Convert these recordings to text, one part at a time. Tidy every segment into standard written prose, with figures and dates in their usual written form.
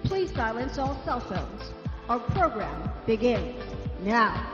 Please silence all cell phones. Our program begins now.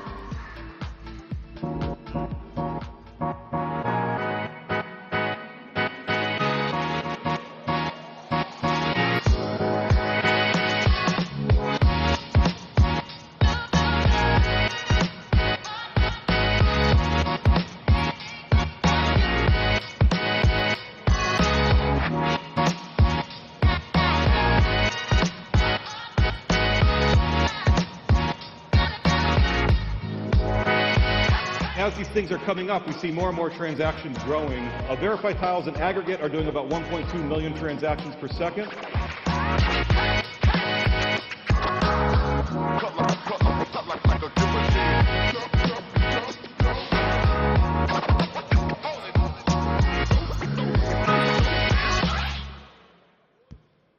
As these things are coming up, we see more and more transactions growing. Verify tiles in aggregate are doing about 1.2 million transactions per second.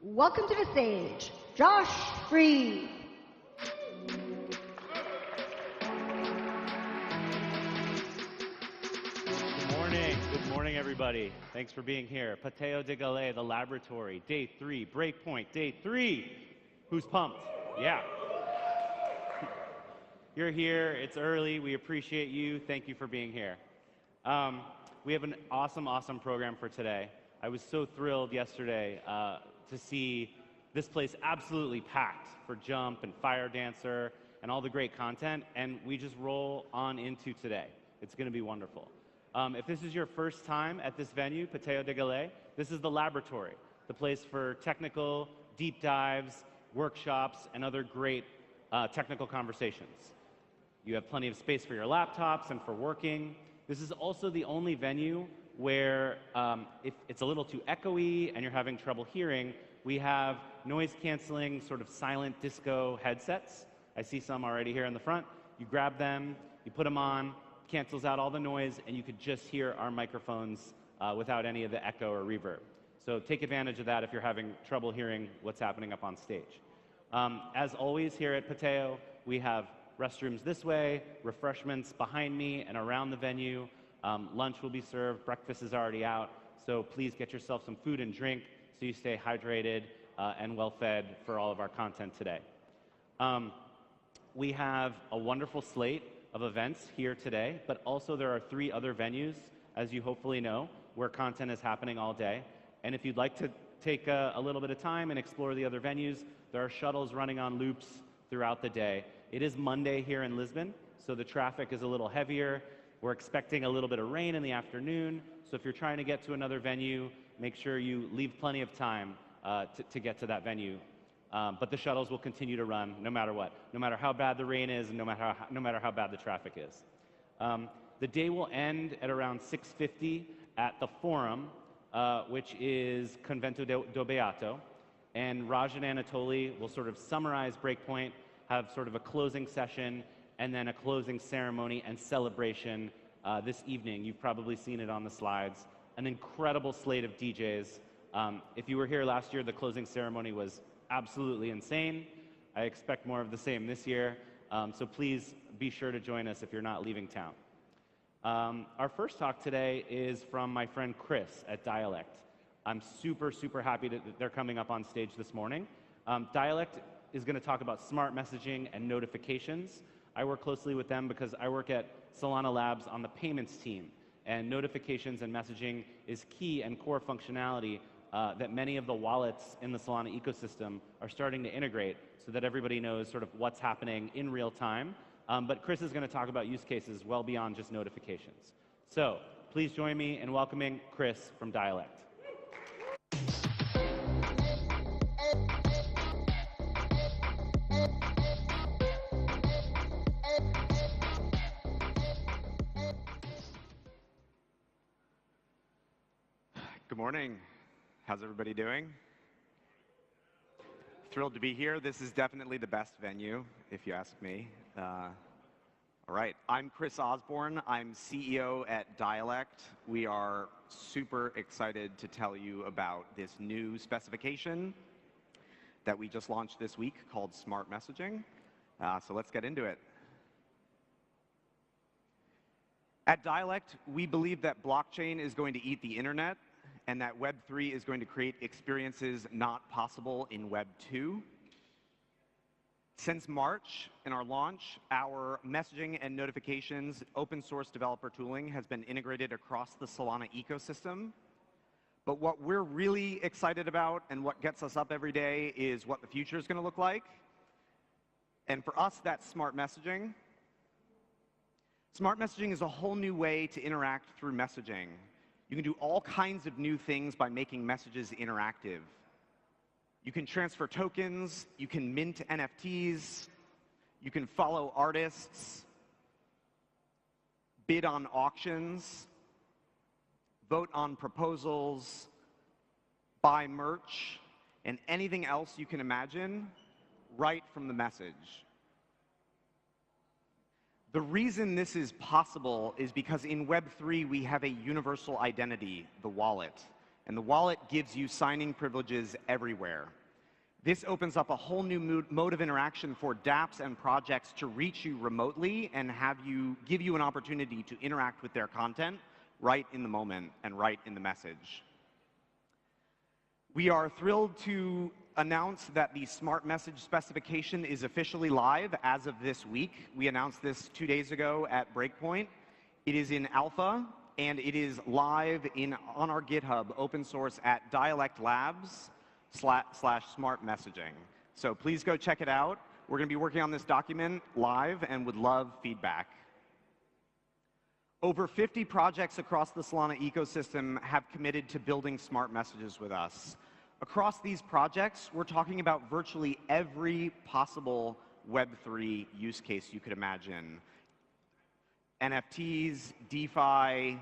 Welcome to the stage, Josh Freed. Good morning, everybody. Thanks for being here. Pateo de Galais, the laboratory, day 3. Breakpoint, day 3. Who's pumped? Yeah. You're here. It's early. We appreciate you. Thank you for being here. We have an awesome program for today. I was so thrilled yesterday to see this place absolutely packed for Jump and Fire Dancer and all the great content, and we just roll on into today. It's going to be wonderful. If this is your first time at this venue, Pateo de Galais, this is the laboratory, the place for technical deep dives, workshops, and other great technical conversations. You have plenty of space for your laptops and for working. This is also the only venue where if it's a little too echoey and you're having trouble hearing, we have noise-canceling, sort of silent disco headsets. I see some already here in the front. You grab them, you put them on, cancels out all the noise, and you could just hear our microphones without any of the echo or reverb. So take advantage of that if you're having trouble hearing what's happening up on stage. As always here at Pateo, we have restrooms this way, refreshments behind me and around the venue. Lunch will be served, breakfast is already out, so please get yourself some food and drink so you stay hydrated and well-fed for all of our content today. We have a wonderful slate of events here today, but also there are 3 other venues, as you hopefully know, where content is happening all day. And if you'd like to take a little bit of time and explore the other venues, there are shuttles running on loops throughout the day. It is Monday here in Lisbon, so the traffic is a little heavier. We're expecting a little bit of rain in the afternoon, so if you're trying to get to another venue, make sure you leave plenty of time to get to that venue. But the shuttles will continue to run no matter what, no matter how bad the rain is and no matter how bad the traffic is. The day will end at around 6:50 at the Forum, which is Convento do Beato. And Raj and Anatoly will sort of summarize Breakpoint, have sort of a closing session, and then a closing ceremony and celebration this evening. You've probably seen it on the slides. An incredible slate of DJs. If you were here last year, the closing ceremony was absolutely insane. I expect more of the same this year. So please be sure to join us if you're not leaving town. Our first talk today is from my friend Chris at Dialect. I'm super, super happy that they're coming up on stage this morning. Dialect is going to talk about smart messaging and notifications. I work closely with them because I work at Solana Labs on the payments team. And notifications and messaging is key and core functionality that many of the wallets in the Solana ecosystem are starting to integrate so that everybody knows sort of what's happening in real time. But Chris is going to talk about use cases well beyond just notifications. So please join me in welcoming Chris from Dialect. Good morning. How's everybody doing? Thrilled to be here. This is definitely the best venue, if you ask me. All right, I'm Chris Osborne. I'm CEO at Dialect. We are super excited to tell you about this new specification that we just launched this week called Smart Messaging. So let's get into it. At Dialect, we believe that blockchain is going to eat the internet and that Web 3 is going to create experiences not possible in Web 2. Since March, in our launch, our messaging and notifications open source developer tooling has been integrated across the Solana ecosystem. But what we're really excited about and what gets us up every day is what the future is going to look like. And for us, that's smart messaging. Smart messaging is a whole new way to interact through messaging. You can do all kinds of new things by making messages interactive. You can transfer tokens, you can mint NFTs, you can follow artists, bid on auctions, vote on proposals, buy merch, and anything else you can imagine right from the message. The reason this is possible is because in Web 3 we have a universal identity, the wallet. And the wallet gives you signing privileges everywhere. This opens up a whole new mode of interaction for dApps and projects to reach you remotely and give you an opportunity to interact with their content right in the moment and right in the message. We are thrilled to announce that the Smart Message specification is officially live as of this week. We announced this 2 days ago at Breakpoint. It is in alpha, and it is live on our GitHub, open source at Dialect Labs /smart messaging. So please go check it out. We're going to be working on this document live and would love feedback. Over 50 projects across the Solana ecosystem have committed to building smart messages with us. Across these projects, we're talking about virtually every possible Web3 use case you could imagine. NFTs, DeFi,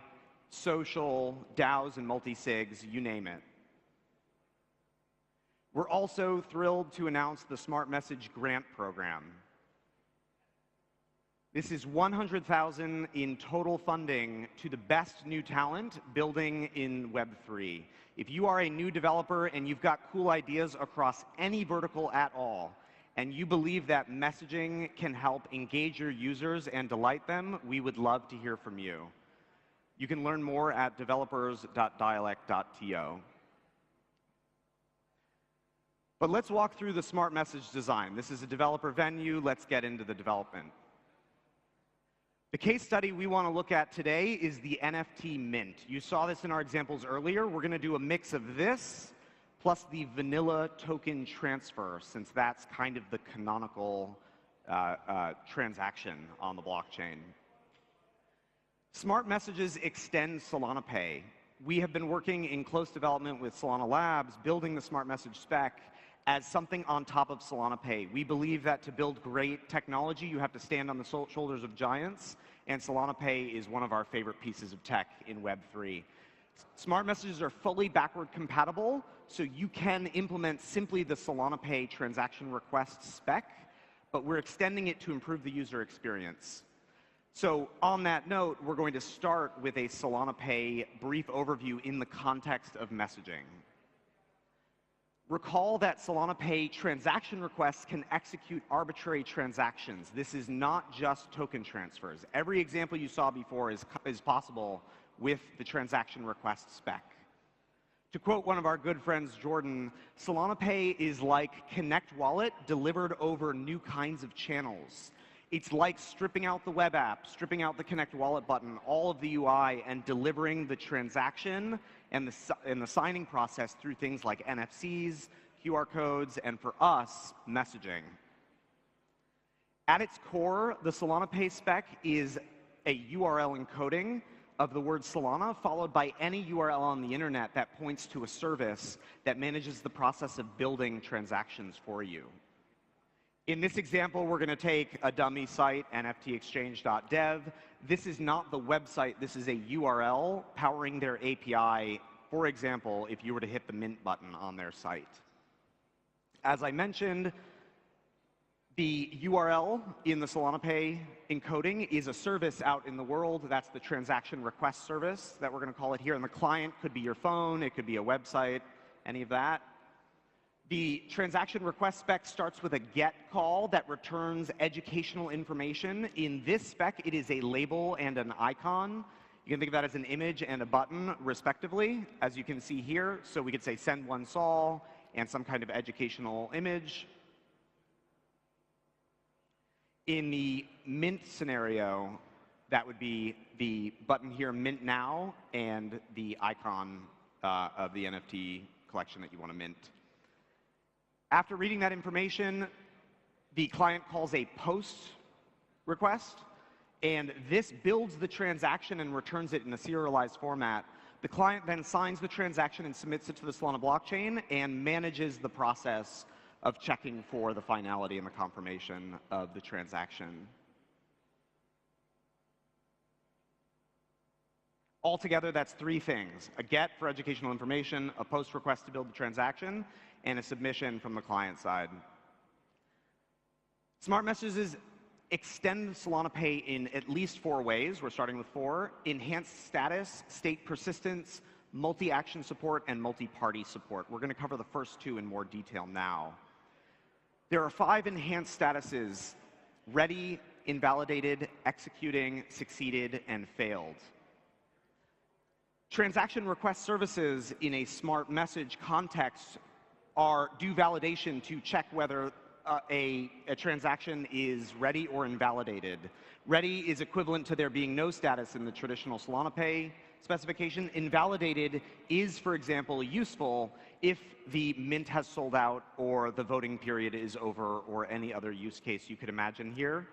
social, DAOs, and multi-sigs, you name it. We're also thrilled to announce the Smart Message Grant Program. This is $100,000 in total funding to the best new talent building in Web 3. If you are a new developer and you've got cool ideas across any vertical at all, and you believe that messaging can help engage your users and delight them, we would love to hear from you. You can learn more at developers.dialect.to. But let's walk through the smart message design. This is a developer venue. Let's get into the development. The case study we want to look at today is the NFT mint. You saw this in our examples earlier. We're going to do a mix of this plus the vanilla token transfer, since that's kind of the canonical transaction on the blockchain. Smart messages extend Solana Pay. We have been working in close development with Solana Labs, building the smart message spec as something on top of Solana Pay. We believe that to build great technology, you have to stand on the shoulders of giants, and Solana Pay is one of our favorite pieces of tech in Web3. Smart messages are fully backward compatible, so you can implement simply the Solana Pay transaction request spec, but we're extending it to improve the user experience. So on that note, we're going to start with a Solana Pay brief overview in the context of messaging. Recall that Solana Pay transaction requests can execute arbitrary transactions. This is not just token transfers. Every example you saw before is possible with the transaction request spec. To quote one of our good friends, Jordan, Solana Pay is like Connect Wallet delivered over new kinds of channels. It's like stripping out the web app, stripping out the Connect Wallet button, all of the UI, and delivering the transaction and the signing process through things like NFCs, QR codes, and for us, messaging. At its core, the Solana Pay spec is a URL encoding of the word Solana, followed by any URL on the internet that points to a service that manages the process of building transactions for you. In this example, we're going to take a dummy site, nftexchange.dev. This is not the website. This is a URL powering their API, for example, if you were to hit the mint button on their site. As I mentioned, the URL in the Solana Pay encoding is a service out in the world. That's the transaction request service that we're going to call it here. And the client could be your phone, it could be a website, any of that. The transaction request spec starts with a GET call that returns educational information. In this spec, it is a label and an icon. You can think of that as an image and a button, respectively, as you can see here. So we could say send one sol and some kind of educational image. In the mint scenario, that would be the button here, mint now, and the icon of the NFT collection that you want to mint. After reading that information, the client calls a post request, and this builds the transaction and returns it in a serialized format. The client then signs the transaction and submits it to the Solana blockchain and manages the process of checking for the finality and the confirmation of the transaction. Altogether, that's three things: a GET for educational information, a post request to build the transaction, and a submission from the client side. Smart messages extend Solana Pay in at least 4 ways. We're starting with 4: enhanced status, state persistence, multi-action support, and multi-party support. We're going to cover the first 2 in more detail now. There are 5 enhanced statuses: ready, invalidated, executing, succeeded, and failed. Transaction request services in a smart message context do validation to check whether a transaction is ready or invalidated. Ready is equivalent to there being no status in the traditional Solana Pay specification. Invalidated is, for example, useful if the mint has sold out or the voting period is over or any other use case you could imagine here.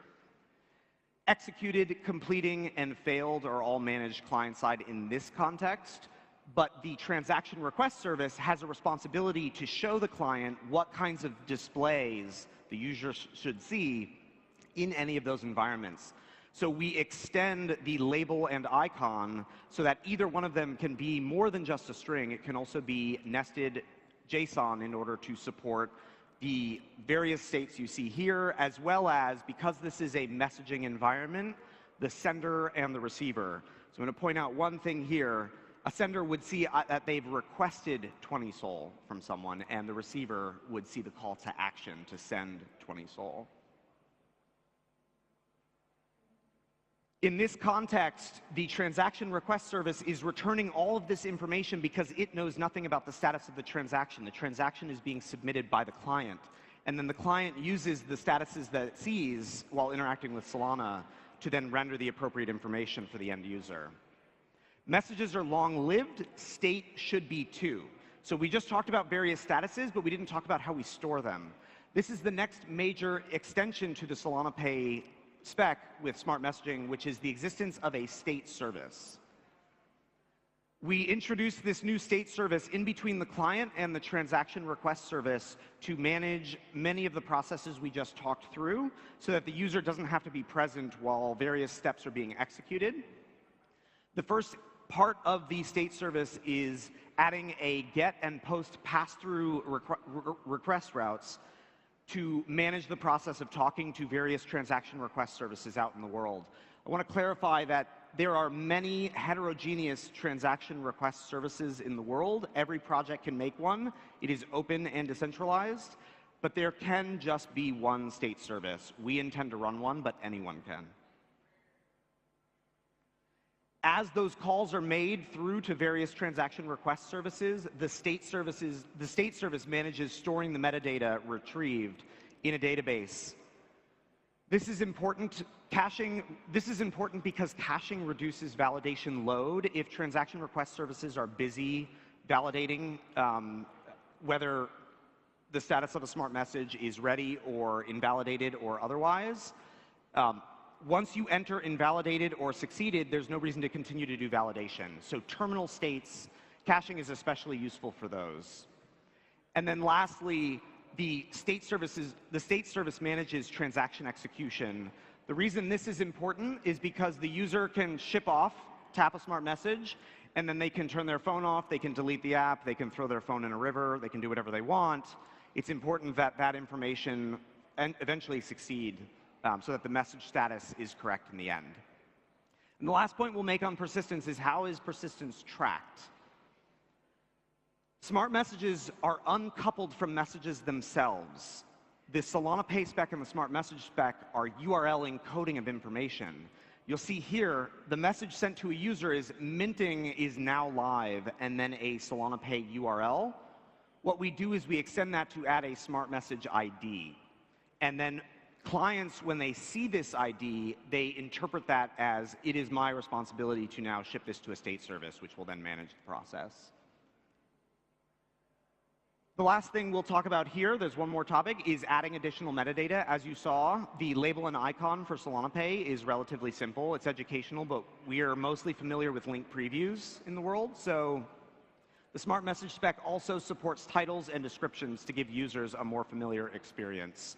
Executed, completing, and failed are all managed client-side in this context. But the transaction request service has a responsibility to show the client what kinds of displays the user should see in any of those environments. So we extend the label and icon so that either one of them can be more than just a string. It can also be nested JSON in order to support the various states you see here, as well as, because this is a messaging environment, the sender and the receiver. So I'm going to point out one thing here. A sender would see that they've requested 20 sol from someone, and the receiver would see the call to action to send 20 sol. In this context, the transaction request service is returning all of this information because it knows nothing about the status of the transaction. The transaction is being submitted by the client, and then the client uses the statuses that it sees while interacting with Solana to then render the appropriate information for the end user. Messages are long-lived. State should be too. So we just talked about various statuses, but we didn't talk about how we store them. This is the next major extension to the Solana Pay spec with smart messaging, which is the existence of a state service. We introduced this new state service in between the client and the transaction request service to manage many of the processes we just talked through so that the user doesn't have to be present while various steps are being executed. The first part of the state service is adding a get and post pass-through request routes to manage the process of talking to various transaction request services out in the world. I want to clarify that there are many heterogeneous transaction request services in the world. Every project can make one. It is open and decentralized, but there can just be one state service. We intend to run one, but anyone can. As those calls are made through to various transaction request services, the state service manages storing the metadata retrieved in a database. This is important. This is important because caching reduces validation load. If transaction request services are busy validating whether the status of a smart message is ready or invalidated or otherwise, once you enter invalidated or succeeded, there's no reason to continue to do validation. So terminal states, caching is especially useful for those. And then lastly, the state service manages transaction execution. The reason this is important is because the user can ship off, tap a smart message, and then they can turn their phone off, they can delete the app, they can throw their phone in a river, they can do whatever they want. It's important that that information eventually succeed so that the message status is correct in the end. And the last point we'll make on persistence is how is persistence tracked? Smart messages are uncoupled from messages themselves. The Solana Pay spec and the smart message spec are URL encoding of information. You'll see here, the message sent to a user is minting is now live, and then a Solana Pay URL. What we do is we extend that to add a smart message ID. And then clients, when they see this ID, they interpret that as, it is my responsibility to now ship this to a state service, which will then manage the process. The last thing we'll talk about here, there's one more topic, is adding additional metadata. As you saw, the label and icon for Solana Pay is relatively simple. It's educational, but we are mostly familiar with link previews in the world. So the smart message spec also supports titles and descriptions to give users a more familiar experience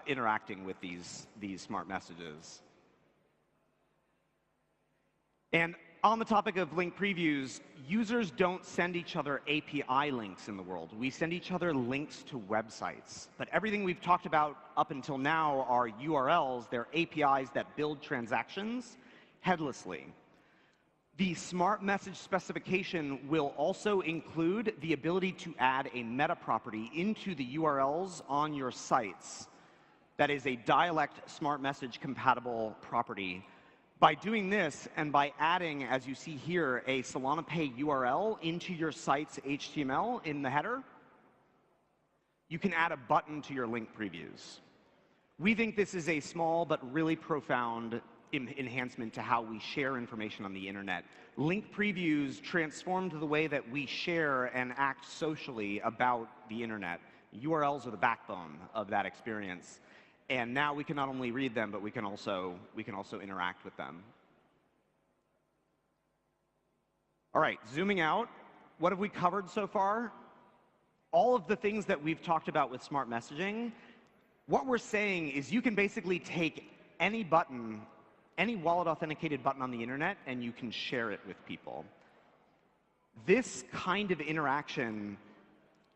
interacting with these smart messages. And on the topic of link previews, users don't send each other API links in the world. We send each other links to websites. But everything we've talked about up until now are URLs. They're APIs that build transactions headlessly. The smart message specification will also include the ability to add a meta property into the URLs on your sites. That is a dialect smart message compatible property. By doing this, and by adding, as you see here, a Solana Pay URL into your site's HTML in the header, you can add a button to your link previews. We think this is a small but really profound enhancement to how we share information on the internet. Link previews transformed the way that we share and act socially about the internet. URLs are the backbone of that experience. And now we can not only read them, but we can also interact with them. All right, zooming out, what have we covered so far? All of the things that we've talked about with smart messaging, what we're saying is you can basically take any button, any wallet authenticated button on the internet, and you can share it with people. This kind of interaction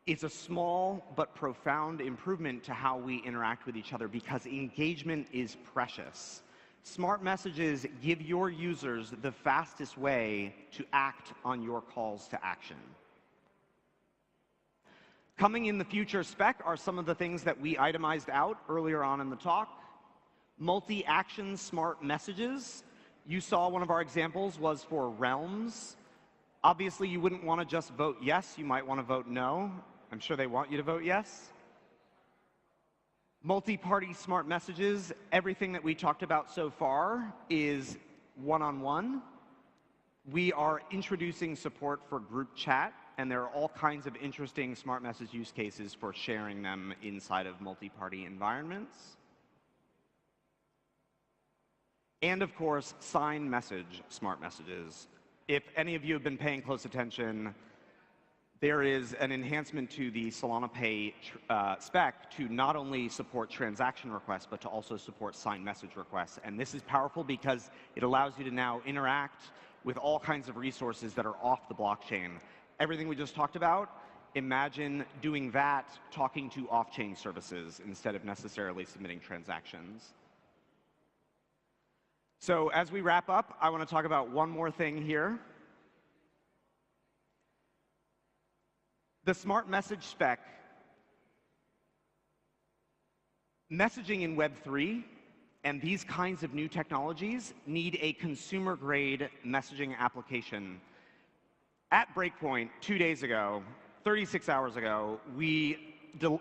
is a small but profound improvement to how we interact with each other because engagement is precious. Smart messages give your users the fastest way to act on your calls to action. Coming in the future spec are some of the things that we itemized out earlier on in the talk. Multi-action smart messages. You saw one of our examples was for realms. Obviously, you wouldn't want to just vote yes. You might want to vote no. I'm sure they want you to vote yes. Multi-party smart messages. Everything that we talked about so far is one-on-one. We are introducing support for group chat and there are all kinds of interesting smart message use cases for sharing them inside of multi-party environments. And of course, sign message smart messages. If any of you have been paying close attention, there is an enhancement to the Solana Pay spec to not only support transaction requests, but to also support signed message requests. And this is powerful because it allows you to now interact with all kinds of resources that are off the blockchain. Everything we just talked about, imagine doing that talking to off-chain services instead of necessarily submitting transactions. So as we wrap up, I want to talk about one more thing here. The smart message spec, messaging in Web3 and these kinds of new technologies need a consumer-grade messaging application. At Breakpoint 2 days ago, 36 hours ago, we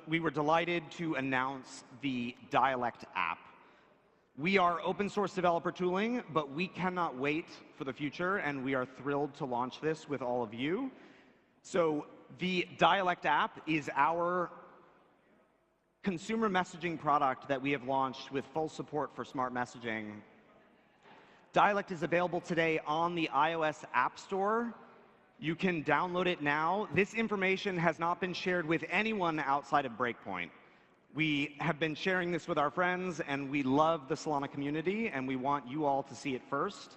were delighted to announce the Dialect app. We are open source developer tooling, but we cannot wait for the future, and we are thrilled to launch this with all of you. So the Dialect app is our consumer messaging product that we have launched with full support for smart messaging. Dialect is available today on the iOS App Store. You can download it now. This information has not been shared with anyone outside of Breakpoint. We have been sharing this with our friends, and we love the Solana community, and we want you all to see it first.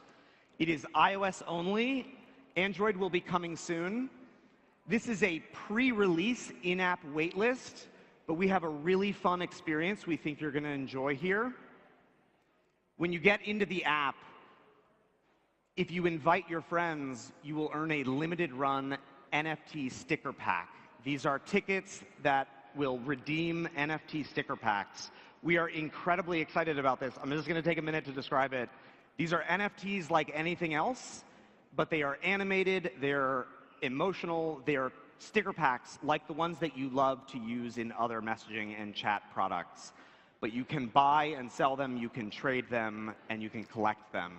It is iOS only. Android will be coming soon. This is a pre-release in-app waitlist, but we have a really fun experience we think you're going to enjoy here. When you get into the app, if you invite your friends, you will earn a limited run NFT sticker pack. These are tickets that will redeem NFT sticker packs. We are incredibly excited about this. I'm just going to take a minute to describe it. These are NFTs like anything else, but they are animated, they're emotional, they're sticker packs like the ones that you love to use in other messaging and chat products. But you can buy and sell them, you can trade them, and you can collect them.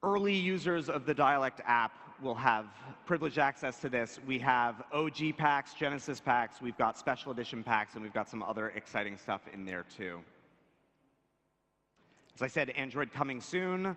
Early users of the Dialect app will have privileged access to this. We have OG packs, Genesis packs, we've got special edition packs, and we've got some other exciting stuff in there too. As I said, Android coming soon.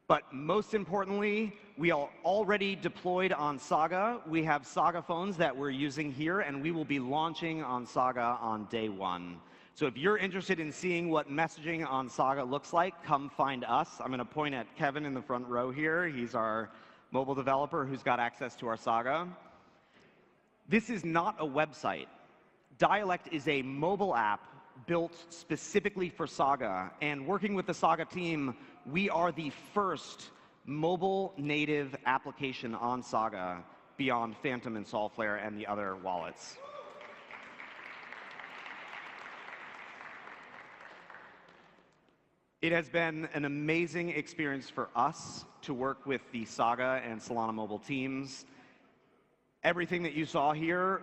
But most importantly, we are already deployed on Saga. We have Saga phones that we're using here, and we will be launching on Saga on day 1. So if you're interested in seeing what messaging on Saga looks like, come find us. I'm going to point at Kevin in the front row here. He's our mobile developer who's got access to our Saga. This is not a website. Dialect is a mobile app built specifically for Saga. And working with the Saga team, we are the first mobile native application on Saga beyond Phantom and Solflare and the other wallets. It has been an amazing experience for us to work with the Saga and Solana mobile teams. Everything that you saw here,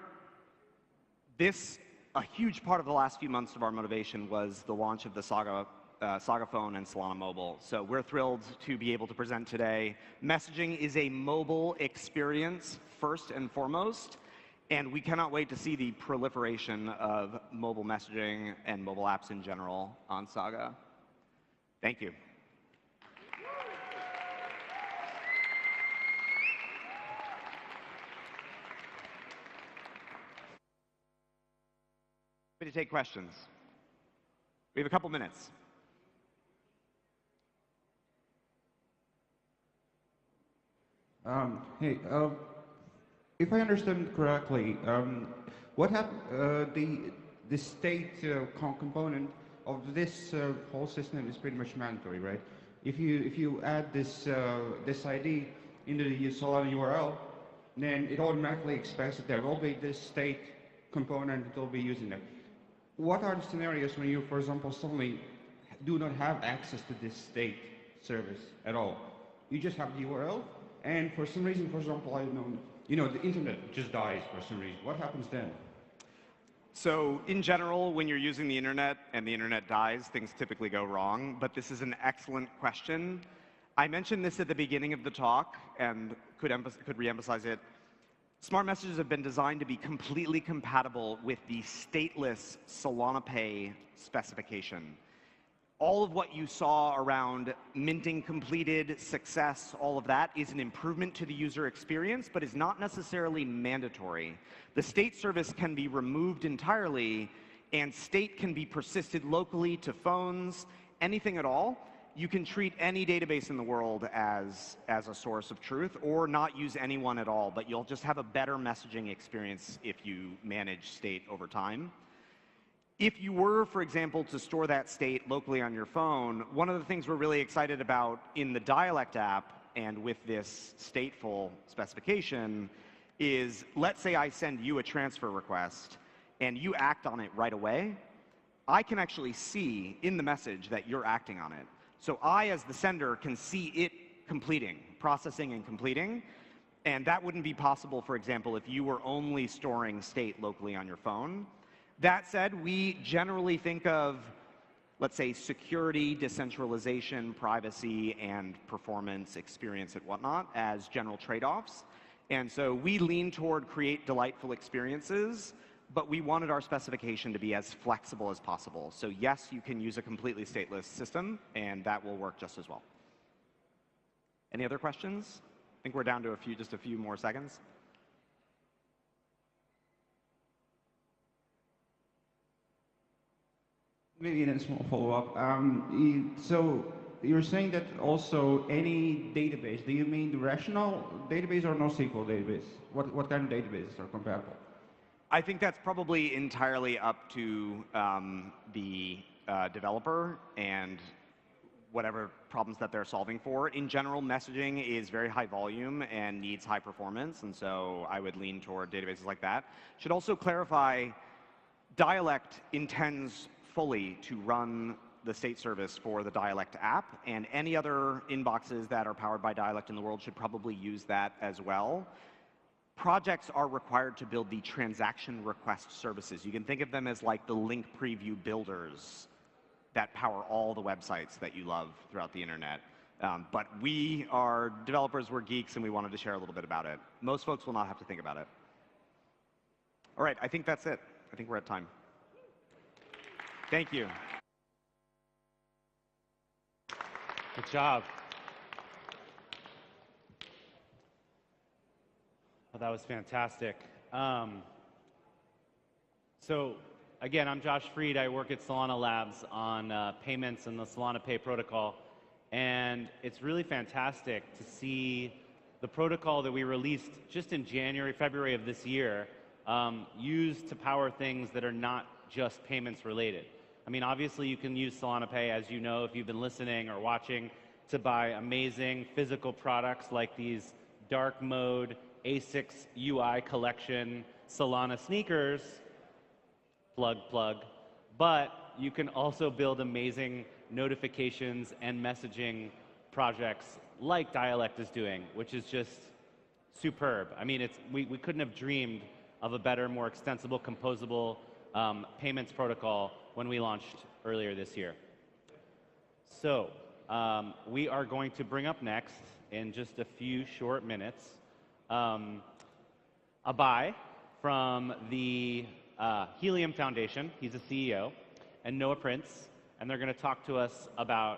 a huge part of the last few months of our motivation was the launch of the Saga phone and Solana mobile. So we're thrilled to be able to present today. Messaging is a mobile experience first and foremost, and we cannot wait to see the proliferation of mobile messaging and mobile apps in general on Saga. Thank you. Happy to take questions. We have a couple minutes. Hey, if I understand correctly, what happened? The state component of this whole system is pretty much mandatory, right? If you add this ID into the Solana URL, then it automatically expects that there will be this state component that will be using it. What are the scenarios when you, for example, suddenly do not have access to this state service at all? You just have the URL, and for some reason, for example, I don't know, the internet just dies for some reason. What happens then? So in general, when you're using the internet and the internet dies, things typically go wrong, but this is an excellent question. I mentioned this at the beginning of the talk and could re-emphasize it. Smart messages have been designed to be completely compatible with the stateless Solana Pay specification. All of what you saw around minting completed, success, all of that is an improvement to the user experience, but is not necessarily mandatory. The state service can be removed entirely, and state can be persisted locally to phones, anything at all. You can treat any database in the world as a source of truth, or not use anyone at all, but you'll just have a better messaging experience if you manage state over time. If you were, for example, to store that state locally on your phone, one of the things we're really excited about in the Dialect app and with this stateful specification is, let's say I send you a transfer request and you act on it right away, I can actually see in the message that you're acting on it. So I, as the sender, can see it completing, processing and completing, and that wouldn't be possible, for example, if you were only storing state locally on your phone. That said, we generally think of, let's say, security, decentralization, privacy, and performance, experience, and whatnot as general trade-offs. And so we lean toward create delightful experiences, but we wanted our specification to be as flexible as possible. So yes, you can use a completely stateless system, and that will work just as well. Any other questions? I think we're down to just a few more seconds. Maybe in a small follow-up. So you're saying that also any database, do you mean the rational database or NoSQL database? What kind of databases are compatible? I think that's probably entirely up to the developer and whatever problems that they're solving for. In general, messaging is very high volume and needs high performance, and so I would lean toward databases like that. Should also clarify, Dialect intends fully to run the state service for the Dialect app, and any other inboxes that are powered by Dialect in the world should probably use that as well. Projects are required to build the transaction request services. You can think of them as like the link preview builders that power all the websites that you love throughout the internet. But we are developers, we're geeks, and we wanted to share a little bit about it. Most folks will not have to think about it. All right, I think that's it. I think we're at time. Thank you. Good job. Well, that was fantastic. So again, I'm Josh Freed. I work at Solana Labs on payments and the Solana Pay protocol. And it's really fantastic to see the protocol that we released just in February of this year used to power things that are not just payments related. I mean, obviously, you can use Solana Pay, as you know, if you've been listening or watching, to buy amazing physical products like these dark mode A6 UI collection Solana sneakers, plug. But you can also build amazing notifications and messaging projects like Dialect is doing, which is just superb. I mean, we couldn't have dreamed of a better, more extensible, composable payments protocol when we launched earlier this year. So we are going to bring up next, in just a few short minutes, Abai from the Helium Foundation. He's a CEO, and Noah Prince, and they're going to talk to us about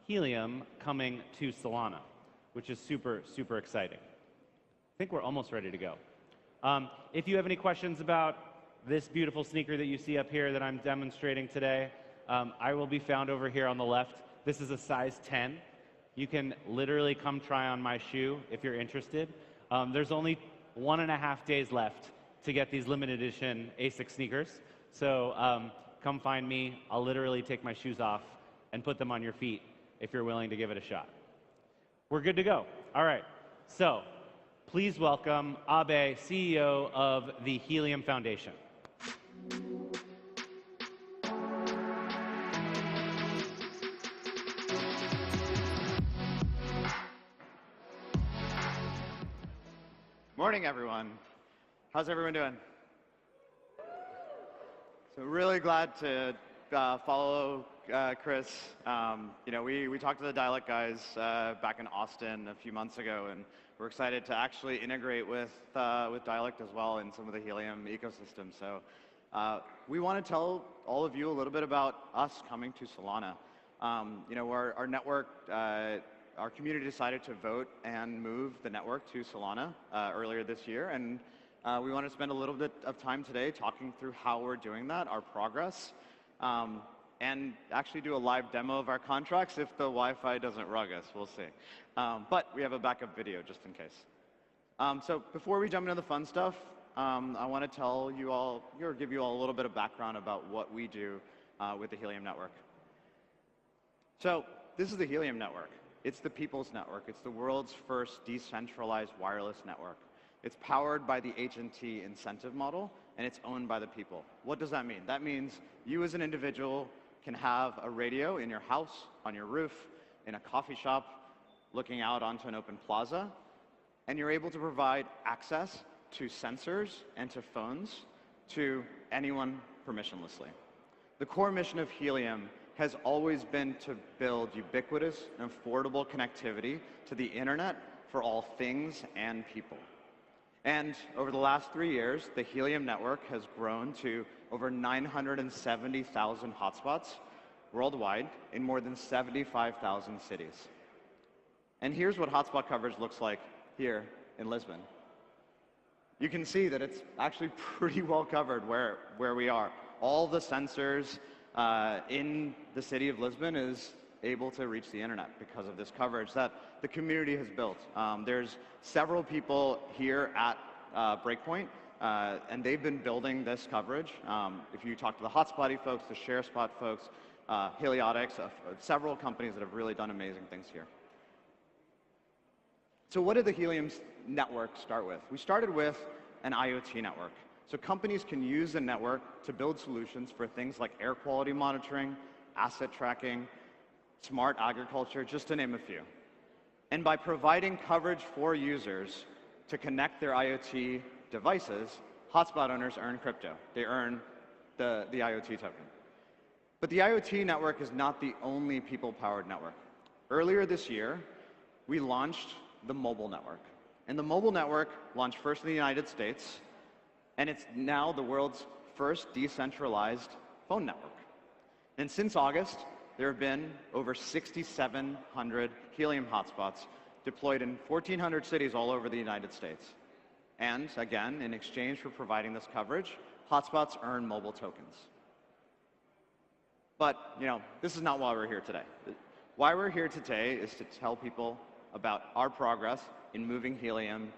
Helium coming to Solana, which is super, super exciting. I think we're almost ready to go. If you have any questions about this beautiful sneaker that you see up here that I'm demonstrating today, I will be found over here on the left. This is a size 10. You can literally come try on my shoe if you're interested. There's only 1.5 days left to get these limited edition ASIC sneakers. So come find me. I'll literally take my shoes off and put them on your feet if you're willing to give it a shot. We're good to go. All right. So please welcome Abe, CEO of the Helium Foundation. Morning, everyone. How's everyone doing? So really glad to follow Chris. We talked to the Dialect guys back in Austin a few months ago, and we're excited to actually integrate with Dialect as well in some of the Helium ecosystem. So we want to tell all of you a little bit about us coming to Solana. Our network, our community decided to vote and move the network to Solana earlier this year, and we want to spend a little bit of time today talking through how we're doing that, our progress, and actually do a live demo of our contracts if the Wi-Fi doesn't rug us. We'll see. But we have a backup video just in case. So before we jump into the fun stuff, I want to tell you all, or give you all a little bit of background about what we do with the Helium network. So this is the Helium network. It's the people's network. It's the world's first decentralized wireless network. It's powered by the H&T incentive model, and it's owned by the people. What does that mean? That means you as an individual can have a radio in your house, on your roof, in a coffee shop, looking out onto an open plaza, and you're able to provide access to sensors and to phones to anyone permissionlessly. The core mission of Helium has always been to build ubiquitous and affordable connectivity to the internet for all things and people. And over the last 3 years, the Helium network has grown to over 970,000 hotspots worldwide in more than 75,000 cities. And here's what hotspot coverage looks like here in Lisbon. You can see that it's actually pretty well covered where we are. All the sensors in the city of Lisbon is able to reach the internet because of this coverage that the community has built. There's several people here at Breakpoint, and they've been building this coverage. If you talk to the Hotspotty folks, the ShareSpot folks, Heliotics, several companies that have really done amazing things here. So what did the Helium network start with? We started with an IoT network. So companies can use the network to build solutions for things like air quality monitoring, asset tracking, smart agriculture, just to name a few. And by providing coverage for users to connect their IoT devices, hotspot owners earn crypto. They earn the IoT token. But the IoT network is not the only people-powered network. Earlier this year, we launched the mobile network. And the mobile network launched first in the United States, and it's now the world's first decentralized phone network. And since August, there have been over 6,700 Helium hotspots deployed in 1,400 cities all over the United States. And again, in exchange for providing this coverage, hotspots earn mobile tokens. But, this is not why we're here today. Why we're here today is to tell people about our progress in moving Helium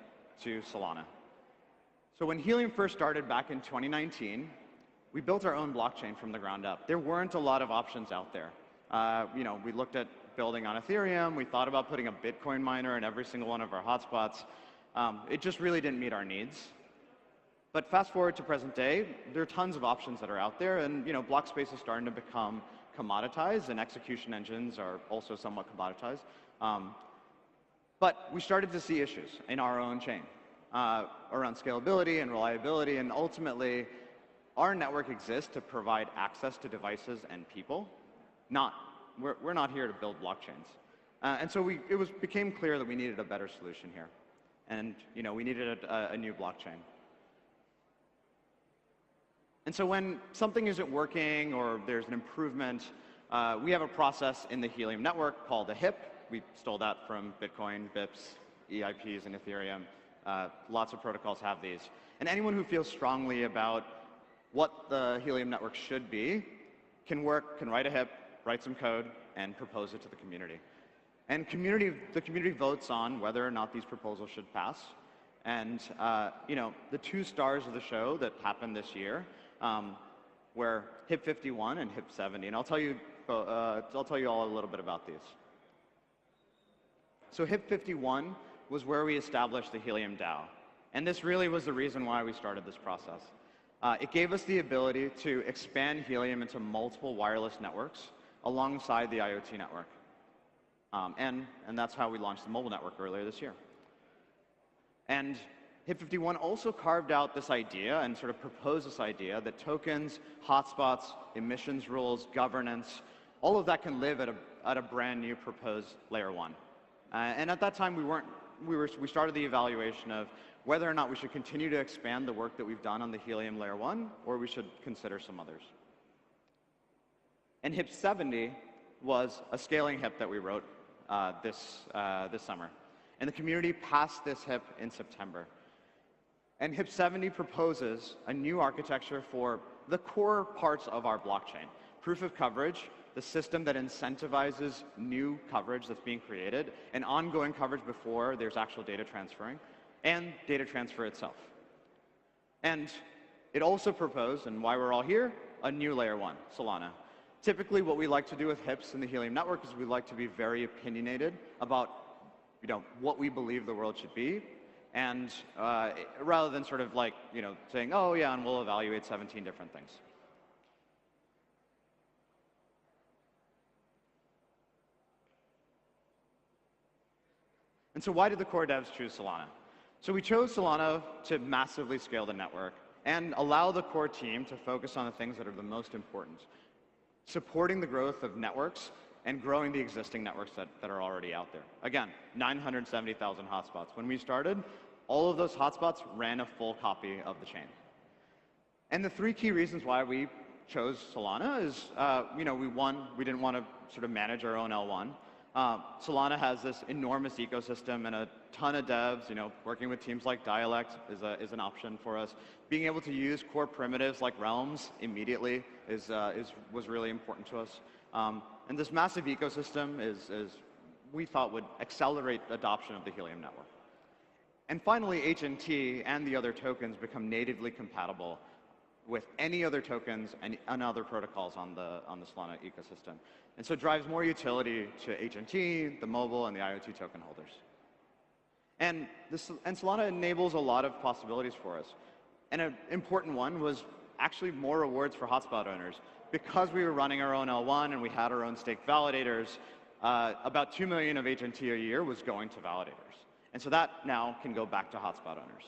to Solana. So when Helium first started back in 2019, we built our own blockchain from the ground up. There weren't a lot of options out there. We looked at building on Ethereum. We thought about putting a Bitcoin miner in every single one of our hotspots. It just really didn't meet our needs. But fast forward to present day, there are tons of options that are out there, and block space is starting to become commoditized, and execution engines are also somewhat commoditized. But we started to see issues in our own chain around scalability and reliability, and ultimately, our network exists to provide access to devices and people. We're not here to build blockchains. And so it became clear that we needed a better solution here, and we needed a new blockchain. And so when something isn't working or there's an improvement, we have a process in the Helium network called a HIP. We stole that from Bitcoin, BIPs, EIPs, and Ethereum. Lots of protocols have these. And anyone who feels strongly about what the Helium network should be can write a HIP, write some code, and propose it to the community. And the community votes on whether or not these proposals should pass. And the 2 stars of the show that happened this year were HIP 51 and HIP 70. And I'll tell you all a little bit about these. So HIP 51 was where we established the Helium DAO. And this really was the reason why we started this process. It gave us the ability to expand Helium into multiple wireless networks alongside the IoT network. And that's how we launched the mobile network earlier this year. And HIP 51 also carved out this idea and sort of proposed this idea that tokens, hotspots, emissions rules, governance all of that can live at a brand new proposed layer 1. And at that time, we started the evaluation of whether or not we should continue to expand the work that we've done on the Helium layer 1, or we should consider some others. And HIP 70 was a scaling HIP that we wrote this summer. And the community passed this HIP in September. And HIP 70 proposes a new architecture for the core parts of our blockchain. Proof of coverage, the system that incentivizes new coverage that's being created, and ongoing coverage before there's actual data transferring, and data transfer itself. And it also proposed, and why we're all here, a new layer 1, Solana. Typically, what we like to do with HIPs in the Helium network is we like to be very opinionated about what we believe the world should be, and rather than sort of like saying, oh yeah, and we'll evaluate 17 different things. And so why did the core devs choose Solana? So we chose Solana to massively scale the network and allow the core team to focus on the things that are the most important. Supporting the growth of networks and growing the existing networks that are already out there. Again, 970,000 hotspots. When we started, all of those hotspots ran a full copy of the chain. And the 3 key reasons why we chose Solana is, we didn't want to sort of manage our own L1. Solana has this enormous ecosystem and a ton of devs. Working with teams like Dialect is an option for us. Being able to use core primitives like realms immediately was really important to us. And this massive ecosystem we thought would accelerate adoption of the Helium network. And finally, HNT and the other tokens become natively compatible with any other tokens and other protocols on the Solana ecosystem. And so it drives more utility to HNT, the mobile, and the IoT token holders. And Solana enables a lot of possibilities for us. And an important one was actually more rewards for hotspot owners. Because we were running our own L1 and we had our own stake validators, about 2 million of HNT a year was going to validators. And so that now can go back to hotspot owners.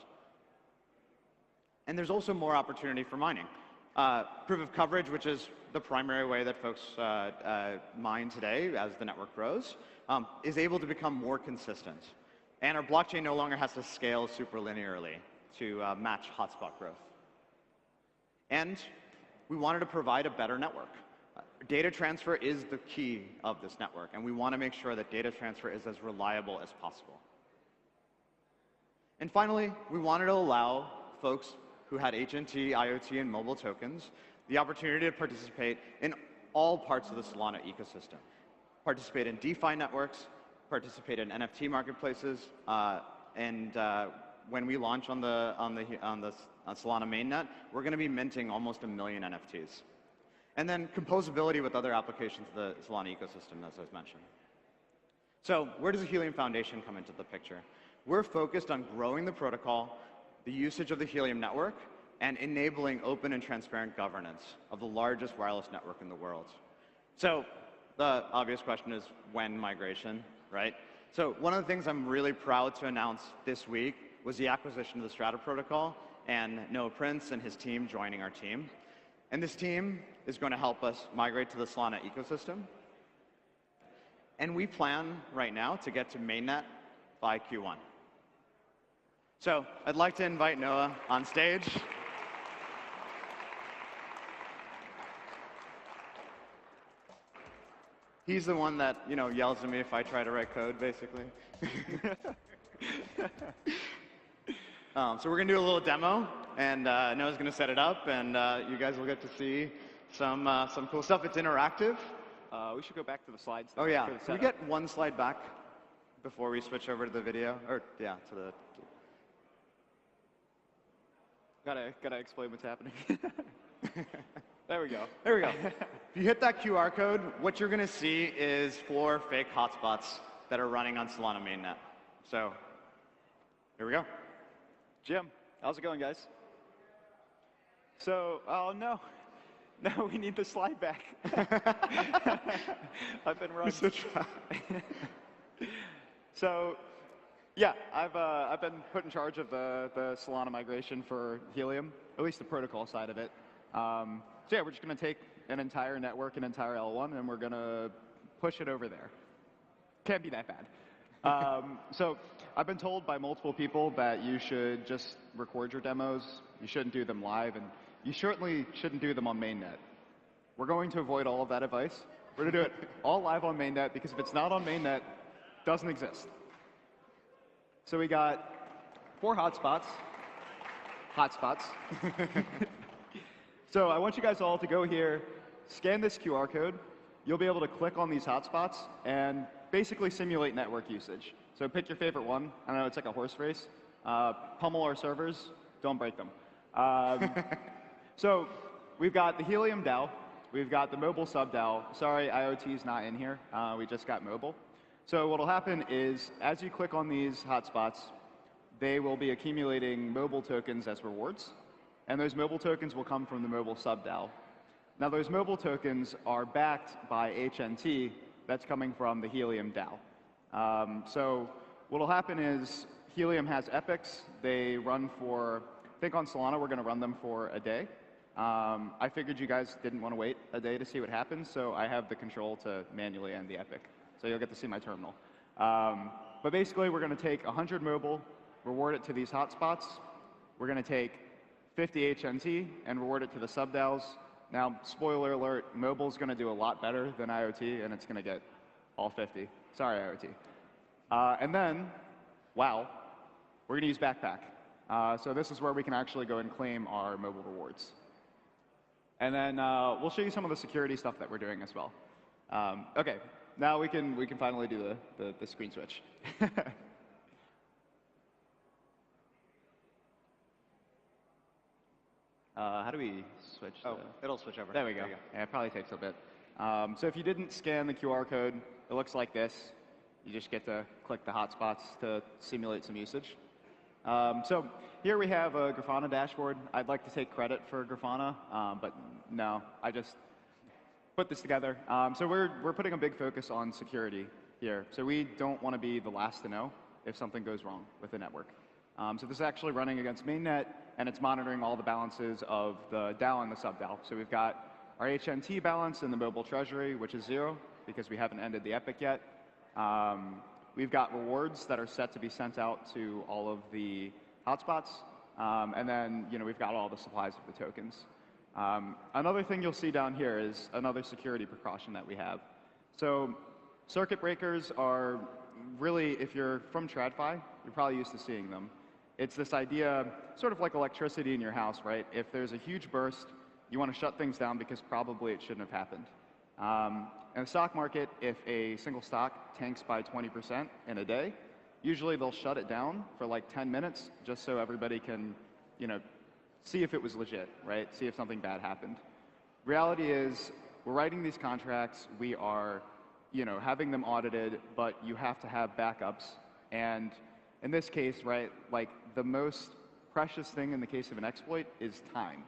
And there's also more opportunity for mining. Proof of coverage, which is the primary way that folks mine today as the network grows, is able to become more consistent. And our blockchain no longer has to scale super linearly to match hotspot growth. And we wanted to provide a better network. Data transfer is the key of this network, and we want to make sure that data transfer is as reliable as possible. And finally, we wanted to allow folks who had HNT, IoT, and mobile tokens the opportunity to participate in all parts of the Solana ecosystem. Participate in DeFi networks, participate in NFT marketplaces, and when we launch on the Solana mainnet, we're going to be minting almost 1 million NFTs. And then composability with other applications of the Solana ecosystem, as I've mentioned. So where does the Helium Foundation come into the picture? We're focused on growing the protocol, the usage of the Helium network, and enabling open and transparent governance of the largest wireless network in the world. So the obvious question is, when migration, right? So one of the things I'm really proud to announce this week was the acquisition of the Strata protocol and Noah Prince and his team joining our team. And this team is going to help us migrate to the Solana ecosystem. And we plan right now to get to mainnet by Q1. So I'd like to invite Noah on stage. He's the one that yells at me if I try to write code, basically. So we're going to do a little demo, and Noah's going to set it up, and you guys will get to see some cool stuff. It's interactive. We should go back to the slides. Oh yeah, can we get one slide back before we switch over to the video? Or yeah, to the. Gotta explain what's happening. There we go. There we go. If you hit that QR code, what you're going to see is 4 fake hotspots that are running on Solana mainnet. So here we go. Jim, how's it going, guys? So, oh no. No, we need the slide back. I've been running. So, yeah, I've been put in charge of the Solana migration for Helium, at least the protocol side of it. So yeah, we're just going to take an entire network, an entire L1, and we're going to push it over there. Can't be that bad. So I've been told by multiple people that you should just record your demos. You shouldn't do them live, and you certainly shouldn't do them on mainnet. We're going to avoid all of that advice. We're going to do it all live on mainnet, because if it's not on mainnet, it doesn't exist. So we got 4 hotspots. So I want you guys all to go here, scan this QR code. You'll be able to click on these hotspots and basically simulate network usage. So pick your favorite one. I know it's like a horse race. Pummel our servers. Don't break them. So we've got the Helium DAO. We've got the mobile sub DAO. Sorry, IoT is not in here. We just got mobile. So what will happen is, as you click on these hotspots, they will be accumulating mobile tokens as rewards. And those mobile tokens will come from the mobile sub DAO. Now, those mobile tokens are backed by HNT that's coming from the Helium DAO. So what will happen is Helium has epics. They run for, I think on Solana, we're going to run them for a day. I figured you guys didn't want to wait a day to see what happens, so I have the control to manually end the epic. So you'll get to see my terminal. But basically, we're going to take 100 mobile, reward it to these hotspots. We're going to take 50 HNT and reward it to the sub DAOs. Now, spoiler alert, mobile's going to do a lot better than IoT, and it's going to get all 50. Sorry, IoT. And then, wow, we're going to use Backpack. So this is where we can actually go and claim our mobile rewards. And then we'll show you some of the security stuff that we're doing as well. OK, now we can finally do the screen switch. How do we switch? Oh, it'll switch over. There we go. Yeah, it probably takes a bit. So if you didn't scan the QR code, it looks like this. You just get to click the hotspots to simulate some usage. So here we have a Grafana dashboard. I'd like to take credit for Grafana, but no, I just put this together. So we're putting a big focus on security here. So we don't want to be the last to know if something goes wrong with the network. So this is actually running against mainnet, and it's monitoring all the balances of the DAO and the sub DAO. So we've got our HNT balance in the mobile treasury, which is 0, because we haven't ended the epic yet. We've got rewards that are set to be sent out to all of the hotspots. And then we've got all the supplies of the tokens. Another thing you'll see down here is another security precaution that we have. So circuit breakers are really, if you're from TradFi, you're probably used to seeing them. It's this idea, sort of like electricity in your house, right? If there's a huge burst, you want to shut things down because probably it shouldn't have happened. In the stock market, if a single stock tanks by 20% in a day, usually they'll shut it down for like 10 minutes just so everybody can, see if it was legit, right? See if something bad happened. Reality is, we're writing these contracts, we are, having them audited, but you have to have backups. And in this case, right, like the most precious thing in the case of an exploit is time.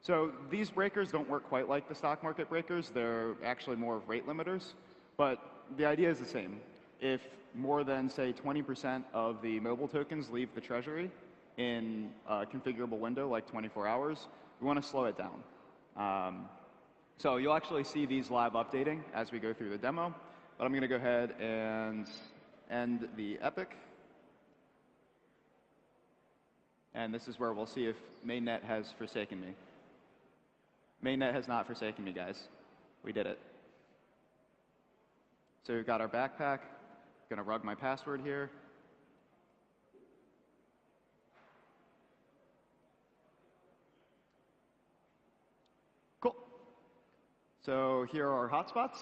So these breakers don't work quite like the stock market breakers. They're actually more of rate limiters. But the idea is the same. If more than, say, 20% of the mobile tokens leave the treasury in a configurable window, like 24 hours, we want to slow it down. So you'll actually see these live updating as we go through the demo. But I'm going to go ahead and end the epic. And this is where we'll see if mainnet has forsaken me. Mainnet has not forsaken me, guys. We did it. So we've got our backpack. Going to rug my password here. Cool. So here are our hotspots.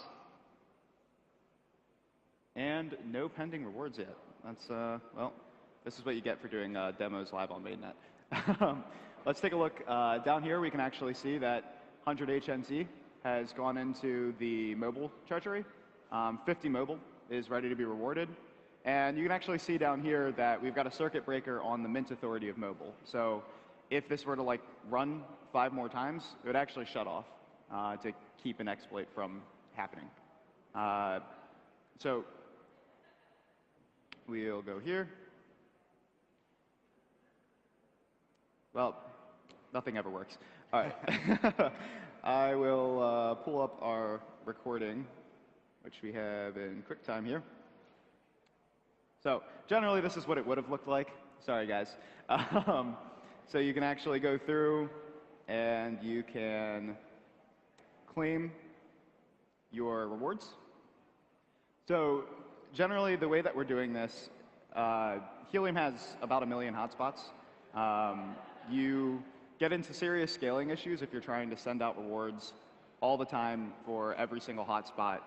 And no pending rewards yet. That's, well, this is what you get for doing demos live on mainnet. Let's take a look down here. We can actually see that 100 HNT has gone into the mobile treasury. 50 mobile is ready to be rewarded. And you can actually see down here that we've got a circuit breaker on the mint authority of mobile. So if this were to run 5 more times, it would actually shut off to keep an exploit from happening. So we'll go here. Well, nothing ever works. All right. I will pull up our recording, which we have in QuickTime here. So generally, this is what it would have looked like. Sorry, guys. So you can actually go through and you can claim your rewards. So generally, the way that we're doing this, Helium has about 1 million hotspots. You get into serious scaling issues if you're trying to send out rewards all the time for every single hotspot.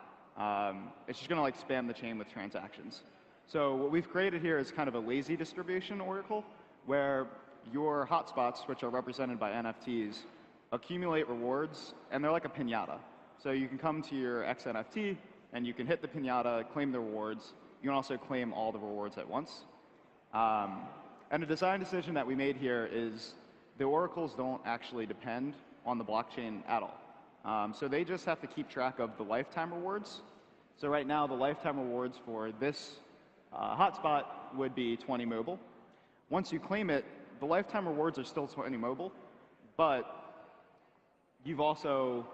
It's just going to like spam the chain with transactions. So what we've created here is kind of a lazy distribution oracle where your hotspots, which are represented by NFTs, accumulate rewards, and they're like a piñata. So you can come to your X NFT, and you can hit the piñata, claim the rewards. You can also claim all the rewards at once. And a design decision that we made here is the oracles don't actually depend on the blockchain at all. So they just have to keep track of the lifetime rewards. So right now, the lifetime rewards for this hotspot would be 20 mobile. Once you claim it, the lifetime rewards are still 20 mobile, but you've also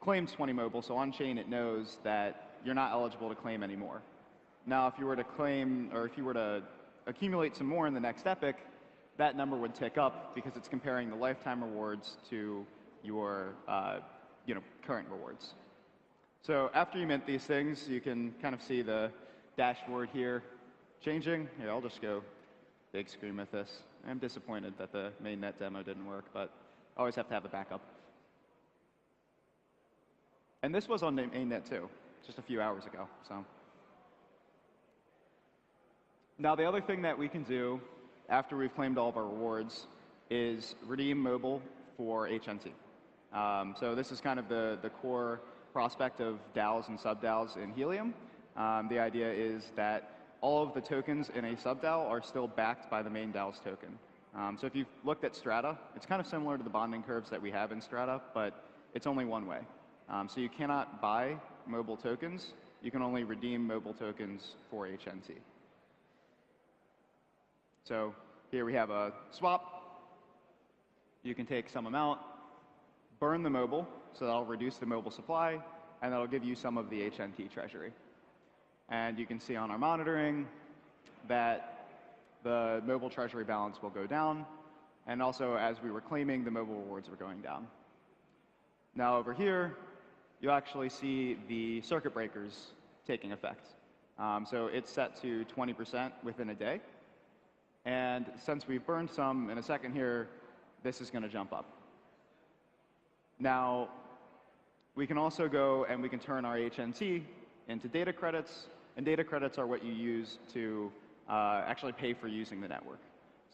claimed 20 mobile, so on-chain it knows that you're not eligible to claim anymore. Now, if you were to claim, or if you were to accumulate some more in the next epoch, that number would tick up because it's comparing the lifetime rewards to your current rewards. So after you mint these things, you can kind of see the dashboard here changing. Here, I'll just go big screen with this. I'm disappointed that the mainnet demo didn't work, but I always have to have a backup. And this was on mainnet too, just a few hours ago. So now the other thing that we can do after we've claimed all of our rewards is redeem mobile for HNT. So this is kind of the core prospect of DAOs and sub-DAOs in Helium. The idea is that all of the tokens in a sub-DAO are still backed by the main DAO's token. So if you've looked at Strata, it's kind of similar to the bonding curves that we have in Strata, but it's only one way. So you cannot buy mobile tokens. You can only redeem mobile tokens for HNT. So here we have a swap. You can take some amount, burn the mobile, so that'll reduce the mobile supply, and that'll give you some of the HNT treasury. And you can see on our monitoring that the mobile treasury balance will go down, and also as we were claiming, the mobile rewards were going down. Now over here, you'll actually see the circuit breakers taking effect. So it's set to 20% within a day. And since we've burned some in a second here, this is going to jump up. Now, we can also go and we can turn our HNT into data credits, and data credits are what you use to actually pay for using the network.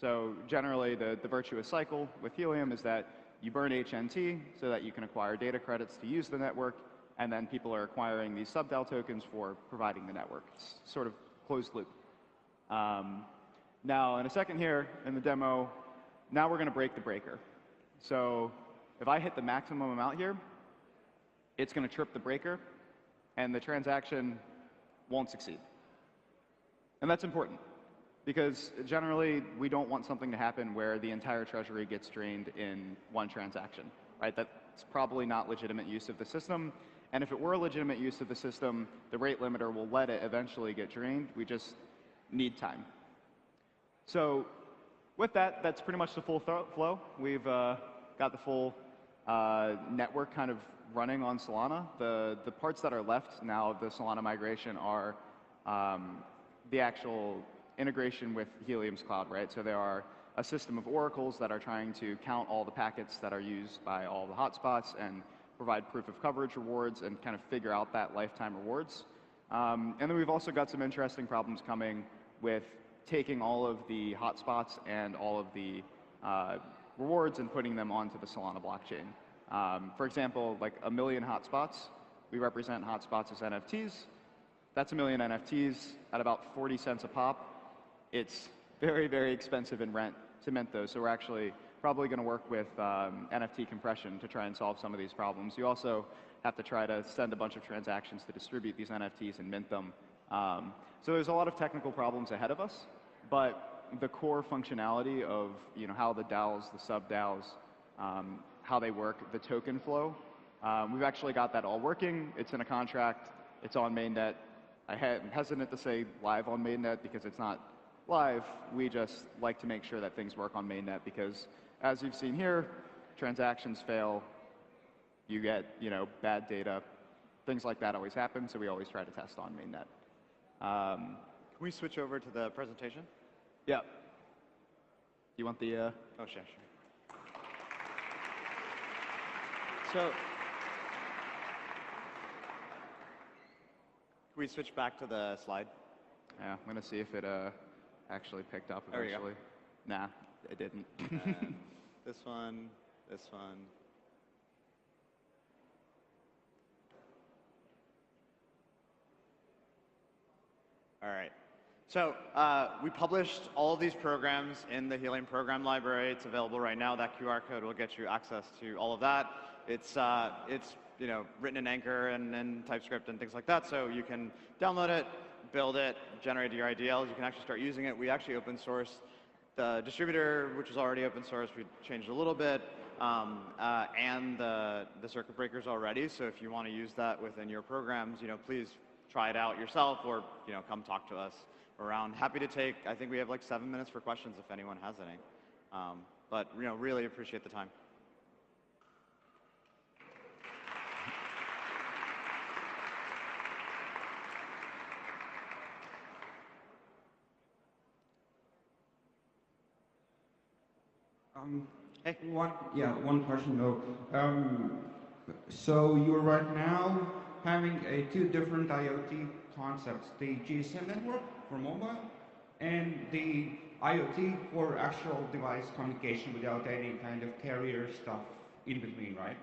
So generally, the virtuous cycle with Helium is that you burn HNT so that you can acquire data credits to use the network, and then people are acquiring these sub-DAO tokens for providing the network. It's sort of closed loop. Now, in a second here, in the demo, now we're going to break the breaker. So if I hit the maximum amount here, it's going to trip the breaker, and the transaction won't succeed. And that's important, because generally, we don't want something to happen where the entire treasury gets drained in one transaction, right? That's probably not legitimate use of the system. And if it were a legitimate use of the system, the rate limiter will let it eventually get drained. We just need time. So with that, that's pretty much the full flow. We've got the full network kind of running on Solana. The parts that are left now of the Solana migration are the actual integration with Helium's cloud, right? So there are a system of oracles that are trying to count all the packets that are used by all the hotspots and provide proof of coverage rewards and kind of figure out that lifetime rewards. And then we've also got some interesting problems coming with taking all of the hotspots and all of the rewards and putting them onto the Solana blockchain. For example, like 1 million hotspots, we represent hotspots as NFTs. That's 1 million NFTs at about 40 cents a pop. It's very, very expensive in rent to mint those, so we're actually probably going to work with NFT compression to try and solve some of these problems. You also have to try to send a bunch of transactions to distribute these NFTs and mint them. So there's a lot of technical problems ahead of us, but the core functionality of how the DAOs, the sub-DAOs, how they work, the token flow We've actually got that all working. It's in a contract. It's on mainnet. I'm hesitant to say live on mainnet because it's not live. We just like to make sure that things work on mainnet because, as you've seen here, transactions fail. You get, bad data. Things like that always happen, so we always try to test on mainnet. Can we switch over to the presentation? Yeah. You want the... Oh, sure. So, can we switch back to the slide? Yeah, I'm going to see if it actually picked up There you go. eventually. Nah, it didn't. This one, this one. All right. So we published all of these programs in the Helium program library. It's available right now. That QR code will get you access to all of that. It's written in Anchor and TypeScript and things like that, so you can download it, build it, generate your IDLs. You can actually start using it. We actually open sourced the distributor, which is already open source. We changed a little bit, and the circuit breakers already. So if you want to use that within your programs, please try it out yourself, or come talk to us around. Happy to take. I think we have like 7 minutes for questions if anyone has any. But really appreciate the time. Hey. One question though. So you're right now having two different IoT concepts: the GSM network for mobile and the IoT for actual device communication without any kind of carrier stuff in between, right?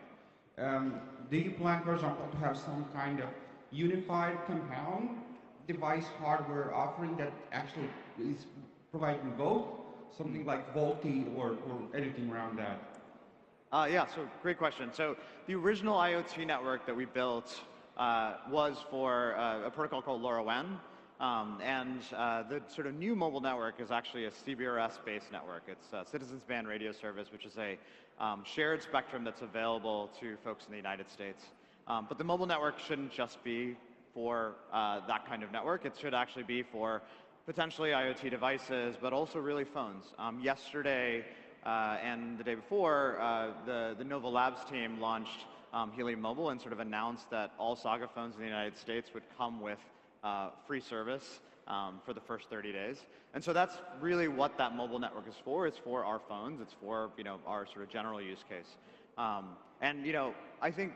Do you plan, for example, to have some kind of unified compound device hardware offering that actually is providing both? Something like VoLTE or anything around that? Yeah, so great question. So the original IoT network that we built was for a protocol called LoRaWAN. And the sort of new mobile network is actually a CBRS-based network. It's a Citizens Band Radio Service, which is a shared spectrum that's available to folks in the United States. But the mobile network shouldn't just be for that kind of network. It should actually be for potentially IoT devices, but also really phones. Yesterday and the day before, the Nova Labs team launched Helium Mobile and sort of announced that all Saga phones in the United States would come with free service for the first 30 days. And so that's really what that mobile network is for. It's for our phones. It's for our sort of general use case. And I think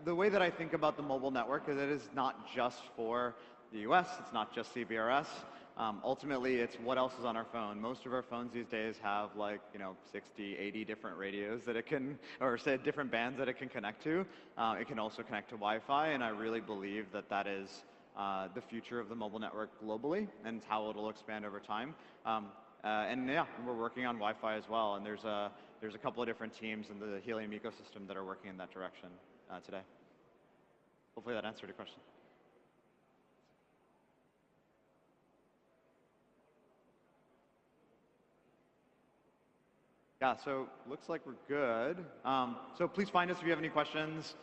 the way that I think about the mobile network is it is not just for the US. It's not just CBRS. Ultimately, it's what else is on our phone. Most of our phones these days have 60, 80 different radios that it can, or say different bands that it can connect to. It can also connect to Wi-Fi, and I really believe that that is the future of the mobile network globally, and it's how it'll expand over time. And yeah, we're working on Wi-Fi as well, and there's a couple of different teams in the Helium ecosystem that are working in that direction today. Hopefully that answered your question. Yeah, so looks like we're good. So please find us if you have any questions.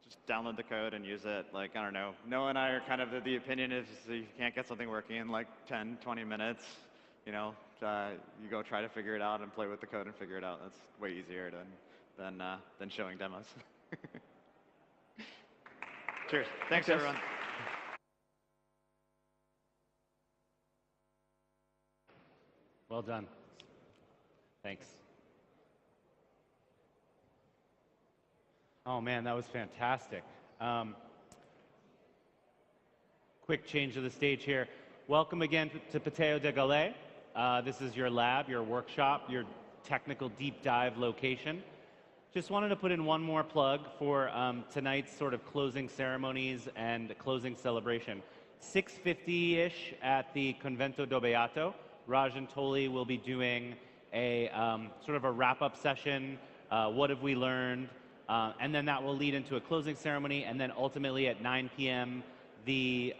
Just download the code and use it. I don't know. Noah and I are kind of the opinion is if you can't get something working in 10, 20 minutes, you go try to figure it out and play with the code and figure it out. That's way easier than showing demos. Cheers. Thanks everyone. Well done. Thanks. Oh man, that was fantastic. Quick change of the stage here. Welcome again to Pateo de Galais. This is your lab, your workshop, your technical deep dive location. Just wanted to put in one more plug for tonight's sort of closing ceremonies and closing celebration. 6:50-ish at the Convento do Beato. Raj and Toli will be doing a sort of a wrap-up session. What have we learned? And then that will lead into a closing ceremony, and then ultimately at 9 p.m. the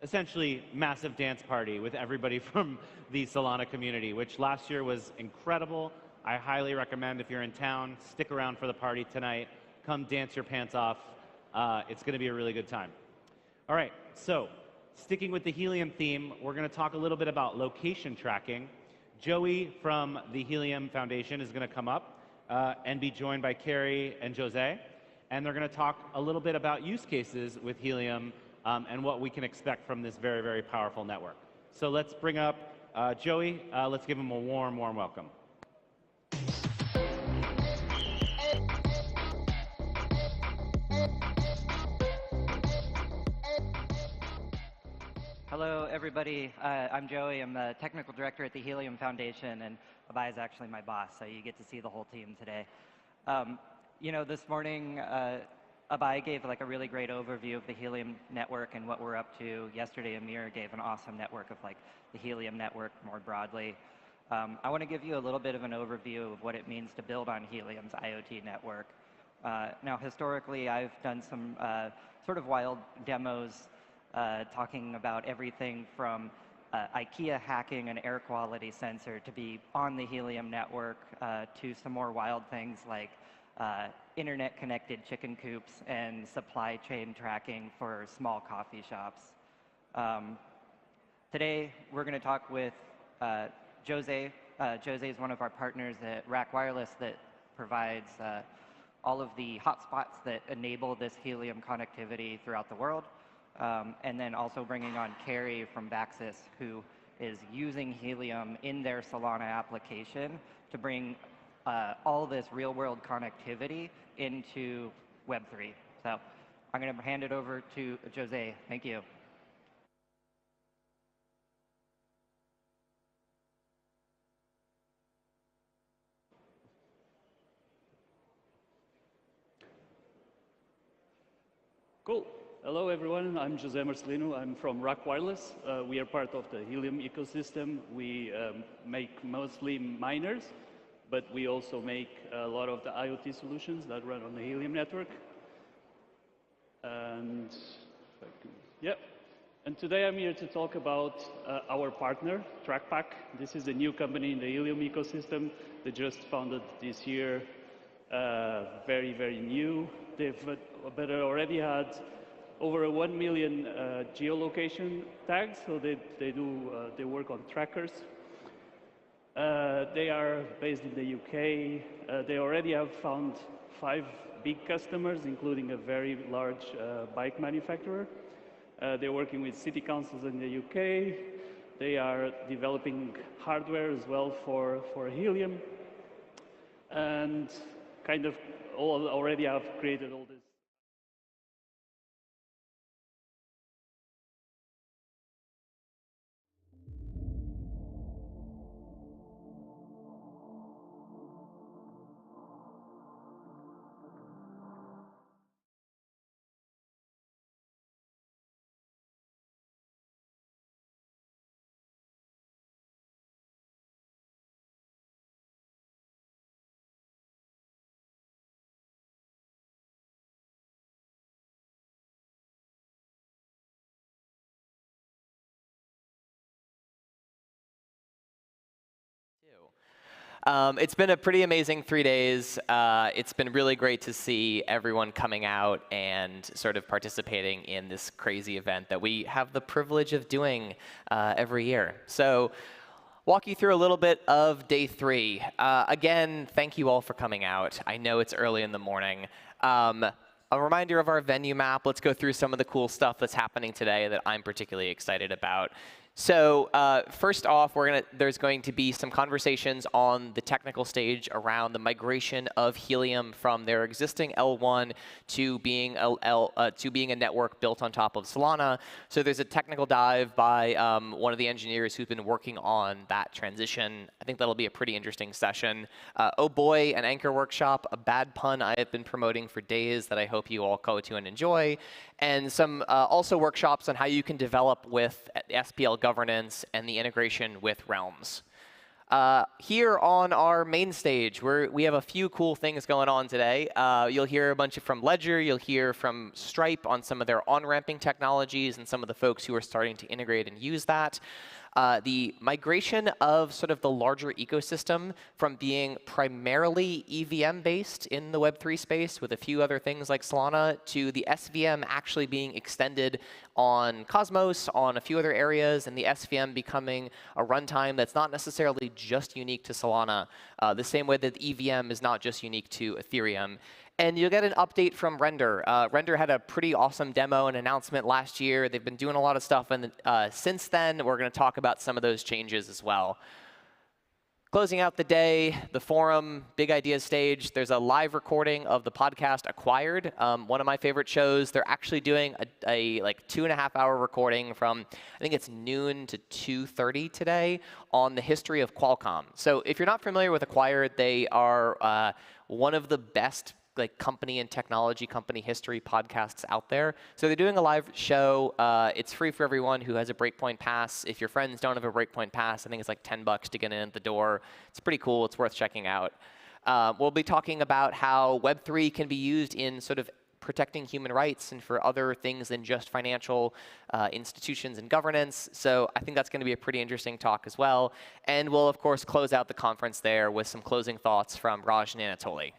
essentially massive dance party with everybody from the Solana community, which last year was incredible. I highly recommend if you're in town, stick around for the party tonight. Come dance your pants off. It's going to be a really good time. All right, so sticking with the Helium theme, we're going to talk a little bit about location tracking. Joey from the Helium Foundation is going to come up and be joined by Carrie and Jose. And they're going to talk a little bit about use cases with Helium and what we can expect from this very, very powerful network. So let's bring up Joey. Let's give him a warm, warm welcome. Hello, everybody. I'm Joey. I'm the technical director at the Helium Foundation, and Abai is actually my boss, so you get to see the whole team today. You know, this morning, Abai gave like a really great overview of the Helium network and what we're up to. Yesterday, Amir gave an awesome network of like the Helium network more broadly. I want to give you a little bit of an overview of what it means to build on Helium's IoT network. Now, historically, I've done some sort of wild demos talking about everything from IKEA hacking an air quality sensor to be on the Helium network to some more wild things like internet-connected chicken coops and supply chain tracking for small coffee shops. Today, we're going to talk with Jose. Jose is one of our partners at Rack Wireless that provides all of the hotspots that enable this Helium connectivity throughout the world. And then also bringing on Carrie from Baxis, who is using Helium in their Solana application to bring all this real-world connectivity into Web3. So I'm going to hand it over to Jose. Thank you. Cool. Hello, everyone. I'm Jose Marcelino. I'm from Rack Wireless. We are part of the Helium ecosystem. We make mostly miners, but we also make a lot of the IoT solutions that run on the Helium network. And yeah. And today I'm here to talk about our partner, TrackPack. This is a new company in the Helium ecosystem. They just founded this year. Very, very new. But already had over 1 million geolocation tags, so they work on trackers. They are based in the UK. They already have found 5 big customers, including a very large bike manufacturer. They're working with city councils in the UK. They are developing hardware as well for Helium, and kind of already have created all this. It's been a pretty amazing 3 days. It's been really great to see everyone coming out and sort of participating in this crazy event that we have the privilege of doing every year. So walk you through a little bit of day 3. Again, thank you all for coming out. I know it's early in the morning. A reminder of our venue map. Let's go through some of the cool stuff that's happening today that I'm particularly excited about. So first off, there's going to be some conversations on the technical stage around the migration of Helium from their existing L1 to being a network built on top of Solana. So there's a technical dive by one of the engineers who's been working on that transition. I think that'll be a pretty interesting session. Oh boy, an anchor workshop, a bad pun I have been promoting for days that I hope you all go to and enjoy. And some also workshops on how you can develop with SPL governance and the integration with Realms. Here on our main stage, we have a few cool things going on today. You'll hear a bunch from Ledger. You'll hear from Stripe on some of their on-ramping technologies and some of the folks who are starting to integrate and use that. The migration of sort of the larger ecosystem from being primarily EVM-based in the Web3 space with a few other things like Solana to the SVM actually being extended on Cosmos, on a few other areas, and the SVM becoming a runtime that's not necessarily just unique to Solana, the same way that EVM is not just unique to Ethereum. And you'll get an update from Render. Render had a pretty awesome demo and announcement last year. They've been doing a lot of stuff, and since then, we're going to talk about some of those changes as well. Closing out the day, the forum, Big Ideas stage, there's a live recording of the podcast Acquired, one of my favorite shows. They're actually doing a like 2.5-hour recording from, I think it's noon to 2:30 today, on the history of Qualcomm. So if you're not familiar with Acquired, they are one of the best like company and technology company history podcasts out there. So they're doing a live show. It's free for everyone who has a Breakpoint pass. If your friends don't have a Breakpoint pass, I think it's like $10 to get in at the door. It's pretty cool. It's worth checking out. We'll be talking about how Web3 can be used in sort of protecting human rights and for other things than just financial institutions and governance. So I think that's going to be a pretty interesting talk as well. And we'll, of course, close out the conference there with some closing thoughts from Raj and Anatoly.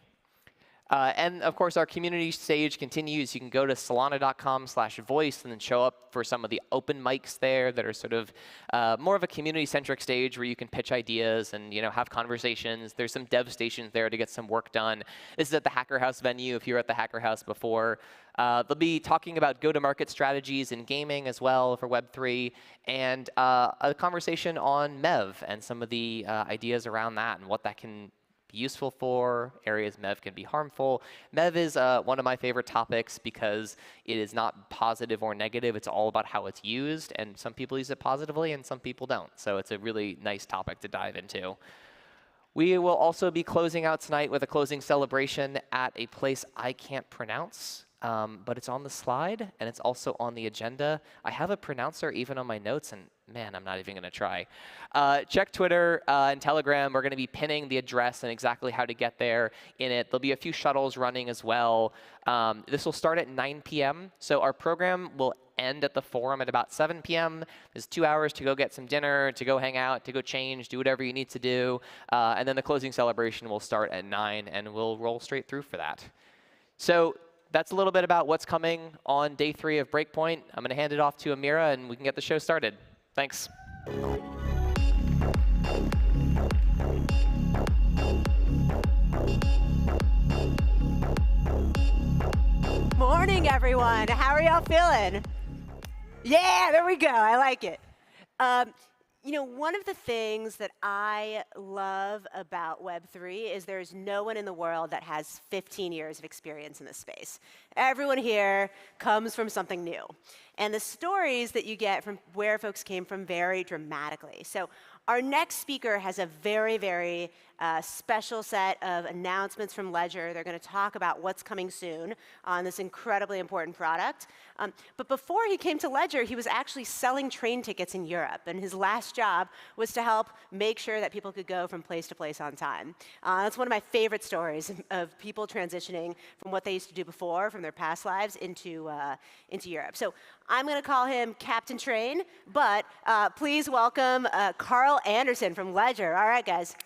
And of course, our community stage continues. You can go to solana.com/voice and then show up for some of the open mics there that are sort of more of a community-centric stage where you can pitch ideas and have conversations. There's some dev stations there to get some work done. This is at the Hacker House venue if you were at the Hacker House before. They'll be talking about go-to-market strategies in gaming as well for Web3, and a conversation on MEV and some of the ideas around that and what that can be useful for, areas MEV can be harmful. MEV is one of my favorite topics because it is not positive or negative. It's all about how it's used, and some people use it positively and some people don't. So it's a really nice topic to dive into. We will also be closing out tonight with a closing celebration at a place I can't pronounce, but it's on the slide, and it's also on the agenda. I have a pronouncer even on my notes, and man, I'm not even going to try. Check Twitter and Telegram. We're going to be pinning the address and exactly how to get there in it. There'll be a few shuttles running as well. This will start at 9 p.m., so our program will end at the forum at about 7 p.m. There's 2 hours to go get some dinner, to go hang out, to go change, do whatever you need to do. And then the closing celebration will start at 9, and we'll roll straight through for that. So that's a little bit about what's coming on day 3 of Breakpoint. I'm going to hand it off to Amira, and we can get the show started. Thanks. Morning, everyone. How are y'all feeling? Yeah, there we go. I like it. One of the things that I love about Web3 is there's no one in the world that has 15 years of experience in this space. Everyone here comes from something new. And the stories that you get from where folks came from vary dramatically. So our next speaker has a very, very special set of announcements from Ledger. They're going to talk about what's coming soon on this incredibly important product. But before he came to Ledger, he was actually selling train tickets in Europe. And his last job was to help make sure that people could go from place to place on time. That's one of my favorite stories of people transitioning from what they used to do before, from their past lives, into Europe. So I'm going to call him Captain Train, but please welcome Carl Anderson from Ledger. All right, guys.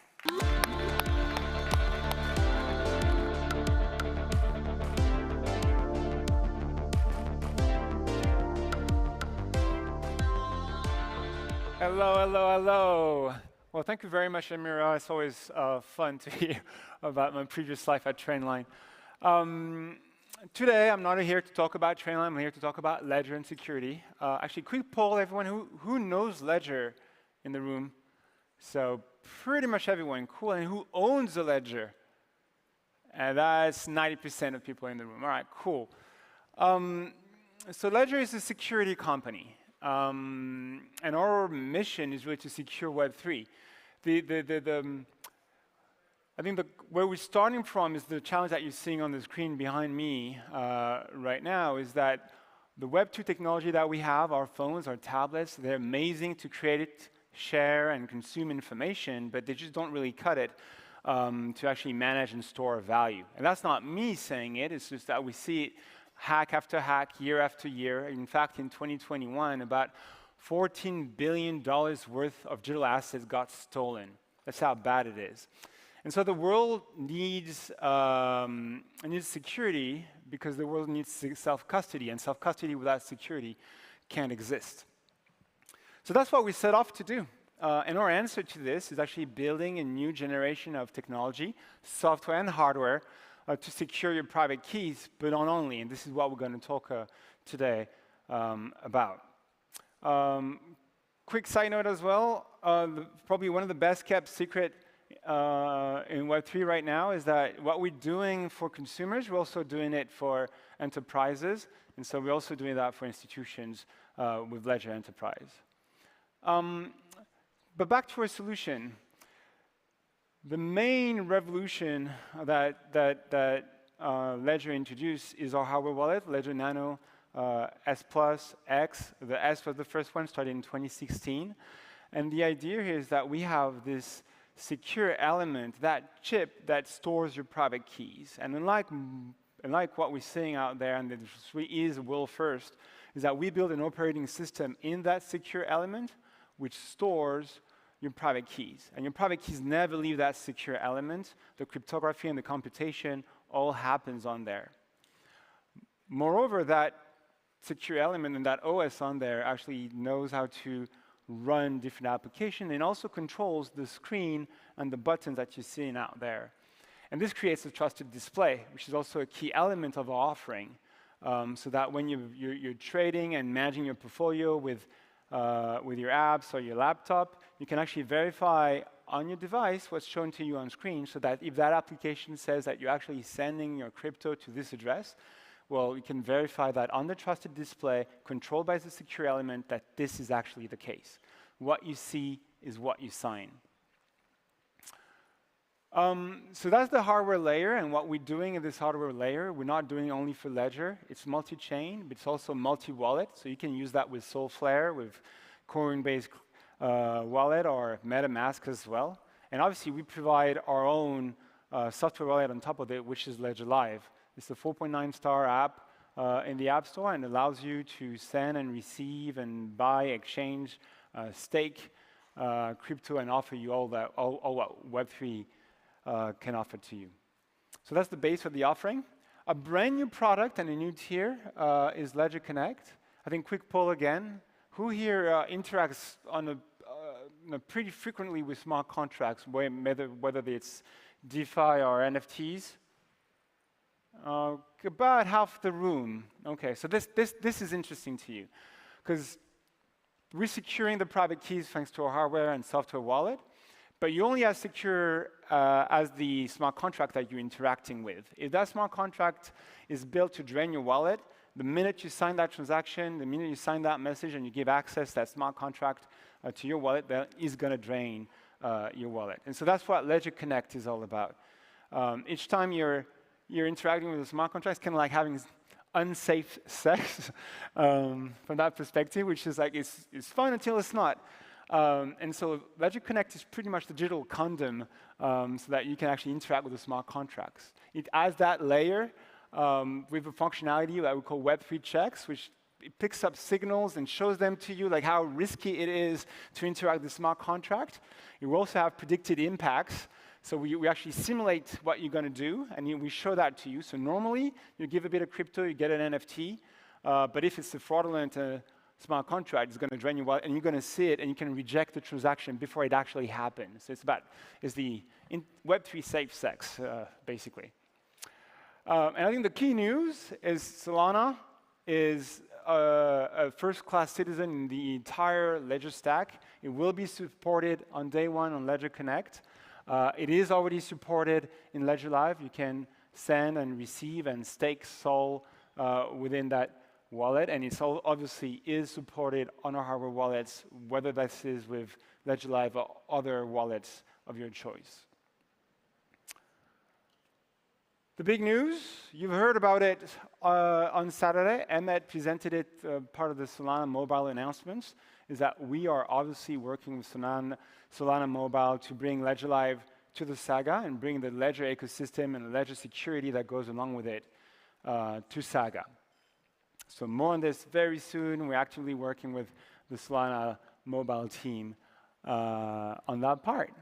Hello, hello, hello. Well, thank you very much, Amira. It's always fun to hear about my previous life at Trainline. Today, I'm not here to talk about Trainline. I'm here to talk about Ledger and security. Actually, quick poll, everyone who knows Ledger in the room? So pretty much everyone. Cool. And who owns a Ledger? And that's 90% of people in the room. All right, cool. So Ledger is a security company. And our mission is really to secure Web3. I think where we're starting from is the challenge that you're seeing on the screen behind me right now is that the Web2 technology that we have, our phones, our tablets, they're amazing to create it, share and consume information, but they just don't really cut it to actually manage and store value. And that's not me saying it, it's just that we see it hack after hack, year after year. In fact, in 2021, about $14 billion worth of digital assets got stolen. That's how bad it is. And so the world needs security because the world needs self-custody, and self-custody without security can't exist. So that's what we set off to do. And our answer to this is actually building a new generation of technology, software and hardware, to secure your private keys, but not only. And this is what we're going to talk today about. Quick side note as well, probably one of the best kept secret in Web3 right now is that what we're doing for consumers, we're also doing it for enterprises. And so we're also doing that for institutions with Ledger Enterprise. But back to our solution. The main revolution that Ledger introduced is our hardware wallet, Ledger Nano S Plus X. The S was the first one, started in 2016. And the idea here is that we have this secure element, that chip that stores your private keys. And unlike what we're seeing out there, and this is the world first, is that we build an operating system in that secure element which stores your private keys. And your private keys never leave that secure element. The cryptography and the computation all happens on there. Moreover, that secure element and that OS on there actually knows how to run different applications and also controls the screen and the buttons that you're seeing out there. And this creates a trusted display, which is also a key element of our offering, so that when you're trading and managing your portfolio with your apps or your laptop, you can actually verify on your device what's shown to you on screen, so that if that application says that you're actually sending your crypto to this address, well, you can verify that on the trusted display, controlled by the secure element, that this is actually the case. What you see is what you sign. So that's the hardware layer, and what we're doing in this hardware layer, we're not doing only for Ledger. It's multi-chain, but it's also multi-wallet, so you can use that with Solflare, with Coinbase wallet, or MetaMask as well. And obviously, we provide our own software wallet on top of it, which is Ledger Live. It's a 4.9-star app in the App Store, and allows you to send and receive and buy, exchange, stake crypto, and offer you all what Web3 can offer to you. So that's the base of the offering. A brand new product and a new tier is Ledger Connect. I think quick poll again. Who here interacts pretty frequently with smart contracts, whether it's DeFi or NFTs? About half the room. Okay, so this is interesting to you, because we're securing the private keys thanks to our hardware and software wallet, but you only as secure as the smart contract that you're interacting with. If that smart contract is built to drain your wallet, the minute you sign that transaction, the minute you sign that message and you give access that smart contract to your wallet, that is going to drain your wallet. And so that's what Ledger Connect is all about. Each time you're interacting with a smart contract, it's kind of like having unsafe sex from that perspective, which is like it's fun until it's not. And so Ledger Connect is pretty much the digital condom, so that you can actually interact with the smart contracts. It adds that layer with a functionality that we call Web3 checks, which it picks up signals and shows them to you, like how risky it is to interact with the smart contract. You also have predicted impacts. So we actually simulate what you're going to do, and we show that to you. So normally, you give a bit of crypto, you get an NFT. But if it's a fraudulent smart contract, it's going to drain your wallet, and you're going to see it, and you can reject the transaction before it actually happens. So it's the Web3 safe sex, basically. And I think the key news is Solana is a first-class citizen in the entire Ledger stack. It will be supported on day one on Ledger Connect. It is already supported in Ledger Live. You can send and receive and stake Sol within that wallet, and it obviously is supported on our hardware wallets, whether this is with Ledger Live or other wallets of your choice. The big news, you've heard about it on Saturday. Emmett presented it, part of the Solana mobile announcements, is that we are obviously working with Solana Mobile to bring Ledger Live to the Saga and bring the Ledger ecosystem and the Ledger security that goes along with it to Saga. So more on this very soon. We're actively working with the Solana Mobile team on that part.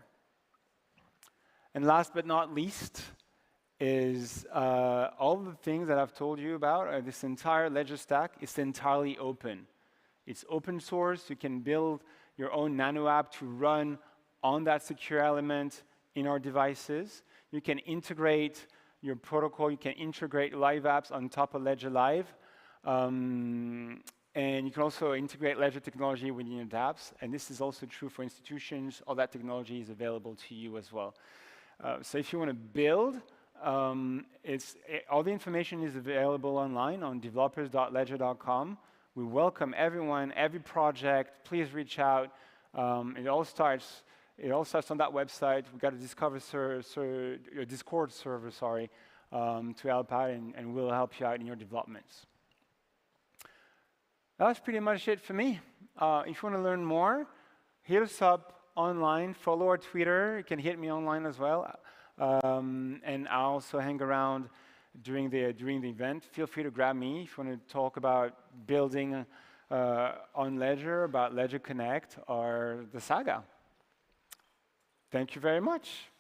And last but not least is all the things that I've told you about. This entire Ledger stack is entirely open. It's open source. You can build your own nano app to run on that secure element in our devices. You can integrate your protocol. You can integrate live apps on top of Ledger Live. And you can also integrate Ledger technology within your dApps. And this is also true for institutions. All that technology is available to you as well. So if you want to build, all the information is available online on developers.ledger.com. We welcome everyone, every project. Please reach out. It all starts on that website. We've got a Discord server, to help out, and we'll help you out in your developments. That's pretty much it for me. If you want to learn more, hit us up online. Follow our Twitter. You can hit me online as well. And I also hang around during the event. Feel free to grab me if you want to talk about building on Ledger, about Ledger Connect, or the Saga. Thank you very much.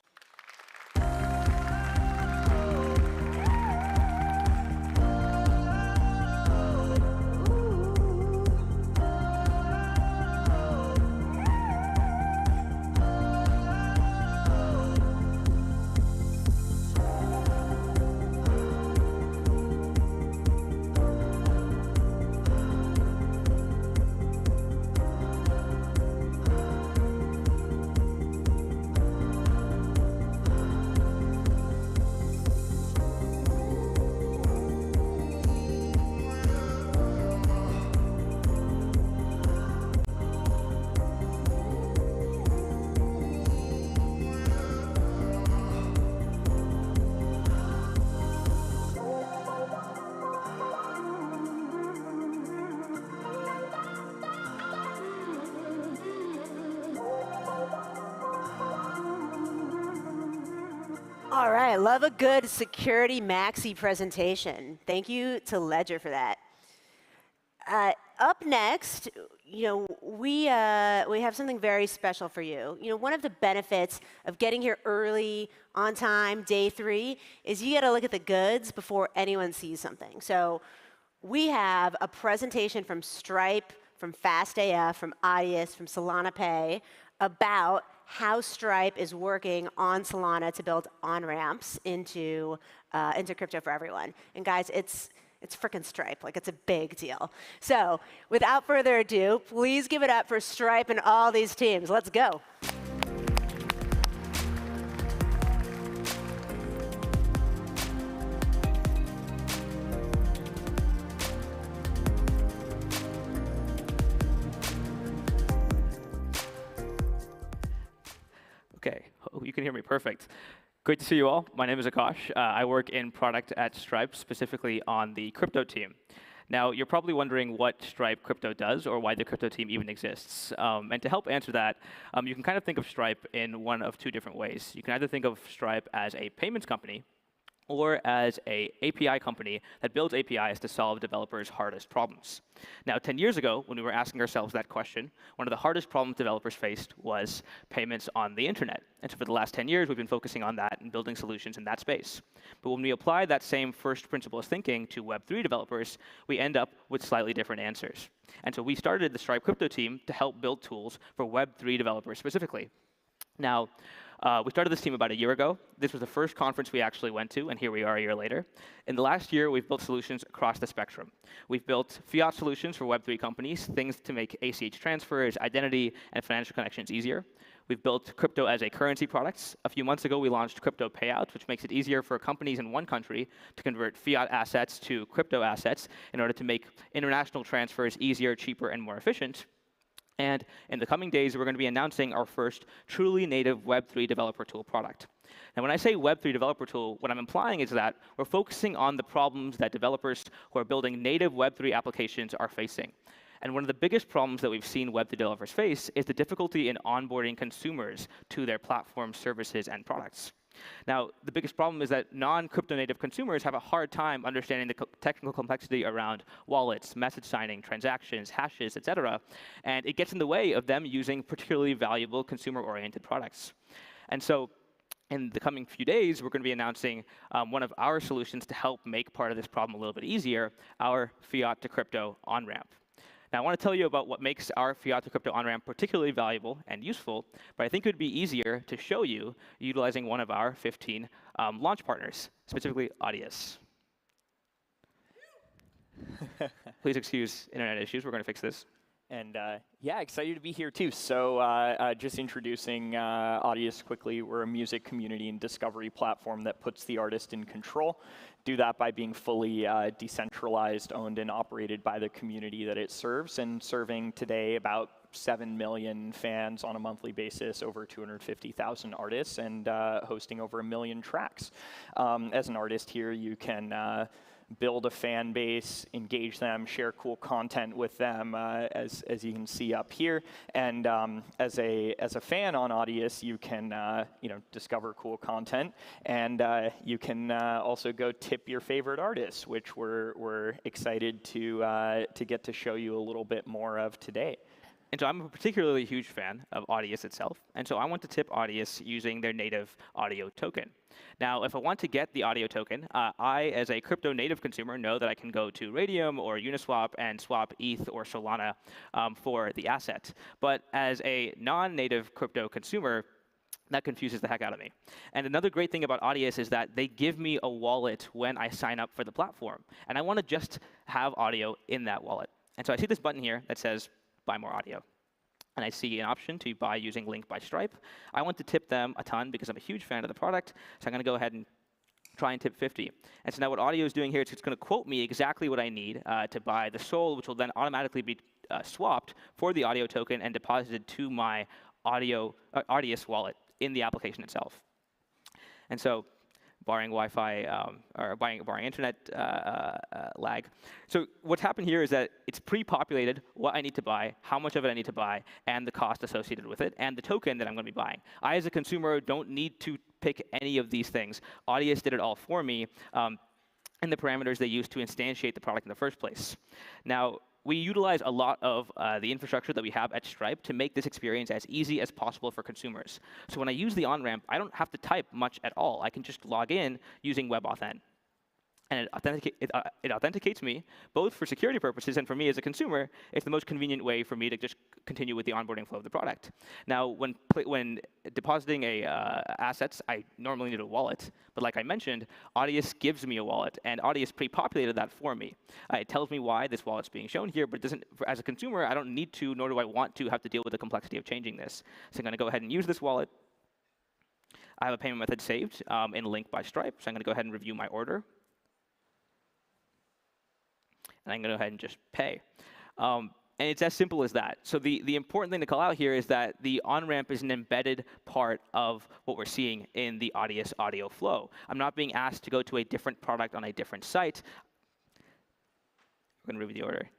All right, love a good security maxi presentation. Thank you to Ledger for that. Up next, we have something very special for you. One of the benefits of getting here early, on time, day 3, is you get to look at the goods before anyone sees something. So we have a presentation from Stripe, from FastAF, from Audius, from Solana Pay about how Stripe is working on Solana to build on-ramps into crypto for everyone. And guys, it's frickin' Stripe. Like, it's a big deal. So without further ado, please give it up for Stripe and all these teams. Let's go. Okay, you can hear me perfect. Great to see you all. My name is Akash. I work in product at Stripe, specifically on the crypto team. Now, you're probably wondering what Stripe Crypto does or why the crypto team even exists. And to help answer that, you can kind of think of Stripe in one of 2 different ways. You can either think of Stripe as a payments company or as an API company that builds APIs to solve developers' hardest problems. Now, 10 years ago, when we were asking ourselves that question, one of the hardest problems developers faced was payments on the internet. And so for the last 10 years, we've been focusing on that and building solutions in that space. But when we apply that same first principles thinking to Web3 developers, we end up with slightly different answers. And so we started the Stripe Crypto team to help build tools for Web3 developers specifically. Now, we started this team about a year ago. This was the first conference we actually went to, and here we are a year later. In the last year, we've built solutions across the spectrum. We've built fiat solutions for Web3 companies, things to make ACH transfers, identity, and financial connections easier. We've built crypto as a currency products. A few months ago, we launched crypto payouts, which makes it easier for companies in one country to convert fiat assets to crypto assets in order to make international transfers easier, cheaper, and more efficient. And in the coming days, we're going to be announcing our first truly native Web3 developer tool product. Now, when I say Web3 developer tool, what I'm implying is that we're focusing on the problems that developers who are building native Web3 applications are facing. And one of the biggest problems that we've seen Web3 developers face is the difficulty in onboarding consumers to their platform services and products. Now, the biggest problem is that non-crypto native consumers have a hard time understanding the technical complexity around wallets, message signing, transactions, hashes, et cetera, and it gets in the way of them using particularly valuable consumer-oriented products. And so in the coming few days, we're going to be announcing one of our solutions to help make part of this problem a little bit easier, our fiat to crypto on-ramp. Now, I want to tell you about what makes our fiat to crypto on-ramp particularly valuable and useful, but I think it would be easier to show you utilizing one of our 15 launch partners, specifically Audius. Please excuse internet issues. We're going to fix this. And yeah, excited to be here too. So just introducing Audius quickly. We're a music community and discovery platform that puts the artist in control. Do that by being fully decentralized, owned and operated by the community that it serves, and serving today about 7 million fans on a monthly basis, over 250,000 artists, and hosting over 1 million tracks. As an artist here, you can build a fan base, engage them, share cool content with them, as you can see up here. And as a fan on Audius, you can discover cool content, and you can also go tip your favorite artists, which we're excited to get to show you a little bit more of today. And so I'm a particularly huge fan of Audius itself, and so I want to tip Audius using their native audio token. Now, if I want to get the audio token, I, as a crypto native consumer, know that I can go to Radium or Uniswap and swap ETH or Solana for the asset. But as a non-native crypto consumer, that confuses the heck out of me. And another great thing about Audius is that they give me a wallet when I sign up for the platform. And I want to just have audio in that wallet. And so I see this button here that says, buy more audio. And I see an option to buy using Link by Stripe. I want to tip them a ton because I'm a huge fan of the product. So I'm going to go ahead and try and tip 50. And so now what Audio is doing here is it's going to quote me exactly what I need to buy the SOL, which will then automatically be swapped for the audio token and deposited to my Audius wallet in the application itself. And so barring Wi-Fi or barring internet lag. So what's happened here is that it's pre-populated what I need to buy, how much of it I need to buy, and the cost associated with it, and the token that I'm going to be buying. I, as a consumer, don't need to pick any of these things. Audius did it all for me, and the parameters they used to instantiate the product in the first place. Now, we utilize a lot of the infrastructure that we have at Stripe to make this experience as easy as possible for consumers. So when I use the on-ramp, I don't have to type much at all. I can just log in using WebAuthn. And it authenticates me, both for security purposes and for me as a consumer. It's the most convenient way for me to just continue with the onboarding flow of the product. Now, when depositing assets, I normally need a wallet. But like I mentioned, Audius gives me a wallet, and Audius pre-populated that for me. It tells me why this wallet's being shown here, but it doesn't, as a consumer, I don't need to, nor do I want to have to deal with the complexity of changing this. So I'm going to go ahead and use this wallet. I have a payment method saved in Link by Stripe, so I'm going to go ahead and review my order. And I'm going to go ahead and just pay. And it's as simple as that. So the important thing to call out here is that the on-ramp is an embedded part of what we're seeing in the Audius audio flow. I'm not being asked to go to a different product on a different site. I'm going to review the order.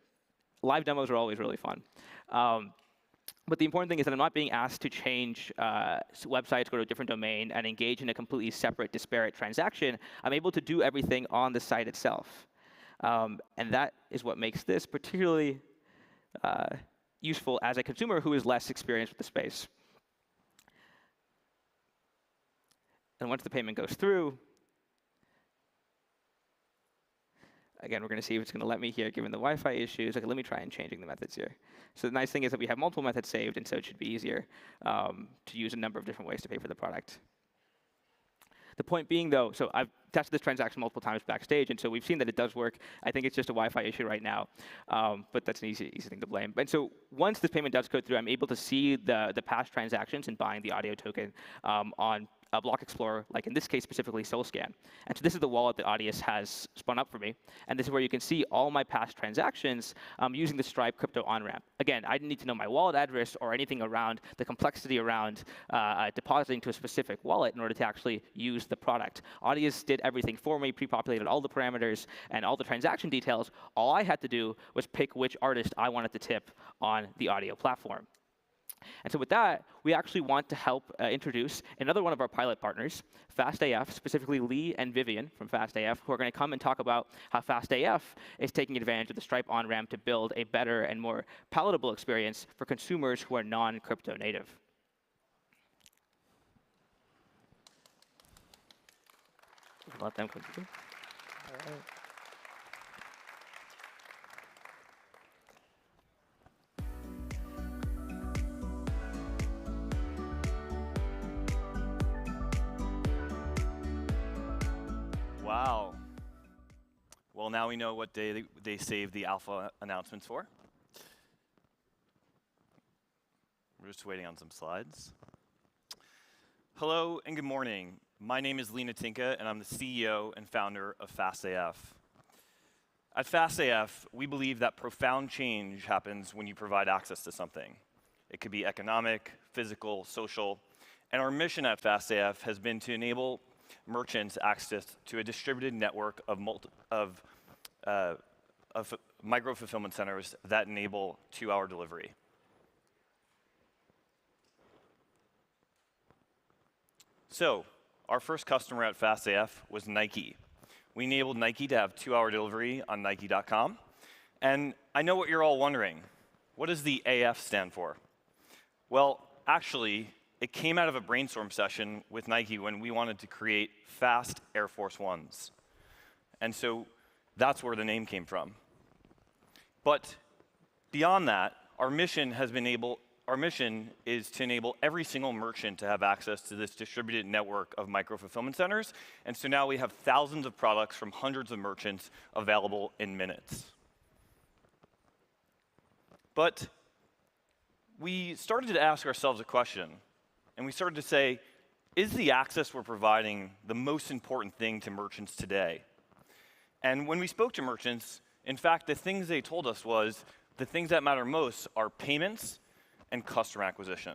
Live demos are always really fun. But the important thing is that I'm not being asked to change websites, go to a different domain, and engage in a completely separate, disparate transaction. I'm able to do everything on the site itself. And that is what makes this particularly useful as a consumer who is less experienced with the space. And once the payment goes through, again, we're going to see if it's going to let me here, given the Wi-Fi issues. Okay, let me try and changing the methods here. So the nice thing is that we have multiple methods saved, and so it should be easier to use a number of different ways to pay for the product. The point being, though, so I've tested this transaction multiple times backstage, and so we've seen that it does work. I think it's just a Wi-Fi issue right now, but that's an easy thing to blame. And so once this payment does go through, I'm able to see the past transactions and buying the audio token on a block explorer, like in this case specifically SoulScan. And so this is the wallet that Audius has spun up for me. And this is where you can see all my past transactions using the Stripe crypto on-ramp. Again, I didn't need to know my wallet address or anything around the complexity around depositing to a specific wallet in order to actually use the product. Audius did everything for me, pre-populated all the parameters and all the transaction details. All I had to do was pick which artist I wanted to tip on the audio platform. And so with that, we actually want to help introduce another one of our pilot partners, FastAF, specifically Lee and Vivian from FastAF, who are going to come and talk about how FastAF is taking advantage of the Stripe on-ramp to build a better and more palatable experience for consumers who are non-crypto native. Let them continue. All right. Wow. Well, now we know what day they saved the alpha announcements for. We're just waiting on some slides. Hello and good morning. My name is Lena Tinka, and I'm the CEO and founder of FastAF. At FastAF, we believe that profound change happens when you provide access to something. It could be economic, physical, social, and our mission at FastAF has been to enable merchants access to a distributed network of micro-fulfillment centers that enable 2-hour delivery. So, our first customer at FastAF was Nike. We enabled Nike to have 2-hour delivery on Nike.com. And I know what you're all wondering. What does the AF stand for? Well, actually, it came out of a brainstorm session with Nike when we wanted to create fast Air Force Ones. And so that's where the name came from. But beyond that, our mission is to enable every single merchant to have access to this distributed network of micro-fulfillment centers. And so now we have thousands of products from hundreds of merchants available in minutes. But we started to ask ourselves a question. And we started to say, is the access we're providing the most important thing to merchants today? And when we spoke to merchants, in fact, the things they told us was the things that matter most are payments and customer acquisition.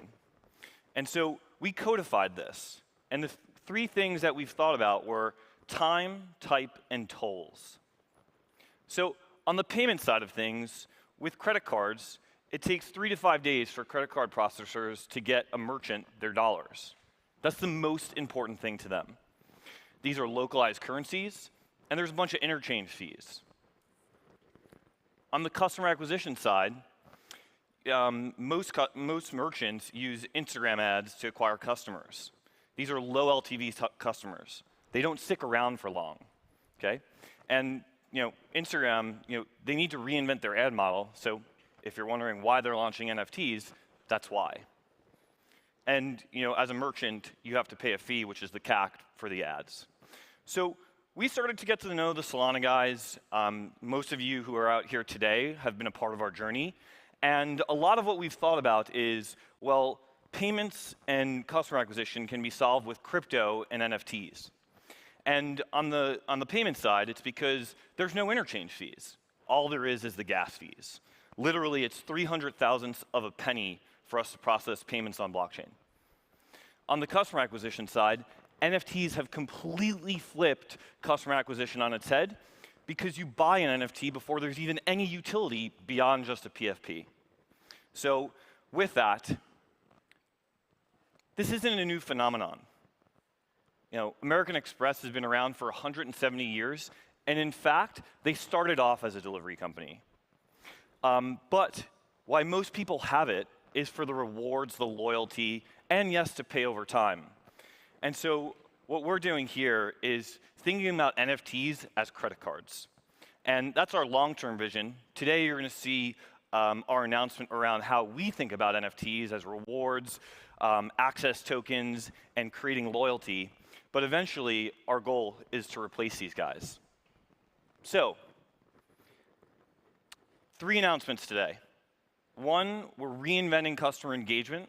And so we codified this. And the 3 things that we've thought about were time, type, and tolls. So on the payment side of things, with credit cards, it takes 3 to 5 days for credit card processors to get a merchant their dollars. That's the most important thing to them. These are localized currencies, and there's a bunch of interchange fees. On the customer acquisition side, most merchants use Instagram ads to acquire customers. These are low LTV customers. They don't stick around for long, okay? And Instagram, they need to reinvent their ad model. So if you're wondering why they're launching NFTs, that's why. And as a merchant, you have to pay a fee, which is the CAC for the ads. So we started to get to know the Solana guys. Most of you who are out here today have been a part of our journey. And a lot of what we've thought about is, well, payments and customer acquisition can be solved with crypto and NFTs. And on the payment side, it's because there's no interchange fees. All there is the gas fees. Literally, it's 300,000ths of a penny for us to process payments on blockchain. On the customer acquisition side, NFTs have completely flipped customer acquisition on its head because you buy an NFT before there's even any utility beyond just a PFP. So with that, this isn't a new phenomenon. American Express has been around for 170 years, and in fact, they started off as a delivery company. But why most people have it is for the rewards, the loyalty, and yes, to pay over time. And so what we're doing here is thinking about NFTs as credit cards. And that's our long-term vision. Today, you're going to see our announcement around how we think about NFTs as rewards, access tokens, and creating loyalty. But eventually, our goal is to replace these guys. So 3 announcements today. 1, we're reinventing customer engagement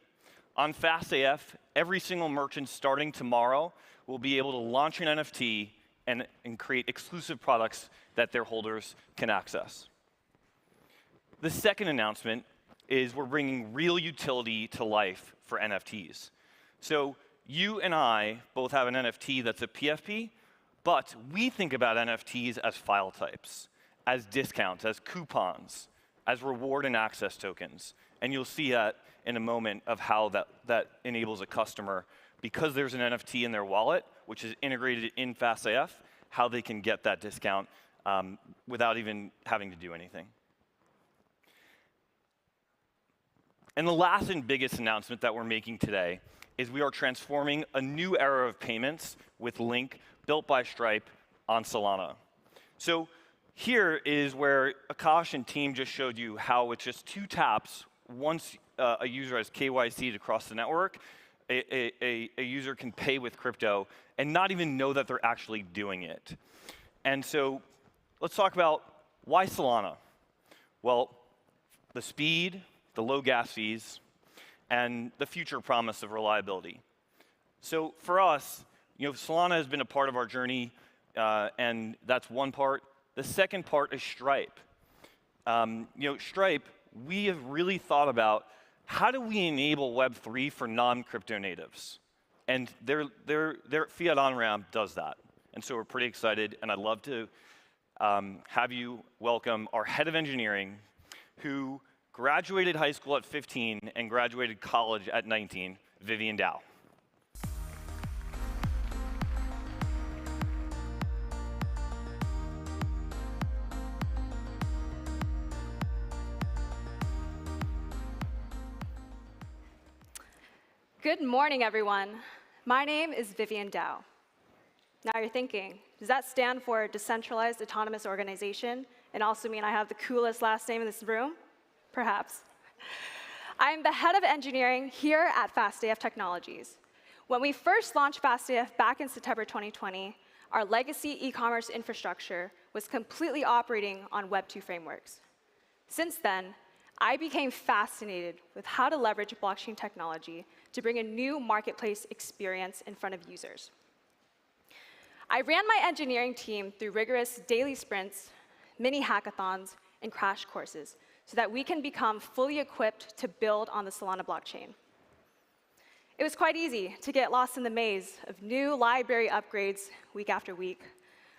on FastAF, every single merchant starting tomorrow will be able to launch an NFT and create exclusive products that their holders can access. The second announcement is we're bringing real utility to life for NFTs. So you and I both have an NFT that's a PFP, but we think about NFTs as file types, as discounts, as coupons, as reward and access tokens. And you'll see that in a moment of how that enables a customer, because there's an NFT in their wallet, which is integrated in FastAF, how they can get that discount without even having to do anything. And the last and biggest announcement that we're making today is we are transforming a new era of payments with Link, built by Stripe, on Solana. So here is where Akash and team just showed you how with just 2 taps, once a user has KYC'd across the network, a user can pay with crypto and not even know that they're actually doing it. And so let's talk about why Solana. Well, the speed, the low gas fees, and the future promise of reliability. So for us, Solana has been a part of our journey, and that's one part. The second part is Stripe. Stripe, we have really thought about how do we enable Web3 for non-crypto natives? And their fiat on-ramp does that. And so we're pretty excited, and I'd love to have you welcome our head of engineering, who graduated high school at 15 and graduated college at 19, Vivian Dow. Good morning, everyone. My name is Vivian Dow. Now you're thinking, does that stand for Decentralized Autonomous Organization and also mean I have the coolest last name in this room? Perhaps. I'm the head of engineering here at FastAF Technologies. When we first launched FastAF back in September 2020, our legacy e-commerce infrastructure was completely operating on Web 2 frameworks. Since then, I became fascinated with how to leverage blockchain technology to bring a new marketplace experience in front of users. I ran my engineering team through rigorous daily sprints, mini hackathons, and crash courses so that we can become fully equipped to build on the Solana blockchain. It was quite easy to get lost in the maze of new library upgrades week after week,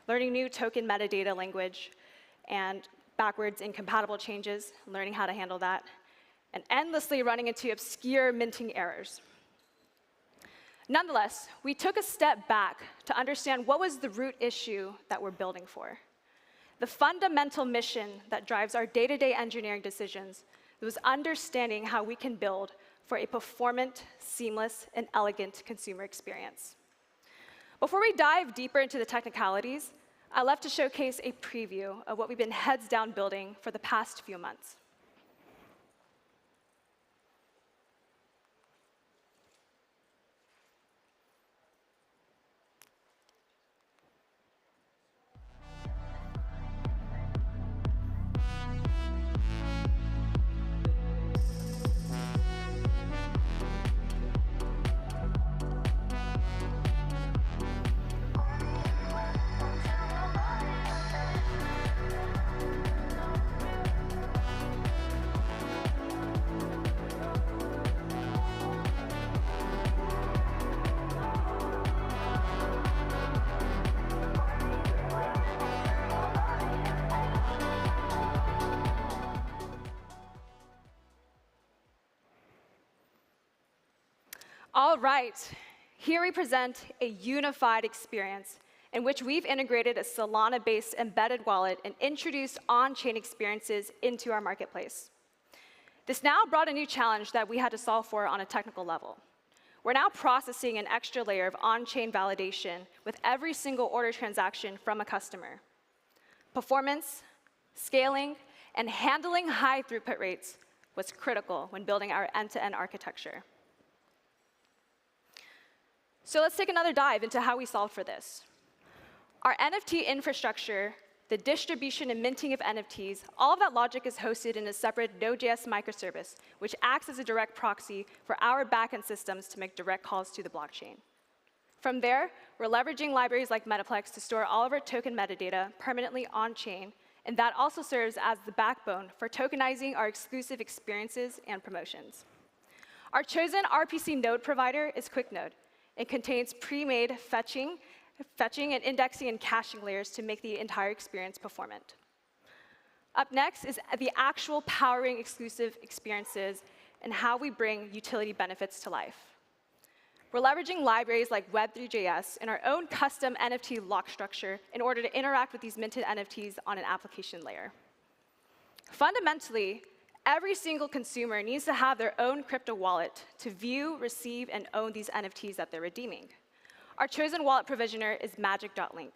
learning new token metadata language and backwards incompatible changes, learning how to handle that, and endlessly running into obscure minting errors. Nonetheless, we took a step back to understand what was the root issue that we're building for. The fundamental mission that drives our day-to-day engineering decisions was understanding how we can build for a performant, seamless, and elegant consumer experience. Before we dive deeper into the technicalities, I'd love to showcase a preview of what we've been heads down building for the past few months. All right, here we present a unified experience in which we've integrated a Solana-based embedded wallet and introduced on-chain experiences into our marketplace. This now brought a new challenge that we had to solve for on a technical level. We're now processing an extra layer of on-chain validation with every single order transaction from a customer. Performance, scaling, and handling high throughput rates was critical when building our end-to-end architecture. So let's take another dive into how we solved for this. Our NFT infrastructure the distribution and minting of NFTs, all of that logic is hosted in a separate Node.js microservice, which acts as a direct proxy for our backend systems to make direct calls to the blockchain. From there, we're leveraging libraries like Metaplex to store all of our token metadata permanently on-chain, and that also serves as the backbone for tokenizing our exclusive experiences and promotions. Our chosen RPC node provider is QuickNode. It contains pre-made fetching and indexing and caching layers to make the entire experience performant. Up next is the actual powering exclusive experiences and how we bring utility benefits to life. We're leveraging libraries like Web3.js and our own custom NFT lock structure in order to interact with these minted NFTs on an application layer. Fundamentally, every single consumer needs to have their own crypto wallet to view, receive, and own these NFTs that they're redeeming. Our chosen wallet provisioner is magic.link.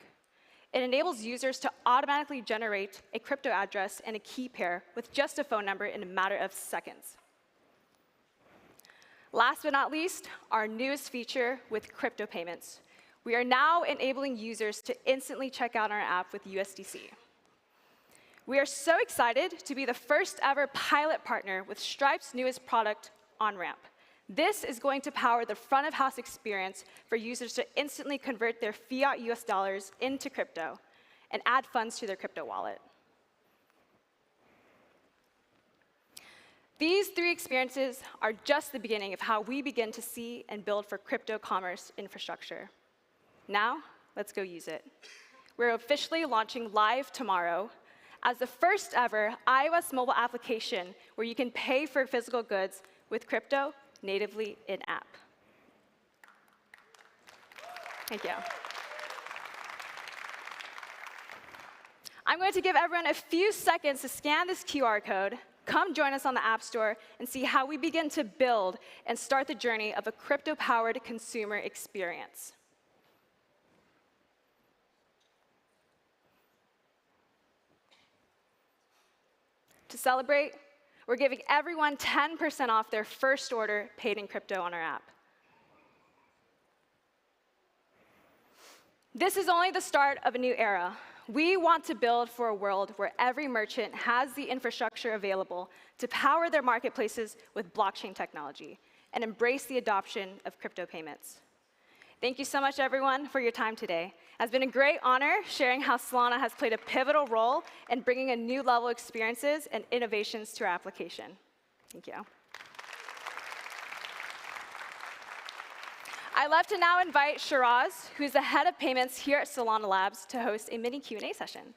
It enables users to automatically generate a crypto address and a key pair with just a phone number in a matter of seconds. Last but not least, our newest feature with crypto payments. We are now enabling users to instantly check out our app with USDC. We are so excited to be the first ever pilot partner with Stripe's newest product, OnRamp. This is going to power the front of house experience for users to instantly convert their fiat US dollars into crypto and add funds to their crypto wallet. These three experiences are just the beginning of how we begin to see and build for crypto commerce infrastructure. Now, let's go use it. We're officially launching live tomorrow as the first ever iOS mobile application where you can pay for physical goods with crypto natively in-app. Thank you. I'm going to give everyone a few seconds to scan this QR code. Come join us on the App Store and see how we begin to build and start the journey of a crypto-powered consumer experience. To celebrate, we're giving everyone 10% off their first order paid in crypto on our app. This is only the start of a new era. We want to build for a world where every merchant has the infrastructure available to power their marketplaces with blockchain technology and embrace the adoption of crypto payments. Thank you so much, everyone, for your time today. It's been a great honor sharing how Solana has played a pivotal role in bringing a new level of experiences and innovations to our application. Thank you. I'd love to now invite Shiraz, who's the head of payments here at Solana Labs, to host a mini Q&A session.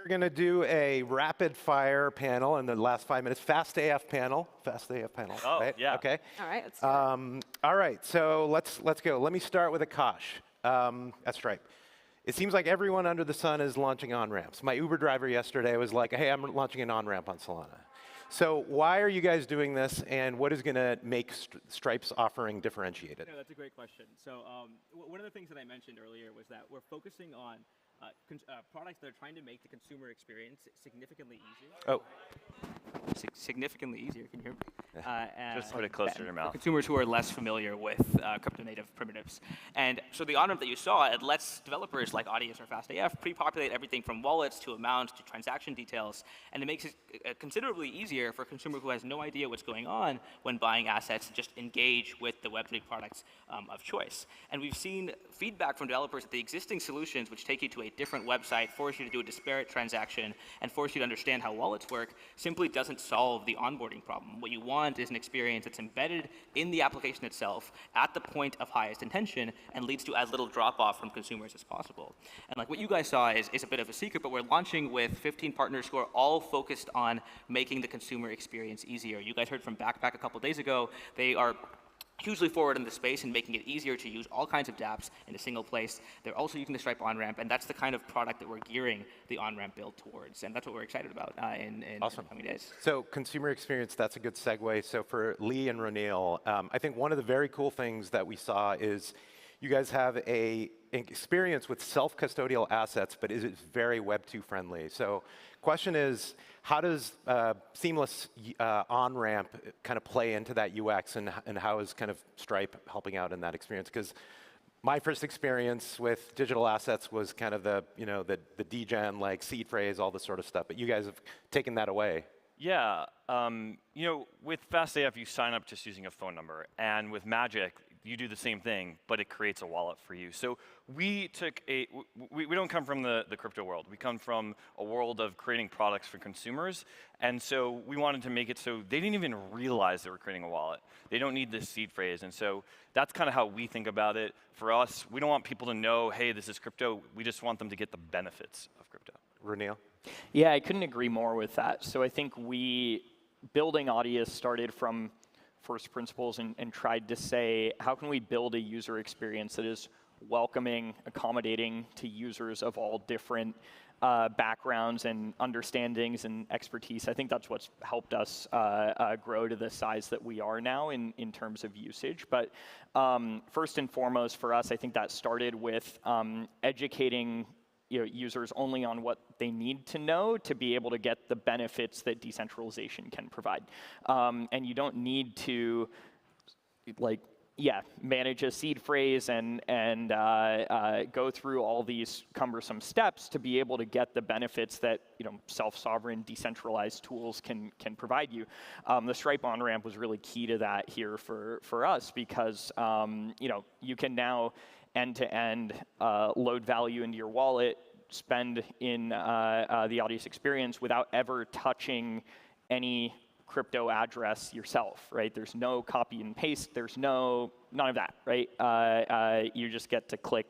We're going to do a rapid fire panel in the last 5 minutes. Fast AF panel. Fast AF panel. Oh, right? yeah. Okay. All right, let's do it. All right, so let's go. Let me start with Akash at Stripe. It seems like everyone under the sun is launching on-ramps. My Uber driver yesterday was like, hey, I'm launching an on-ramp on Solana. So why are you guys doing this, and what is going to make Stripe's offering differentiated? No, that's a great question. So one of the things that I mentioned earlier was that we're focusing on products that are trying to make the consumer experience significantly easier. Oh. Significantly easier, can you hear me? Just put it closer to your mouth. For consumers who are less familiar with crypto-native primitives. And so the on-ramp that you saw, it lets developers like Audius or FastAF pre-populate everything from wallets to amounts to transaction details, and it makes it considerably easier for a consumer who has no idea what's going on when buying assets to just engage with the Web3 products of choice. And we've seen feedback from developers that the existing solutions, which take you to a different website, force you to do a disparate transaction, and force you to understand how wallets work, simply doesn't solve the onboarding problem. What you want is an experience that's embedded in the application itself at the point of highest intention and leads to as little drop-off from consumers as possible. And like what you guys saw is a bit of a secret, but we're launching with 15 partners who are all focused on making the consumer experience easier. You guys heard from Backpack a couple days ago. They are hugely forward in the space and making it easier to use all kinds of dApps in a single place. They're also using the Stripe on-ramp, and that's the kind of product that we're gearing the on-ramp build towards, and that's what we're excited about in awesome. the coming days. So consumer experience, that's a good segue. So for Lee and Ronil, I think one of the very cool things that we saw is you guys have an experience with self-custodial assets, but is it very Web 2 friendly? So question is, how does seamless on-ramp kind of play into that UX, and how is kind of Stripe helping out in that experience? Because my first experience with digital assets was kind of the degen, like seed phrase, all this sort of stuff. But you guys have taken that away. Yeah, with FastAF, you sign up just using a phone number, and with Magic, you do the same thing, but it creates a wallet for you. So we don't come from the crypto world. We come from a world of creating products for consumers, and so we wanted to make it so they didn't even realize they were creating a wallet. They don't need this seed phrase, and so that's kind of how we think about it. For us, we don't want people to know, hey, this is crypto. We just want them to get the benefits of crypto. Reneel? Yeah, I couldn't agree more with that. So I think building Audius started from first principles and tried to say, how can we build a user experience that is welcoming, accommodating to users of all different backgrounds and understandings and expertise. I think that's what's helped us grow to the size that we are now in terms of usage. But first and foremost for us, I think that started with educating users only on what they need to know to be able to get the benefits that decentralization can provide. And you don't need to manage a seed phrase and go through all these cumbersome steps to be able to get the benefits that self-sovereign decentralized tools can provide you. The Stripe on-ramp was really key to that here for us because you can now end-to-end load value into your wallet, spend in the Audius experience without ever touching any crypto address yourself, right? There's no copy and paste. There's none of that, right? You just get to click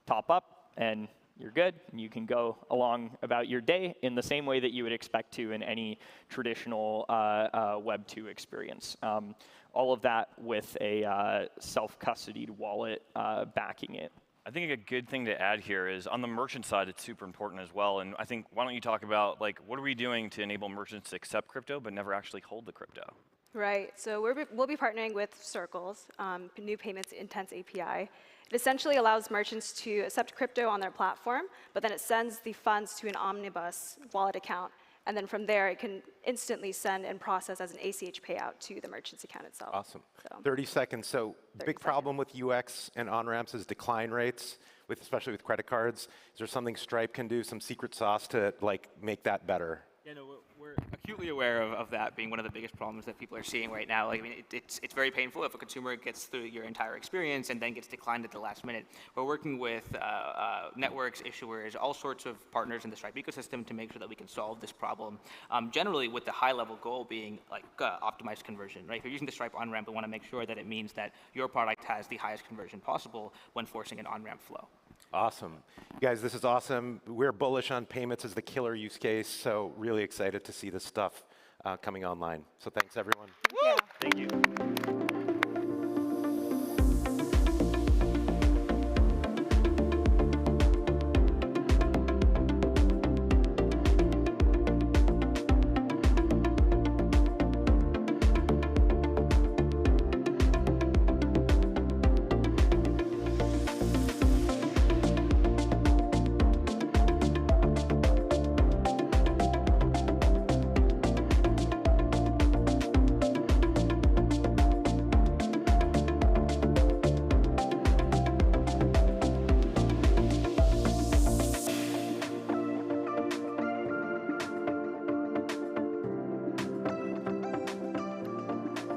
top up and you're good. And you can go along about your day in the same way that you would expect to in any traditional Web 2 experience. All of that with a self-custodied wallet backing it. I think a good thing to add here is on the merchant side, it's super important as well. And I think, why don't you talk about, what are we doing to enable merchants to accept crypto but never actually hold the crypto? Right. So we'll be partnering with Circles, new payments intense API. It essentially allows merchants to accept crypto on their platform, but then it sends the funds to an omnibus wallet account. And then from there, it can instantly send and process as an ACH payout to the merchant's account itself. Awesome. 30 seconds. So big problem with UX and on-ramps is decline rates, especially with credit cards. Is there something Stripe can do, some secret sauce to make that better? Yeah, no, we're acutely aware of that being one of the biggest problems that people are seeing right now. It's very painful if a consumer gets through your entire experience and then gets declined at the last minute. We're working with networks, issuers, all sorts of partners in the Stripe ecosystem to make sure that we can solve this problem. Generally, with the high-level goal being optimized conversion. Right? If you're using the Stripe on-ramp, we want to make sure that it means that your product has the highest conversion possible when forcing an on-ramp flow. Awesome. Guys, this is awesome. We're bullish on payments as the killer use case, so really excited to see this stuff coming online. So thanks, everyone. Thank you.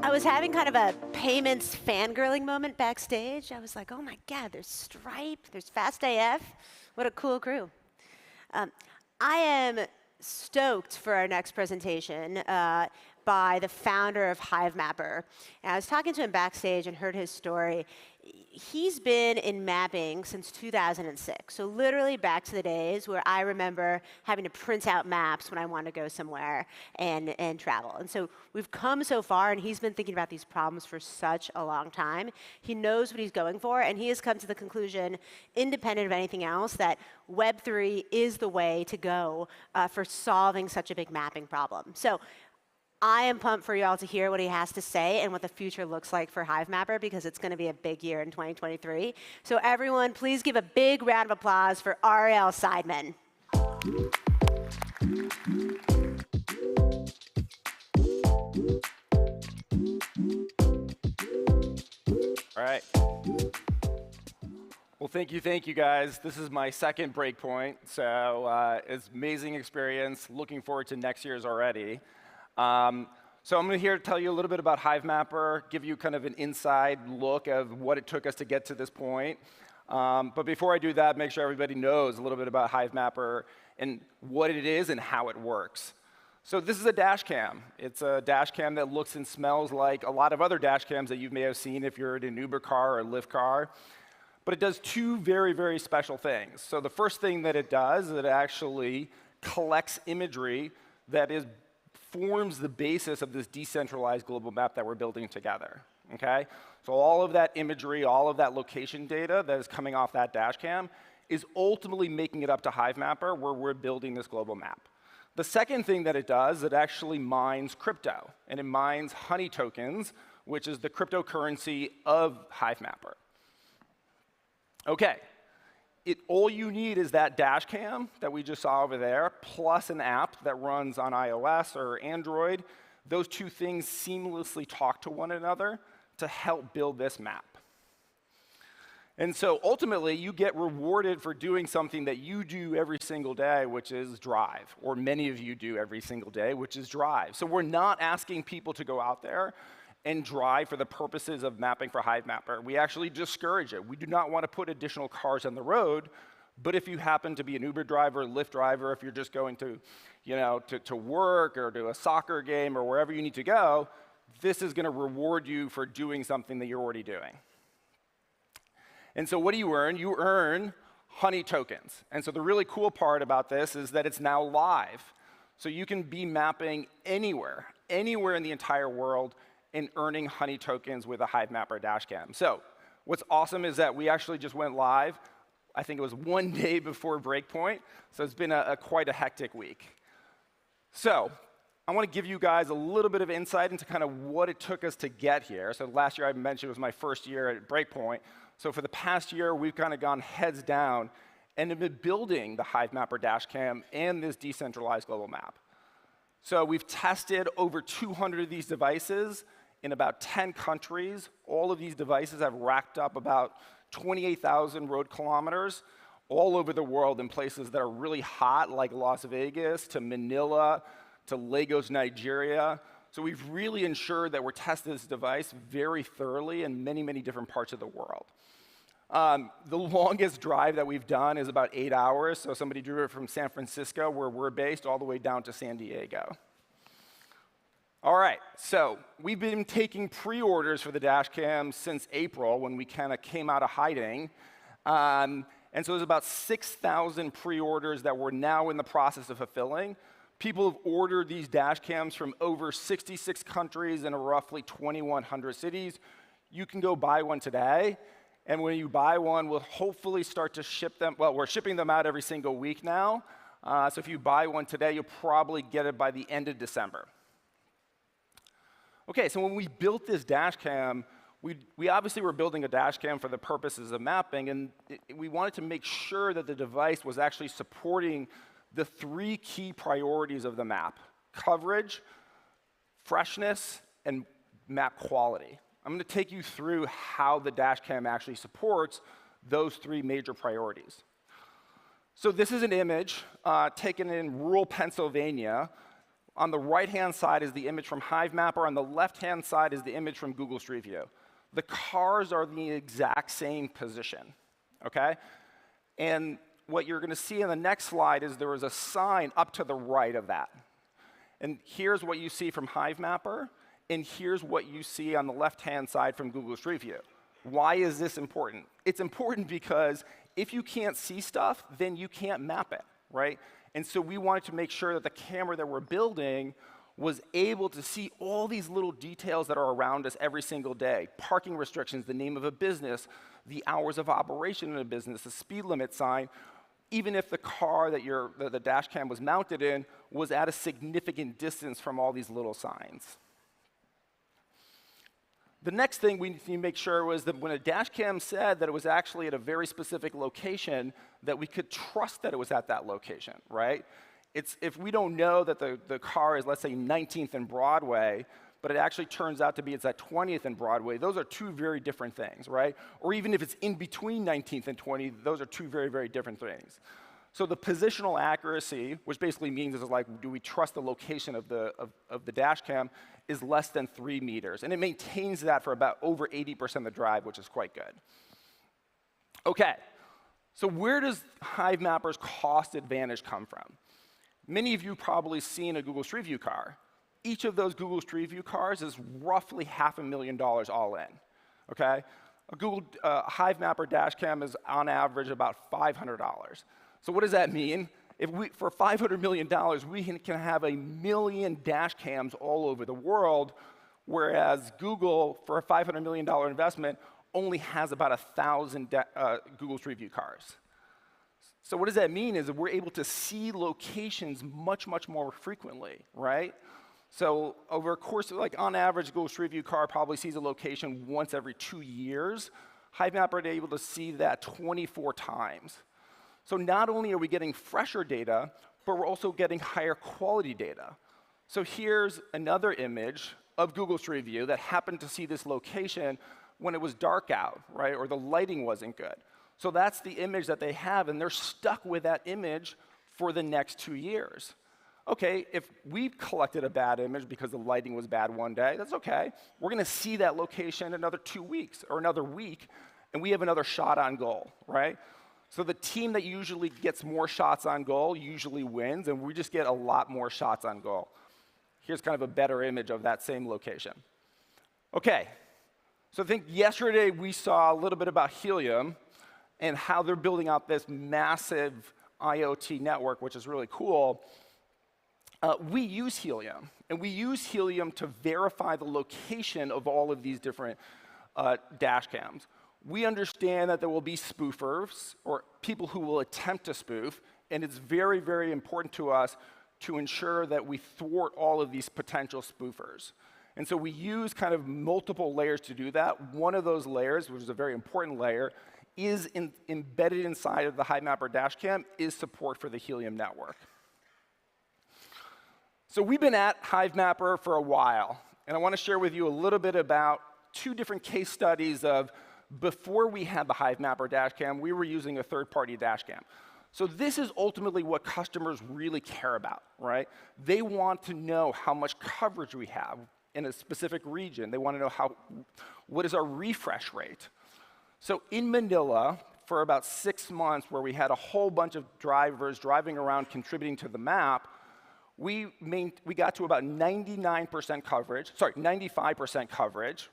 I was having kind of a payments fangirling moment backstage. I was like, oh my God, there's Stripe, there's FastAF. What a cool crew. I am stoked for our next presentation by the founder of HiveMapper. And I was talking to him backstage and heard his story. He's been in mapping since 2006, so literally back to the days where I remember having to print out maps when I want to go somewhere and travel. And so we've come so far, and he's been thinking about these problems for such a long time. He knows what he's going for, and he has come to the conclusion, independent of anything else, that Web3 is the way to go for solving such a big mapping problem. So I am pumped for y'all to hear what he has to say and what the future looks like for HiveMapper, because it's going to be a big year in 2023. So everyone, please give a big round of applause for Ariel Seidman. All right. Well, thank you guys. This is my second Breakpoint, so it's an amazing experience. Looking forward to next year's already. So I'm here to tell you a little bit about HiveMapper, give you kind of an inside look of what it took us to get to this point. But before I do that, make sure everybody knows a little bit about HiveMapper and what it is and how it works. So this is a dash cam. It's a dash cam that looks and smells like a lot of other dash cams that you may have seen if you're in an Uber car or a Lyft car. But it does two very, very special things. So the first thing that it does is it actually collects imagery that forms the basis of this decentralized global map that we're building together. Okay? So all of that imagery, all of that location data that is coming off that dash cam is ultimately making it up to HiveMapper, where we're building this global map. The second thing that it does, it actually mines crypto, and it mines honey tokens, which is the cryptocurrency of HiveMapper. Okay, all you need is that dash cam that we just saw over there, plus an app that runs on iOS or Android. Those two things seamlessly talk to one another to help build this map. And so ultimately, you get rewarded for doing something that you do every single day, which is drive, or many of you do every single day, which is drive. So we're not asking people to go out there and drive for the purposes of mapping for HiveMapper. We actually discourage it. We do not want to put additional cars on the road, but if you happen to be an Uber driver, Lyft driver, if you're just going to, to work or to a soccer game or wherever you need to go, this is going to reward you for doing something that you're already doing. And so what do you earn? You earn honey tokens. And so the really cool part about this is that it's now live. So you can be mapping anywhere in the entire world and earning honey tokens with a HiveMapper dashcam. So what's awesome is that we actually just went live. I think it was one day before Breakpoint. So it's been quite a hectic week. So I want to give you guys a little bit of insight into kind of what it took us to get here. So last year I mentioned was my first year at Breakpoint. So for the past year, we've kind of gone heads down and have been building the HiveMapper dashcam and this decentralized global map. So we've tested over 200 of these devices in about 10 countries. All of these devices have racked up about 28,000 road kilometers all over the world in places that are really hot, like Las Vegas, to Manila, to Lagos, Nigeria. So we've really ensured that we're testing this device very thoroughly in many, many different parts of the world. The longest drive that we've done is about 8 hours. So somebody drew it from San Francisco, where we're based, all the way down to San Diego. All right, so we've been taking pre-orders for the dashcam since April, when we kind of came out of hiding. And so there's about 6,000 pre-orders that we're now in the process of fulfilling. People have ordered these dash cams from over 66 countries and roughly 2,100 cities. You can go buy one today. And when you buy one, we'll hopefully start to ship them. Well, we're shipping them out every single week now. So if you buy one today, you'll probably get it by the end of December. OK, so when we built this dash cam, we obviously were building a dash cam for the purposes of mapping. And we wanted to make sure that the device was actually supporting the three key priorities of the map: coverage, freshness, and map quality. I'm going to take you through how the dashcam actually supports those three major priorities. So this is an image taken in rural Pennsylvania. On the right-hand side is the image from HiveMapper. On the left-hand side is the image from Google Street View. The cars are in the exact same position, OK? And what you're going to see in the next slide is there is a sign up to the right of that. And here's what you see from HiveMapper. And here's what you see on the left-hand side from Google Street View. Why is this important? It's important because if you can't see stuff, then you can't map it, right? And so we wanted to make sure that the camera that we're building was able to see all these little details that are around us every single day: parking restrictions, the name of a business, the hours of operation in a business, the speed limit sign, even if the car that the dash cam was mounted in was at a significant distance from all these little signs. The next thing we need to make sure was that when a dash cam said that it was actually at a very specific location, that we could trust that it was at that location, right? If we don't know that the car is, let's say, 19th and Broadway, but it actually turns out to be it's at 20th and Broadway, those are two very different things, right? Or even if it's in between 19th and 20th, those are two very, very different things. So the positional accuracy, which basically means is like, do we trust the location of the dash cam, is less than 3 meters. And it maintains that for about over 80% of the drive, which is quite good. OK, so where does HiveMapper's cost advantage come from? Many of you probably seen a Google Street View car. Each of those Google Street View cars is roughly $500,000 all in. OK, a Google HiveMapper dash cam is on average about $500. So what does that mean? If for $500 million, we can have 1 million dash cams all over the world, whereas Google, for a $500 million investment, only has about 1,000 Google Street View cars. So what does that mean is that we're able to see locations much, much more frequently, right? So over a course of, like on average, Google Street View car probably sees a location once every 2 years. HiveMapper is able to see that 24 times. So not only are we getting fresher data, but we're also getting higher quality data. So here's another image of Google Street View that happened to see this location when it was dark out, right, or the lighting wasn't good. So that's the image that they have, and they're stuck with that image for the next 2 years. OK, if we collected a bad image because the lighting was bad one day, that's OK. We're going to see that location another 2 weeks or another week, and we have another shot on goal, right? So the team that usually gets more shots on goal usually wins, and we just get a lot more shots on goal. Here's kind of a better image of that same location. OK, so I think yesterday we saw a little bit about Helium and how they're building out this massive IoT network, which is really cool. We use Helium, and we use Helium to verify the location of all of these different dash cams. We understand that there will be spoofers, or people who will attempt to spoof, and it's very, very important to us to ensure that we thwart all of these potential spoofers. And so we use kind of multiple layers to do that. One of those layers, which is a very important layer, is embedded inside of the HiveMapper dashcam, is support for the Helium network. So we've been at HiveMapper for a while, and I want to share with you a little bit about 2 different case studies of before we had the HiveMapper dashcam, we were using a third-party dashcam. So this is ultimately what customers really care about, right? They want to know how much coverage we have in a specific region. They want to know what is our refresh rate. So in Manila, for about 6 months, where we had a whole bunch of drivers driving around contributing to the map, we got to about 99% coverage, sorry, 95% coverage.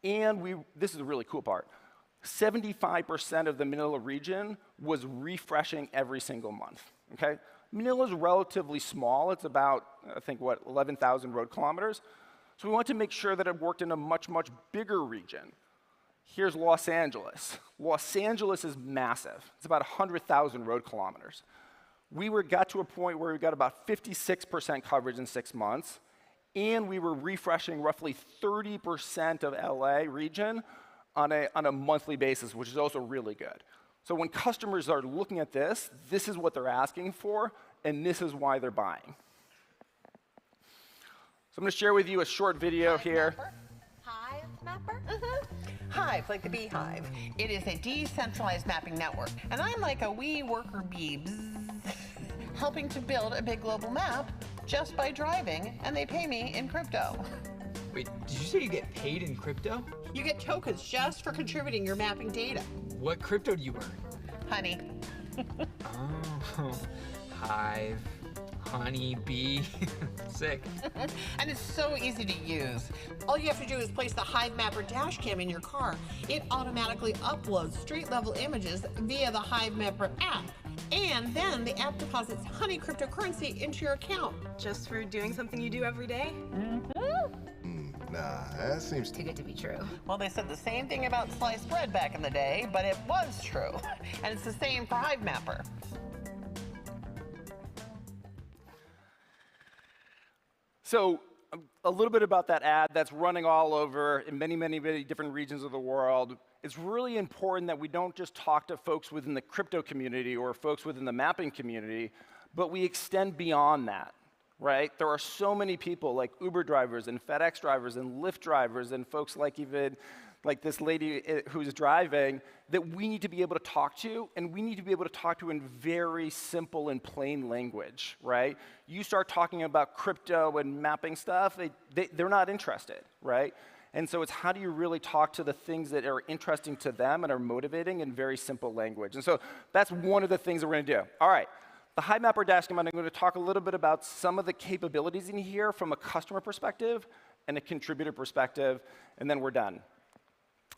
And this is the really cool part, 75% of the Manila region was refreshing every single month, okay? Manila is relatively small. It's about, I think, 11,000 road kilometers. So we want to make sure that it worked in a much, much bigger region. Here's Los Angeles. Los Angeles is massive. It's about 100,000 road kilometers. We got to a point where we got about 56% coverage in 6 months, and we were refreshing roughly 30% of LA region on a monthly basis, which is also really good. So when customers are looking at this, this is what they're asking for, and this is why they're buying. So I'm going to share with you a short video here. HiveMapper? Hive, like the beehive. It is a decentralized mapping network, and I'm like a wee worker bee, helping to build a big global map just by driving, and they pay me in crypto. Wait, did you say you get paid in crypto? You get tokens just for contributing your mapping data. What crypto do you earn? Honey. Oh, Hive, honey, bee, sick. And it's so easy to use. All you have to do is place the HiveMapper dashcam in your car. It automatically uploads street-level images via the HiveMapper app. And then the app deposits honey cryptocurrency into your account. Just for doing something you do every day? Nah, that seems too good to be true. Well, they said the same thing about sliced bread back in the day, but it was true. And it's the same for HiveMapper. So a little bit about that ad that's running all over in many, many, many different regions of the world. It's really important that we don't just talk to folks within the crypto community or folks within the mapping community, but we extend beyond that, right? There are so many people like Uber drivers and FedEx drivers and Lyft drivers and folks like even like this lady who's driving that we need to be able to talk to, and we need to be able to talk to in very simple and plain language, right? You start talking about crypto and mapping stuff, they're not interested, right? And so it's how do you really talk to the things that are interesting to them and are motivating in very simple language. And so that's one of the things that we're going to do. All right. The HiMapper dashcam, I'm going to talk a little bit about some of the capabilities in here from a customer perspective and a contributor perspective, and then we're done.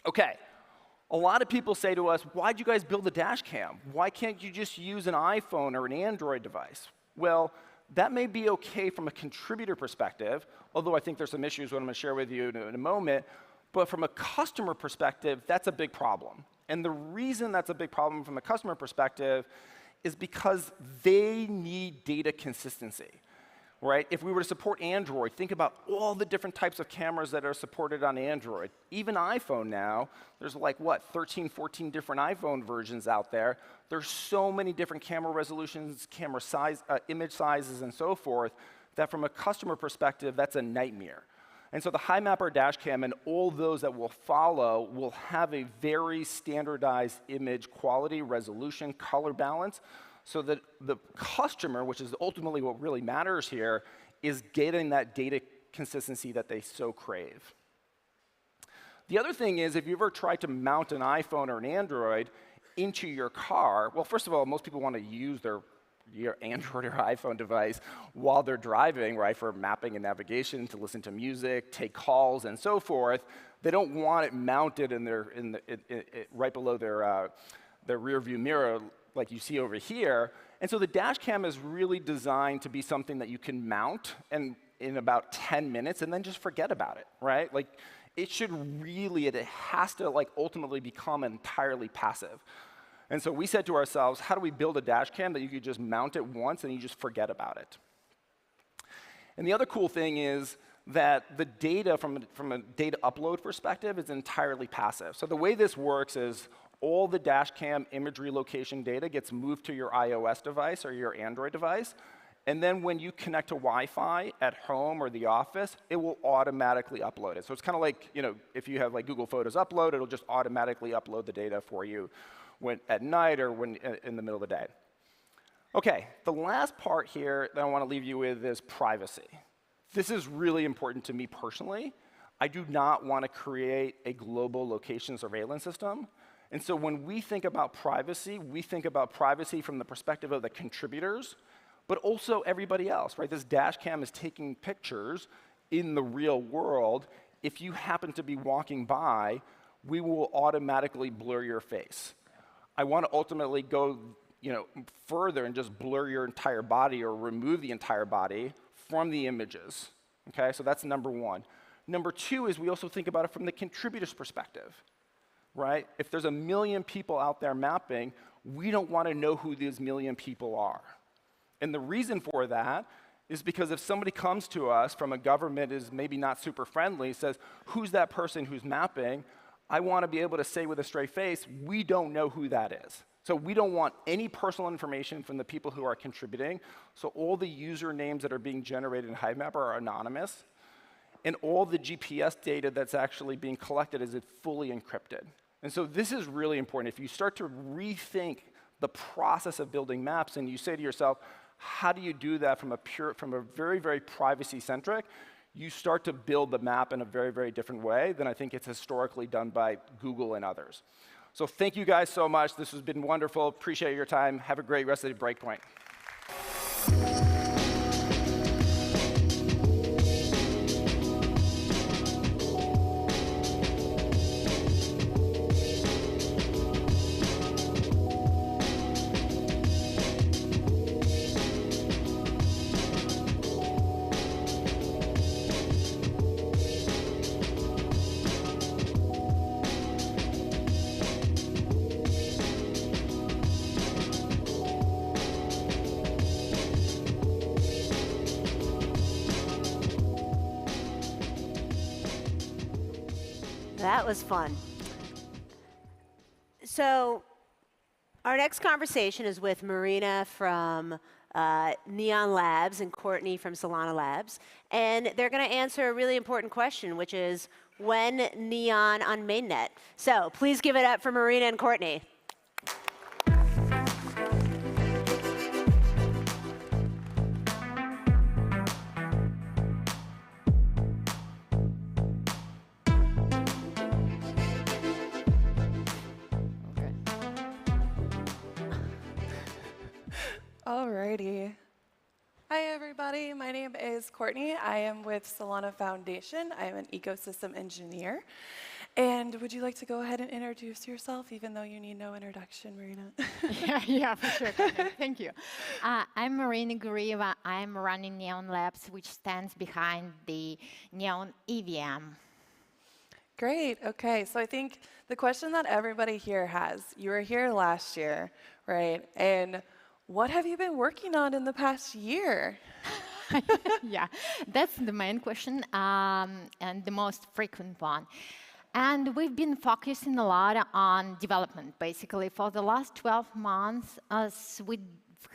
Okay, a lot of people say to us, why'd you guys build a dash cam? Why can't you just use an iPhone or an Android device? Well, that may be okay from a contributor perspective, although I think there's some issues that I'm going to share with you in a moment. But from a customer perspective, that's a big problem. And the reason that's a big problem from a customer perspective is because they need data consistency. Right? If we were to support Android, think about all the different types of cameras that are supported on Android. Even iPhone now, there's like, what, 13, 14 different iPhone versions out there. There's so many different camera resolutions, camera size, image sizes, and so forth, that from a customer perspective, that's a nightmare. And so the HiMapper dashcam and all those that will follow will have a very standardized image quality, resolution, color balance, so that the customer, which is ultimately what really matters here, is getting that data consistency that they so crave. The other thing is, if you ever tried to mount an iPhone or an Android into your car, well, first of all, most people want to use your Android or iPhone device while they're driving, right, for mapping and navigation, to listen to music, take calls, and so forth. They don't want it mounted right below their rear view mirror, like you see over here. And so the dash cam is really designed to be something that you can mount in about 10 minutes and then just forget about it, right? Like, it should really, it has to like ultimately become entirely passive. And so we said to ourselves, how do we build a dash cam that you could just mount it once and you just forget about it? And the other cool thing is that the data from a data upload perspective is entirely passive. So the way this works is all the dash cam imagery location data gets moved to your iOS device or your Android device. And then when you connect to Wi-Fi at home or the office, it will automatically upload it. So it's kind of like, if you have like Google Photos upload, it'll just automatically upload the data for you at night or when in the middle of the day. Okay, the last part here that I want to leave you with is privacy. This is really important to me personally. I do not want to create a global location surveillance system. And so when we think about privacy from the perspective of the contributors, but also everybody else, right? This dash cam is taking pictures in the real world. If you happen to be walking by, we will automatically blur your face. I want to ultimately go further and just blur your entire body or remove the entire body from the images. Okay, so that's number one. Number two is we also think about it from the contributor's perspective. Right? If there's 1 million people out there mapping, we don't want to know who these 1 million people are. And the reason for that is because if somebody comes to us from a government is maybe not super friendly, says, who's that person who's mapping? I want to be able to say with a straight face, we don't know who that is. So we don't want any personal information from the people who are contributing. So all the usernames that are being generated in HiMapper are anonymous. And all the GPS data that's actually being collected is fully encrypted. And so this is really important. If you start to rethink the process of building maps and you say to yourself, how do you do that from a very, very privacy-centric, you start to build the map in a very, very different way than I think it's historically done by Google and others. So thank you guys so much. This has been wonderful. Appreciate your time. Have a great rest of the Breakpoint. That was fun. So our next conversation is with Marina from Neon Labs and Courtney from Solana Labs. And they're going to answer a really important question, which is, when Neon on mainnet? So please give it up for Marina and Courtney. Alrighty. Hi, everybody. My name is Courtney. I am with Solana Foundation. I am an ecosystem engineer. And would you like to go ahead and introduce yourself, even though you need no introduction, Marina? Yeah, for sure. Thank you. I'm Marina Gurieva. I'm running Neon Labs, which stands behind the Neon EVM. Great. OK, so I think the question that everybody here has, you were here last year, right? And what have you been working on in the past year? Yeah, that's the main question and the most frequent one. And we've been focusing a lot on development, basically. For the last 12 months, we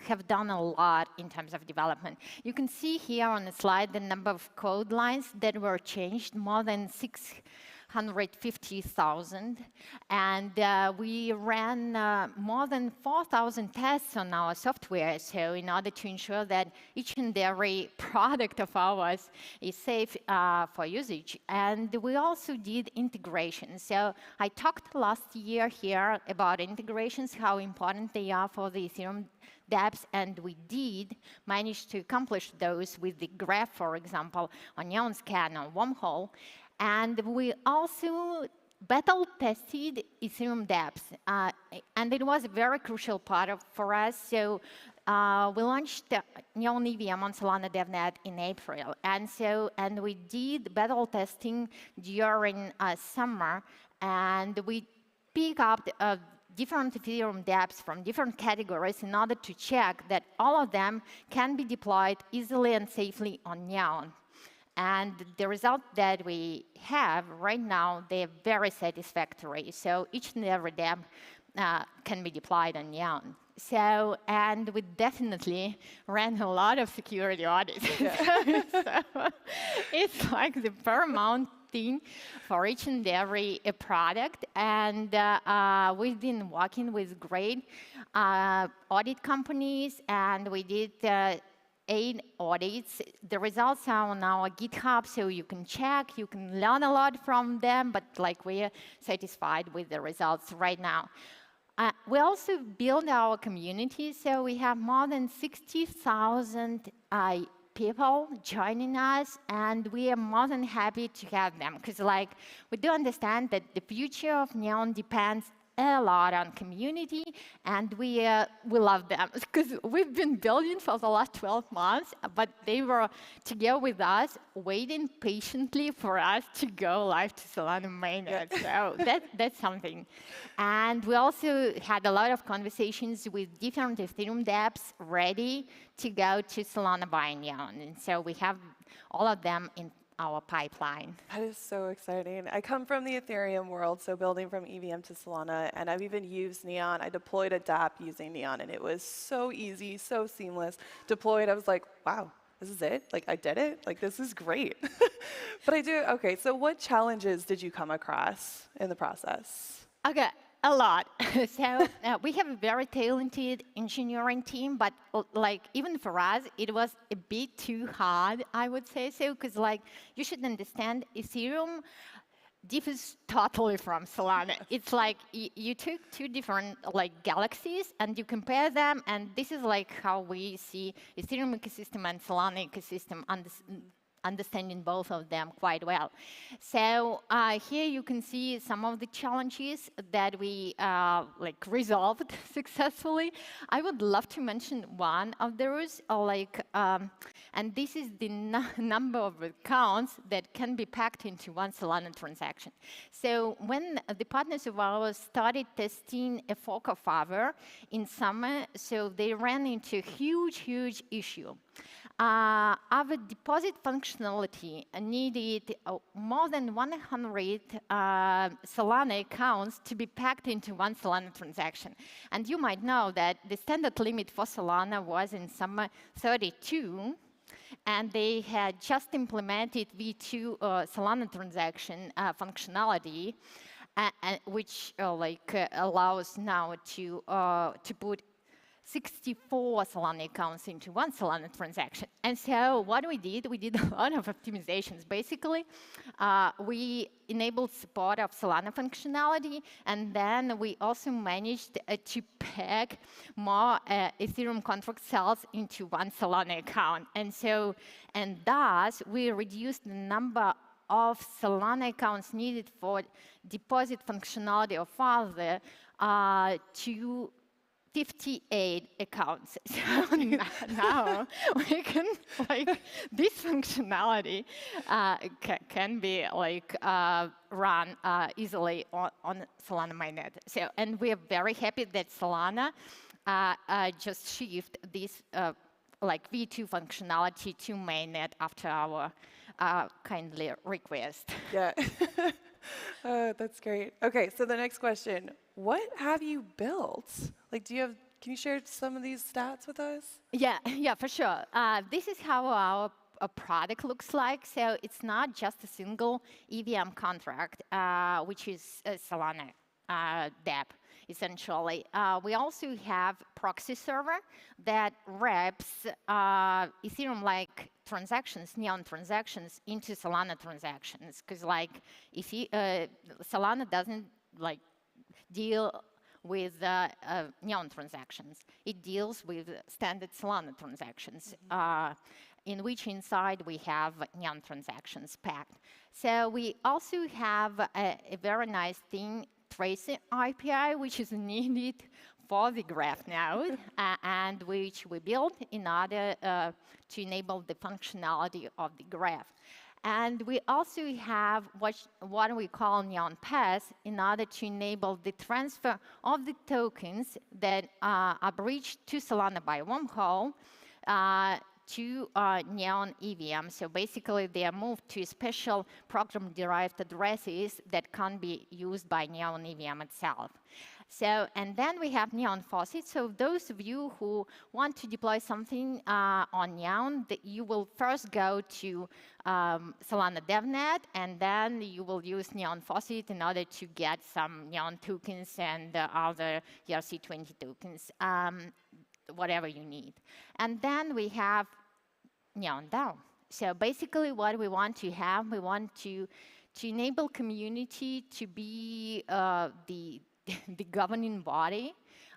have done a lot in terms of development. You can see here on the slide the number of code lines that were changed, more than 650,000. And we ran more than 4,000 tests on our software, so in order to ensure that each and every product of ours is safe for usage. And we also did integrations. So I talked last year here about integrations, how important they are for the Ethereum dApps, and we did manage to accomplish those with the graph, for example, on NeonScan or Wormhole. And we also battle tested Ethereum dApps, and it was a very crucial part for us. So we launched Neon EVM on Solana DevNet in April, and we did battle testing during summer, and we picked up different Ethereum dApps from different categories in order to check that all of them can be deployed easily and safely on Neon. And the result that we have right now, they're very satisfactory. So each and every dApp can be deployed on Neon. So, and we definitely ran a lot of security audits. Yeah. So it's like the paramount thing for each and every product. And we've been working with great audit companies, and we did 8 audits. The results are on our GitHub, so you can check, you can learn a lot from them, but like we're satisfied with the results right now. We also build our community, so we have more than 60,000 people joining us, and we are more than happy to have them, because like we do understand that the future of Neon depends a lot on community, and we love them because we've been building for the last 12 months, but they were together with us, waiting patiently for us to go live to Solana mainnet. So that's something. And we also had a lot of conversations with different Ethereum dApps ready to go to Solana by Neon. And so we have all of them in our pipeline. That is so exciting. I come from the Ethereum world, so building from EVM to Solana, and I've even used Neon. I deployed a dApp using Neon, and it was so easy, so seamless. Deployed, I was like, wow, this is it? Like, I did it? Like, this is great. But OK, so what challenges did you come across in the process? OK, a lot. So we have a very talented engineering team, but like even for us, it was a bit too hard, I would say so, because like you should understand Ethereum differs totally from Solana. It's like you took 2 different like galaxies and you compare them, and this is like how we see Ethereum ecosystem and Solana ecosystem understanding both of them quite well. So here you can see some of the challenges that we like resolved successfully. I would love to mention one of those, and this is the number of accounts that can be packed into one Solana transaction. So when the partners of ours started testing a fork of Aave in summer, so they ran into a huge issue. our deposit functionality needed more than 100 Solana accounts to be packed into one Solana transaction. And you might know that the standard limit for Solana was in summer 32, and they had just implemented V2 Solana transaction functionality, which allows now to put 64 Solana accounts into one Solana transaction. And so what we did a lot of optimizations. Basically, we enabled support of Solana functionality, and then we also managed to pack more Ethereum contract cells into one Solana account. And thus, we reduced the number of Solana accounts needed for deposit functionality or further to 58 accounts. So now we can, this functionality can be run easily on Solana mainnet. So, and we are very happy that Solana just shift this V2 functionality to mainnet after our kindly request. Yeah. That's great. Okay, so the next question. What have you built? Can you share some of these stats with us? Yeah, for sure. This is how our product looks like. So it's not just a single EVM contract, which is a Solana dApp, essentially. We also have proxy server that wraps Ethereum-like transactions, Neon transactions, into Solana transactions. Because Solana doesn't deal with Neon transactions. It deals with standard Solana transactions, in which inside we have Neon transactions packed. So we also have a very nice thing, tracing API, which is needed for the graph node, and which we built in order to enable the functionality of the graph. And we also have what we call Neon Pass in order to enable the transfer of the tokens that are breached to Solana by wormhole to Neon EVM. So basically, they are moved to special program-derived addresses that can't be used by Neon EVM itself. So, and then we have Neon Faucet. So those of you who want to deploy something on Neon, you will first go to Solana DevNet, and then you will use Neon Faucet in order to get some Neon tokens and other ERC20 tokens, whatever you need. And then we have Neon DAO. So basically what we want to have, we want to enable community to be the governing body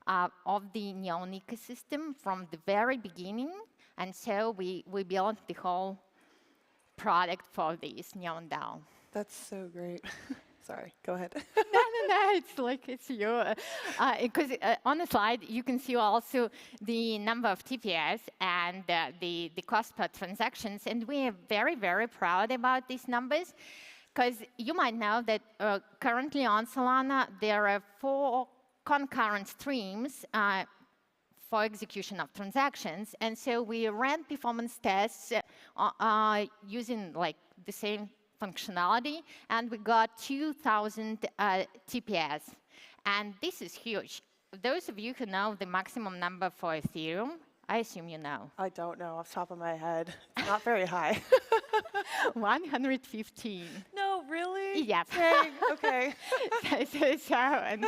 of the Neon ecosystem from the very beginning. And so we built the whole product for this Neon DAO. That's so great. Sorry, go ahead. No, it's you. Because on the slide, you can see also the number of TPS and the cost per transactions. And we are very, very proud about these numbers. Because you might know that currently on Solana, there are 4 concurrent streams for execution of transactions. And so we ran performance tests using the same functionality, and we got 2,000 TPS. And this is huge. Those of you who know the maximum number for Ethereum, I assume you know. I don't know off the top of my head. It's not very high. 115. No, really? Yes. Dang, okay. And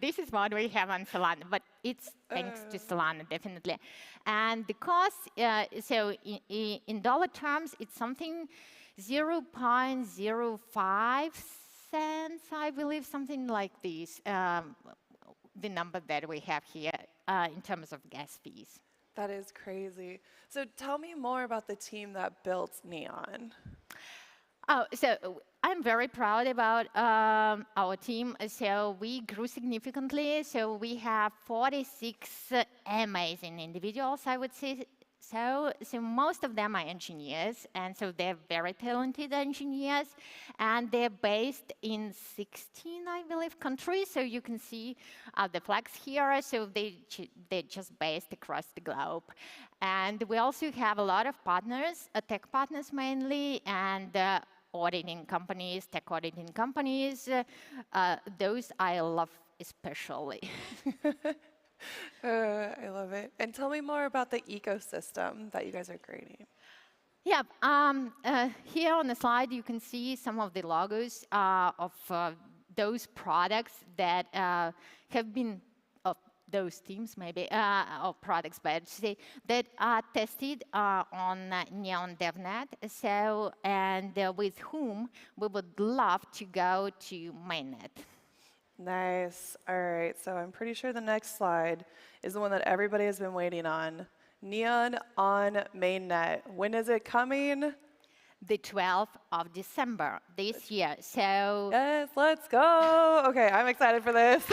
this is what we have on Solana, but it's thanks to Solana, definitely. And the cost, so in dollar terms, it's something 0.05 cents, I believe, something like this, the number that we have here in terms of gas fees. That is crazy. So tell me more about the team that built Neon. Oh, so I'm very proud about our team. So we grew significantly. So we have 46 amazing individuals, I would say, So most of them are engineers, and so they're very talented engineers, and they're based in 16, I believe, countries. So you can see the flags here. So they're just based across the globe. And we also have a lot of partners, tech partners mainly, and auditing companies, tech auditing companies. Those I love especially. I love it. And tell me more about the ecosystem that you guys are creating. Yeah, here on the slide you can see some of the logos of those products that have been, of those teams maybe, of products, but I should say, that are tested on Neon DevNet, so, and with whom we would love to go to mainnet. Nice. All right. So I'm pretty sure the next slide is the one that everybody has been waiting on. Neon on mainnet. When is it coming? The 12th of December this year. So yes, let's go. Okay, I'm excited for this.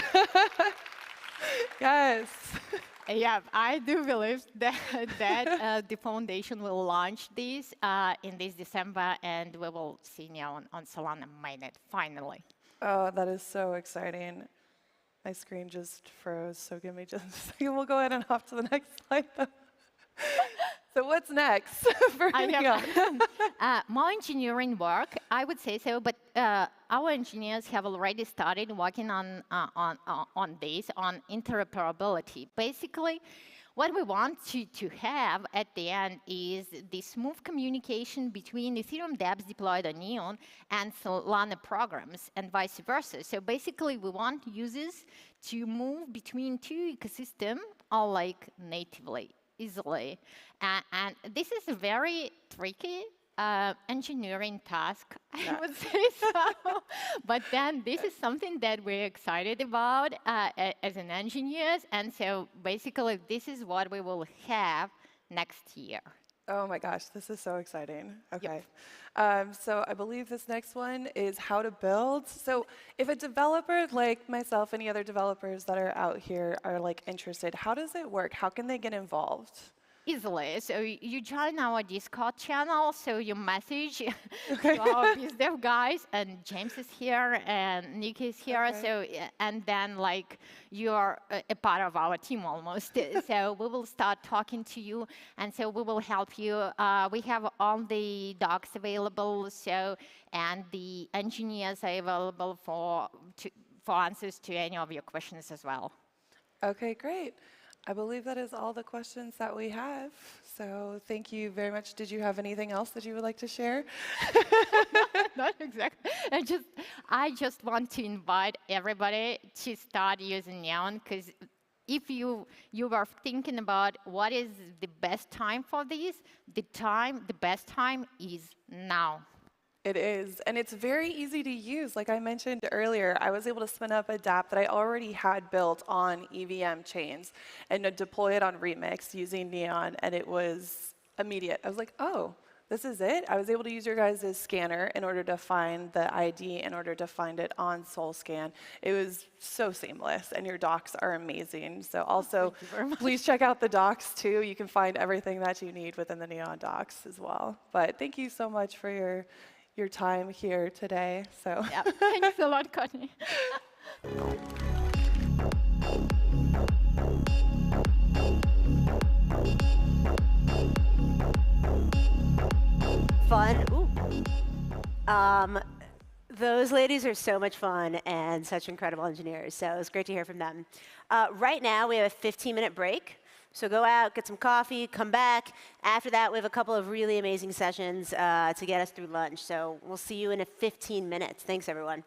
Yes. Yeah, I do believe that the foundation will launch this in this December, and we will see Neon on Solana mainnet finally. Oh, that is so exciting. My screen just froze, so give me just a second. We'll go ahead and hop to the next slide. So what's next for Neon? More engineering work, I would say so, but our engineers have already started working on this, on interoperability. Basically, what we want to have at the end is the smooth communication between Ethereum dApps deployed on Neon and Solana programs, and vice versa. So basically, we want users to move between two ecosystems, all like natively, easily. And this is a very tricky engineering task, I would say so. But then this is something that we're excited about as an engineers. And so basically, this is what we will have next year. Oh my gosh, this is so exciting. Okay. So I believe this next one is how to build. So if a developer like myself, any other developers that are out here are like interested, how does it work? How can they get involved? Easily. So you join our Discord channel, so you message to our BizDev guys, and James is here, and Nick is here, so, and then like you're a part of our team almost. So we will start talking to you, and so we will help you. We have all the docs available, so, and the engineers are available for answers to any of your questions as well. Okay, great. I believe that is all the questions that we have. So thank you very much. Did you have anything else that you would like to share? Not exactly. I just want to invite everybody to start using Neon, because if you are thinking about what is the best time for this, the best time is now. It is, and it's very easy to use. Like I mentioned earlier, I was able to spin up a dApp that I already had built on EVM chains and deploy it on Remix using Neon, and it was immediate. I was like, oh, this is it? I was able to use your guys' scanner in order to find the ID, in order to find it on SoulScan. It was so seamless, and your docs are amazing. So also, please check out the docs too. You can find everything that you need within the Neon docs as well. But thank you so much for your time here today. So yeah, thanks a lot, Connie. Fun. Ooh. Those ladies are so much fun and such incredible engineers. So it was great to hear from them. Right now, we have a 15-minute break. So go out, get some coffee, come back. After that, we have a couple of really amazing sessions to get us through lunch. So we'll see you in 15 minutes. Thanks, everyone.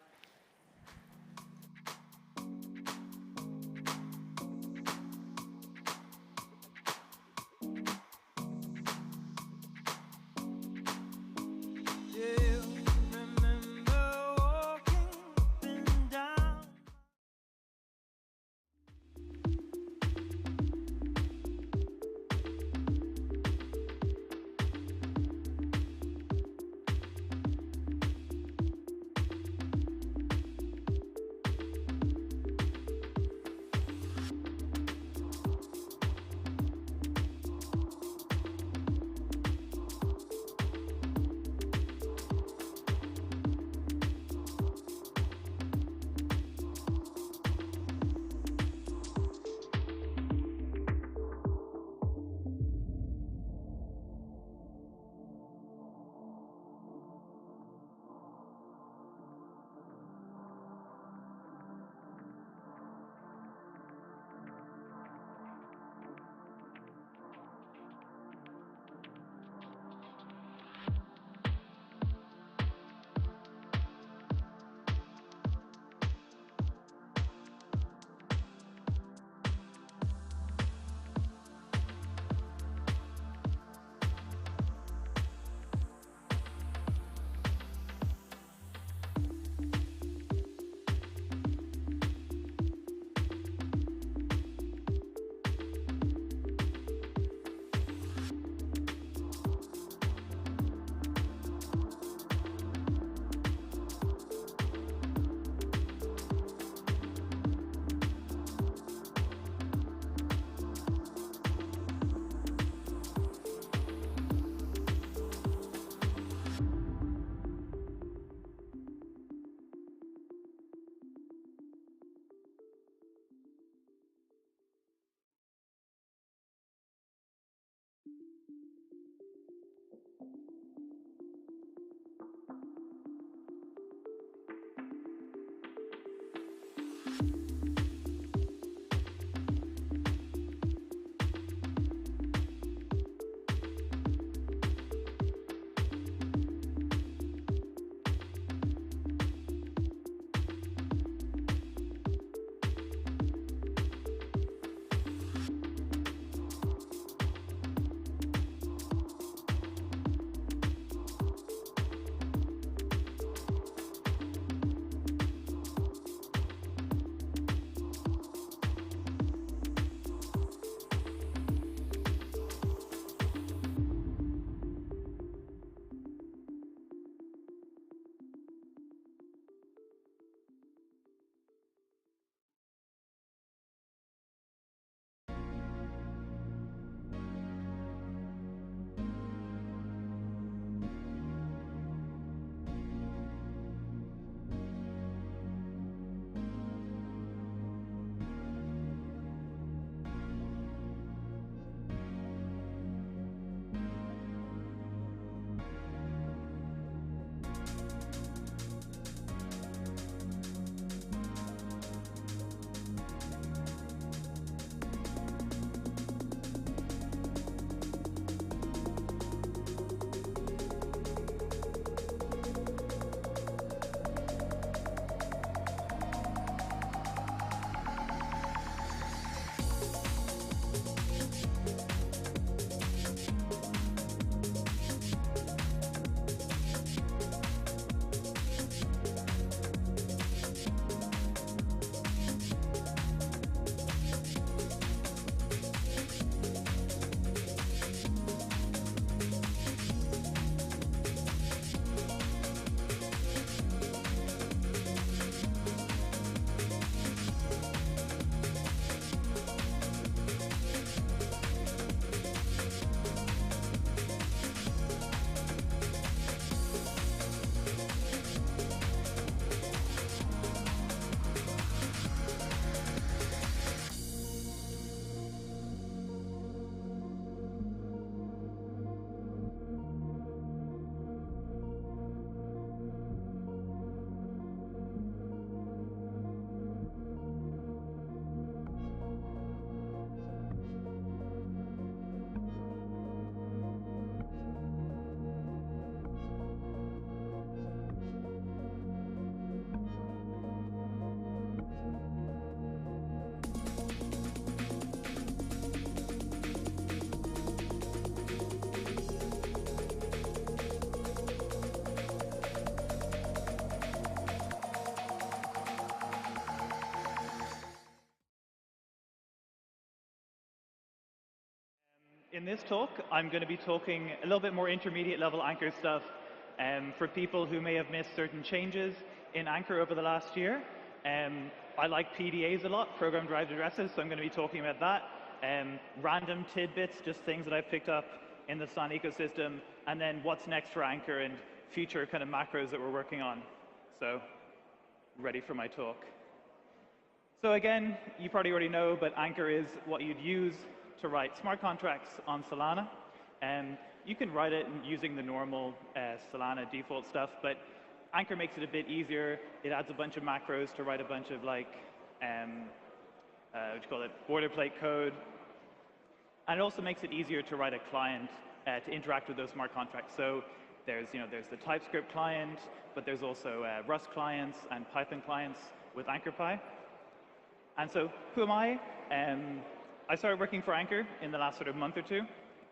In this talk, I'm going to be talking a little bit more intermediate level Anchor stuff for people who may have missed certain changes in Anchor over the last year. I like PDAs a lot, program derived addresses, so I'm going to be talking about that. Random tidbits, just things that I've picked up in the Solana ecosystem, and then what's next for Anchor and future kind of macros that we're working on. So, ready for my talk. So again, you probably already know, but Anchor is what you'd use to write smart contracts on Solana. You can write it using the normal Solana default stuff, but Anchor makes it a bit easier. It adds a bunch of macros to write a bunch of like, what do you call it, boilerplate code. And it also makes it easier to write a client to interact with those smart contracts. So there's the TypeScript client, but there's also Rust clients and Python clients with AnchorPy. And so who am I? I started working for Anchor in the last sort of month or two.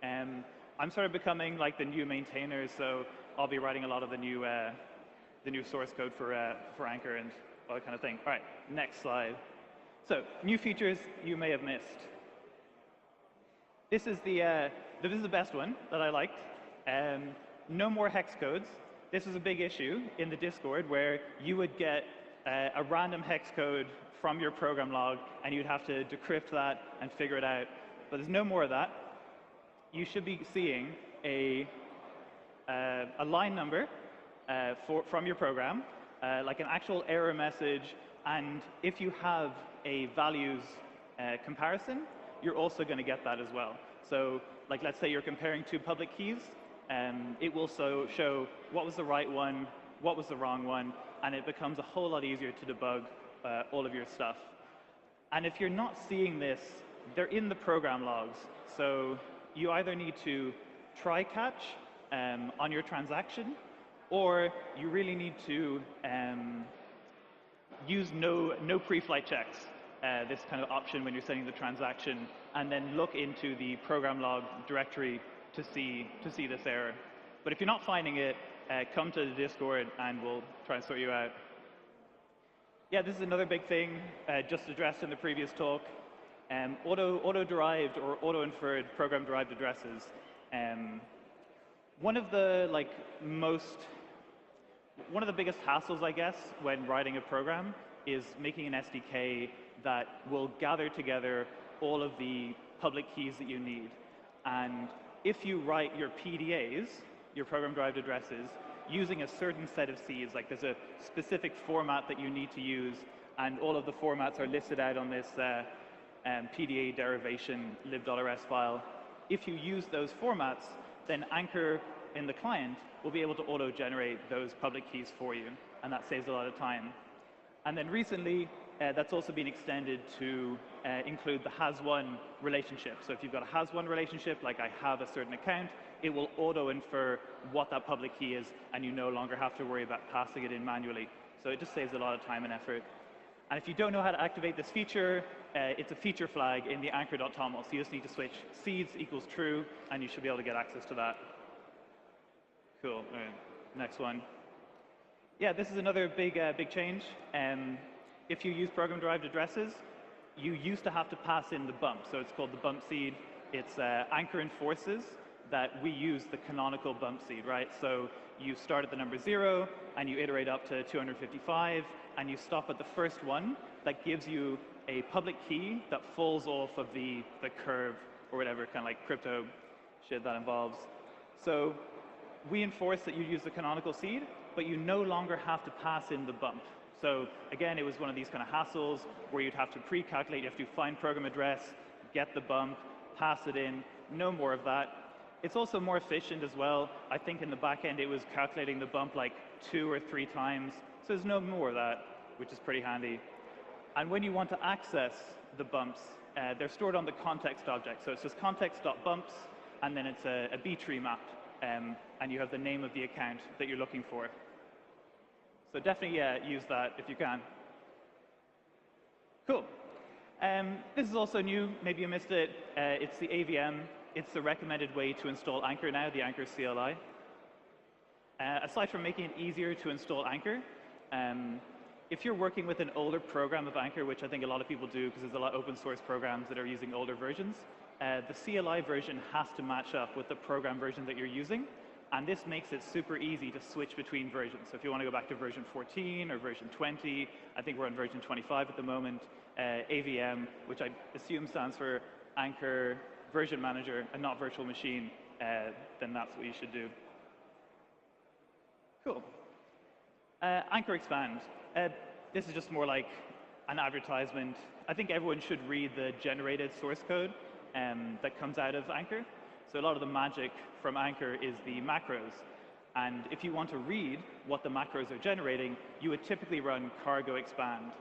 I'm sort of becoming like the new maintainer, so I'll be writing a lot of the new source code for Anchor and all that kind of thing. All right, next slide. So new features you may have missed. This is the best one that I liked. No more hex codes. This was a big issue in the Discord where you would get a random hex code from your program log and you'd have to decrypt that and figure it out. But there's no more of that. You should be seeing a line number from your program, like an actual error message, and if you have a values comparison, you're also going to get that as well. So like let's say you're comparing two public keys, it will show what was the right one, what was the wrong one, and it becomes a whole lot easier to debug all of your stuff. And if you're not seeing this, they're in the program logs. So you either need to try catch on your transaction, or you really need to use no pre-flight checks, this kind of option when you're setting the transaction, and then look into the program log directory to see this error. But if you're not finding it, come to the Discord and we'll try and sort you out. Yeah, this is another big thing just addressed in the previous talk. Auto-derived or auto-inferred program-derived addresses. One of the biggest hassles, I guess, when writing a program is making an SDK that will gather together all of the public keys that you need. And if you write your PDAs, your program-derived addresses, using a certain set of seeds, like there's a specific format that you need to use, and all of the formats are listed out on this PDA derivation lib.rs file. If you use those formats, then Anchor in the client will be able to auto-generate those public keys for you, and that saves a lot of time. And then recently, that's also been extended to include the has-one relationship. So if you've got a has-one relationship, like I have a certain account, it will auto-infer what that public key is, and you no longer have to worry about passing it in manually. So it just saves a lot of time and effort. And if you don't know how to activate this feature, it's a feature flag in the anchor.toml. So you just need to switch seeds equals true, and you should be able to get access to that. Cool. All right. Next one. Yeah, this is another big change. If you use program-derived addresses, you used to have to pass in the bump. So it's called the bump seed. It's Anchor enforces that we use the canonical bump seed, right? So you start at the number 0, and you iterate up to 255, and you stop at the first one that gives you a public key that falls off of the curve or whatever kind of like crypto shit that involves. So we enforce that you use the canonical seed, but you no longer have to pass in the bump. So again, it was one of these kind of hassles where you'd have to pre-calculate, you have to find program address, get the bump, pass it in, no more of that. It's also more efficient as well. I think in the back end it was calculating the bump like 2 or 3 times. So there's no more of that, which is pretty handy. And when you want to access the bumps, they're stored on the context object. So it's just context.bumps, and then it's a B-tree map, and you have the name of the account that you're looking for. So definitely use that if you can. Cool. This is also new. Maybe you missed it. It's the AVM. It's the recommended way to install Anchor now, the Anchor CLI. Aside from making it easier to install Anchor, if you're working with an older program of Anchor, which I think a lot of people do because there's a lot of open source programs that are using older versions, the CLI version has to match up with the program version that you're using. And this makes it super easy to switch between versions. So if you want to go back to version 14 or version 20, I think we're on version 25 at the moment, AVM, which I assume stands for Anchor Version Manager and not Virtual Machine, then that's what you should do. Cool. Anchor Expand. This is just more like an advertisement. I think everyone should read the generated source code that comes out of Anchor. So a lot of the magic from Anchor is the macros. And if you want to read what the macros are generating, you would typically run cargo expand.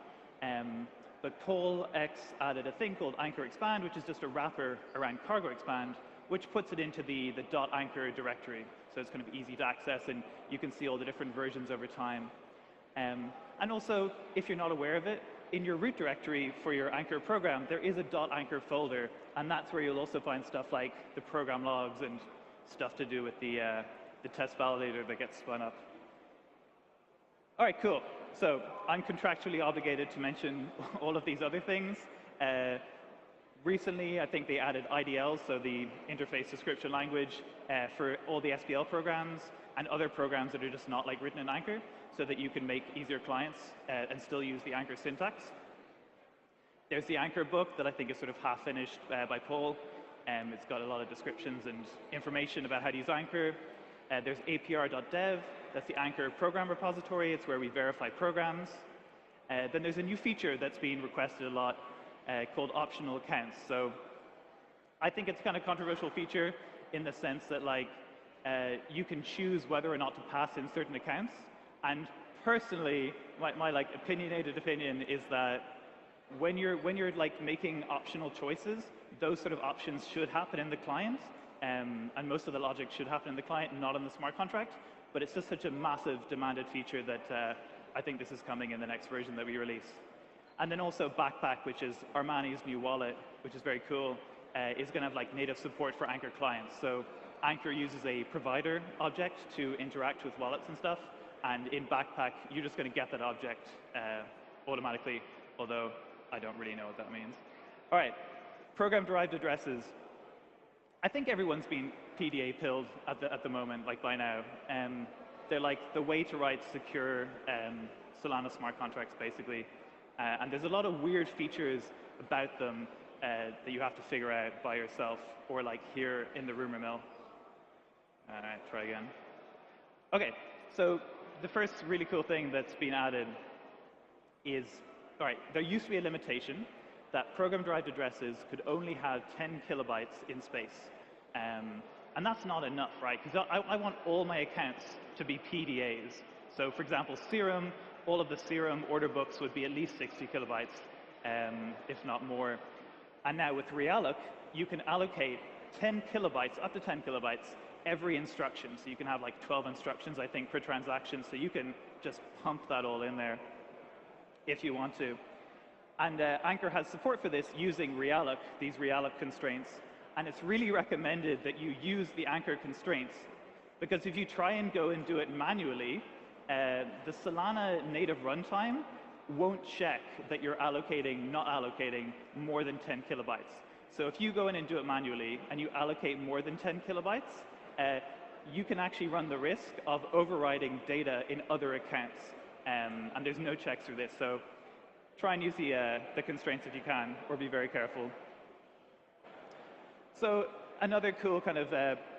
But Paul X added a thing called Anchor Expand, which is just a wrapper around cargo expand, which puts it into the .anchor directory. So it's kind of easy to access, and you can see all the different versions over time. And also, if you're not aware of it, in your root directory for your Anchor program, there is a .anchor folder, and that's where you'll also find stuff like the program logs and stuff to do with the test validator that gets spun up. All right, cool. So I'm contractually obligated to mention all of these other things. Recently, I think they added IDLs, so the interface description language, for all the SPL programs and other programs that are just not like written in Anchor, so that you can make easier clients and still use the Anchor syntax. There's the Anchor book that I think is sort of half finished by Paul. It's got a lot of descriptions and information about how to use Anchor. There's apr.dev. That's the Anchor program repository. It's where we verify programs. Then there's a new feature that's being requested a lot called optional accounts. So I think it's kind of a controversial feature in the sense that like you can choose whether or not to pass in certain accounts. And personally, my like opinionated opinion is that when you're like making optional choices, those sort of options should happen in the client, and most of the logic should happen in the client, not in the smart contract. But it's just such a massive demanded feature that I think this is coming in the next version that we release. And then also Backpack, which is Armani's new wallet, which is very cool, is going to have like native support for Anchor clients. So Anchor uses a provider object to interact with wallets and stuff. And in Backpack, you're just going to get that object automatically, although I don't really know what that means. All right, program-derived addresses. I think everyone's been PDA pilled at the moment, like by now. They're like the way to write secure Solana smart contracts, basically. And there's a lot of weird features about them that you have to figure out by yourself or like here in the rumor mill. All right, try again. OK, so the first really cool thing that's been added is, all right, there used to be a limitation that program-derived addresses could only have 10 kilobytes in space. And that's not enough, right? Because I want all my accounts to be PDAs. So for example, Serum, all of the Serum order books would be at least 60 kilobytes, if not more. And now with Realloc, you can allocate 10 kilobytes, up to 10 kilobytes, every instruction. So you can have like 12 instructions, I think, per transaction. So you can just pump that all in there if you want to. And Anchor has support for this using Realloc, these Realloc constraints. And it's really recommended that you use the Anchor constraints. Because if you try and go and do it manually, the Solana native runtime won't check that you're not allocating more than 10 kilobytes. So if you go in and do it manually and you allocate more than 10 kilobytes, you can actually run the risk of overriding data in other accounts. And there's no checks through this. So try and use the constraints if you can, or be very careful. So another cool kind of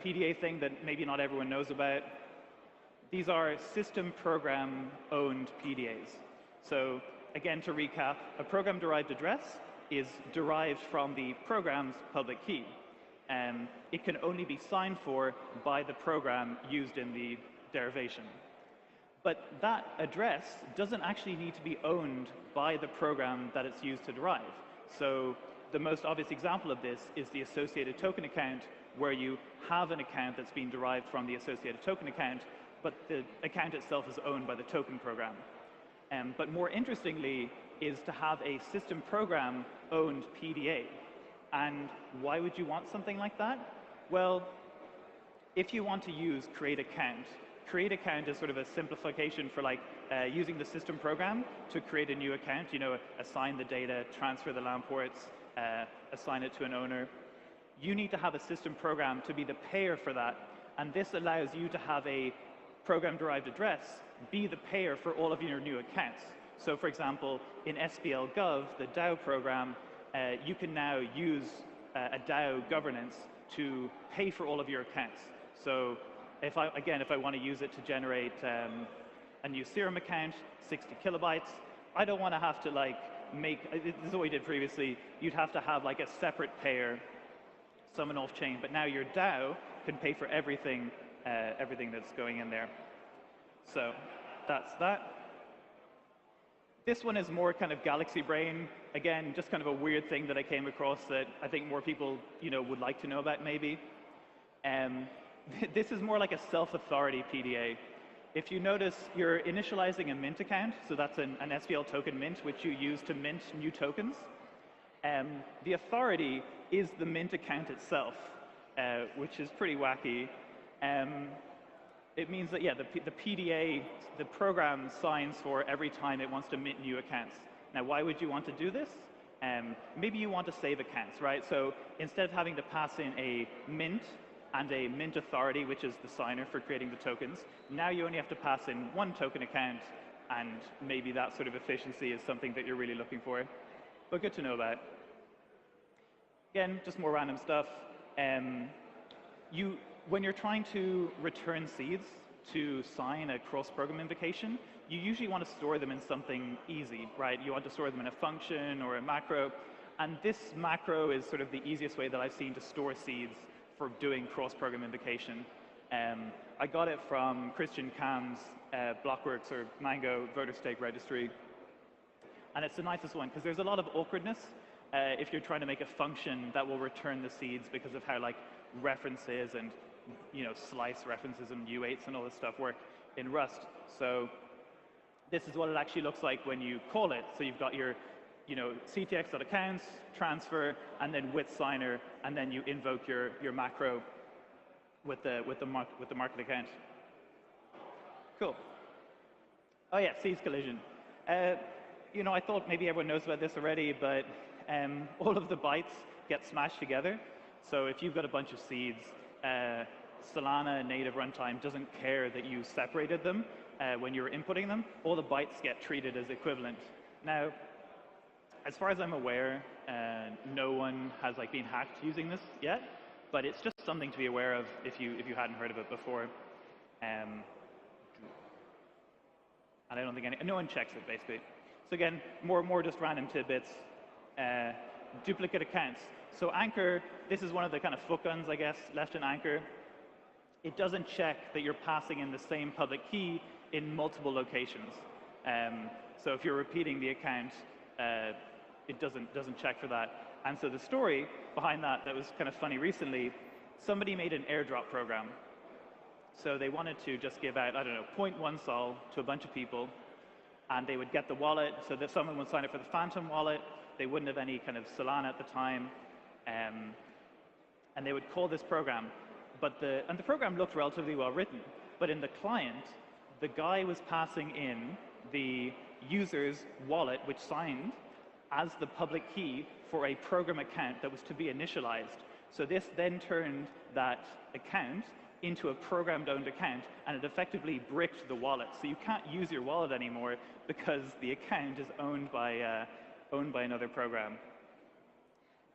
PDA thing that maybe not everyone knows about, these are system program owned PDAs. So again, to recap, a program derived address is derived from the program's public key. It can only be signed for by the program used in the derivation. But that address doesn't actually need to be owned by the program that it's used to derive. So the most obvious example of this is the associated token account, where you have an account that's being derived from the associated token account, but the account itself is owned by the token program. But more interestingly is to have a system program owned PDA. And why would you want something like that? Well, if you want to use create account is sort of a simplification for like using the system program to create a new account, assign the data, transfer the LAMP ports, assign it to an owner. you need to have a system program to be the payer for that. And this allows you to have a program-derived address be the payer for all of your new accounts. So for example, in SBL Gov, the DAO program, you can now use a DAO governance to pay for all of your accounts. So if I want to use it to generate a new Serum account, 60 kilobytes, I don't want to have to this is what we did previously. You'd have to have like a separate payer, someone off-chain, but now your DAO can pay for everything, everything that's going in there. So that's that. This one is more kind of galaxy brain. Again, just kind of a weird thing that I came across that I think more people, would like to know about maybe. This is more like a self-authority PDA. If you notice, you're initializing a mint account, so that's an SVL token mint, which you use to mint new tokens. The authority is the mint account itself, which is pretty wacky. It means that, yeah, the PDA, the program signs for every time it wants to mint new accounts. Now, why would you want to do this? Maybe you want to save accounts, right? So instead of having to pass in a mint and a mint authority, which is the signer for creating the tokens, now you only have to pass in one token account, and maybe that sort of efficiency is something that you're really looking for. But good to know about. Again, just more random stuff. When you're trying to return seeds to sign a cross-program invocation, you usually want to store them in something easy, right? You want to store them in a function or a macro. And this macro is sort of the easiest way that I've seen to store seeds for doing cross-program invocation. I got it from Christian Kam's Blockworks or Mango voter stake registry. And it's the nicest one because there's a lot of awkwardness if you're trying to make a function that will return the seeds because of how references and slice references and U8s and all this stuff work in Rust. So this is what it actually looks like when you call it. So you've got your ctx.accounts, transfer, and then with signer, and then you invoke your macro with the market account. Cool. Oh yeah, seeds collision. I thought maybe everyone knows about this already, but all of the bytes get smashed together. So if you've got a bunch of seeds, Solana native runtime doesn't care that you separated them when you're inputting them. All the bytes get treated as equivalent. Now, as far as I'm aware, no one has been hacked using this yet, but it's just something to be aware of if you hadn't heard of it before. And I don't think no one checks it basically. So again, more just random tidbits. Duplicate accounts. So Anchor, this is one of the kind of foot guns, I guess, left in Anchor. It doesn't check that you're passing in the same public key in multiple locations. So if you're repeating the account, it doesn't check for that. And so the story behind that was kind of funny recently, somebody made an airdrop program. So they wanted to just give out, 0.1 sol to a bunch of people, and they would get the wallet so that someone would sign up for the Phantom wallet. They wouldn't have any kind of Solana at the time. And they would call this program. And the program looked relatively well written. But in the client, the guy was passing in the user's wallet, which signed as the public key for a program account that was to be initialized. So this then turned that account into a programmed-owned account, and it effectively bricked the wallet. So you can't use your wallet anymore because the account is owned by another program.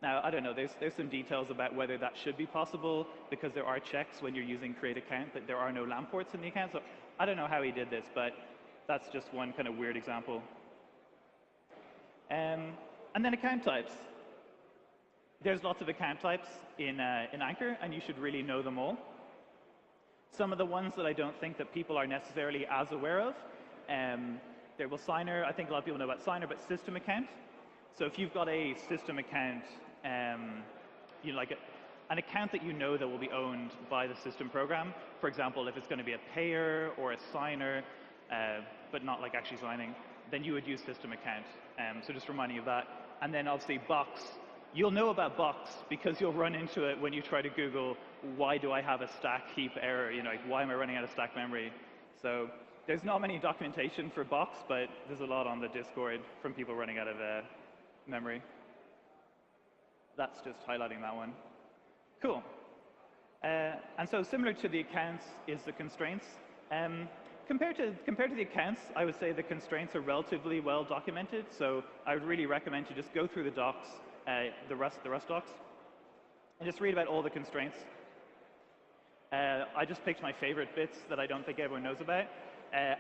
Now, I don't know, there's some details about whether that should be possible because there are checks when you're using create account that there are no LAMP ports in the account. So I don't know how he did this, but that's just one kind of weird example. And then account types. There's lots of account types in Anchor, and you should really know them all. Some of the ones that I don't think that people are necessarily as aware of, there will Signer. I think a lot of people know about Signer, but system account. So if you've got a system account, an account that you know that will be owned by the system program, for example, if it's going to be a payer or a signer, but not actually signing, then you would use system account. So just reminding you of that. And then obviously Box. You'll know about Box because you'll run into it when you try to Google, why do I have a stack heap error? Why am I running out of stack memory? So there's not many documentation for Box, but there's a lot on the Discord from people running out of memory. That's just highlighting that one. Cool. And so similar to the accounts is the constraints. Compared to the accounts, I would say the constraints are relatively well documented. So I would really recommend you just go through the docs, the Rust docs, and just read about all the constraints. I just picked my favorite bits that I don't think everyone knows about.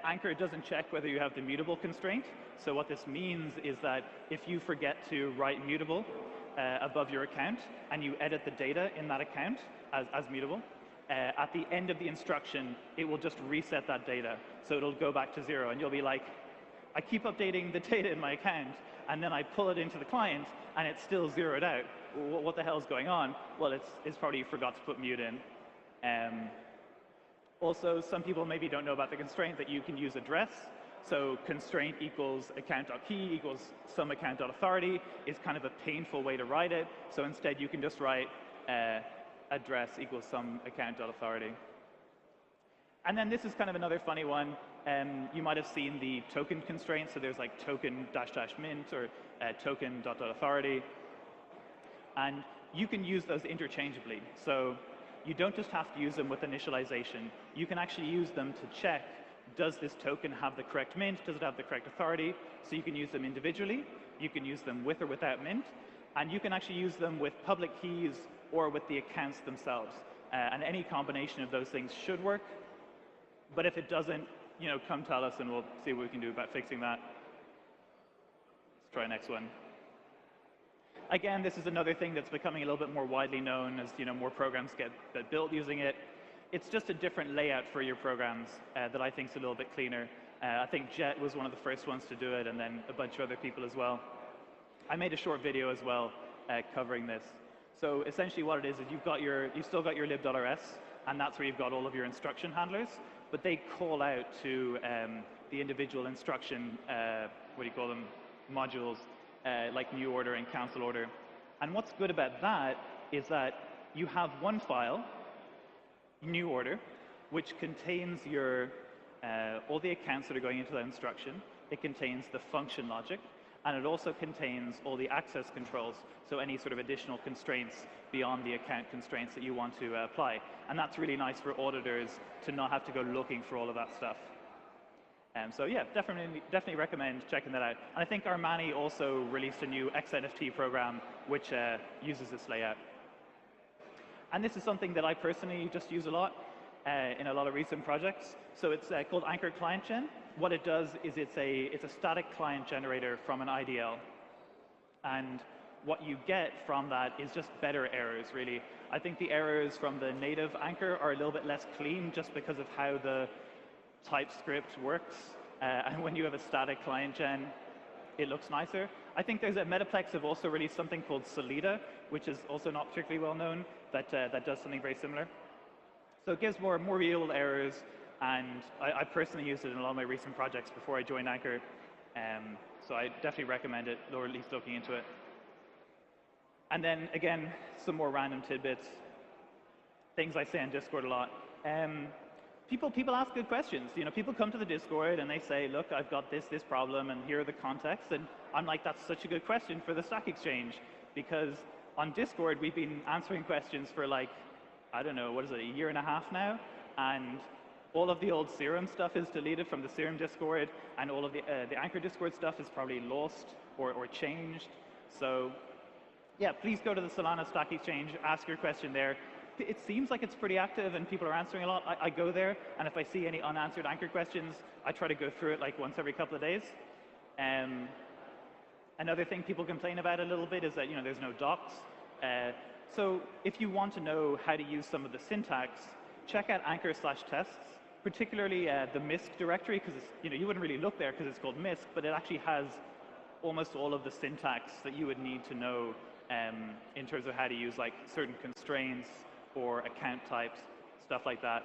Anchor doesn't check whether you have the mutable constraint. So what this means is that if you forget to write mutable above your account and you edit the data in that account as mutable, at the end of the instruction, it will just reset that data. So it'll go back to 0, and you'll be like, I keep updating the data in my account, and then I pull it into the client, and it's still zeroed out. What the hell is going on? Well, it's probably you forgot to put mute in. Also, some people maybe don't know about the constraint that you can use address. So constraint equals account.key equals some account.authority is kind of a painful way to write it. So instead, you can just write address equals some account.authority. And then this is kind of another funny one. You might have seen the token constraint. So there's like token -- mint or token ... authority. And you can use those interchangeably. So you don't just have to use them with initialization. You can actually use them to check, does this token have the correct mint? Does it have the correct authority? So you can use them individually. You can use them with or without mint. And you can actually use them with public keys or with the accounts themselves. And any combination of those things should work. But if it doesn't, come tell us and we'll see what we can do about fixing that. Let's try next one. Again, this is another thing that's becoming a little bit more widely known as more programs get built using it. It's just a different layout for your programs that I think is a little bit cleaner. I think Jet was one of the first ones to do it, and then a bunch of other people as well. I made a short video as well covering this. So essentially what it is you've still got your lib.rs, and that's where you've got all of your instruction handlers, but they call out to the individual instruction, modules, like new order and cancel order. And what's good about that is that you have one file, new order, which contains your all the accounts that are going into that instruction. It contains the function logic, and it also contains all the access controls, so any sort of additional constraints beyond the account constraints that you want to apply. And that's really nice for auditors to not have to go looking for all of that stuff. So yeah, definitely recommend checking that out. And I think Armani also released a new XNFT program which uses this layout. And this is something that I personally just use a lot in a lot of recent projects. So it's called Anchor Client Gen. What it does is it's a static client generator from an IDL. And what you get from that is just better errors, really. I think the errors from the native Anchor are a little bit less clean just because of how the TypeScript works. And when you have a static client gen, it looks nicer. I think there's a Metaplex have also released something called Solida, which is also not particularly well known, that does something very similar. So it gives more real errors, and I personally used it in a lot of my recent projects before I joined Anchor. So I definitely recommend it, or at least looking into it. And then again, some more random tidbits, things I say on Discord a lot. People ask good questions. People come to the Discord and they say, look, I've got this problem, and here are the contexts. And I'm like, that's such a good question for the Stack Exchange, because on Discord, we've been answering questions for like, I don't know, what is it, a year and a half now? And all of the old Serum stuff is deleted from the Serum Discord, and all of the Anchor Discord stuff is probably lost or changed. So yeah, please go to the Solana Stack Exchange, ask your question there. It seems like it's pretty active and people are answering a lot. I go there, and if I see any unanswered Anchor questions, I try to go through it like once every couple of days. Another thing people complain about a little bit is that there's no docs. So if you want to know how to use some of the syntax, check out Anchor/tests, particularly the MISC directory, because you wouldn't really look there because it's called MISC, but it actually has almost all of the syntax that you would need to know in terms of how to use like certain constraints or account types, stuff like that.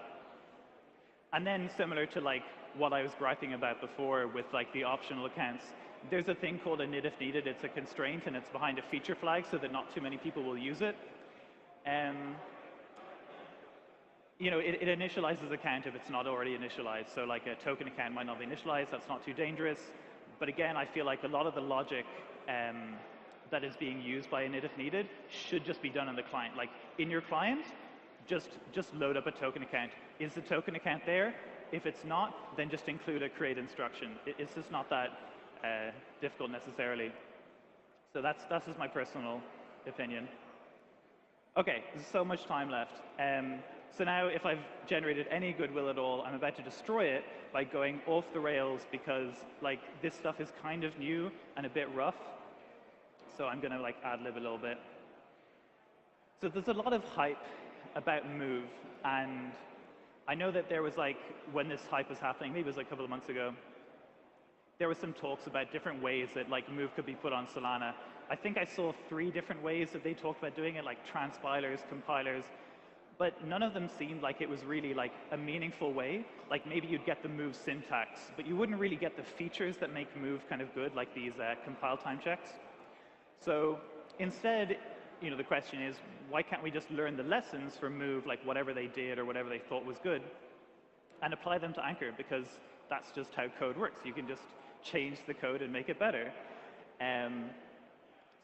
And then similar to like what I was griping about before with like the optional accounts, there's a thing called init if needed. It's a constraint and it's behind a feature flag so that not too many people will use it. It initializes account if it's not already initialized. So like a token account might not be initialized, that's not too dangerous. But again, I feel like a lot of the logic that is being used by init if needed should just be done on the client. Like in your client, just load up a token account. Is the token account there? If it's not, then just include a create instruction. It's just not that difficult necessarily. So that's just my personal opinion. Okay, there's so much time left. So now if I've generated any goodwill at all, I'm about to destroy it by going off the rails because like this stuff is kind of new and a bit rough. So I'm going to like ad-lib a little bit. So there's a lot of hype about Move, and I know that there was like, when this hype was happening, maybe it was like a couple of months ago, there were some talks about different ways that like Move could be put on Solana. I think I saw 3 different ways that they talked about doing it, like transpilers, compilers, but none of them seemed like it was really like a meaningful way. Like maybe you'd get the Move syntax, but you wouldn't really get the features that make Move kind of good, like these compile time checks. So instead, you know, the question is, why can't we just learn the lessons from Move, like whatever they did or whatever they thought was good, and apply them to Anchor? Because that's just how code works. You can just change the code and make it better.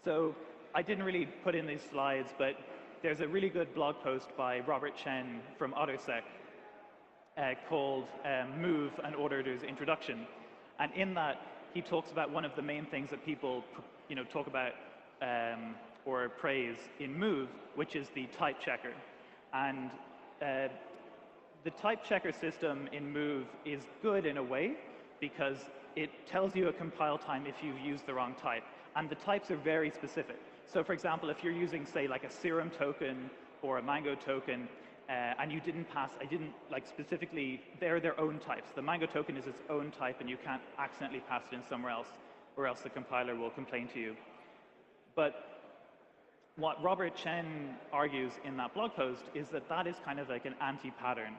So I didn't really put in these slides, but there's a really good blog post by Robert Chen from AutoSec called Move, an Auditor's Introduction. And in that, he talks about one of the main things that people talk about or praise in Move, which is the type checker. And the type checker system in Move is good in a way because it tells you a compile time if you've used the wrong type. And the types are very specific. So for example, if you're using, say, like a serum token or a mango token, and you didn't pass, I didn't like specifically, they're their own types. The mango token is its own type, and you can't accidentally pass it in somewhere else, or else the compiler will complain to you. But what Robert Chen argues in that blog post is that that is kind of like an anti-pattern.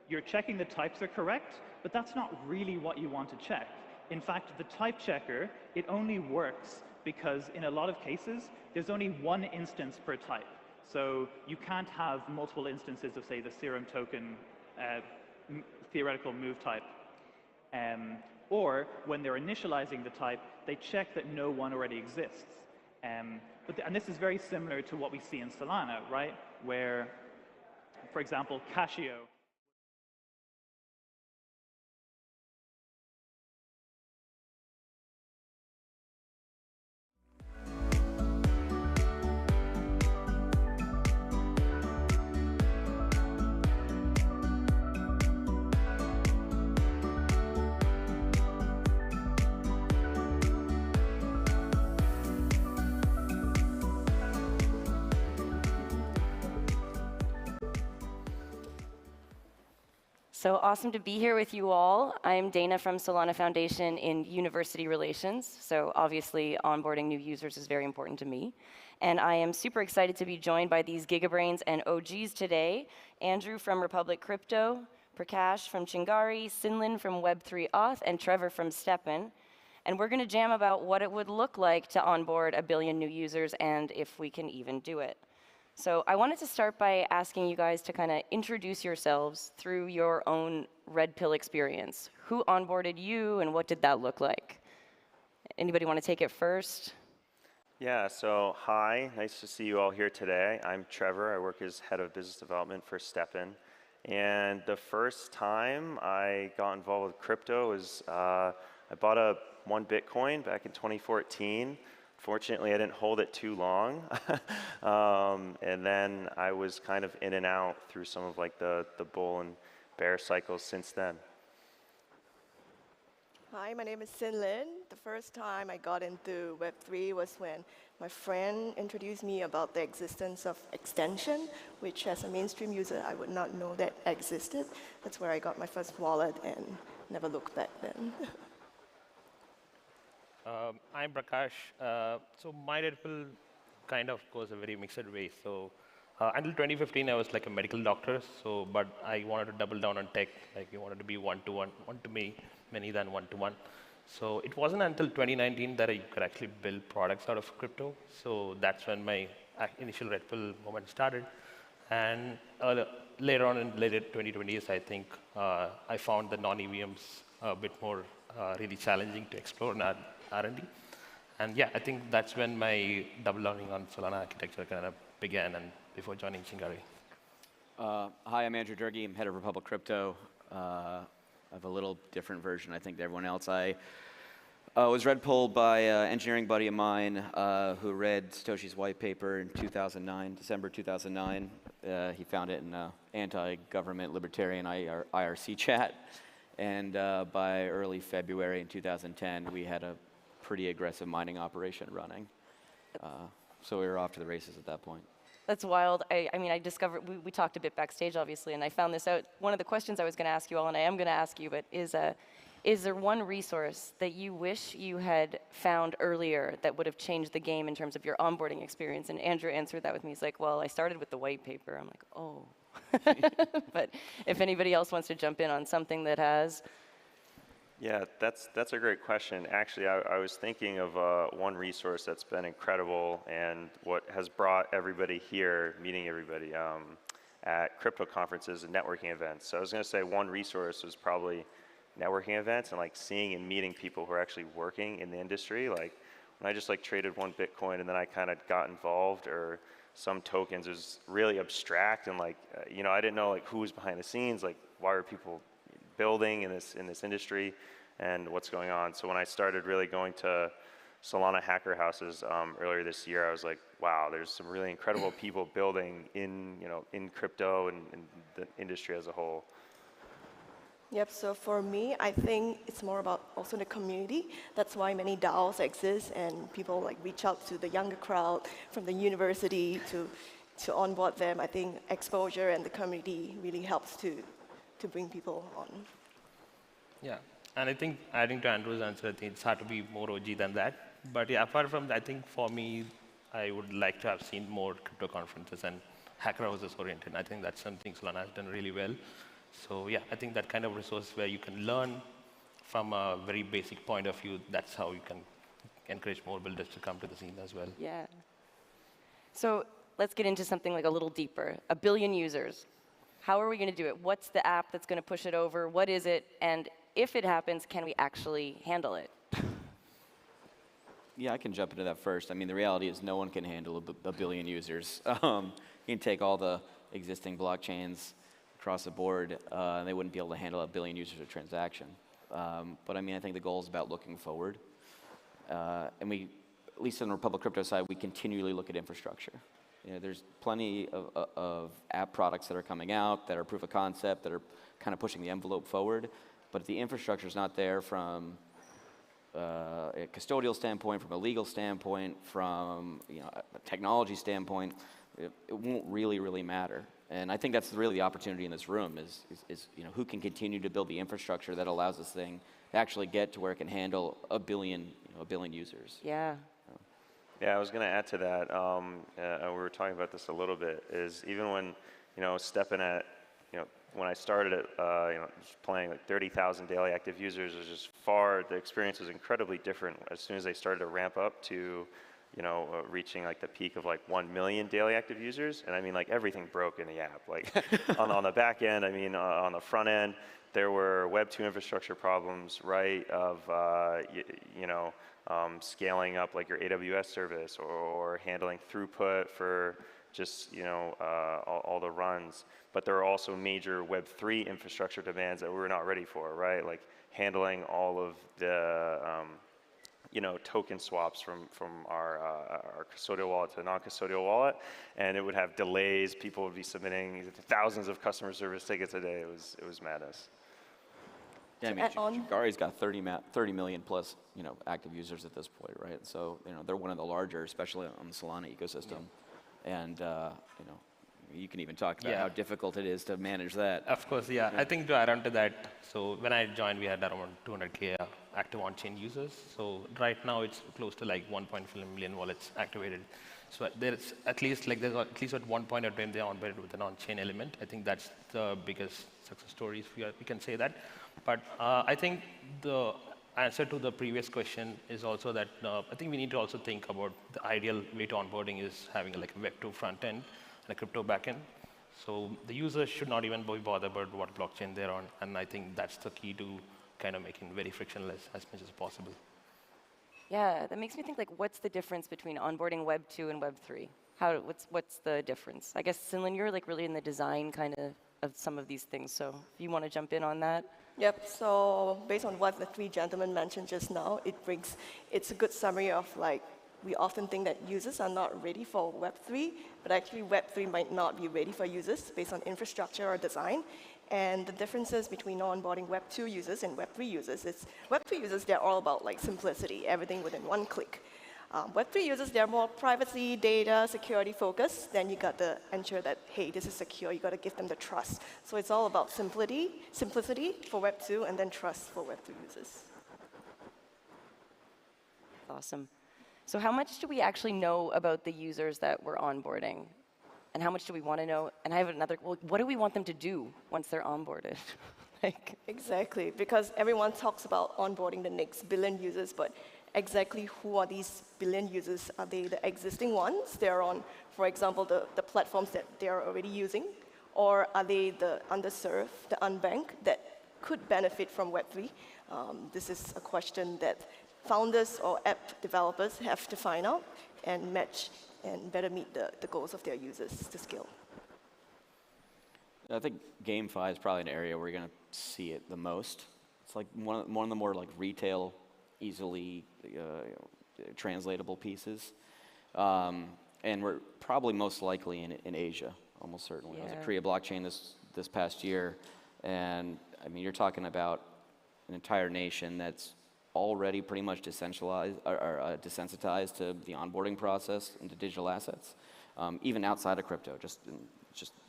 You're checking the types are correct, but that's not really what you want to check. In fact, the type checker, it only works because in a lot of cases, there's only one instance per type. So you can't have multiple instances of, say, the serum token theoretical Move type. Or when they're initializing the type, they check that no one already exists. And this is very similar to what we see in Solana, right? Where, for example, Casio. So awesome to be here with you all. I'm Dana from Solana Foundation in University Relations. So obviously, onboarding new users is very important to me. And I am super excited to be joined by these Gigabrains and OGs today. Andrew from Republic Crypto, Prakash from Chingari, Sinlin from Web3 Auth, and Trevor from Steppen. And we're going to jam about what it would look like to onboard 1 billion new users and if we can even do it. So I wanted to start by asking you guys to kind of introduce yourselves through your own Red Pill experience. Who onboarded you and what did that look like? Anybody want to take it first? Yeah, so hi, nice to see you all here today. I'm Trevor, I work as head of business development for Steppen. And the first time I got involved with crypto was I bought 1 Bitcoin back in 2014. Fortunately, I didn't hold it too long, and then I was kind of in and out through some of like the bull and bear cycles since then. Hi, my name is Sinlin. The first time I got into Web3 was when my friend introduced me about the existence of extension, which as a mainstream user, I would not know that existed. That's where I got my first wallet and never looked back then. I'm Prakash. So my Red Pill kind of goes a very mixed way. So until 2015, I was like a medical doctor. So, but I wanted to double down on tech. Like we wanted to be one-to-one, many than one-to-one. So it wasn't until 2019 that I could actually build products out of crypto. So that's when my initial Red Pill moment started. And later on in later 2020s, I think I found the non-EVMs a bit more really challenging to explore in R&D. And yeah, I think that's when my double learning on Solana architecture kind of began and before joining Chingari. Hi, I'm Andrew Durkee. I'm head of Republic Crypto. I have a little different version, I think, than everyone else. I was red pulled by an engineering buddy of mine who read Satoshi's white paper in 2009, December 2009. He found it in an anti-government libertarian IRC chat. And by early February in 2010, we had a pretty aggressive mining operation running. So we were off to the races at that point. That's wild. I mean, I discovered, we talked a bit backstage, obviously, and I found this out. One of the questions I was going to ask you all, and I am going to ask you, but is there one resource that you wish you had found earlier that would have changed the game in terms of your onboarding experience? And Andrew answered that with me. He's like, well, I started with the white paper. I'm like, oh. But if anybody else wants to jump in on something that has. Yeah, that's a great question. Actually, I was thinking of one resource that's been incredible and what has brought everybody here, meeting everybody at crypto conferences and networking events. So I was going to say one resource was probably networking events and like seeing and meeting people who are actually working in the industry. Like when I just like traded one Bitcoin and then I kind of got involved, or some tokens, it was really abstract and like you know, I didn't know like who was behind the scenes, like why are people building in this industry and what's going on. So when I started really going to Solana hacker houses earlier this year, I was like, wow, there's some really incredible people building in, you know, in crypto and the industry as a whole. Yep, so for me, I think it's more about also the community. That's why many DAOs exist and people like reach out to the younger crowd from the university to onboard them. I think exposure and the community really helps to bring people on. Yeah, and I think adding to Andrew's answer, I think it's hard to be more OG than that. But yeah, apart from that, I think for me, I would like to have seen more crypto conferences and hacker houses oriented. I think that's something Solana has done really well. So yeah, I think that kind of resource where you can learn from a very basic point of view, that's how you can encourage more builders to come to the scene as well. Yeah. So let's get into something like a little deeper. 1 billion users. How are we going to do it? What's the app that's going to push it over? What is it? And if it happens, can we actually handle it? Yeah, I can jump into that first. I mean, the reality is no one can handle a billion users. You can take all the existing blockchains across the board, and they wouldn't be able to handle 1 billion users a transaction. But I mean, I think the goal is about looking forward. And we, at least on the Republic Crypto side, we continually look at infrastructure. You know, there's plenty of app products that are coming out that are proof of concept, that are kind of pushing the envelope forward. But if the infrastructure is not there from a custodial standpoint, from a legal standpoint, from a technology standpoint, it won't really matter. And I think that's really the opportunity in this room is who can continue to build the infrastructure that allows this thing to actually get to where it can handle 1 billion users. Yeah. Yeah, I was going to add to that. We were talking about this a little bit. Is even when, stepping at, when I started it, just playing like 30,000 daily active users was just the experience was incredibly different as soon as they started to ramp up to, reaching like the peak of like 1 million daily active users. And I mean, like everything broke in the app. Like on the back end, I mean, on the front end, there were Web 2 infrastructure problems, right? Of scaling up like your AWS service or handling throughput for just all the runs. But there are also major Web 3 infrastructure demands that we were not ready for, right? Like handling all of the token swaps from our custodial wallet to a non-custodial wallet, and it would have delays. People would be submitting thousands of customer service tickets a day. It was madness. Yeah, I mean, Chingari's got 30 million plus, active users at this point, right? So, they're one of the larger, especially on the Solana ecosystem. And, you can even talk about how difficult it is to manage that. Of course, yeah. I think to add on to that, so when I joined, we had around 200K active on-chain users. So right now, it's close to like 1.5 million wallets activated. So there's at least at one point of time they onboarded with an on-chain element. I think that's the biggest success stories we can say that. But I think the answer to the previous question is also that I think we need to also think about the ideal way to onboarding is having like a Web 2 front end and a crypto backend. So the users should not even be bothered about what blockchain they're on. And I think that's the key to kind of making it very frictionless as much as possible. Yeah, that makes me think, like, what's the difference between onboarding Web 2 and Web 3? What's the difference? I guess, Sinlin, you're like really in the design kind of some of these things, so if you want to jump in on that. Yep, so based on what the three gentlemen mentioned just now, it's a good summary of like, we often think that users are not ready for Web3, but actually Web3 might not be ready for users based on infrastructure or design. And the differences between onboarding Web 2 users and Web 3 users is Web 3 users, they're all about like simplicity, everything within one click. Web 3 users, they're more privacy, data, security focused. Then you got to ensure that, hey, this is secure. You got to give them the trust. So it's all about simplicity for Web 2 and then trust for Web 3 users. Awesome. So how much do we actually know about the users that we're onboarding? And how much do we want to know? And I have another, well, what do we want them to do once they're onboarded? Exactly, because everyone talks about onboarding the next billion users, but exactly who are these billion users? Are they the existing ones? They're on, for example, the platforms that they're already using? Or are they the underserved, the unbanked, that could benefit from Web3? This is a question that founders or app developers have to find out and match and better meet the goals of their users to scale. I think GameFi is probably an area where you're going to see it the most. It's like one of the more like retail, easily translatable pieces. And we're probably most likely in Asia, almost certainly. I was at Korea Blockchain this past year, and I mean, you're talking about an entire nation that's already pretty much desensitized to the onboarding process and to digital assets, even outside of crypto, just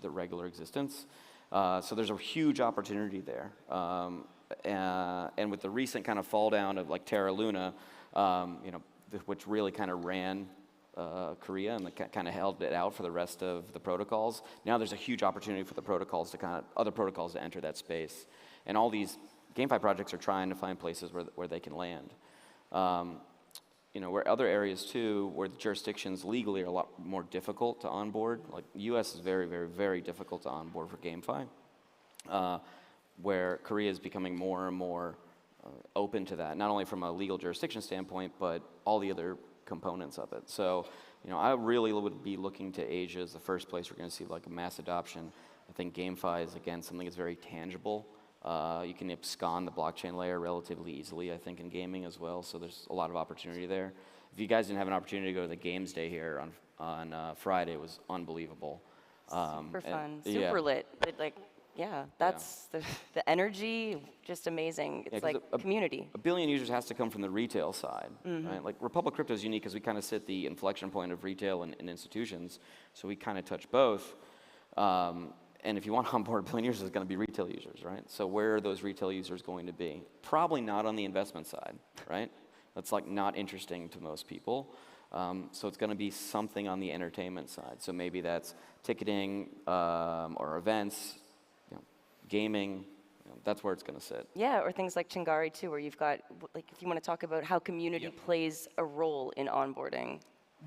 the regular existence. So there's a huge opportunity there. And with the recent kind of fall down of like Terra Luna, which really kind of ran Korea and kind of held it out for the rest of the protocols. Now there's a huge opportunity for the protocols to other protocols to enter that space. And all these GameFi projects are trying to find places where they can land. Where other areas too, where the jurisdictions legally are a lot more difficult to onboard. Like the US is very, very, very difficult to onboard for GameFi. Where Korea is becoming more and more open to that, not only from a legal jurisdiction standpoint, but all the other components of it. So, I really would be looking to Asia as the first place we're going to see like a mass adoption. I think GameFi is, again, something that's very tangible. You can abscond the blockchain layer relatively easily, I think, in gaming as well. So there's a lot of opportunity there. If you guys didn't have an opportunity to go to the Games Day here on Friday, it was unbelievable. Super fun, super lit. That's the energy, just amazing. It's like community. A billion users has to come from the retail side, right? Like Republic Crypto is unique because we kind of sit the inflection point of retail and institutions, so we kind of touch both. And if you want to onboard a billion users, it's going to be retail users, right? So where are those retail users going to be? Probably not on the investment side, right? That's like not interesting to most people. So it's going to be something on the entertainment side. So maybe that's ticketing or events, gaming. That's where it's going to sit. Yeah, or things like Chingari too, where you've got, like, if you want to talk about how community plays a role in onboarding.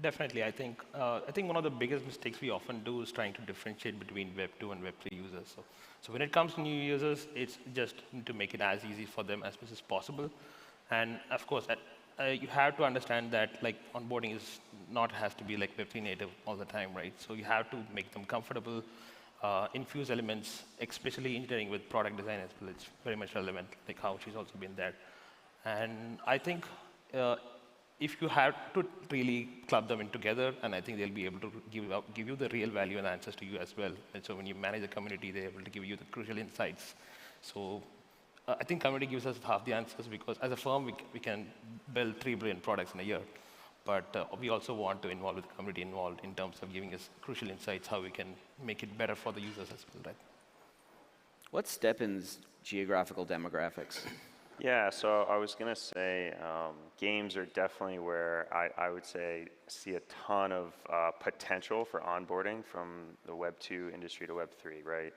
Definitely, I think one of the biggest mistakes we often do is trying to differentiate between Web 2 and Web 3 users. So when it comes to new users, it's just to make it as easy for them as much as possible. And of course, you have to understand that like onboarding has to be like Web 3 native all the time, right? So you have to make them comfortable, infuse elements, especially engineering with product design as well. It's very much relevant, like how she's also been there. And I think if you have to really club them in together, and I think they'll be able to give you the real value and answers to you as well. And so when you manage a community, they're able to give you the crucial insights. So I think community gives us half the answers because as a firm, we can build 3 billion products in a year. But we also want to involve the community involved in terms of giving us crucial insights, how we can make it better for the users as well, right? What's STEPN's geographical demographics? Yeah, so I was going to say games are definitely where I would say see a ton of potential for onboarding from the Web 2 industry to Web 3, right?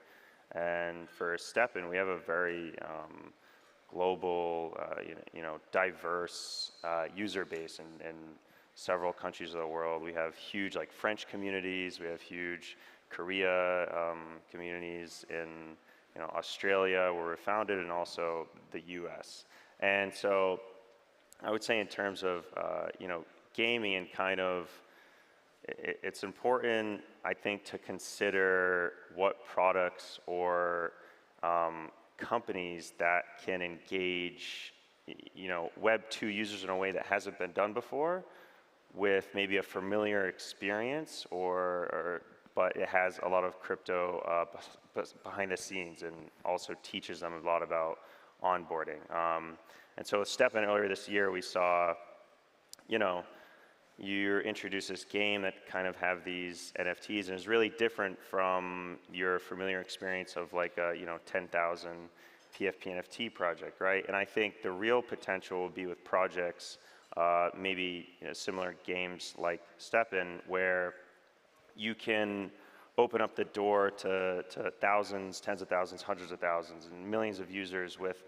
And for STEPN, we have a very global, diverse user base in several countries of the world. We have huge like French communities. We have huge Korea communities in Australia, where we're founded, and also the US. And so I would say in terms of gaming and kind of, it's important, I think, to consider what products or companies that can engage Web 2 users in a way that hasn't been done before, with maybe a familiar experience, but it has a lot of crypto behind the scenes and also teaches them a lot about onboarding. And so with STEPN earlier this year, we saw, you introduce this game that kind of have these NFTs, and it's really different from your familiar experience of like a 10,000 PFP NFT project, right? And I think the real potential will be with projects, maybe similar games like STEPN, where you can open up the door to thousands, tens of thousands, hundreds of thousands, and millions of users with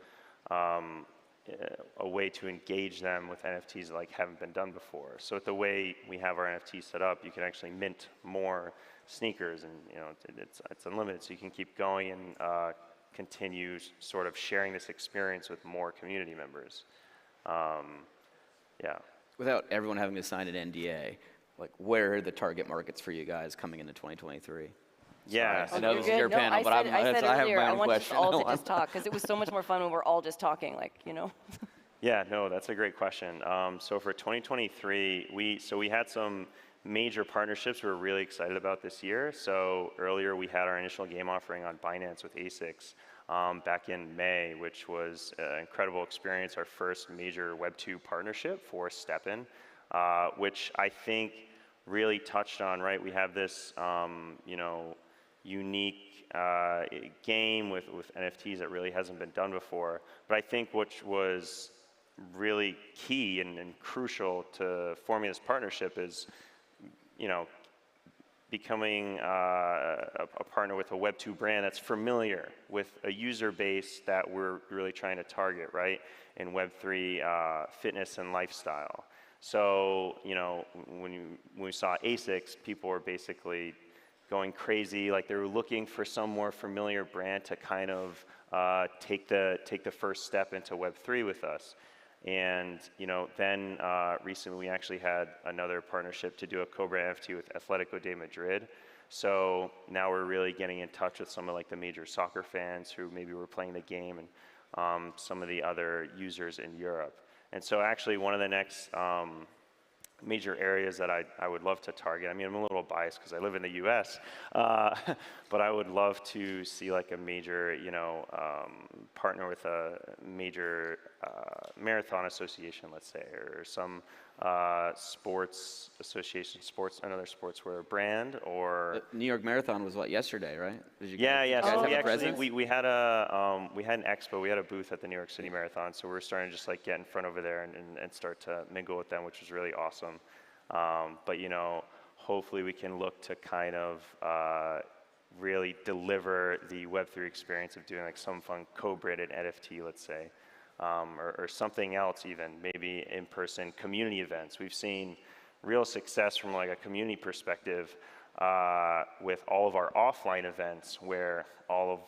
a way to engage them with NFTs that like haven't been done before. So with the way we have our NFTs set up, you can actually mint more sneakers, and it's unlimited, so you can keep going and continue sort of sharing this experience with more community members. Yeah. Without everyone having to sign an NDA, like where are the target markets for you guys coming into 2023? Yeah, I know this is your panel, but I have my own question. I want you all to just talk, because it was so much more fun when we're all just talking, Yeah, no, that's a great question. So for 2023, we had some major partnerships we were really excited about this year. So earlier we had our initial game offering on Binance with ASICs back in May, which was an incredible experience, our first major Web 2 partnership for STEPN, which I think really touched on, right? We have this, unique game with NFTs that really hasn't been done before. But I think which was really key and crucial to forming this partnership is, becoming a partner with a Web 2 brand that's familiar with a user base that we're really trying to target, right? In Web 3 fitness and lifestyle. So, when we saw ASICs, people were basically going crazy, like they were looking for some more familiar brand to kind of take the first step into Web 3 with us. And then recently we actually had another partnership to do a co-brand NFT with Atletico de Madrid. So now we're really getting in touch with some of like the major soccer fans who maybe were playing the game, and some of the other users in Europe. And so actually one of the next major areas that I would love to target. I mean, I'm a little biased because I live in the U.S., but I would love to see like a major, partner with a major marathon association, let's say, or some sports association, another sportswear brand, or the New York Marathon was yesterday, right? Yeah. So we actually we had an expo. We had a booth at the New York City Marathon, so we're starting to just like get in front over there and start to mingle with them, which was really awesome. But hopefully we can look to kind of really deliver the Web3 experience of doing like some fun co-branded NFT, let's say, or something else even, maybe in-person community events. We've seen real success from like a community perspective with all of our offline events, where all of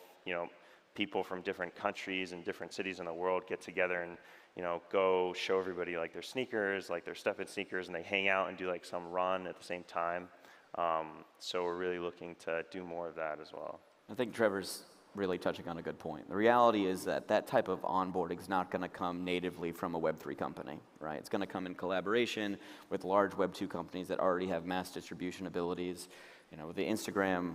people from different countries and different cities in the world get together and go show everybody like their sneakers, like their STEPN sneakers, and they hang out and do like some run at the same time. So we're really looking to do more of that as well. I think Trevor's really touching on a good point. The reality is that that type of onboarding is not going to come natively from a Web3 company, right? It's going to come in collaboration with large Web 2 companies that already have mass distribution abilities. The Instagram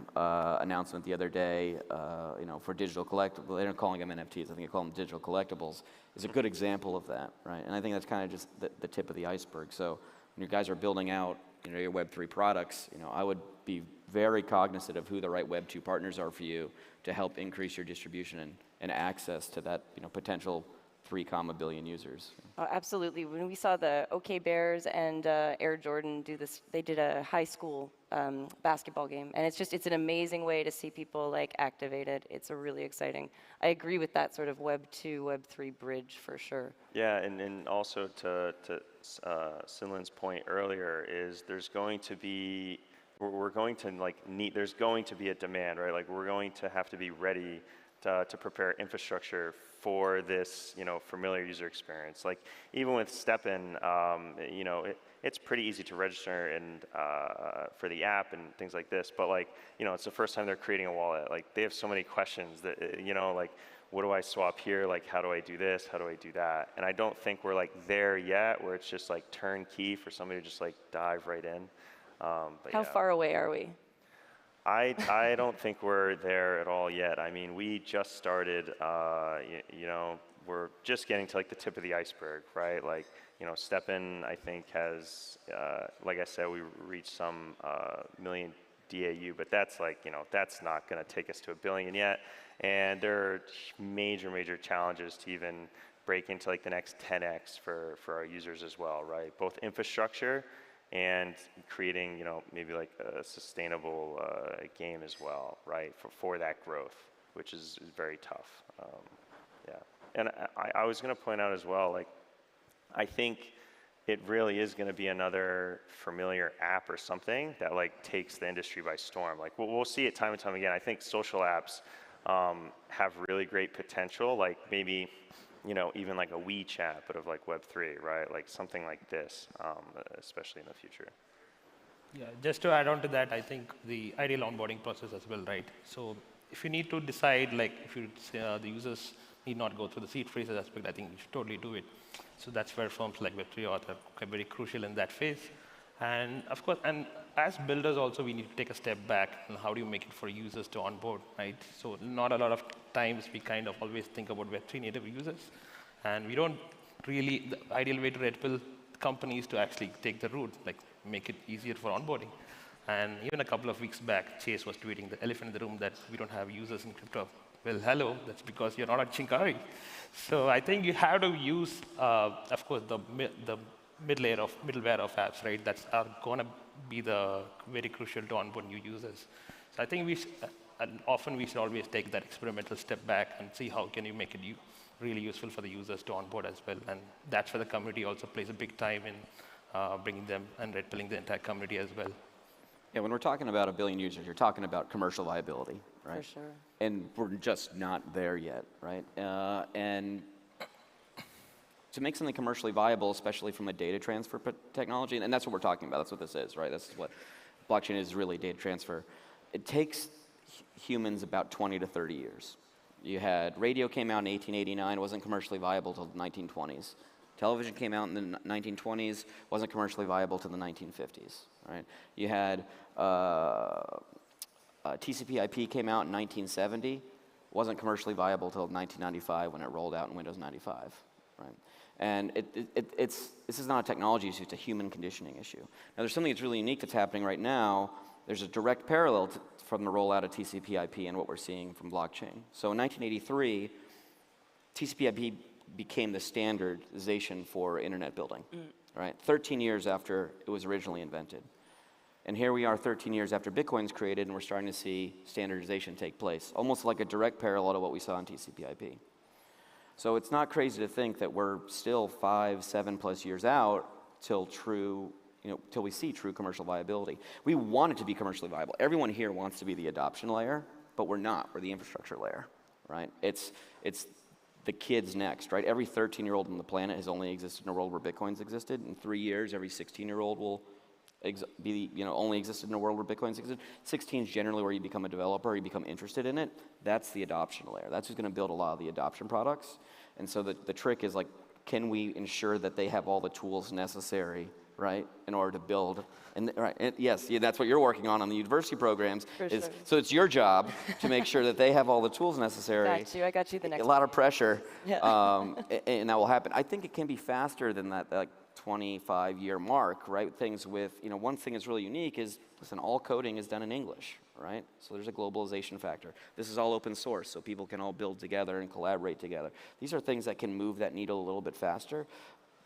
announcement the other day, for digital collectibles, they're not calling them NFTs, I think they call them digital collectibles, is a good example of that, right? And I think that's kind of just the tip of the iceberg. So when you guys are building out, your Web3 products, I would be very cognizant of who the right Web 2 partners are for you to help increase your distribution and access to that, potential 3 billion users. Oh, absolutely. When we saw the OK Bears and Air Jordan do this, they did a high school basketball game, and it's an amazing way to see people like activated. It's a really exciting. I agree with that sort of Web 2, Web 3 bridge for sure. Yeah, and also to Sinlin's point earlier is there's going to be there's going to be a demand, right? Like we're going to have to be ready to prepare infrastructure for this, familiar user experience. Like even with STEPN, it's pretty easy to register and for the app and things like this. But like, it's the first time they're creating a wallet. Like they have so many questions that, like, what do I swap here? Like, how do I do this? How do I do that? And I don't think we're like there yet, where it's just like turnkey for somebody to just like dive right in. How far away are we? I don't think we're there at all yet. I mean, we just started, we're just getting to like the tip of the iceberg, right? Like, STEPN, I think has, like I said, we reached some million DAU, but that's like, that's not gonna take us to 1 billion yet. And there are major, major challenges to even break into like the next 10x for our users as well, right? Both infrastructure and creating, maybe like a sustainable game as well, right? For that growth, which is very tough. Yeah, and I was going to point out as well, like, I think it really is going to be another familiar app or something that like takes the industry by storm. Like we'll see it time and time again. I think social apps have really great potential, like maybe, even like a WeChat, but of like Web3, right? Like something like this, especially in the future. Yeah, just to add on to that, I think the ideal onboarding process as well, right? So if you need to decide, like if the users need not go through the seed phrases aspect, I think you should totally do it. So that's where firms like Web3 Auth are very crucial in that phase. And of course, and as builders also, we need to take a step back and how do you make it for users to onboard, right? So not a lot of times we kind of always think about Web3 native users. And we don't really, the ideal way to Red Pill companies to actually take the route, like make it easier for onboarding. And even a couple of weeks back, Chase was tweeting the elephant in the room that we don't have users in crypto. Well, hello, that's because you're not at Chinkari. So I think you have to use, of course, the middleware of apps, right? That's going to be the very crucial to onboard new users. So I think often we should always take that experimental step back and see how can you make it really useful for the users to onboard as well. And that's where the community also plays a big time in bringing them and red pilling the entire community as well. Yeah, when we're talking about 1 billion users, you're talking about commercial viability, right? For sure. And we're just not there yet, right? And to make something commercially viable, especially from a data transfer technology, and that's what we're talking about, that's what this is, right? This is what blockchain is, really data transfer. It takes humans about 20 to 30 years. You had radio came out in 1889, wasn't commercially viable till the 1920s. Television came out in the 1920s, wasn't commercially viable till the 1950s, right? You had TCP/IP came out in 1970, wasn't commercially viable till 1995 when it rolled out in Windows 95, right? And this is not a technology issue, it's a human conditioning issue. Now there's something that's really unique that's happening right now. There's a direct parallel from the rollout of TCP/IP and what we're seeing from blockchain. So in 1983, TCP/IP became the standardization for internet building, right? 13 years after it was originally invented. And here we are 13 years after Bitcoin's created, and we're starting to see standardization take place, almost like a direct parallel to what we saw in TCP/IP. So it's not crazy to think that we're still 5, 7+ years out till till we see true commercial viability. We want it to be commercially viable. Everyone here wants to be the adoption layer, but we're not. We're the infrastructure layer, right? It's the kids next, right? Every 13-year-old on the planet has only existed in a world where Bitcoin's existed. In 3 years, every 16-year-old will only existed in a world where Bitcoin's existed. 16 is generally where you become a developer, you become interested in it. That's the adoption layer. That's who's going to build a lot of the adoption products. And so the trick is like, can we ensure that they have all the tools necessary, right, in order to build? And that's what you're working on the university programs. Sure. So it's your job to make sure that they have all the tools necessary. I got you the next A lot of pressure, Yeah. and that will happen. I think it can be faster than that, like 25-year mark, right? Things with, one thing that's really unique is, listen, all coding is done in English, right? So there's a globalization factor. This is all open source, so people can all build together and collaborate together. These are things that can move that needle a little bit faster,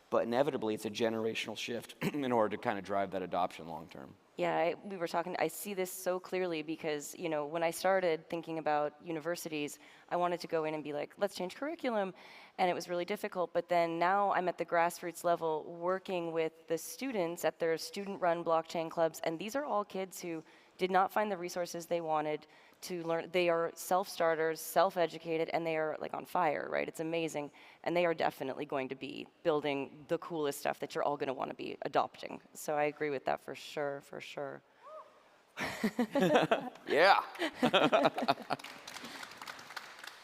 but inevitably it's a generational shift in order to kind of drive that adoption long term. Yeah, we were talking, I see this so clearly because, when I started thinking about universities, I wanted to go in and be like, let's change curriculum, and it was really difficult. But then now I'm at the grassroots level working with the students at their student-run blockchain clubs, and these are all kids who did not find the resources they wanted to learn. They are self-starters, self-educated, and they are like on fire, right? It's amazing. And they are definitely going to be building the coolest stuff that you're all going to want to be adopting. So I agree with that for sure, for sure. Yeah.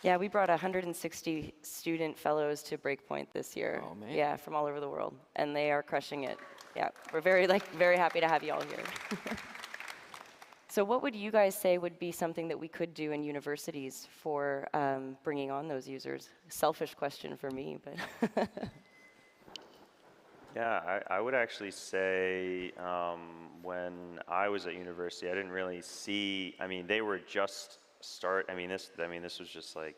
Yeah, we brought 160 student fellows to Breakpoint this year. Oh, man. Yeah, from all over the world, and they are crushing it. Yeah, we're very happy to have you all here. So what would you guys say would be something that we could do in universities for bringing on those users? Selfish question for me, but. Yeah, I would actually say when I was at university, I didn't really see. I mean, they were just this was just like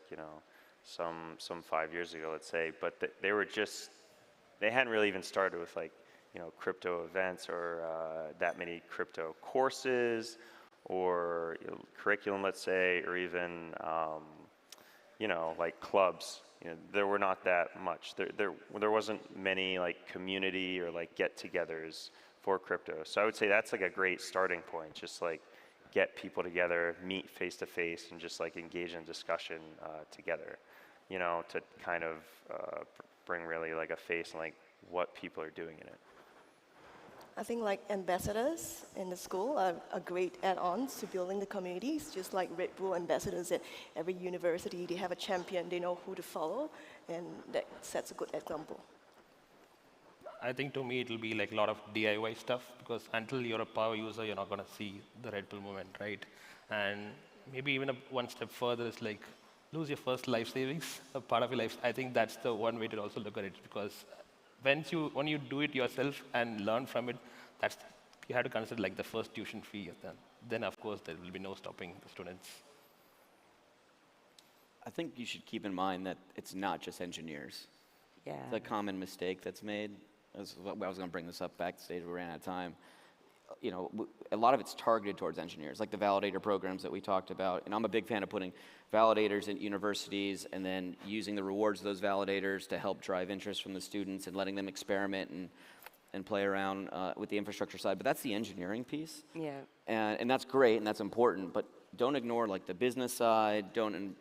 some 5 years ago, let's say. But they hadn't really even started with like crypto events or that many crypto courses or curriculum, let's say, or even like clubs. There were not that much. There wasn't many like community or like get-togethers for crypto. So I would say that's like a great starting point. Just like get people together, meet face to face, and just like engage in discussion together. To kind of bring really like a face on like what people are doing in it. I think like ambassadors in the school are great add-ons to building the communities, just like Red Bull ambassadors at every university. They have a champion, they know who to follow, and that sets a good example. I think to me it'll be like a lot of DIY stuff, because until you're a power user, you're not going to see the Red Bull movement, right? And maybe even one step further is like lose your first life savings, a part of your life. I think that's the one way to also look at it, because when you do it yourself and learn from it, you have to consider like the first tuition fee. Then of course there will be no stopping the students. I think you should keep in mind that it's not just engineers. Yeah. It's a common mistake that's made. I was going to bring this up backstage, we ran out of time. A lot of it's targeted towards engineers, like the validator programs that we talked about. And I'm a big fan of putting validators at universities and then using the rewards of those validators to help drive interest from the students and letting them experiment and play around with the infrastructure side. But that's the engineering piece. Yeah. And that's great and that's important. But don't ignore like the business side. Don't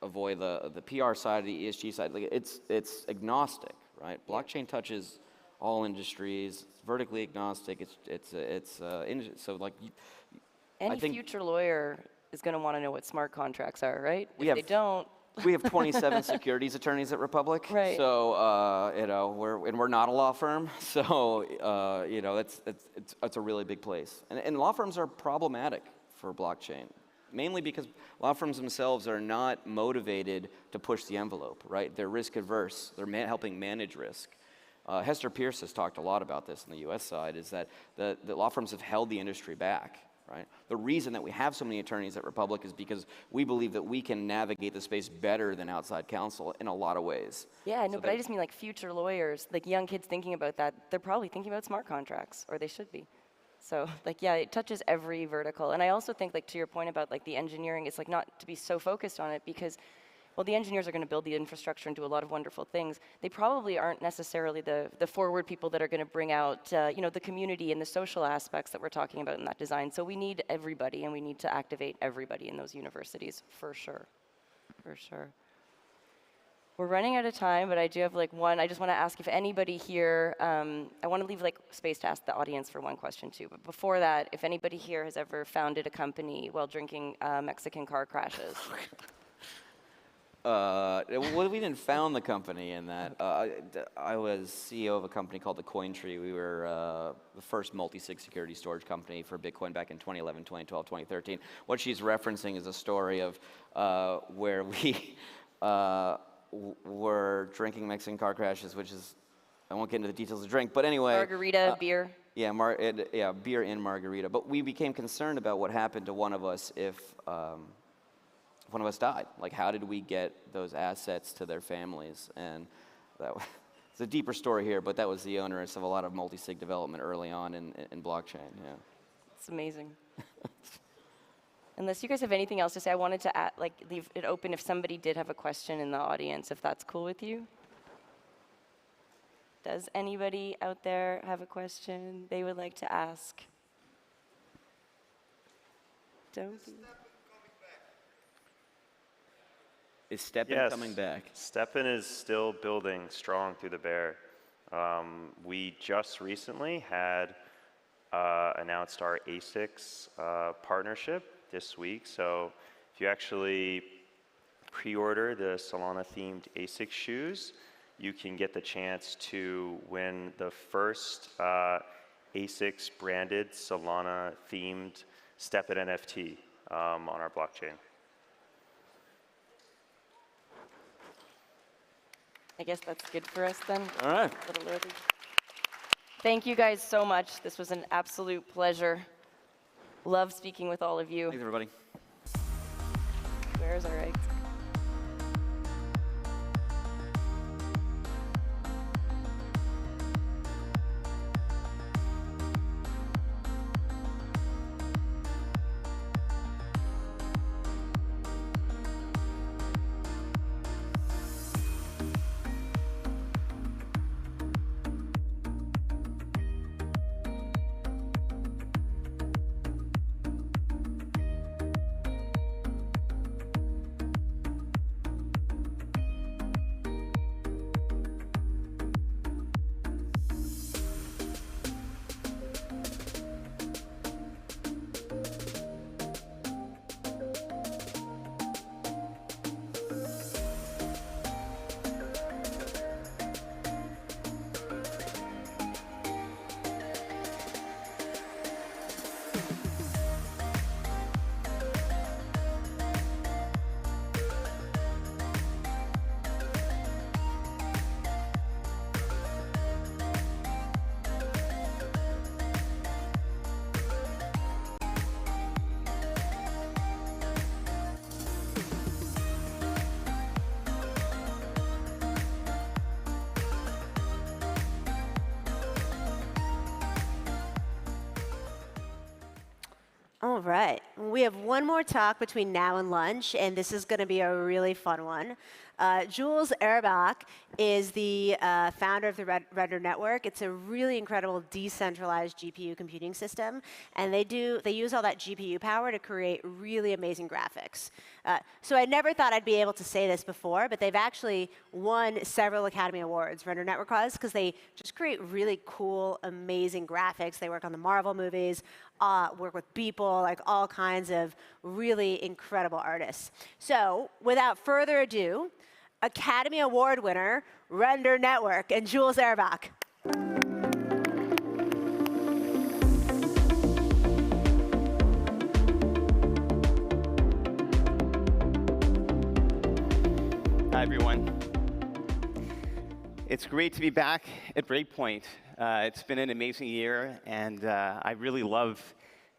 avoid the PR side, the ESG side. Like it's agnostic, right? Blockchain touches all industries. It's vertically agnostic. So like. Any future lawyer is going to want to know what smart contracts are, right? We have 27 securities attorneys at Republic. Right. So we're not a law firm. So it's a really big place. And law firms are problematic for blockchain. Mainly because law firms themselves are not motivated to push the envelope, right? They're risk averse. They're helping manage risk. Hester Pierce has talked a lot about this on the US side, is that the law firms have held the industry back, right? The reason that we have so many attorneys at Republic is because we believe that we can navigate the space better than outside counsel in a lot of ways. Yeah, no, but I just mean like future lawyers, like young kids thinking about that, they're probably thinking about smart contracts, or they should be. So like, yeah, it touches every vertical. And I also think like to your point about like the engineering, it's like not to be so focused on it because, well, the engineers are going to build the infrastructure and do a lot of wonderful things. They probably aren't necessarily the forward people that are going to bring out, the community and the social aspects that we're talking about in that design. So we need everybody and we need to activate everybody in those universities for sure, for sure. We're running out of time, but I do have like one. I just want to ask if anybody here, I want to leave like space to ask the audience for one question too. But before that, if anybody here has ever founded a company while drinking Mexican car crashes. Well, we didn't found the company in that. I was CEO of a company called the Cointree. We were the first multi-sig security storage company for Bitcoin back in 2011, 2012, 2013. What she's referencing is a story of where we were drinking Mexican car crashes, which is, I won't get into the details of the drink, but anyway. Margarita, beer. Yeah, beer and margarita. But we became concerned about what happened to one of us if one of us died. Like, how did we get those assets to their families? And it's a deeper story here, but that was the onerous of a lot of multi-sig development early on in blockchain, yeah. It's amazing. Unless you guys have anything else to say, I wanted to leave it open if somebody did have a question in the audience, if that's cool with you. Does anybody out there have a question they would like to ask? Don't be. Is Steppen Yes, coming back? Steppen is still building strong through the bear. We just recently had announced our ASICS partnership this week. So if you actually pre-order the Solana-themed ASICS shoes, you can get the chance to win the first ASICS branded Solana-themed Steppen NFT on our blockchain. I guess that's good for us then. All right. Little early. Thank you guys so much. This was an absolute pleasure. Love speaking with all of you. Thanks, everybody. Where's our eggs? All right. We have one more talk between now and lunch, and this is going to be a really fun one. Jules Erbach is the founder of the Render Network. It's a really incredible decentralized GPU computing system, and they use all that GPU power to create really amazing graphics. So I never thought I'd be able to say this before, but they've actually won several Academy Awards, Render Network has, because they just create really cool, amazing graphics. They work on the Marvel movies, work with people, like all kinds of really incredible artists. So without further ado, Academy Award winner, Render Network, and Jules Erbach. Hi, everyone. It's great to be back at Breakpoint. It's been an amazing year, and I love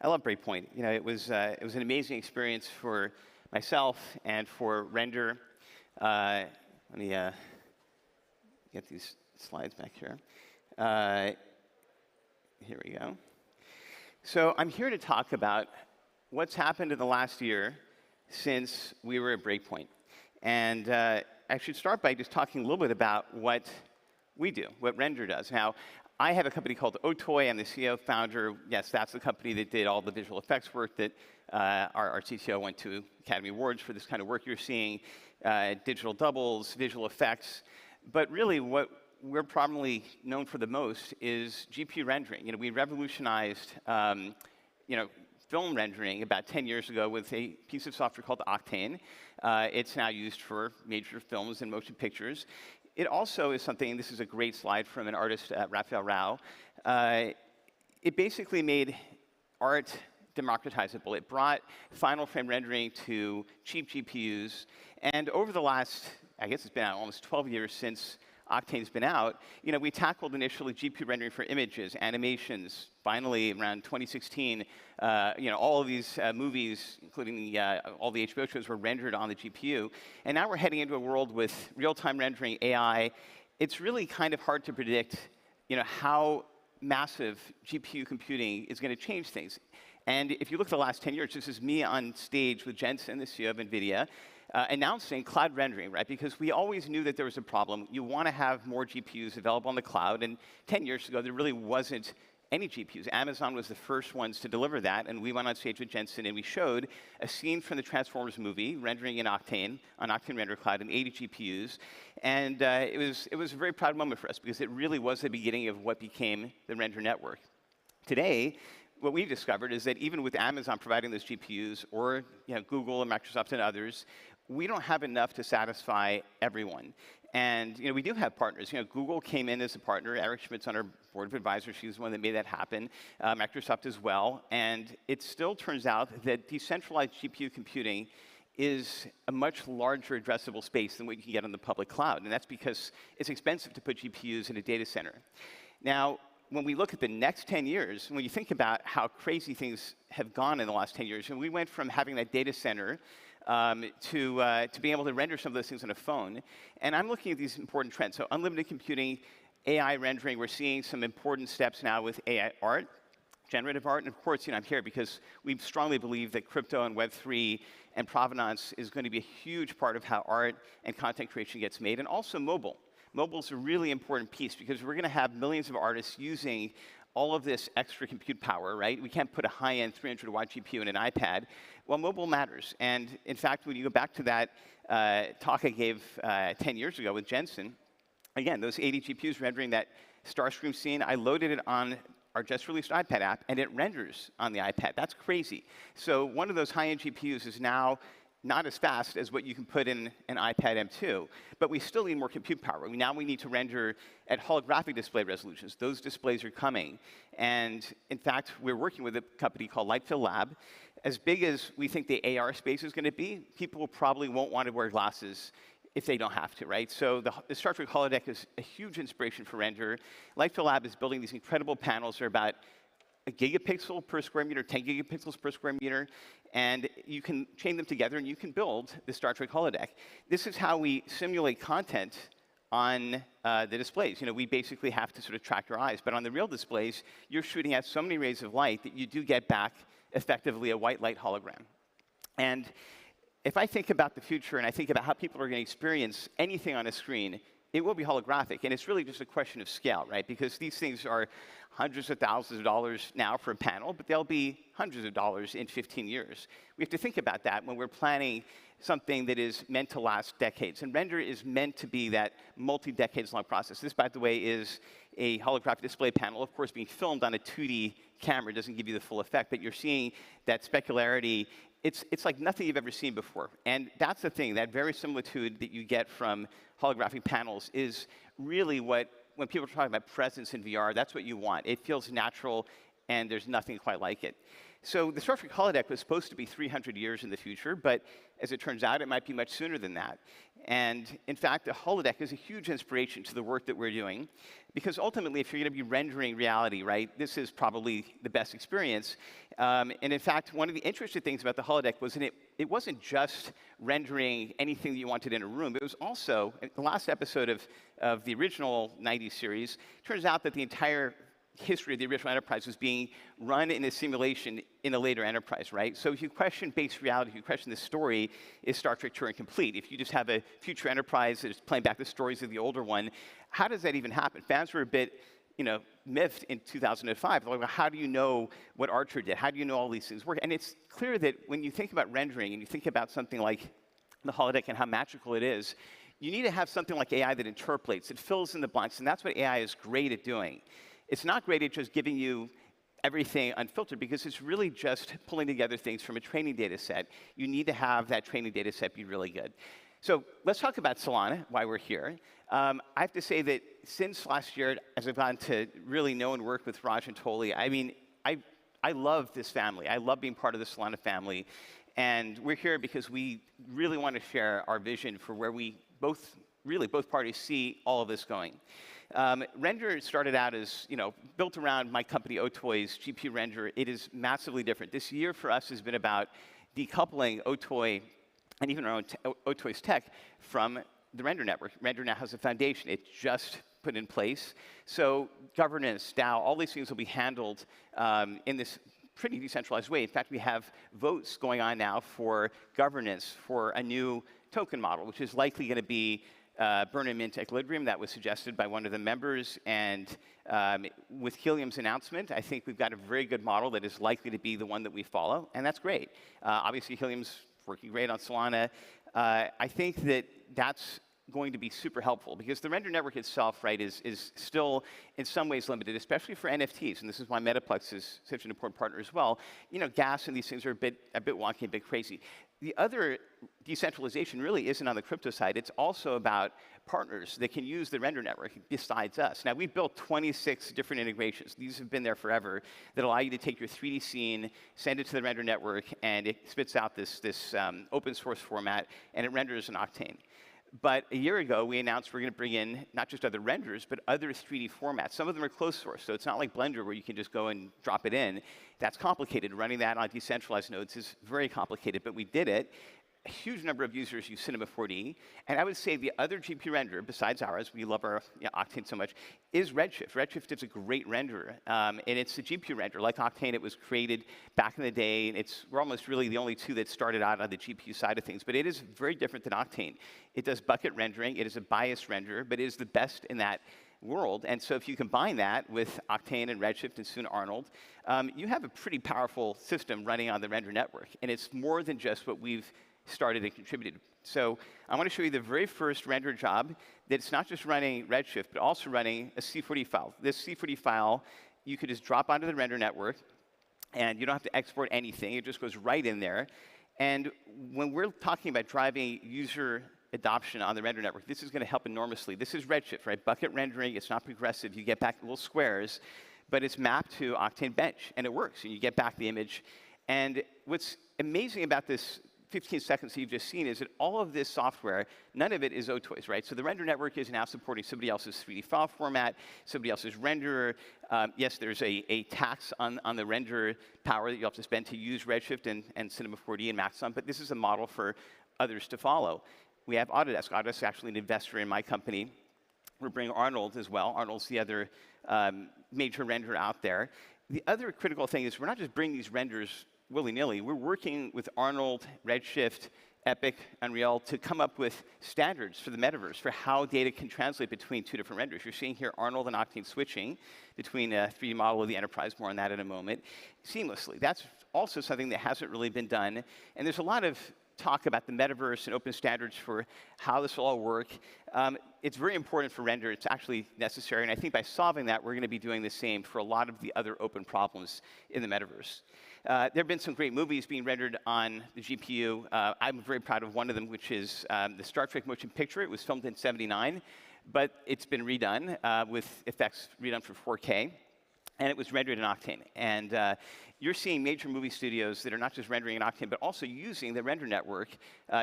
Breakpoint. You know, it was an amazing experience for myself and for Render. Let me get these slides back here. Here we go. So I'm here to talk about what's happened in the last year since we were at Breakpoint. And I should start by just talking a little bit about what we do, what Render does. Now, I have a company called Otoy. I'm the CEO, founder. Yes, that's the company that did all the visual effects work that our CTO went to Academy Awards for this kind of work you're seeing, digital doubles, visual effects. But really, what we're probably known for the most is GPU rendering. You know, we revolutionized, film rendering about 10 years ago with a piece of software called Octane. It's now used for major films and motion pictures. It also is something, and this is a great slide from an artist, Raphael Rao. It basically made art democratizable. It brought final frame rendering to cheap GPUs. And over the last, I guess it's been almost 12 years since Octane's been out, you know, we tackled initially GPU rendering for images, animations. Finally, around 2016, all of these movies, including all the HBO shows, were rendered on the GPU. And now we're heading into a world with real-time rendering, AI. It's really kind of hard to predict, how massive GPU computing is going to change things. And if you look at the last 10 years, this is me on stage with Jensen, the CEO of NVIDIA, announcing cloud rendering, right? Because we always knew that there was a problem. You want to have more GPUs available on the cloud. And 10 years ago, there really wasn't any GPUs. Amazon was the first ones to deliver that, and we went on stage with Jensen, and we showed a scene from the Transformers movie, rendering in Octane, on Octane Render Cloud, and 80 GPUs. And it was a very proud moment for us, because it really was the beginning of what became the Render Network. Today, what we've discovered is that even with Amazon providing those GPUs, or Google and Microsoft and others, we don't have enough to satisfy everyone. And we do have partners. Google came in as a partner. Eric Schmidt's on our board of advisors. She's the one that made that happen. Microsoft as well. And it still turns out that decentralized GPU computing is a much larger addressable space than what you can get on the public cloud. And that's because it's expensive to put GPUs in a data center. Now, when we look at the next 10 years, when you think about how crazy things have gone in the last 10 years, and we went from having that data center to being able to render some of those things on a phone. And I'm looking at these important trends. So unlimited computing, AI rendering, we're seeing some important steps now with AI art, generative art. And of course, I'm here because we strongly believe that crypto and Web3 and provenance is going to be a huge part of how art and content creation gets made, and also mobile. Mobile is a really important piece because we're going to have millions of artists using all of this extra compute power, right? We can't put a high-end 300-watt GPU in an iPad. Well, mobile matters. And in fact, when you go back to that talk I gave 10 years ago with Jensen, again, those 80 GPUs rendering that Starscream scene, I loaded it on our just-released iPad app, and it renders on the iPad. That's crazy. So one of those high-end GPUs is now not as fast as what you can put in an iPad M2, but we still need more compute power. Now we need to render at holographic display resolutions. Those displays are coming. And in fact, we're working with a company called Lightfill Lab. As big as we think the AR space is going to be, people probably won't want to wear glasses if they don't have to, right? So the Star Trek holodeck is a huge inspiration for render. Lightfill Lab is building these incredible panels. They're about a gigapixel per square meter, 10 gigapixels per square meter, and you can chain them together and you can build the Star Trek holodeck. This is how we simulate content on the displays. We basically have to sort of track your eyes, but on the real displays, you're shooting at so many rays of light that you do get back effectively a white light hologram. And if I think about the future and I think about how people are going to experience anything on a screen, it will be holographic, and it's really just a question of scale, right? Because these things are hundreds of thousands of dollars now for a panel, but they'll be hundreds of dollars in 15 years. We have to think about that when we're planning something that is meant to last decades. And render is meant to be that multi-decades long process. This, by the way, is a holographic display panel, of course, being filmed on a 2D camera doesn't give you the full effect, but you're seeing that specularity. It's like nothing you've ever seen before. And that's the thing, that verisimilitude that you get from holographic panels is really what, when people are talking about presence in VR, that's what you want. It feels natural, and there's nothing quite like it. So the Star Trek holodeck was supposed to be 300 years in the future, but as it turns out, it might be much sooner than that. And in fact, the holodeck is a huge inspiration to the work that we're doing, because ultimately, if you're going to be rendering reality, right, this is probably the best experience. And in fact, one of the interesting things about the holodeck was that it wasn't just rendering anything that you wanted in a room. It was also, in the last episode of the original 90s series, it turns out that the entire history of the original Enterprise was being run in a simulation in a later Enterprise, right? So if you question base reality, if you question the story, is Star Trek Turing complete? If you just have a future Enterprise that is playing back the stories of the older one, how does that even happen? Fans were a bit, miffed in 2005. Like, how do you know what Archer did? How do you know all these things work? And it's clear that when you think about rendering and you think about something like the holodeck and how magical it is, you need to have something like AI that interpolates, it fills in the blanks, and that's what AI is great at doing. It's not great at just giving you everything unfiltered, because it's really just pulling together things from a training data set. You need to have that training data set be really good. So let's talk about Solana, why we're here. I have to say that since last year, as I've gotten to really know and work with Raj and Toli, I mean, I love this family. I love being part of the Solana family. And we're here because we really want to share our vision for where we both parties see all of this going. Render started out as, built around my company, Otoy's GPU Render. It is massively different. This year for us has been about decoupling Otoy and even our own Otoy's tech from the Render network. Render now has a foundation. It's just put in place. So governance, DAO, all these things will be handled in this pretty decentralized way. In fact, we have votes going on now for governance for a new token model, which is likely going to be Burnham-Mint equilibrium that was suggested by one of the members. And with Helium's announcement, I think we've got a very good model that is likely to be the one that we follow, and that's great. Obviously, Helium's working great on Solana. I think that that's going to be super helpful because the render network itself, right, is still in some ways limited, especially for NFTs. And this is why Metaplex is such an important partner as well. You know, gas and these things are a bit wonky, a bit crazy. The other decentralization really isn't on the crypto side. It's also about partners that can use the render network besides us. Now, we've built 26 different integrations. These have been there forever that allow you to take your 3D scene, send it to the render network, and it spits out this open source format, and it renders in Octane. But a year ago, we announced we're going to bring in not just other renders, but other 3D formats. Some of them are closed source, so it's not like Blender where you can just go and drop it in. That's complicated. Running that on decentralized nodes is very complicated, but we did it. A huge number of users use Cinema 4D, and I would say the other GPU renderer, besides ours, we love our Octane so much, is Redshift. Redshift is a great renderer, and it's a GPU renderer. Like Octane, it was created back in the day, and we're almost really the only two that started out on the GPU side of things, but it is very different than Octane. It does bucket rendering, it is a biased renderer, but it is the best in that world. And so if you combine that with Octane and Redshift and soon Arnold, you have a pretty powerful system running on the render network, and it's more than just what we've started and contributed. So I want to show you the very first render job that's not just running Redshift, but also running a C40 file. This C40 file, you could just drop onto the render network, and you don't have to export anything. It just goes right in there. And when we're talking about driving user adoption on the render network, this is going to help enormously. This is Redshift, right? Bucket rendering, it's not progressive. You get back little squares, but it's mapped to Octane Bench, and it works, and you get back the image. And what's amazing about this 15 seconds that you've just seen is that all of this software, none of it is OTOYS, right? So the render network is now supporting somebody else's 3D file format, somebody else's renderer. Yes, there's a tax on the render power that you have to spend to use Redshift and Cinema 4D and Maxon, but this is a model for others to follow. We have Autodesk. Autodesk is actually an investor in my company. We're bringing Arnold as well. Arnold's the other major renderer out there. The other critical thing is we're not just bringing these renders willy-nilly. We're working with Arnold, Redshift, Epic, Unreal to come up with standards for the metaverse for how data can translate between two different renders. You're seeing here Arnold and Octane switching between a 3D model of the enterprise, more on that in a moment, seamlessly. That's also something that hasn't really been done. And there's a lot of talk about the metaverse and open standards for how this will all work. It's very important for render. It's actually necessary. And I think by solving that, we're going to be doing the same for a lot of the other open problems in the metaverse. There have been some great movies being rendered on the GPU. I'm very proud of one of them, which is the Star Trek motion picture. It was filmed in '79, but it's been redone with effects redone for 4K. And it was rendered in Octane. And you're seeing major movie studios that are not just rendering in Octane, but also using the render network,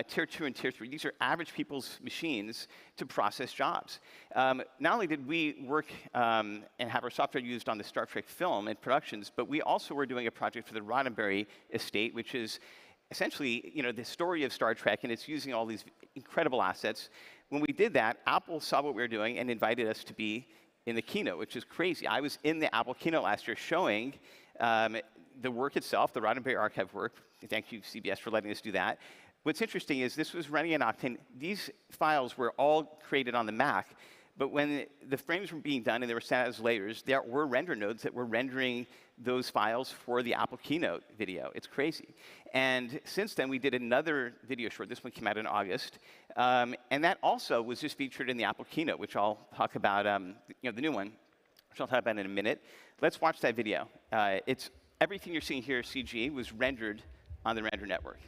Tier 2 and Tier 3. These are average people's machines to process jobs. Not only did we work and have our software used on the Star Trek film and productions, but we also were doing a project for the Roddenberry estate, which is essentially, the story of Star Trek, and it's using all these incredible assets. When we did that, Apple saw what we were doing and invited us to be in the keynote, which is crazy. I was in the Apple keynote last year showing the work itself, the Roddenberry archive work. Thank you, CBS, for letting us do that. What's interesting is this was running in Octane. These files were all created on the Mac, but when the frames were being done and they were set as layers, there were render nodes that were rendering those files for the Apple keynote video. It's crazy. And since then, we did another video short. This one came out in August. And that also was just featured in the Apple keynote, which I'll talk about, the new one, which I'll talk about in a minute. Let's watch that video. It's everything you're seeing here, CG, was rendered on the render network.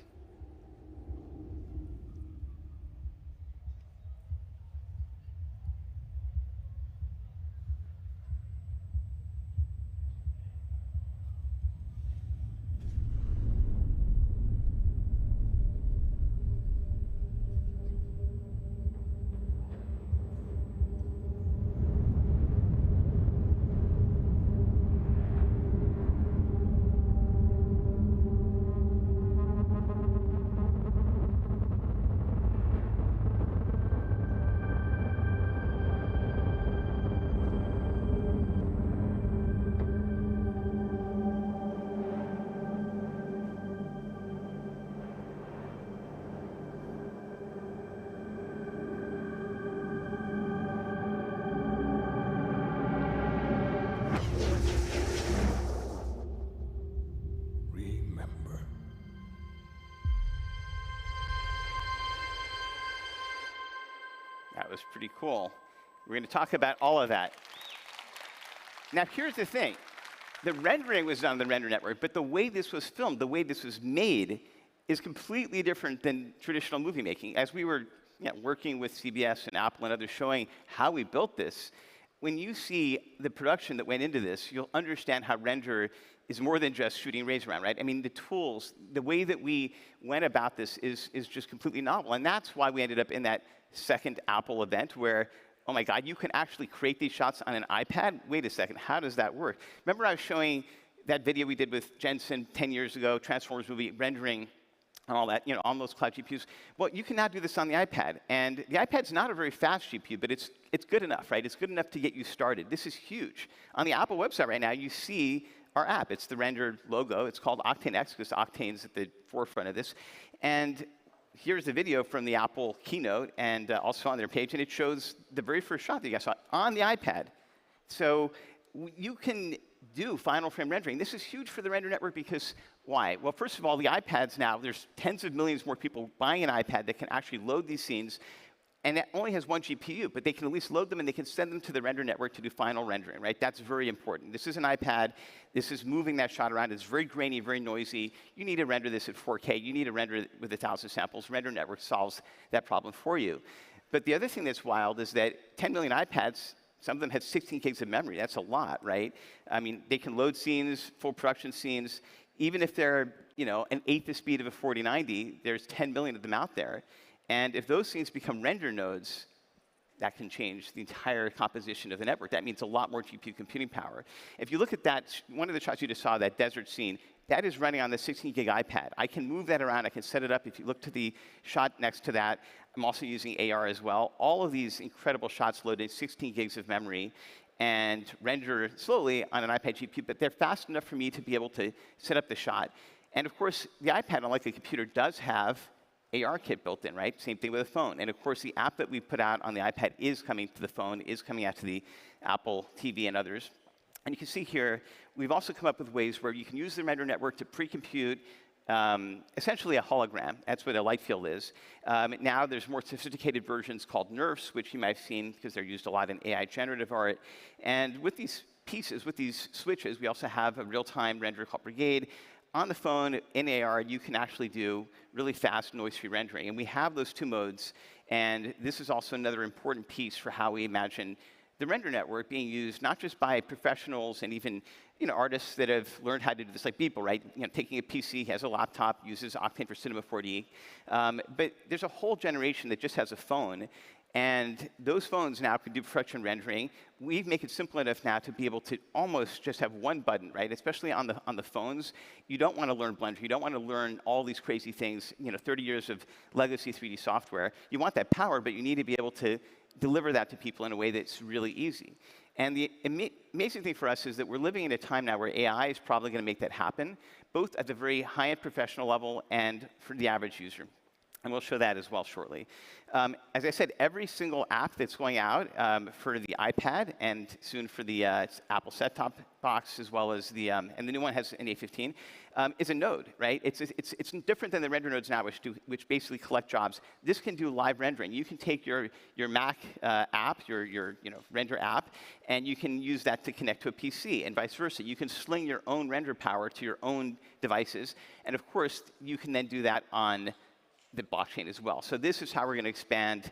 That was pretty cool. We're going to talk about all of that. Now, here's the thing. The rendering was done on the render network, but the way this was filmed, the way this was made, is completely different than traditional movie making. As we were working with CBS and Apple and others showing how we built this, when you see the production that went into this, you'll understand how render is more than just shooting rays around, right? I mean, the tools, the way that we went about this is just completely novel. And that's why we ended up in that second Apple event where, oh my God, you can actually create these shots on an iPad? Wait a second, how does that work? Remember I was showing that video we did with Jensen 10 years ago, Transformers movie, rendering and all that, on those cloud GPUs. Well, you can now do this on the iPad. And the iPad's not a very fast GPU, but it's good enough, right? It's good enough to get you started. This is huge. On the Apple website right now, you see our app. It's the rendered logo. It's called Octane X because Octane's at the forefront of this. And here's the video from the Apple keynote and also on their page. And it shows the very first shot that you guys saw on the iPad. So you can do final frame rendering. This is huge for the render network because why? Well, first of all, the iPads now, there's tens of millions more people buying an iPad that can actually load these scenes, and it only has one GPU, but they can at least load them and they can send them to the render network to do final rendering, right? That's very important. This is an iPad. This is moving that shot around. It's very grainy, very noisy. You need to render this at 4K. You need to render it with 1,000 samples. Render network solves that problem for you. But the other thing that's wild is that 10 million iPads, some of them have 16 gigs of memory. That's a lot, right? I mean, they can load scenes, full production scenes. Even if they're, an eighth the speed of a 4090, there's 10 million of them out there. And if those scenes become render nodes, that can change the entire composition of the network. That means a lot more GPU computing power. If you look at that, one of the shots you just saw, that desert scene, that is running on the 16 gig iPad. I can move that around. I can set it up. If you look to the shot next to that, I'm also using AR as well. All of these incredible shots loaded 16 gigs of memory and render slowly on an iPad GPU, but they're fast enough for me to be able to set up the shot. And of course, the iPad, unlike a computer, does have ARKit built in, right? Same thing with a phone. And of course, the app that we put out on the iPad is coming to the phone, is coming out to the Apple TV and others. And you can see here, we've also come up with ways where you can use the render network to pre-compute essentially a hologram. That's what a light field is. Now there's more sophisticated versions called NeRFs, which you might have seen because they're used a lot in AI generative art. And with these pieces, with these switches, we also have a real-time renderer called Brigade. On the phone, in AR, you can actually do really fast, noise-free rendering. And we have those two modes. And this is also another important piece for how we imagine the render network being used not just by professionals and even artists that have learned how to do this, like people, right? Taking a PC, has a laptop, uses Octane for Cinema 4D. But there's a whole generation that just has a phone. And those phones now can do production rendering. We make it simple enough now to be able to almost just have one button, right? Especially on the phones. You don't want to learn Blender. You don't want to learn all these crazy things, 30 years of legacy 3D software. You want that power, but you need to be able to deliver that to people in a way that's really easy. And the amazing thing for us is that we're living in a time now where AI is probably going to make that happen, both at the very high-end professional level and for the average user. And we'll show that as well shortly. As I said, every single app that's going out for the iPad and soon for the Apple set-top box, as well as the and the new one has an A15, is a node, right? It's different than the render nodes now, which basically collect jobs. This can do live rendering. You can take your Mac app, your render app, and you can use that to connect to a PC, and vice versa. You can sling your own render power to your own devices, and of course, you can then do that on the blockchain as well. So this is how we're going to expand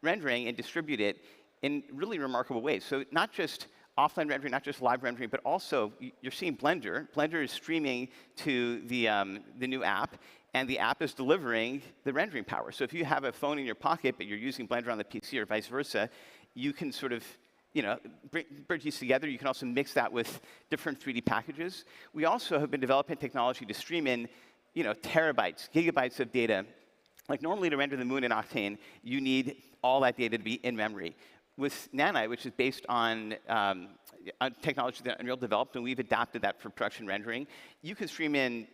rendering and distribute it in really remarkable ways. So not just offline rendering, not just live rendering, but also you're seeing Blender. Blender is streaming to the new app, and the app is delivering the rendering power. So if you have a phone in your pocket, but you're using Blender on the PC or vice versa, you can sort of bridge these together. You can also mix that with different 3D packages. We also have been developing technology to stream in terabytes, gigabytes of data. Like normally to render the moon in Octane, you need all that data to be in memory. With Nanite, which is based on technology that Unreal developed, and we've adapted that for production rendering, you can stream in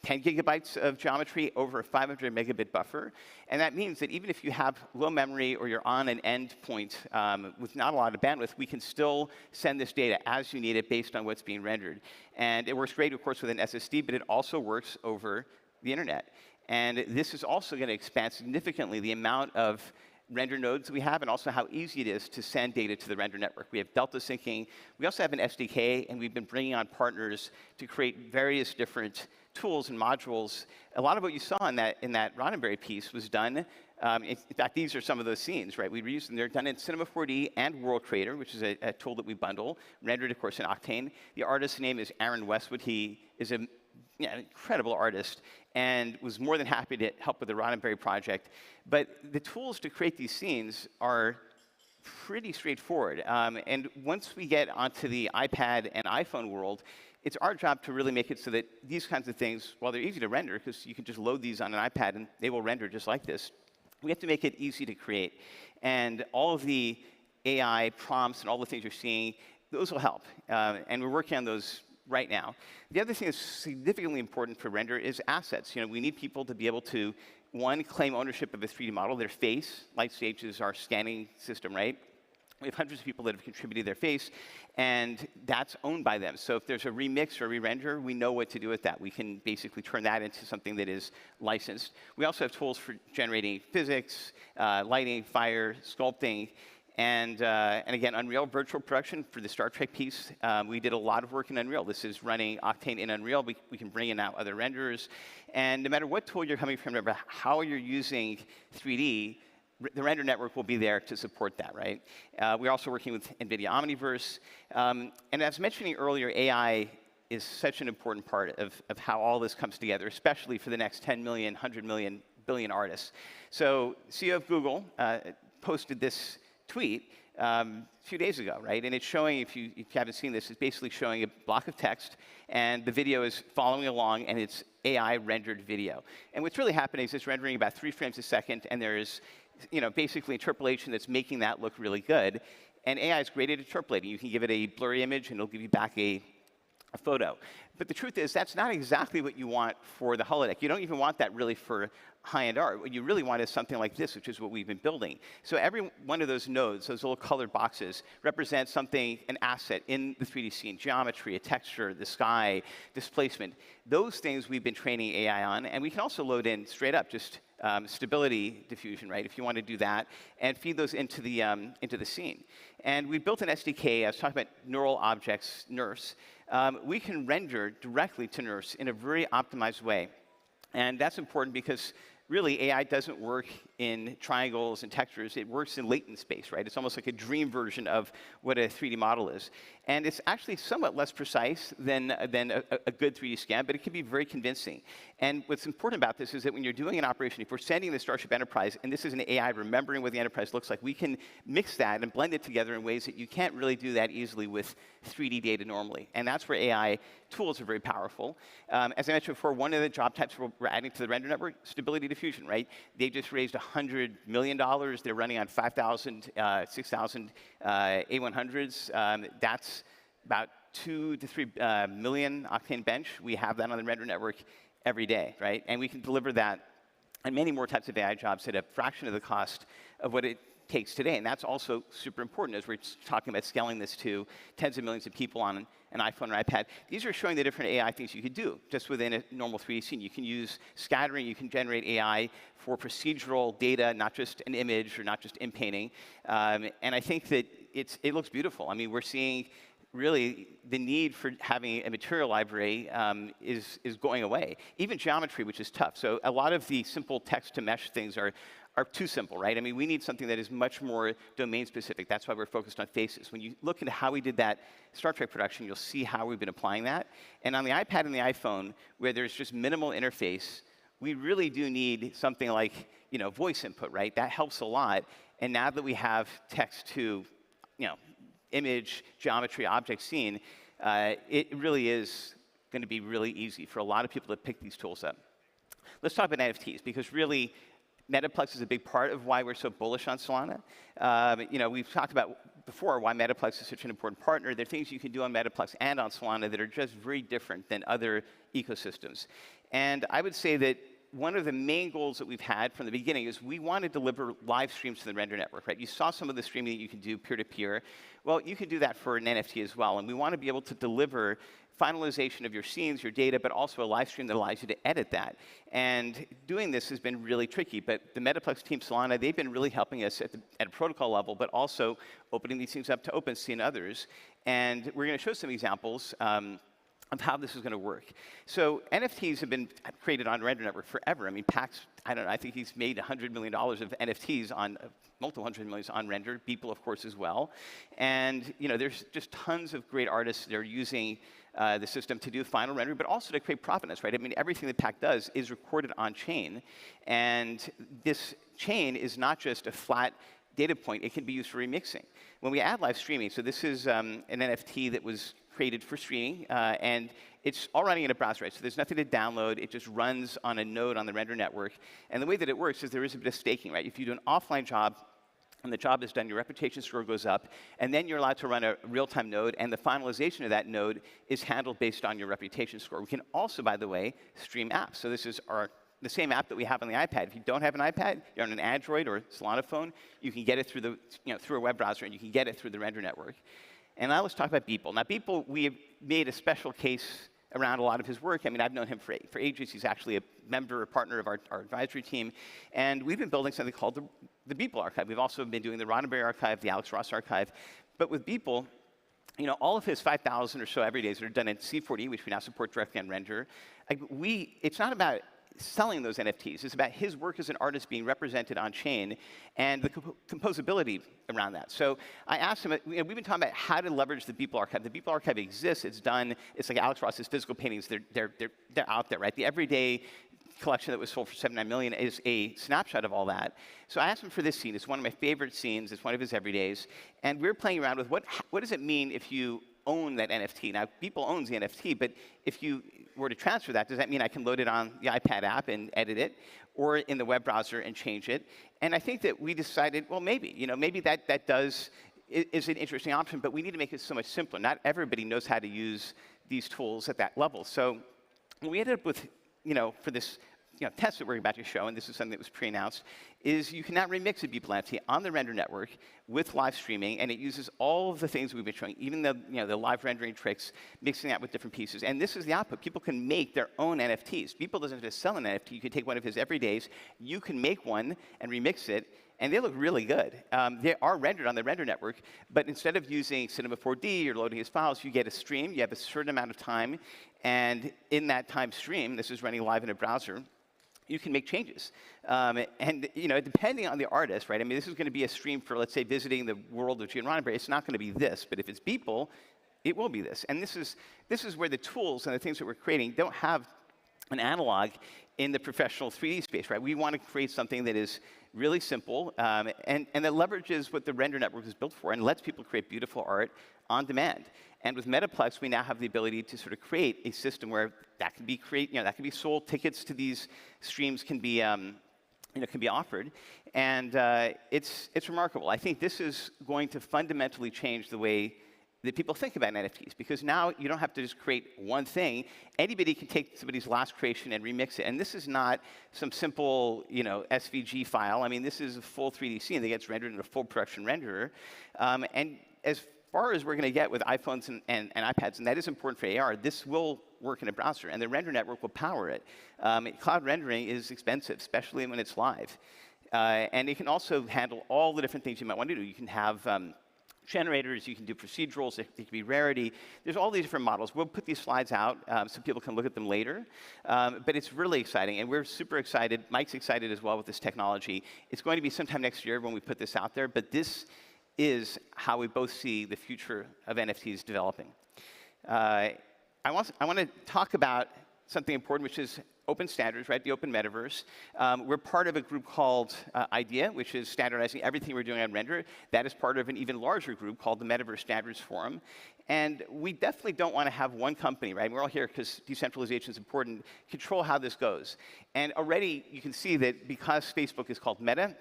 10 gigabytes of geometry over a 500 megabit buffer. And that means that even if you have low memory or you're on an endpoint with not a lot of bandwidth, we can still send this data as you need it based on what's being rendered. And it works great, of course, with an SSD, but it also works over the internet. And this is also going to expand significantly the amount of render nodes we have and also how easy it is to send data to the render network. We have delta syncing. We also have an SDK, and we've been bringing on partners to create various different tools and modules. A lot of what you saw in that Roddenberry piece was done. In fact, these are some of those scenes, right? We reused them. They're done in Cinema 4D and World Creator, which is a tool that we bundle, rendered, of course, in Octane. The artist's name is Aaron Westwood. He is an incredible artist and was more than happy to help with the Roddenberry project. But the tools to create these scenes are pretty straightforward. And once we get onto the iPad and iPhone world, it's our job to really make it so that these kinds of things, while they're easy to render, because you can just load these on an iPad and they will render just like this, we have to make it easy to create. And all of the AI prompts and all the things you're seeing, those will help. And we're working on those right now. The other thing that's significantly important for render is assets. We need people to be able to, one, claim ownership of a 3D model, their face. Lightstage is our scanning system, right? We have hundreds of people that have contributed their face, and that's owned by them. So if there's a remix or a re-render, we know what to do with that. We can basically turn that into something that is licensed. We also have tools for generating physics, lighting, fire, sculpting, and again, Unreal virtual production for the Star Trek piece. We did a lot of work in Unreal. This is running Octane in Unreal. We can bring in now other renderers. And no matter what tool you're coming from, no matter how you're using 3D, the render network will be there to support that, right? We're also working with NVIDIA Omniverse. And as I was mentioning earlier, AI is such an important part of how all this comes together, especially for the next 10 million, 100 million, billion artists. So CEO of Google posted this tweet a few days ago, right? And it's showing, if you haven't seen this, it's basically showing a block of text, and the video is following along, and it's AI rendered video. And what's really happening is it's rendering about 3 frames a second, and there's basically interpolation that's making that look really good. And AI is great at interpolating. You can give it a blurry image, and it'll give you back a photo. But the truth is, that's not exactly what you want for the holodeck. You don't even want that really for high-end art. What you really want is something like this, which is what we've been building. So every one of those nodes, those little colored boxes, represents something, an asset in the 3D scene, geometry, a texture, the sky, displacement. Those things we've been training AI on, and we can also load in straight up just stability diffusion, right, if you want to do that, and feed those into the scene. And we built an SDK. I was talking about neural objects, NURS. We can render directly to NURS in a very optimized way. And that's important because really AI doesn't work in triangles and textures. It works in latent space, right? It's almost like a dream version of what a 3D model is. And it's actually somewhat less precise than a good 3D scan, but it can be very convincing. And what's important about this is that when you're doing an operation, if we're sending the Starship Enterprise, and this is an AI remembering what the Enterprise looks like, we can mix that and blend it together in ways that you can't really do that easily with 3D data normally. And that's where AI tools are very powerful. As I mentioned before, one of the job types we're adding to the render network, stability diffusion, right? They just raised $100 million. They're running on 5,000, 6,000 A100s. That's about 2 to 3 million Octane bench. We have that on the render network every day, right? And we can deliver that and many more types of AI jobs at a fraction of the cost of what it takes today. And that's also super important as we're talking about scaling this to tens of millions of people on an iPhone or iPad. These are showing the different AI things you could do just within a normal 3D scene. You can use scattering. You can generate AI for procedural data, not just an image or not just in painting. And I think that it looks beautiful. I mean, we're seeing really the need for having a material library is going away. Even geometry, which is tough. So a lot of the simple text to mesh things are too simple, right? I mean, we need something that is much more domain specific. That's why we're focused on faces. When you look into how we did that Star Trek production, you'll see how we've been applying that. And on the iPad and the iPhone, where there's just minimal interface, we really do need something like, voice input, right? That helps a lot. And now that we have text to, image, geometry, object scene, it really is going to be really easy for a lot of people to pick these tools up. Let's talk about NFTs, because really, Metaplex is a big part of why we're so bullish on Solana. We've talked about before why Metaplex is such an important partner. There are things you can do on Metaplex and on Solana that are just very different than other ecosystems. And I would say that one of the main goals that we've had from the beginning is we want to deliver live streams to the render network, right? You saw some of the streaming that you can do peer-to-peer. Well, you can do that for an NFT as well, and we want to be able to deliver finalization of your scenes, your data, but also a live stream that allows you to edit that. And doing this has been really tricky, but the Metaplex team, Solana, they've been really helping us at a protocol level, but also opening these things up to OpenSea and others. And we're going to show some examples of how this is going to work. So NFTs have been created on Render Network forever. I mean, Pax, I don't know, I think he's made $100 million of NFTs on, multiple hundred millions on Render, Beeple, of course, as well. And, you know, there's just tons of great artists that are using the system to do final rendering, but also to create provenance, right? I mean, everything that Pack does is recorded on chain. And this chain is not just a flat data point. It can be used for remixing. When we add live streaming, so this is an NFT that was created for streaming, and it's all running in a browser, right? So there's nothing to download. It just runs on a node on the Render Network. And the way that it works is there is a bit of staking, right? If you do an offline job, and the job is done, your reputation score goes up, and then you're allowed to run a real-time node, and the finalization of that node is handled based on your reputation score. We can also, by the way, stream apps. So this is the same app that we have on the iPad. If you don't have an iPad, you're on an Android or Solana phone, you can get it through the, through a web browser, and you can get it through the Render Network. And now let's talk about Beeple. Now, Beeple, we have made a special case around a lot of his work. I mean, I've known him for ages. He's actually a member, a partner of our advisory team. And we've been building something called the Beeple Archive. We've also been doing the Roddenberry Archive, the Alex Ross Archive. But with Beeple, all of his 5,000 or so everydays that are done in C4D, which we now support directly on Render, it's not about selling those NFTs. It's about his work as an artist being represented on chain and the composability around that. So I asked him, we've been talking about how to leverage the Beeple Archive. The Beeple Archive exists. It's done. It's like Alex Ross's physical paintings. They're out there, right? The everyday collection that was sold for $79 million is a snapshot of all that. So I asked him for this scene. It's one of my favorite scenes. It's one of his everydays. And we're playing around with what does it mean if you own that NFT? Now, Beeple owns the NFT, but if you were to transfer that, does that mean I can load it on the iPad app and edit it, or in the web browser and change it? And I think that we decided, well, maybe, maybe that is an interesting option, but we need to make it so much simpler. Not everybody knows how to use these tools at that level. So we ended up with, for this test that we're about to show, and this is something that was pre-announced, is you can now remix a Beeple NFT on the Render Network with live streaming, and it uses all of the things we've been showing, even the live rendering tricks, mixing that with different pieces. And this is the output. People can make their own NFTs. Beeple doesn't have to sell an NFT. You can take one of his everydays. You can make one and remix it, and they look really good. They are rendered on the Render Network, but instead of using Cinema 4D or loading his files, you get a stream. You have a certain amount of time, and in that time stream, this is running live in a browser, you can make changes. And depending on the artist, right? I mean, this is going to be a stream for, let's say, visiting the world of Gene Roddenberry. It's not going to be this, but if it's Beeple, it will be this. And this is where the tools and the things that we're creating don't have an analog in the professional 3D space, right? We want to create something that is really simple and that leverages what the Render Network is built for and lets people create beautiful art on demand. And with Metaplex, we now have the ability to sort of create a system where that can be that can be sold. Tickets to these streams can be can be offered, and it's remarkable. I think this is going to fundamentally change the way that people think about NFTs, because now you don't have to just create one thing. Anybody can take somebody's last creation and remix it. And this is not some simple, SVG file. I mean, this is a full 3D scene that gets rendered in a full production renderer. And as far as we're going to get with iPhones and iPads, and that is important for AR, this will work in a browser, and the Render Network will power it. Cloud rendering is expensive, especially when it's live. And it can also handle all the different things you might want to do. You can have generators, you can do procedurals, it can be rarity. There's all these different models. We'll put these slides out so people can look at them later. But it's really exciting, and we're super excited. Mike's excited as well with this technology. It's going to be sometime next year when we put this out there, but this is how we both see the future of NFTs developing. I want to talk about something important, which is open standards, right? The open metaverse. We're part of a group called IDEA, which is standardizing everything we're doing on Render. That is part of an even larger group called the Metaverse Standards Forum. And we definitely don't want to have one company, right? We're all here because decentralization is important, control how this goes. And already you can see that because Facebook is called Meta,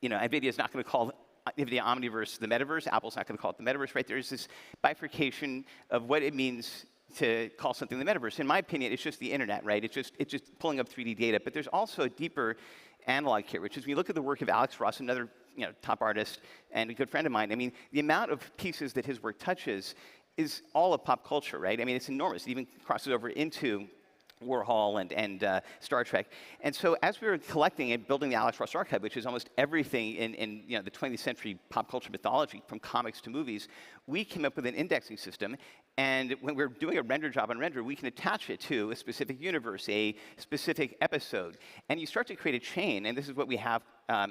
NVIDIA is not going to call NVIDIA Omniverse the metaverse. Apple's not going to call it the metaverse, right? There's this bifurcation of what it means to call something the metaverse. In my opinion, it's just the internet, right? It's just pulling up 3D data. But there's also a deeper analog here, which is when you look at the work of Alex Ross, another top artist and a good friend of mine. I mean, the amount of pieces that his work touches is all of pop culture, right? I mean, it's enormous. It even crosses over into Warhol and Star Trek. And so as we were collecting and building the Alex Ross archive, which is almost everything in the 20th century pop culture mythology, from comics to movies, we came up with an indexing system. And when we're doing a render job on Render, we can attach it to a specific universe, a specific episode. And you start to create a chain, and this is what we have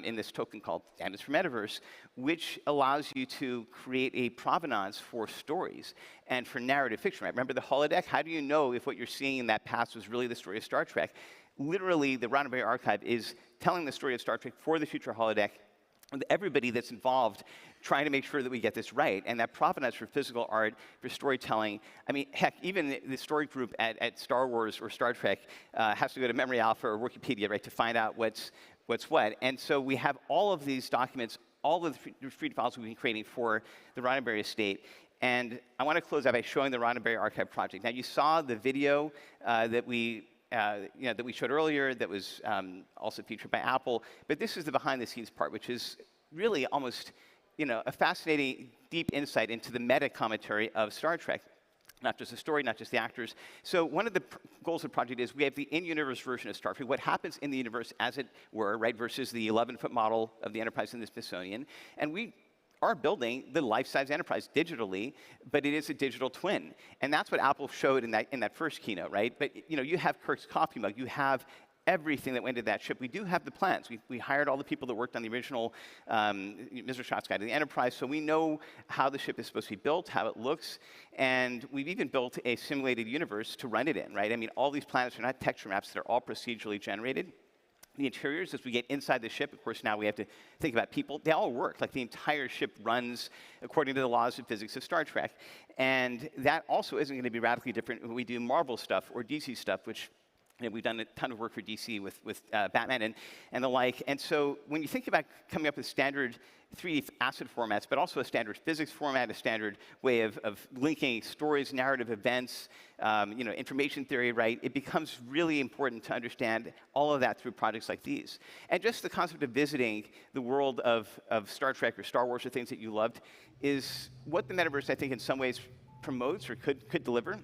in this token called Diamonds for Metaverse, which allows you to create a provenance for stories and for narrative fiction, right? Remember the holodeck? How do you know if what you're seeing in that past was really the story of Star Trek? Literally, the Roddenberry Archive is telling the story of Star Trek for the future holodeck, with everybody that's involved trying to make sure that we get this right. And that provenance for physical art, for storytelling, I mean, heck, even the story group at Star Wars or Star Trek has to go to Memory Alpha or Wikipedia, right, to find out what's what. And so we have all of these documents, all of the free files we've been creating for the Roddenberry estate. And I want to close out by showing the Roddenberry Archive project. Now, you saw the video that we showed earlier that was also featured by Apple. But this is the behind-the-scenes part, which is really almost a fascinating, deep insight into the meta-commentary of Star Trek. Not just the story, not just the actors. So one of the goals of the project is we have the in-universe version of Star Trek, what happens in the universe as it were, right, versus the 11-foot model of the Enterprise in the Smithsonian. And we are building the life-size Enterprise digitally, but it is a digital twin. And that's what Apple showed in that first keynote, right? But you have Kirk's coffee mug, you have everything that went into that ship. We do have the plans. We hired all the people that worked on the original Mr. Scott's Guide to the Enterprise, so we know how the ship is supposed to be built, how it looks, and we've even built a simulated universe to run it in, right? I mean, all these planets are not texture maps, they're all procedurally generated. The interiors, as we get inside the ship, of course, now we have to think about people. They all work. Like, the entire ship runs according to the laws of physics of Star Trek. And that also isn't going to be radically different when we do Marvel stuff or DC stuff, which we've done a ton of work for DC with Batman and the like. And so when you think about coming up with standard 3D asset formats, but also a standard physics format, a standard way of linking stories, narrative events, information theory, right, it becomes really important to understand all of that through projects like these. And just the concept of visiting the world of Star Trek or Star Wars or things that you loved is what the metaverse, I think, in some ways promotes or could deliver.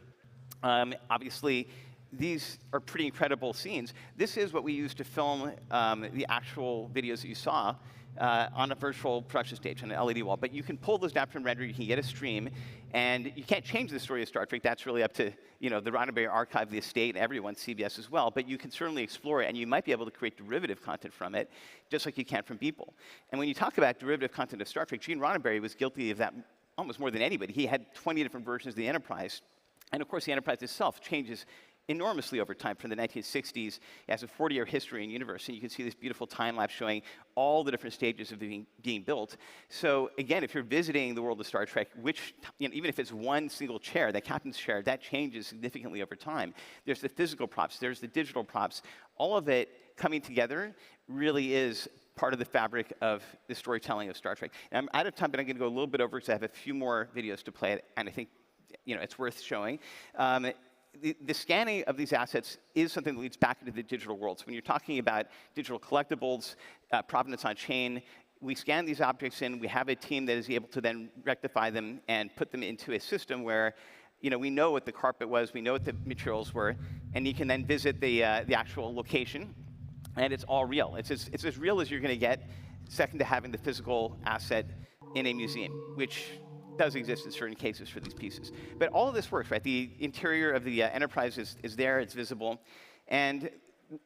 Obviously, these are pretty incredible scenes. This is what we use to film the actual videos that you saw on a virtual production stage, on an LED wall. But you can pull those down from Render, you can get a stream, and you can't change the story of Star Trek. That's really up to the Roddenberry Archive, the estate, and everyone, CBS as well. But you can certainly explore it, and you might be able to create derivative content from it, just like you can from Beeple. And when you talk about derivative content of Star Trek, Gene Roddenberry was guilty of that almost more than anybody. He had 20 different versions of the Enterprise. And of course, the Enterprise itself changes enormously over time. From the 1960s, it has a 40-year history in universe, and you can see this beautiful time lapse showing all the different stages of being built. So again, if you're visiting the world of Star Trek, which even if it's one single chair, the captain's chair, that changes significantly over time. There's the physical props, there's the digital props. All of it coming together really is part of the fabric of the storytelling of Star Trek. And I'm out of time, but I'm going to go a little bit over because I have a few more videos to play, and I think it's worth showing. The scanning of these assets is something that leads back into the digital world. So when you're talking about digital collectibles, provenance on chain, we scan these objects in. We have a team that is able to then rectify them and put them into a system where we know what the carpet was, we know what the materials were, and you can then visit the actual location, and it's all real. It's as real as you're going to get, second to having the physical asset in a museum, which does exist in certain cases for these pieces. But all of this works, right? The interior of the Enterprise is there, it's visible. And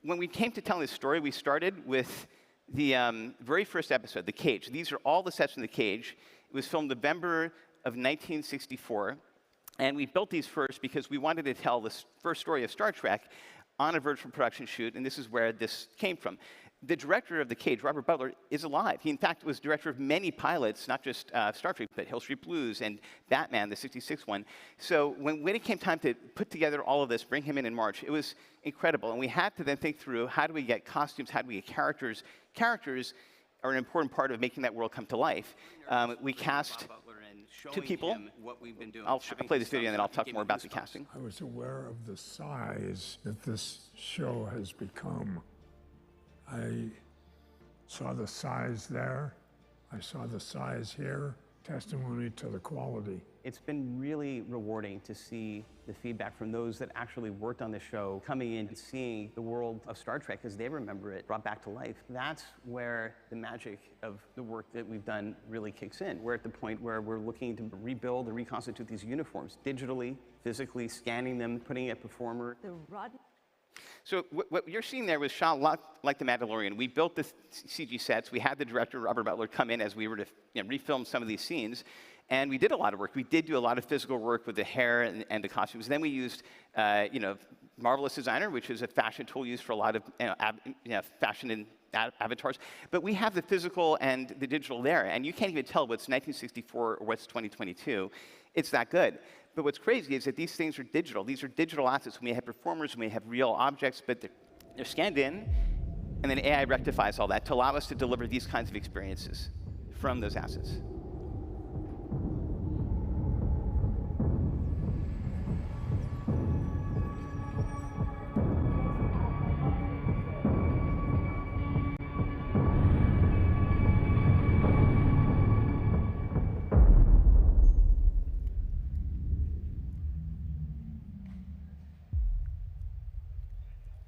when we came to tell this story, we started with the very first episode, The Cage. These are all the sets from The Cage. It was filmed November of 1964. And we built these first because we wanted to tell this first story of Star Trek on a virtual production shoot, and this is where this came from. The director of The Cage, Robert Butler, is alive. He, in fact, was director of many pilots, not just Star Trek, but Hill Street Blues and Batman, the '66 one. So when it came time to put together all of this, bring him in March, it was incredible. And we had to then think through, how do we get costumes, how do we get characters? Characters are an important part of making that world come to life. We cast two people. What we've been doing. I'll play this video, and then I'll talk more about the casting. I was aware of the size that this show has become. I saw the size there. I saw the size here. Testimony to the quality It's been really rewarding to see the feedback from those that actually worked on the show coming in and seeing the world of Star Trek as they remember it brought back to life. That's where the magic of the work that we've done really kicks in. We're at the point where we're looking to rebuild and reconstitute these uniforms digitally, physically, scanning them, putting it performer. So what you're seeing there was shot a lot like The Mandalorian. We built the CG sets. We had the director, Robert Butler, come in as we were to refilm some of these scenes. And we did a lot of work. We did do a lot of physical work with the hair and the costumes. Then we used, Marvelous Designer, which is a fashion tool used for a lot of fashion and avatars. But we have the physical and the digital there. And you can't even tell what's 1964 or what's 2022. It's that good. But what's crazy is that these things are digital. These are digital assets. We have performers, we have real objects, but they're scanned in, and then AI rectifies all that to allow us to deliver these kinds of experiences from those assets.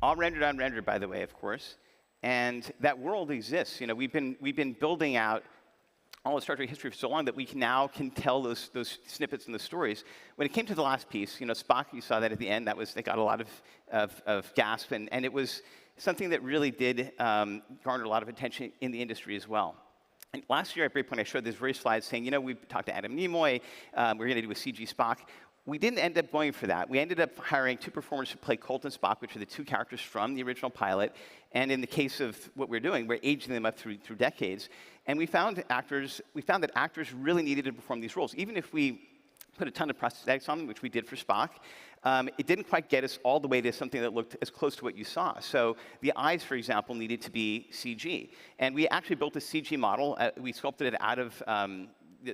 All rendered on render, by the way, of course. And that world exists. We've been building out all the Star Trek history for so long that we now can tell those snippets and the stories. When it came to the last piece, Spock, you saw that at the end. They got a lot of gasp, and it was something that really did garner a lot of attention in the industry as well. And last year at Breakpoint, I showed this very slide saying, we talked to Adam Nimoy. We're going to do a CG Spock. We didn't end up going for that. We ended up hiring 2 performers to play Colt and Spock, which are the 2 characters from the original pilot. And in the case of what we're doing, we're aging them up through decades. And we found that actors really needed to perform these roles. Even if we put a ton of prosthetics on them, which we did for Spock, it didn't quite get us all the way to something that looked as close to what you saw. So the eyes, for example, needed to be CG. And we actually built a CG model. We sculpted it out of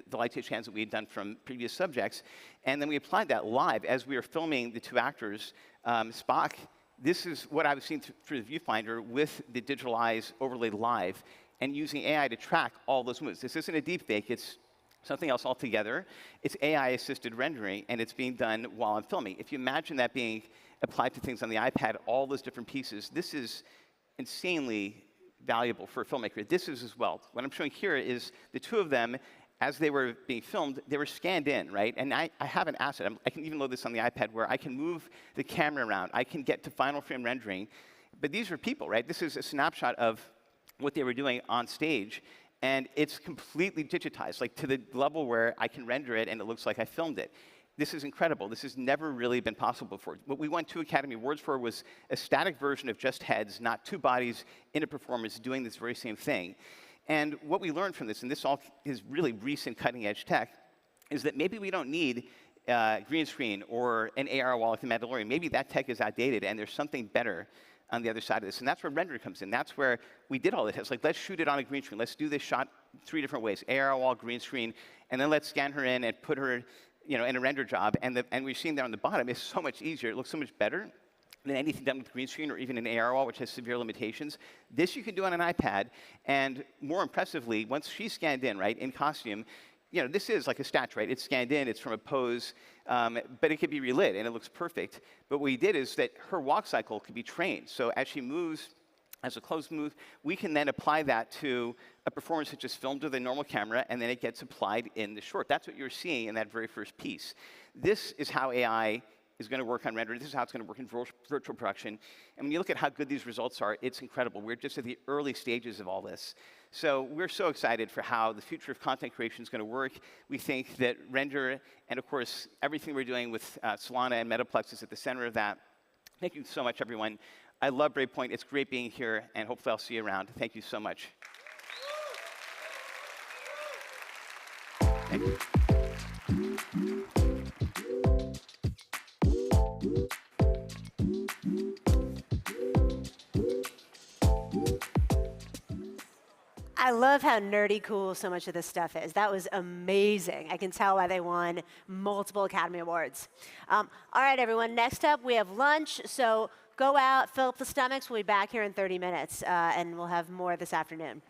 the light stage hands that we had done from previous subjects. And then we applied that live as we were filming the 2 actors. Spock, this is what I was seeing through the viewfinder with the digital eyes overlaid live and using AI to track all those moves. This isn't a deep fake, it's something else altogether. It's AI-assisted rendering, and it's being done while I'm filming. If you imagine that being applied to things on the iPad, all those different pieces, this is insanely valuable for a filmmaker. This is as well. What I'm showing here is the 2 of them. As they were being filmed, they were scanned in, right? And I have an asset. I can even load this on the iPad where I can move the camera around. I can get to final frame rendering. But these are people, right? This is a snapshot of what they were doing on stage. And it's completely digitized, like to the level where I can render it and it looks like I filmed it. This is incredible. This has never really been possible before. What we won 2 Academy Awards for was a static version of just heads, not 2 bodies in a performance doing this very same thing. And what we learned from this, and this all is really recent cutting-edge tech, is that maybe we don't need green screen or an AR wall like the Mandalorian. Maybe that tech is outdated, and there's something better on the other side of this. And that's where render comes in. That's where we did all this. It's like, let's shoot it on a green screen. Let's do this shot 3 different ways, AR wall, green screen, and then let's scan her in and put her in a render job. And we're seeing there on the bottom, it's so much easier. It looks so much better than anything done with green screen or even an AR wall, which has severe limitations. This you can do on an iPad, and more impressively, once she's scanned in, right, in costume, this is like a statue, right? It's scanned in, it's from a pose, but it could be relit, and it looks perfect. But what we did is that her walk cycle could be trained. So as she moves, as a closed move, we can then apply that to a performance that's just filmed with a normal camera, and then it gets applied in the short. That's what you're seeing in that very first piece. This is how AI is going to work on render. This is how it's going to work in virtual production. And when you look at how good these results are, it's incredible. We're just at the early stages of all this. So we're so excited for how the future of content creation is going to work. We think that render, and of course, everything we're doing with Solana and Metaplex is at the center of that. Thank you so much, everyone. I love Breakpoint. It's great being here, and hopefully I'll see you around. Thank you so much. Thank you. I love how nerdy cool so much of this stuff is. That was amazing. I can tell why they won multiple Academy Awards. All right, everyone. Next up, we have lunch. So go out, fill up the stomachs. We'll be back here in 30 minutes, and we'll have more this afternoon.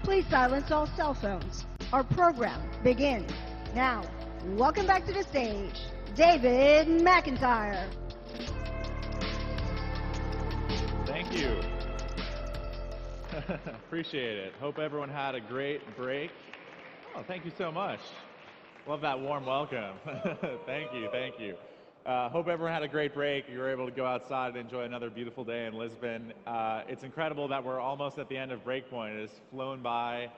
Please silence all cell phones. Our program begins now. Welcome back to the stage, David McIntyre. Thank you. Appreciate it. Hope everyone had a great break. Oh, thank you so much. Love that warm welcome. Thank you, thank you. Hope everyone had a great break. You were able to go outside and enjoy another beautiful day in Lisbon. It's incredible that we're almost at the end of Breakpoint. It has flown by.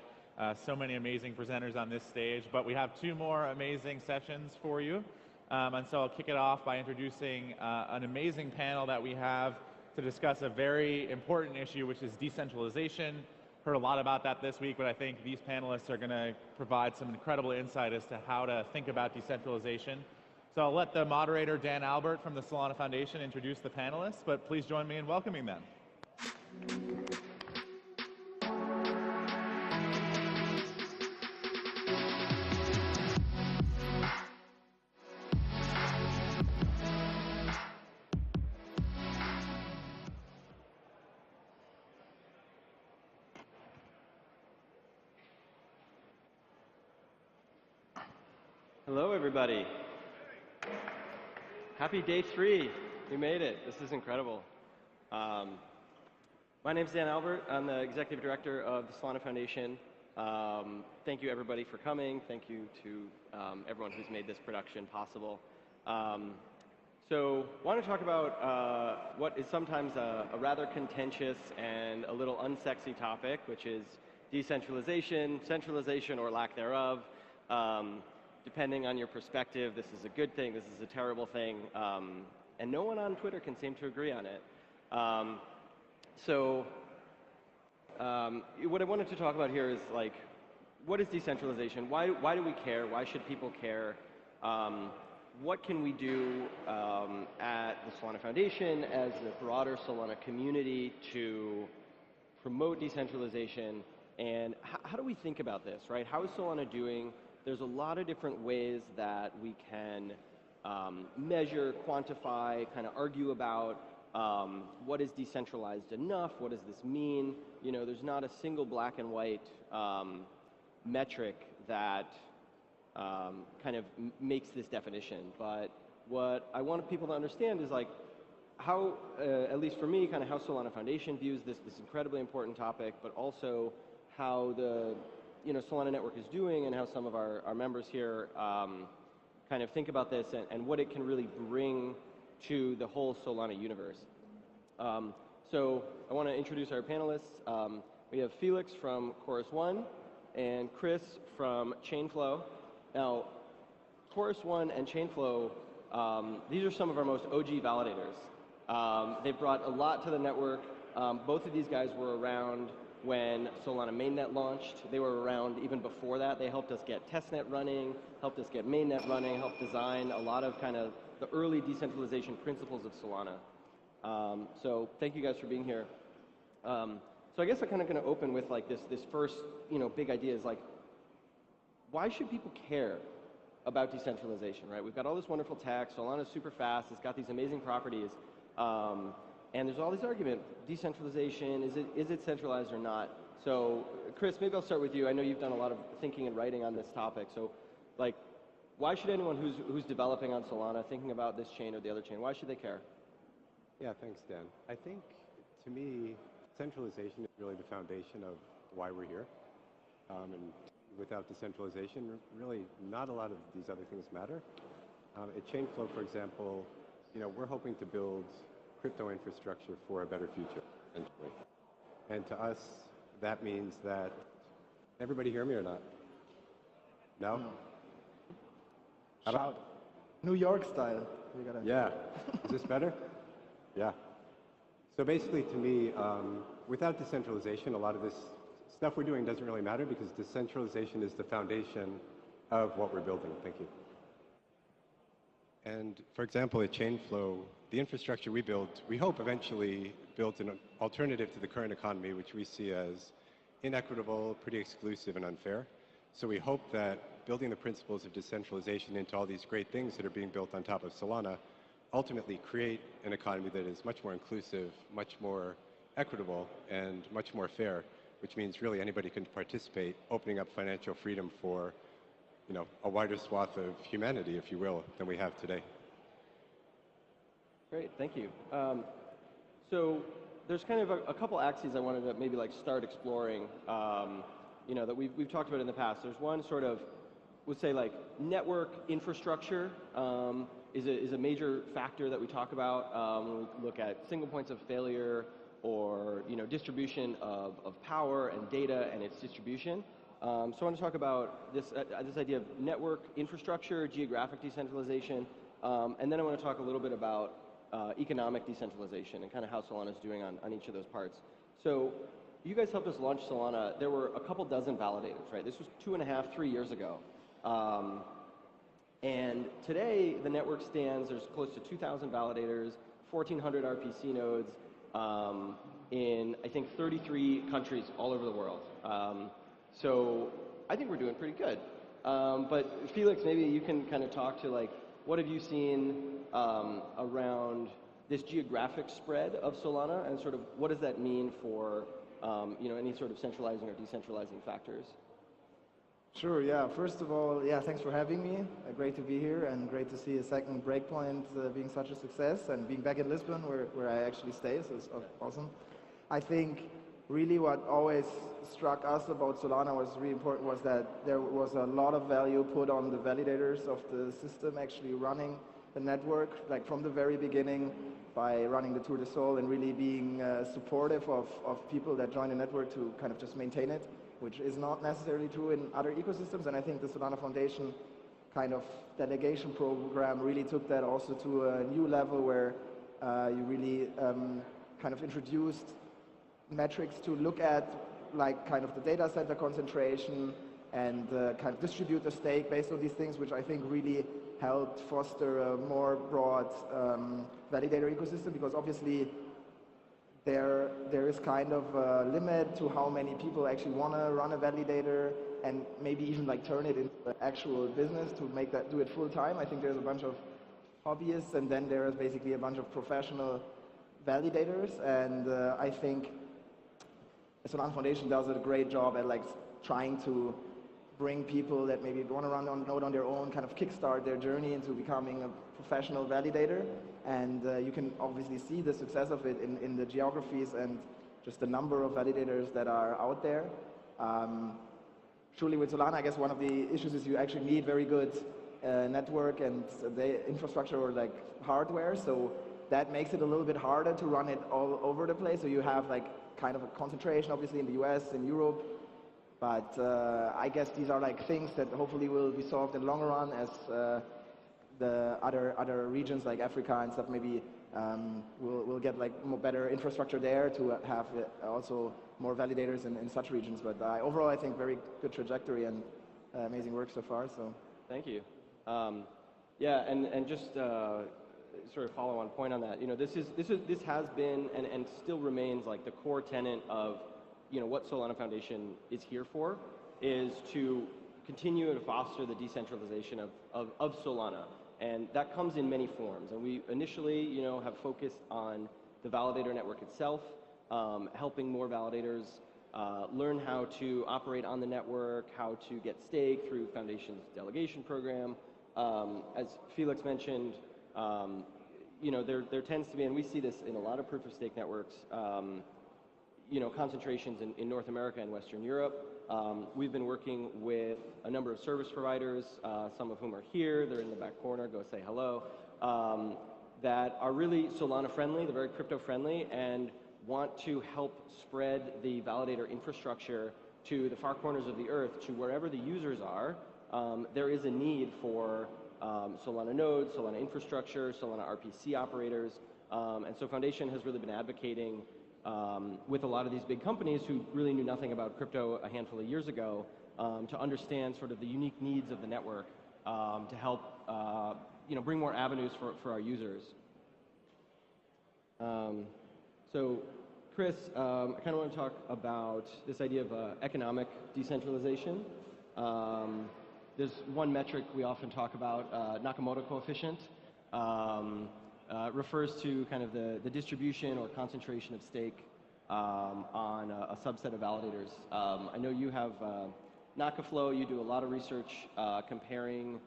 So many amazing presenters on this stage, but we have 2 more amazing sessions for you. And so I'll kick it off by introducing an amazing panel that we have to discuss a very important issue, which is decentralization. Heard a lot about that this week, but I think these panelists are going to provide some incredible insight as to how to think about decentralization. So I'll let the moderator, Dan Albert from the Solana Foundation, introduce the panelists, but please join me in welcoming them. Hello, everybody. Happy day 3. We made it. This is incredible. My name's Dan Albert. I'm the Executive Director of the Solana Foundation. Thank you, everybody, for coming. Thank you to everyone who's made this production possible. So I want to talk about what is sometimes a rather contentious and a little unsexy topic, which is decentralization, centralization, or lack thereof. Depending on your perspective, this is a good thing, this is a terrible thing, and no one on Twitter can seem to agree on it. What I wanted to talk about here is, like, what is decentralization? Why do we care? Why should people care? What can we do at the Solana Foundation as the broader Solana community to promote decentralization? And how do we think about this, right? How is Solana doing? There's a lot of different ways that we can measure, quantify, kind of argue about what is decentralized enough, what does this mean? You know, there's not a single black and white metric that kind of makes this definition. But what I want people to understand is, like, how, at least for me, kind of how Solana Foundation views this incredibly important topic, but also how the Solana Network is doing and how some of our members here kind of think about this and what it can really bring to the whole Solana universe. So I want to introduce our panelists. We have Felix from Chorus One and Chris from Chainflow. Now, Chorus One and Chainflow, these are some of our most OG validators. They've brought a lot to the network. Both of these guys were around when Solana mainnet launched. They were around even before that. They helped us get testnet running, helped us get mainnet running, helped design a lot of kind of the early decentralization principles of Solana. So thank you guys for being here. So I guess I'm kind of going to open with, like, this first big idea is, like, why should people care about decentralization, right? We've got all this wonderful tech. Solana's super fast. It's got these amazing properties. And there's all this argument, decentralization, is it centralized or not? So Chris, maybe I'll start with you. I know you've done a lot of thinking and writing on this topic. So, like, why should anyone who's developing on Solana, thinking about this chain or the other chain, why should they care? Yeah, thanks, Dan. I think, to me, centralization is really the foundation of why we're here. And without decentralization, really not a lot of these other things matter. At Chainflow, for example, we're hoping to build crypto infrastructure for a better future, essentially. And to us, that means that, everybody hear me or not? No? Shout. New York style. Yeah. Is this better? Yeah. So basically, to me, without decentralization, a lot of this stuff we're doing doesn't really matter because decentralization is the foundation of what we're building. Thank you. And for example, at Chainflow, the infrastructure we built, we hope eventually built an alternative to the current economy, which we see as inequitable, pretty exclusive, and unfair. So we hope that building the principles of decentralization into all these great things that are being built on top of Solana ultimately create an economy that is much more inclusive, much more equitable, and much more fair. which means really anybody can participate, opening up financial freedom for a wider swath of humanity, if you will, than we have today. Great, thank you. So there's kind of a couple axes I wanted to maybe start exploring, that we've talked about in the past. There's one sort of, would say network infrastructure is a major factor that we talk about when we look at single points of failure or distribution of power and data and its distribution. So I want to talk about this idea of network infrastructure, geographic decentralization, and then I want to talk a little bit about economic decentralization and kind of how Solana is doing on each of those parts. So you guys helped us launch Solana. There were a couple dozen validators, right? This was 2.5, 3 years ago. And today, the network stands, there's close to 2,000 validators, 1,400 RPC nodes in, I think, 33 countries all over the world. So I think we're doing pretty good. But Felix, maybe you can kind of talk to what have you seen around this geographic spread of Solana, and sort of what does that mean for any sort of centralizing or decentralizing factors? Sure, yeah. First of all, yeah, thanks for having me. Great to be here, and great to see a second Breakpoint being such a success, and being back in Lisbon where I actually stay, so it's awesome. I think really what always struck us about Solana was really important was that there was a lot of value put on the validators of the system actually running the network, from the very beginning, by running the Tour de Sol and really being supportive of people that join the network to kind of just maintain it, which is not necessarily true in other ecosystems. And I think the Solana Foundation kind of delegation program really took that also to a new level, where you really kind of introduced metrics to look at kind of the data center concentration and kind of distribute the stake based on these things, which I think really helped foster a more broad validator ecosystem, because obviously there is kind of a limit to how many people actually want to run a validator and maybe even turn it into an actual business to do it full time. I think there's a bunch of hobbyists, and then there's basically a bunch of professional validators, and I think the Solana Foundation does a great job at trying to bring people that maybe want to run on Node on their own, kind of kickstart their journey into becoming a professional validator. And you can obviously see the success of it in the geographies and just the number of validators that are out there. Surely with Solana, I guess one of the issues is you actually need very good network and the infrastructure or hardware. So that makes it a little bit harder to run it all over the place. So you have kind of a concentration, obviously, in the US and Europe. But I guess these are things that hopefully will be solved in the long run as the other regions like Africa and stuff maybe will get more better infrastructure there to have also more validators in such regions. But overall, I think very good trajectory and amazing work so far. So thank you. Yeah, and just sort of follow on point on that. This has been and still remains the core tenet of what Solana Foundation is here for, is to continue to foster the decentralization of Solana. And that comes in many forms. And we initially, have focused on the validator network itself, helping more validators learn how to operate on the network, how to get stake through Foundation's delegation program. As Felix mentioned, there tends to be, and we see this in a lot of proof of stake networks, concentrations in North America and Western Europe. We've been working with a number of service providers, some of whom are here, they're in the back corner, go say hello, that are really Solana friendly, they're very crypto friendly, and want to help spread the validator infrastructure to the far corners of the earth, to wherever the users are. There is a need for Solana nodes, Solana infrastructure, Solana RPC operators, and so Foundation has really been advocating with a lot of these big companies who really knew nothing about crypto a handful of years ago, to understand sort of the unique needs of the network, to help bring more avenues for our users. So Chris, I kind of want to talk about this idea of economic decentralization. There's one metric we often talk about, Nakamoto coefficient. Refers to kind of the distribution or concentration of stake on a subset of validators. I know you have Nakaflow. You do a lot of research comparing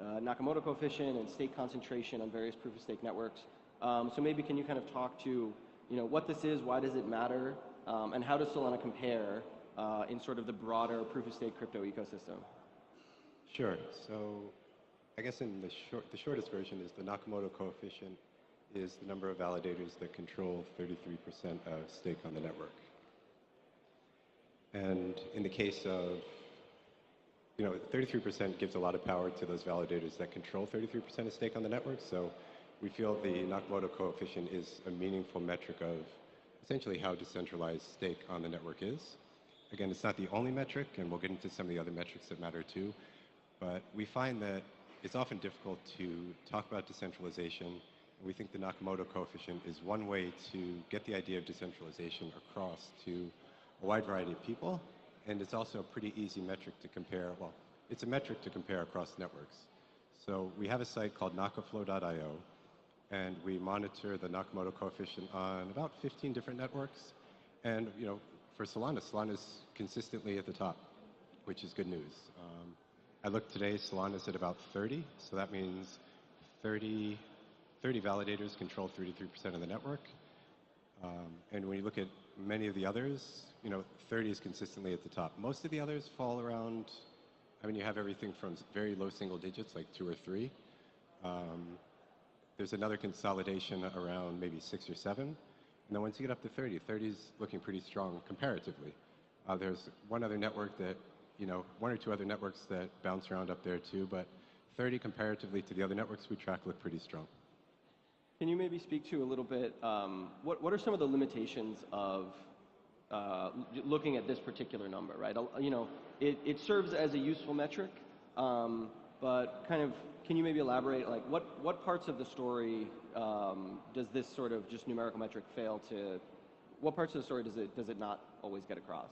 Nakamoto coefficient and state concentration on various proof-of-stake networks. So maybe can you kind of talk to what this is, why does it matter, and how does Solana compare in sort of the broader proof-of-stake crypto ecosystem? Sure. So I guess in the shortest version is the Nakamoto coefficient is the number of validators that control 33% of stake on the network. And in the case of 33% gives a lot of power to those validators that control 33% of stake on the network. So we feel the Nakamoto coefficient is a meaningful metric of essentially how decentralized stake on the network is. Again, it's not the only metric, and we'll get into some of the other metrics that matter too. But we find that it's often difficult to talk about decentralization. And we think the Nakamoto coefficient is one way to get the idea of decentralization across to a wide variety of people. And it's also a pretty easy metric to compare. Well, it's a metric to compare across networks. So we have a site called nakaflow.io, and we monitor the Nakamoto coefficient on about 15 different networks. And for Solana, Solana's consistently at the top, which is good news. I looked today, Solana's at about 30, so that means 30 validators control 33% of the network. And when you look at many of the others, 30 is consistently at the top. Most of the others fall around, you have everything from very low single digits, like 2 or 3. There's another consolidation around maybe 6 or 7. And then once you get up to 30, 30 is looking pretty strong comparatively. There's one other network that, one or two other networks that bounce around up there too, but 30 comparatively to the other networks we track look pretty strong. Can you maybe speak to a little bit, what are some of the limitations of looking at this particular number, right? It serves as a useful metric, but kind of, can you maybe elaborate, like what parts of the story does this sort of just numerical metric fail to, what parts of the story does it not always get across?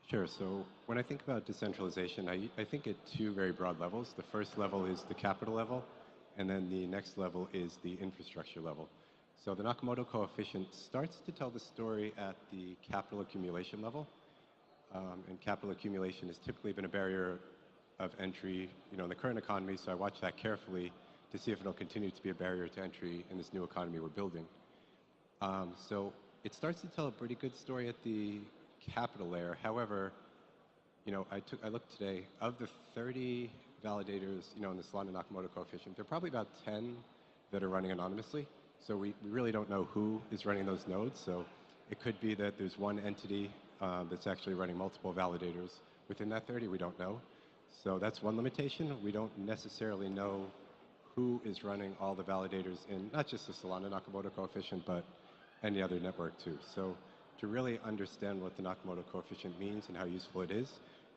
Sure. So when I think about decentralization, I think at 2 very broad levels. The first level is the capital level, and then the next level is the infrastructure level. So the Nakamoto coefficient starts to tell the story at the capital accumulation level. And capital accumulation has typically been a barrier of entry, in the current economy, so I watch that carefully to see if it'll continue to be a barrier to entry in this new economy we're building. So it starts to tell a pretty good story at the capital layer. However, I looked today, of the 30 validators, in the Solana Nakamoto coefficient, there are probably about 10 that are running anonymously. So we really don't know who is running those nodes. So it could be that there's one entity that's actually running multiple validators within that 30. We don't know. So that's one limitation. We don't necessarily know who is running all the validators in not just the Solana Nakamoto coefficient, but any other network too. So to really understand what the Nakamoto coefficient means and how useful it is,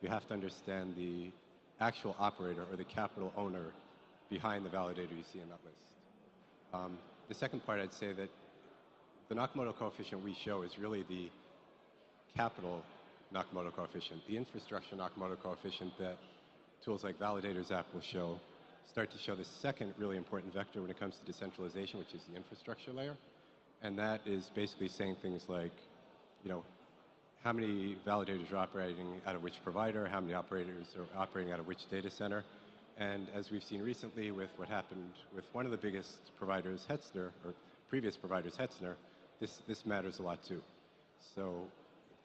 you have to understand the actual operator or the capital owner behind the validator you see in that list. The second part, I'd say that the Nakamoto coefficient we show is really the capital Nakamoto coefficient, the infrastructure Nakamoto coefficient that tools like Validators app will start to show the second really important vector when it comes to decentralization, which is the infrastructure layer. And that is basically saying things like, how many validators are operating out of which provider, how many operators are operating out of which data center. And as we've seen recently with what happened with one of the biggest providers, Hetzner, or previous providers, Hetzner, this matters a lot too. So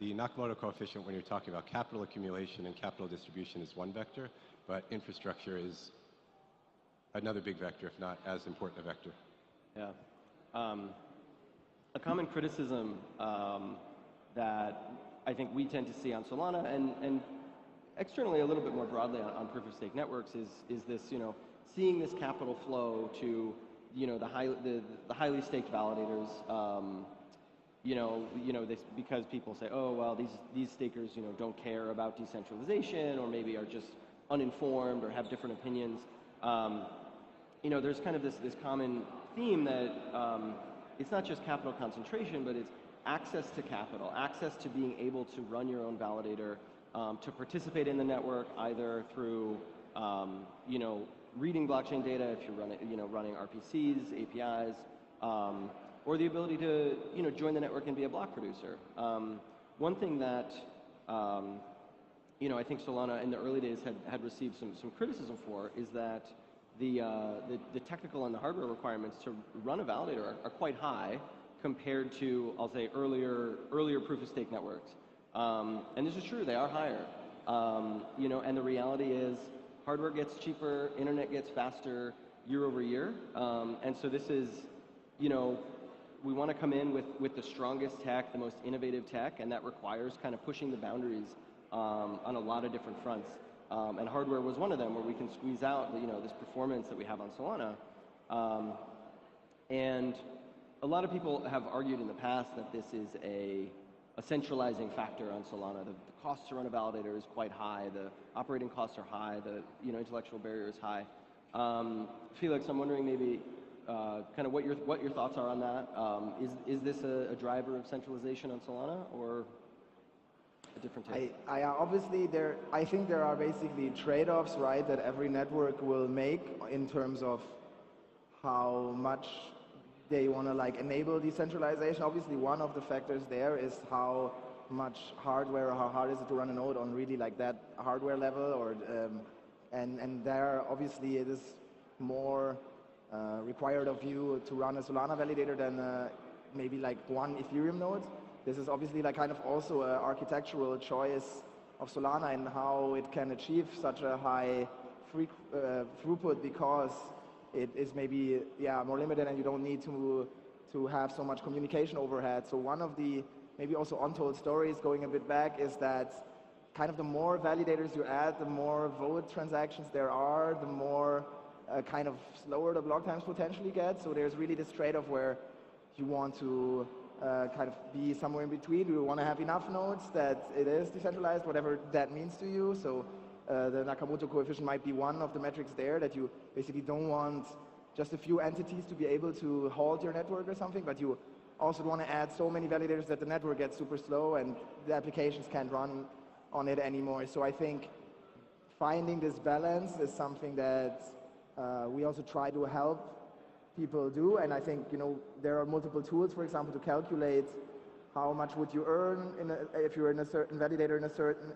the Nakamoto coefficient, when you're talking about capital accumulation and capital distribution, is one vector, but infrastructure is another big vector, if not as important a vector. Yeah. A common criticism that I think we tend to see on Solana and externally a little bit more broadly on proof-of-stake networks is this, seeing this capital flow to, the highly staked validators, because people say, oh, well, these stakers, don't care about decentralization or maybe are just uninformed or have different opinions. There's kind of this common theme that it's not just capital concentration, but it's access to capital, access to being able to run your own validator, to participate in the network either through, reading blockchain data if you're running RPCs, APIs, or the ability to join the network and be a block producer. One thing that I think Solana in the early days had received some criticism for is that the technical and the hardware requirements to run a validator are quite high compared to, I'll say, earlier proof-of-stake networks. And this is true, they are higher. And the reality is hardware gets cheaper, internet gets faster year over year. And so this is, we want to come in with the strongest tech, the most innovative tech, and that requires kind of pushing the boundaries on a lot of different fronts. And hardware was one of them, where we can squeeze out this performance that we have on Solana. And a lot of people have argued in the past that this is a centralizing factor on Solana. The cost to run a validator is quite high. The operating costs are high. The intellectual barrier is high. Felix, I'm wondering maybe kind of what your thoughts are on that. Is this a driver of centralization on Solana, or a different take? I think there are basically trade-offs, right, that every network will make in terms of how much they want to enable decentralization. Obviously, one of the factors there is how much hardware or how hard is it to run a node on really that hardware level, or and there obviously it is more required of you to run a Solana validator than maybe one Ethereum node. This is obviously kind of also an architectural choice of Solana and how it can achieve such a high throughput, because it is maybe more limited and you don't need to have so much communication overhead. So one of the maybe also untold stories going a bit back is that kind of the more validators you add, the more vote transactions there are, the more kind of slower the block times potentially get. So there's really this trade-off where you want to kind of be somewhere in between. You want to have enough nodes that it is decentralized, whatever that means to you. So the Nakamoto coefficient might be one of the metrics there, that you basically don't want just a few entities to be able to halt your network or something, but you also want to add so many validators that the network gets super slow and the applications can't run on it anymore. So I think finding this balance is something that we also try to help people do. And I think there are multiple tools, for example, to calculate how much would you earn if you're in a certain validator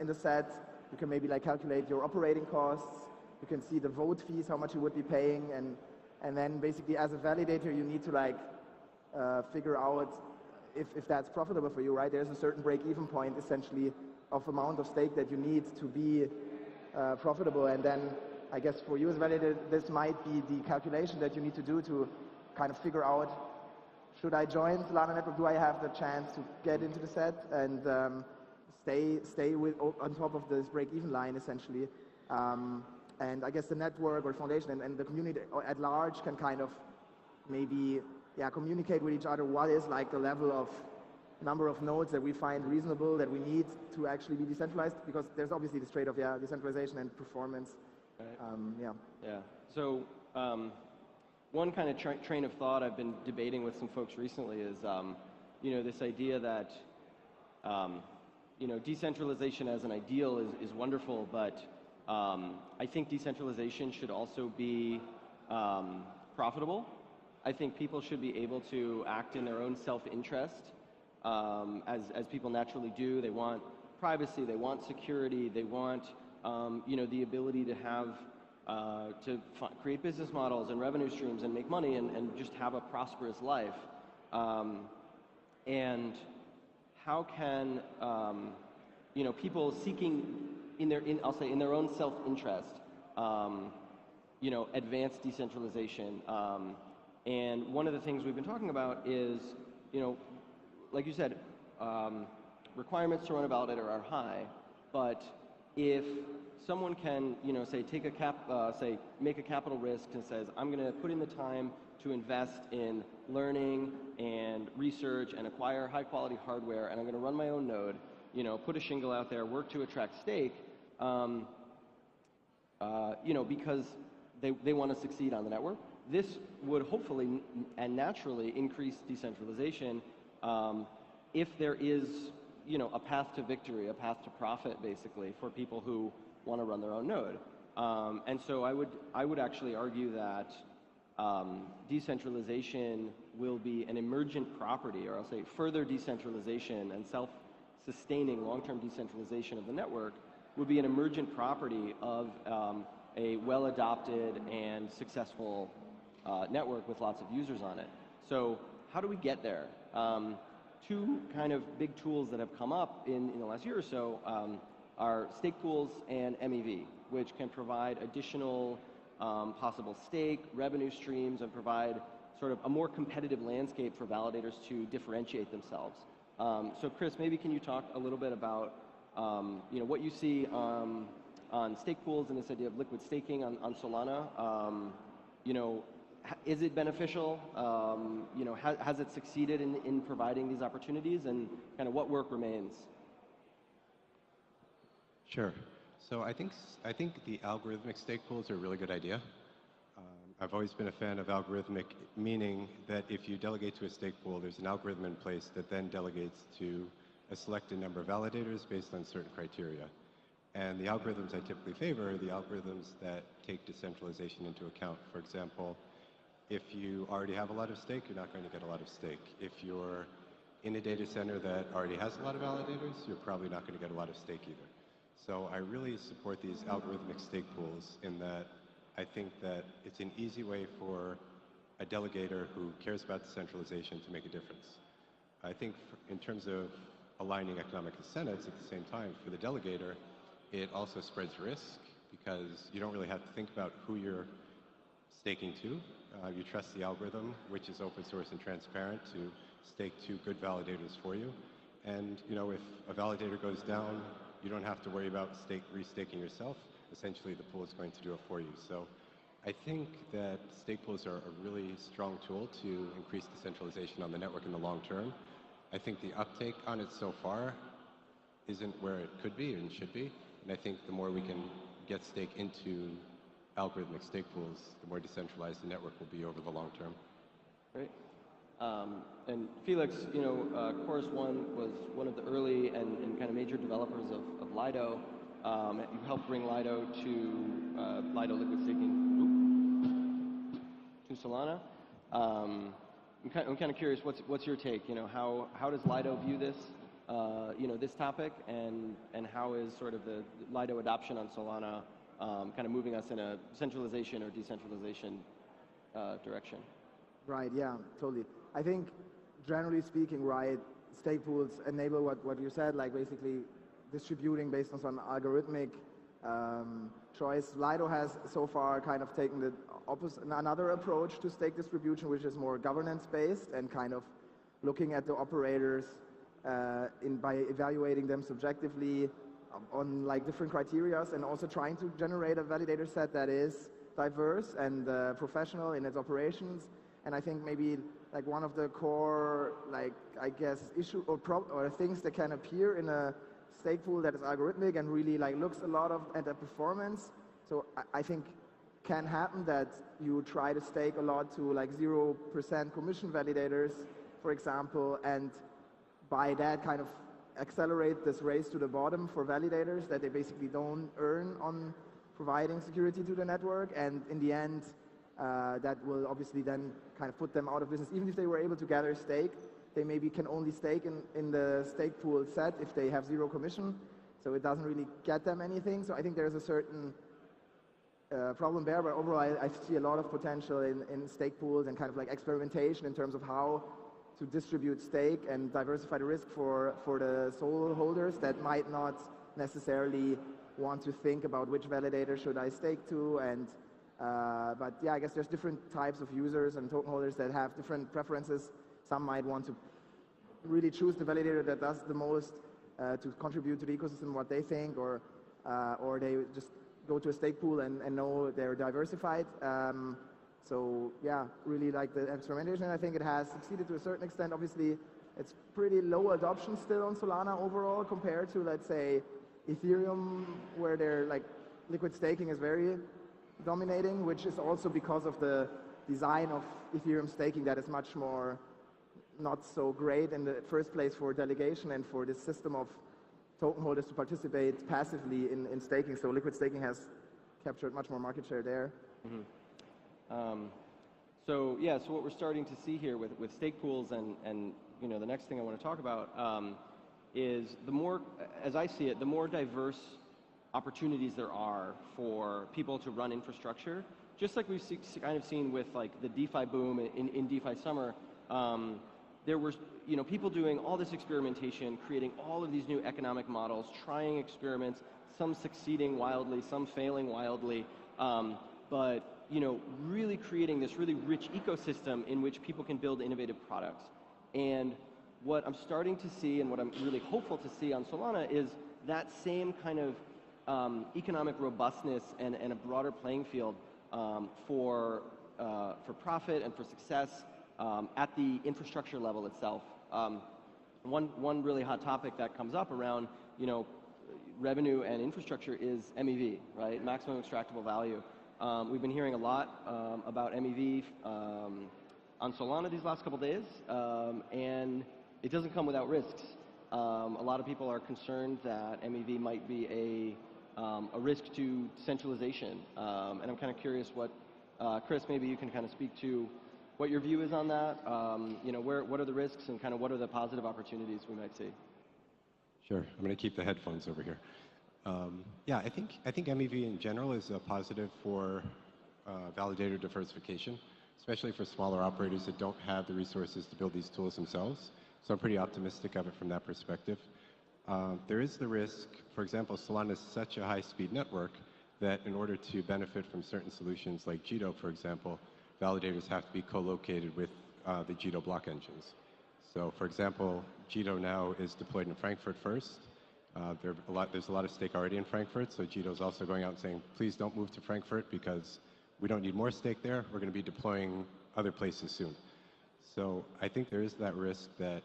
in the set. You can maybe calculate your operating costs. You can see the vote fees, how much you would be paying, and then basically as a validator you need to figure out if that's profitable for you, right? There's a certain break-even point essentially of amount of stake that you need to be profitable, and then I guess for you as a validator this might be the calculation that you need to do to kind of figure out, should I join Solana network? Do I have the chance to get into the set and stay on top of this break-even line essentially? And I guess the network or foundation and the community at large can kind of maybe communicate with each other what is the level of number of nodes that we find reasonable, that we need to actually be decentralized, because there's obviously this trade-off, decentralization and performance. Right. So one kind of train of thought I've been debating with some folks recently is this idea that decentralization as an ideal is wonderful, but I think decentralization should also be profitable. I think people should be able to act in their own self-interest, as people naturally do. They want privacy, they want security, they want the ability to have create business models and revenue streams and make money and just have a prosperous life. And how can people seeking in their own self-interest, advance decentralization? And one of the things we've been talking about is, like you said, requirements to run a validator are high, but if someone can, say, make a capital risk and says, I'm going to put in the time to invest in learning and research and acquire high-quality hardware, and I'm going to run my own node, put a shingle out there, work to attract stake, because they want to succeed on the network. This would hopefully and naturally increase decentralization if there is, a path to victory, a path to profit, basically, for people who want to run their own node. And so I would actually argue that decentralization will be an emergent property, or I'll say further decentralization and self-sustaining long-term decentralization of the network would be an emergent property of a well-adopted and successful network with lots of users on it. So how do we get there? Two kind of big tools that have come up in the last year or so are stake pools and MEV, which can provide additional possible stake, revenue streams, and provide sort of a more competitive landscape for validators to differentiate themselves. So Chris, maybe can you talk a little bit about what you see on stake pools and this idea of liquid staking on Solana? Is it beneficial? Has it succeeded in providing these opportunities, and kind of what work remains? Sure. So I think the algorithmic stake pools are a really good idea. I've always been a fan of algorithmic, meaning that if you delegate to a stake pool, there's an algorithm in place that then delegates to a selected number of validators based on certain criteria. And the algorithms I typically favor are the algorithms that take decentralization into account. For example, if you already have a lot of stake, you're not going to get a lot of stake. If you're in a data center that already has a lot of validators, you're probably not going to get a lot of stake either. So I really support these algorithmic stake pools in that I think that it's an easy way for a delegator who cares about decentralization to make a difference. I think in terms of aligning economic incentives at the same time for the delegator, it also spreads risk because you don't really have to think about who you're staking to. You trust the algorithm, which is open source and transparent, to stake to good validators for you. And if a validator goes down, you don't have to worry about restaking yourself. Essentially, the pool is going to do it for you. So I think that stake pools are a really strong tool to increase decentralization on the network in the long term. I think the uptake on it so far isn't where it could be and should be. And I think the more we can get stake into algorithmic stake pools, the more decentralized the network will be over the long term. Great. And Felix, Chorus One was one of the early and kind of major developers of Lido. You helped bring Lido to Lido liquid staking to Solana. I'm kind of curious, what's your take? How does Lido view this, this topic, and how is sort of the Lido adoption on Solana kind of moving us in a centralization or decentralization direction? Right, yeah, totally. I think, generally speaking, right, stake pools enable what you said, like basically distributing based on some algorithmic choice. Lido has so far kind of taken another approach to stake distribution, which is more governance-based and kind of looking at the operators by evaluating them subjectively on like different criteria, and also trying to generate a validator set that is diverse and professional in its operations. And I think maybe like one of the core, like I guess, issue or things that can appear in a stake pool that is algorithmic and really like looks a lot at the performance. So I think can happen that you try to stake a lot to like 0% commission validators, for example, and by that kind of accelerate this race to the bottom for validators that they basically don't earn on providing security to the network, and in the end that will obviously then kind of put them out of business. Even if they were able to gather stake, they maybe can only stake in the stake pool set if they have 0 commission, so it doesn't really get them anything. So I think there's a certain problem there, but overall I see a lot of potential in stake pools and kind of like experimentation in terms of how to distribute stake and diversify the risk for the sole holders that might not necessarily want to think about which validator should I stake to. And but yeah, I guess there's different types of users and token holders that have different preferences. Some might want to really choose the validator that does the most to contribute to the ecosystem, what they think, or they just go to a stake pool and know they're diversified. So yeah, really like the experimentation. I think it has succeeded to a certain extent. Obviously, it's pretty low adoption still on Solana overall compared to, let's say, Ethereum, where their like liquid staking is very dominating, which is also because of the design of Ethereum staking that is much more not so great in the first place for delegation and for this system of token holders to participate passively in staking. So liquid staking has captured much more market share there. Mm-hmm. So yeah, so what we're starting to see here with stake pools and you know, the next thing I want to talk about is the more, as I see it, the more diverse opportunities there are for people to run infrastructure. Just like we've kind of seen with like the DeFi boom in DeFi summer, there were people doing all this experimentation, creating all of these new economic models, trying experiments, some succeeding wildly, some failing wildly, but really creating this really rich ecosystem in which people can build innovative products. And what I'm starting to see, and what I'm really hopeful to see on Solana, is that same kind of economic robustness and a broader playing field for profit and for success at the infrastructure level itself. One really hot topic that comes up around revenue and infrastructure is MEV, right? Maximum extractable value. We've been hearing a lot about MEV on Solana these last couple days, and it doesn't come without risks. A lot of people are concerned that MEV might be a risk to centralization, and I'm kind of curious what, Chris, maybe you can kind of speak to what your view is on that. What are the risks and kind of what are the positive opportunities we might see? Sure, I'm going to keep the headphones over here. Yeah, I think MEV in general is a positive for validator diversification, especially for smaller operators that don't have the resources to build these tools themselves. So I'm pretty optimistic of it from that perspective. There is the risk, for example, Solana is such a high-speed network that in order to benefit from certain solutions like Jito, for example, validators have to be co-located with the Jito block engines. So for example, Jito now is deployed in Frankfurt first. There's a lot of stake already in Frankfurt, so Jito is also going out and saying, please don't move to Frankfurt because we don't need more stake there. We're going to be deploying other places soon. So I think there is that risk that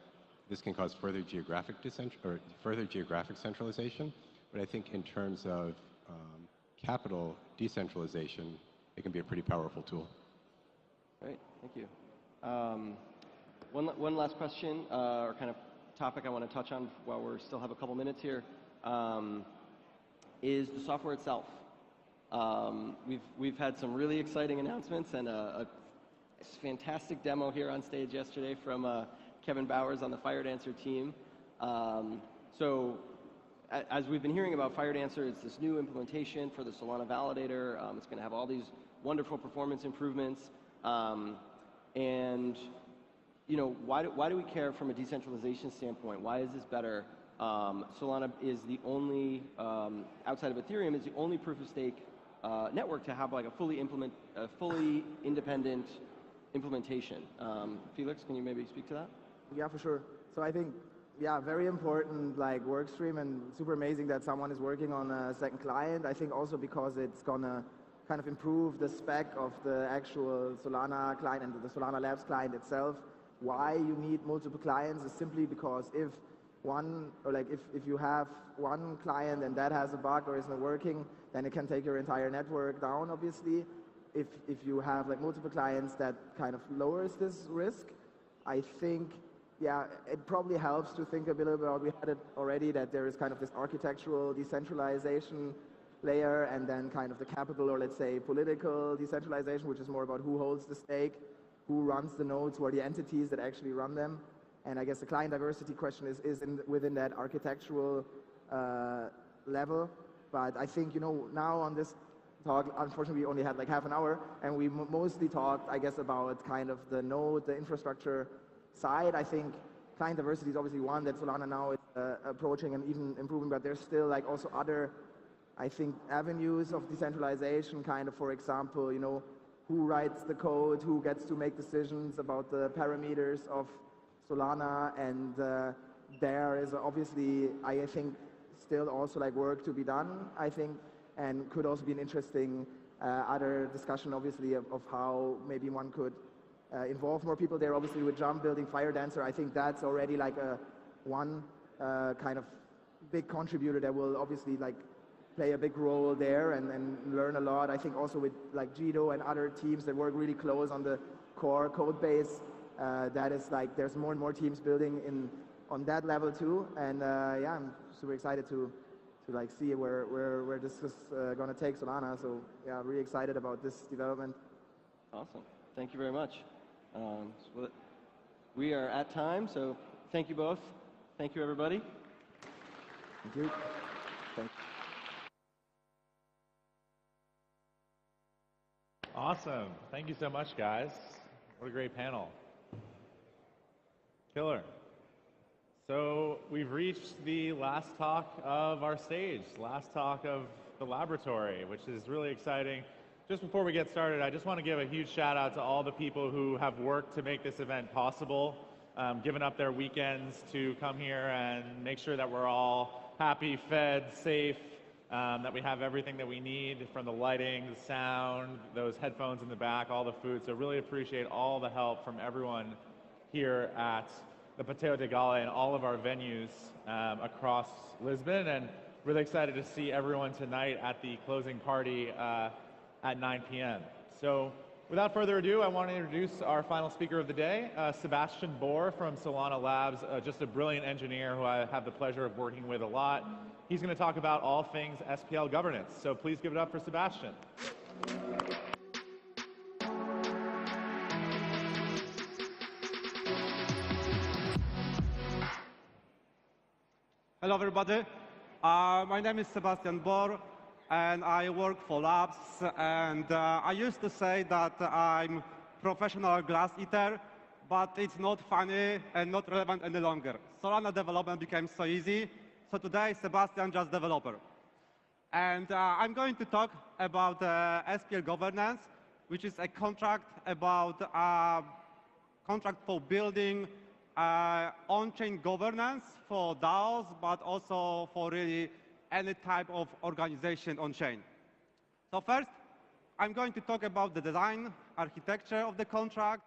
this can cause further geographic centralization, but I think in terms of capital decentralization, it can be a pretty powerful tool. Great, thank you. One last question, or kind of topic I want to touch on while we still have a couple minutes here, is the software itself. We've had some really exciting announcements and a fantastic demo here on stage yesterday from Kevin Bowers on the FireDancer team. So as we've been hearing about FireDancer, it's this new implementation for the Solana validator. It's going to have all these wonderful performance improvements. And why do we care from a decentralization standpoint? Why is this better? Solana is the only, outside of Ethereum, is the only proof of stake network to have like a fully independent implementation. Felix, can you maybe speak to that? Yeah, for sure. So I think, yeah, very important like work stream, and super amazing that someone is working on a second client. I think also because it's gonna kind of improve the spec of the actual Solana client and the Solana Labs client itself. Why you need multiple clients is simply because if you have one client and that has a bug or isn't working, then it can take your entire network down, obviously. If you have like multiple clients, that kind of lowers this risk. I think, yeah, it probably helps to think a little bit about, we had it already, that there is kind of this architectural decentralization layer, and then kind of the capital, or let's say political decentralization, which is more about who holds the stake, who runs the nodes, who are the entities that actually run them. And I guess the client diversity question is within that architectural level. But I think, now on this talk, unfortunately, we only had like half an hour, and we mostly talked, I guess, about kind of the node, the infrastructure side. I think client diversity is obviously one that Solana now is approaching and even improving, but there's still like also other, I think, avenues of decentralization, kind of, for example, who writes the code, who gets to make decisions about the parameters of Solana, and there is obviously, I think, still also like work to be done, I think, and could also be an interesting other discussion, obviously, of how maybe one could involve more people there. Obviously, with Jump building FireDancer, I think that's already like one kind of big contributor that will obviously like play a big role there and learn a lot. I think also with like Jito and other teams that work really close on the core code base, that is like there's more and more teams building on that level too. And yeah, I'm super excited to like see where this is going to take Solana. So yeah, really excited about this development. Awesome. Thank you very much. We are at time, so thank you both. Thank you, everybody. Thank you. Thank you. Awesome. Thank you so much, guys. What a great panel. Killer. So we've reached the last talk of our stage, last talk of the laboratory, which is really exciting. Just before we get started, I just want to give a huge shout out to all the people who have worked to make this event possible, given up their weekends to come here and make sure that we're all happy, fed, safe, that we have everything that we need from the lighting, the sound, those headphones in the back, all the food. So really appreciate all the help from everyone here at the Paseo de Gala and all of our venues across Lisbon, and really excited to see everyone tonight at the closing party at 9 p.m. So without further ado, I want to introduce our final speaker of the day, Sebastian Bohr from Solana Labs, just a brilliant engineer who I have the pleasure of working with a lot. He's going to talk about all things SPL governance. So please give it up for Sebastian. Hello, everybody. My name is Sebastian Bohr, and I work for Labs. And I used to say that I'm professional glass eater, but it's not funny and not relevant any longer. Solana development became so easy. So today, Sebastian just developer. And I'm going to talk about SPL governance, which is a contract about contract for building on-chain governance for DAOs, but also for really any type of organization on-chain. So first, I'm going to talk about the design, architecture of the contract.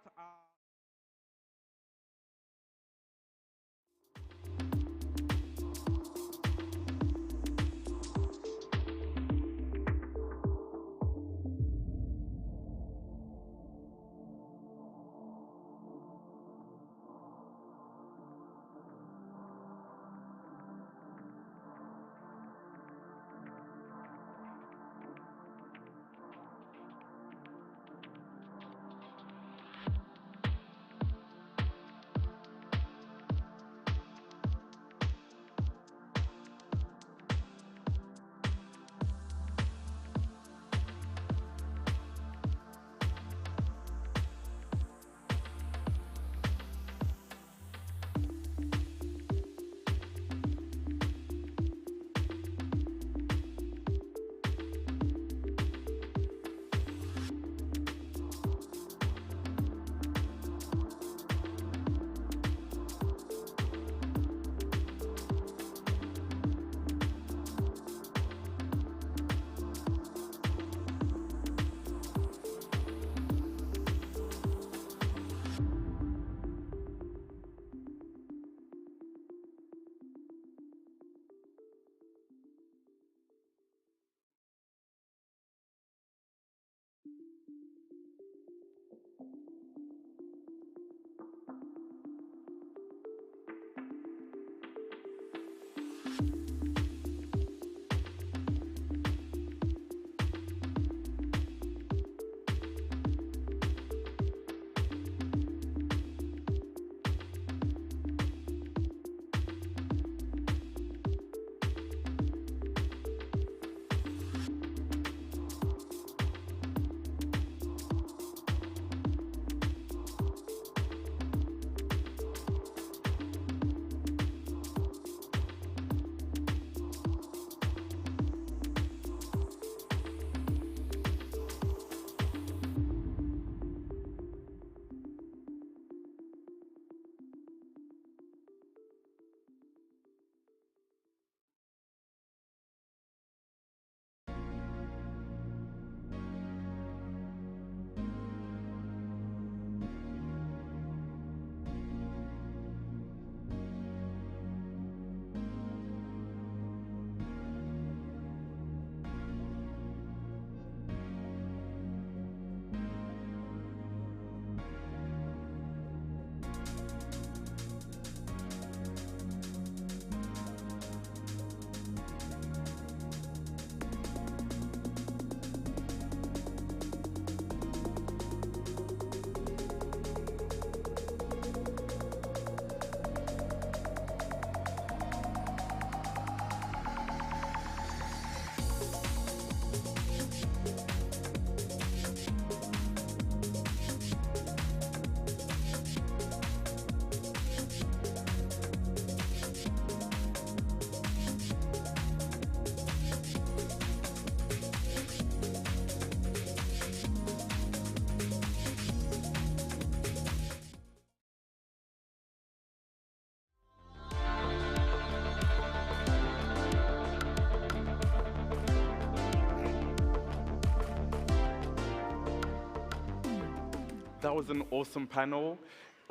was an awesome panel.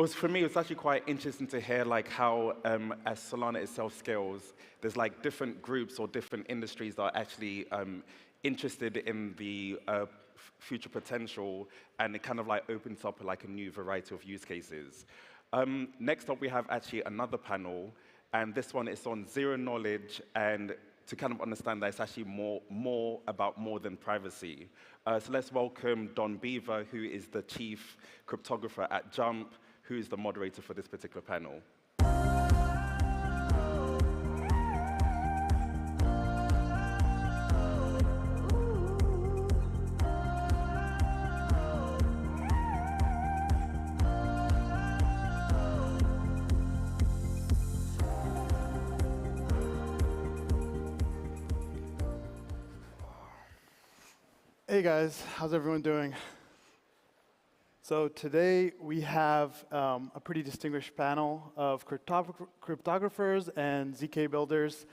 For me, it was actually quite interesting to hear like how, as Solana itself scales, there's like different groups or different industries that are actually interested in the future potential, and it kind of like opens up like a new variety of use cases. Next up, we have actually another panel, and this one is on zero knowledge, and to kind of understand that it's actually more about more than privacy. So let's welcome Don Beaver, who is the chief cryptographer at Jump, who is the moderator for this particular panel. Hey guys, how's everyone doing? So today we have a pretty distinguished panel of cryptographers and ZK builders.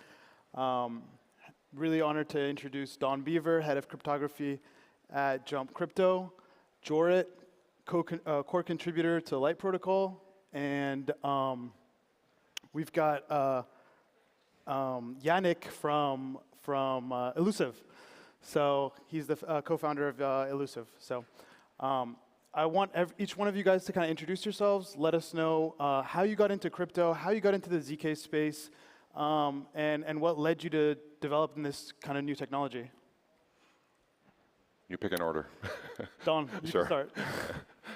Really honored to introduce Don Beaver, head of cryptography at Jump Crypto, Jorit, core contributor to Light Protocol, and we've got Yannick from Elusive. So he's the co-founder of Elusive. So I want each one of you guys to kind of introduce yourselves, let us know how you got into crypto, how you got into the ZK space, and what led you to developing this kind of new technology. You pick an order. Don, you Sure. can start.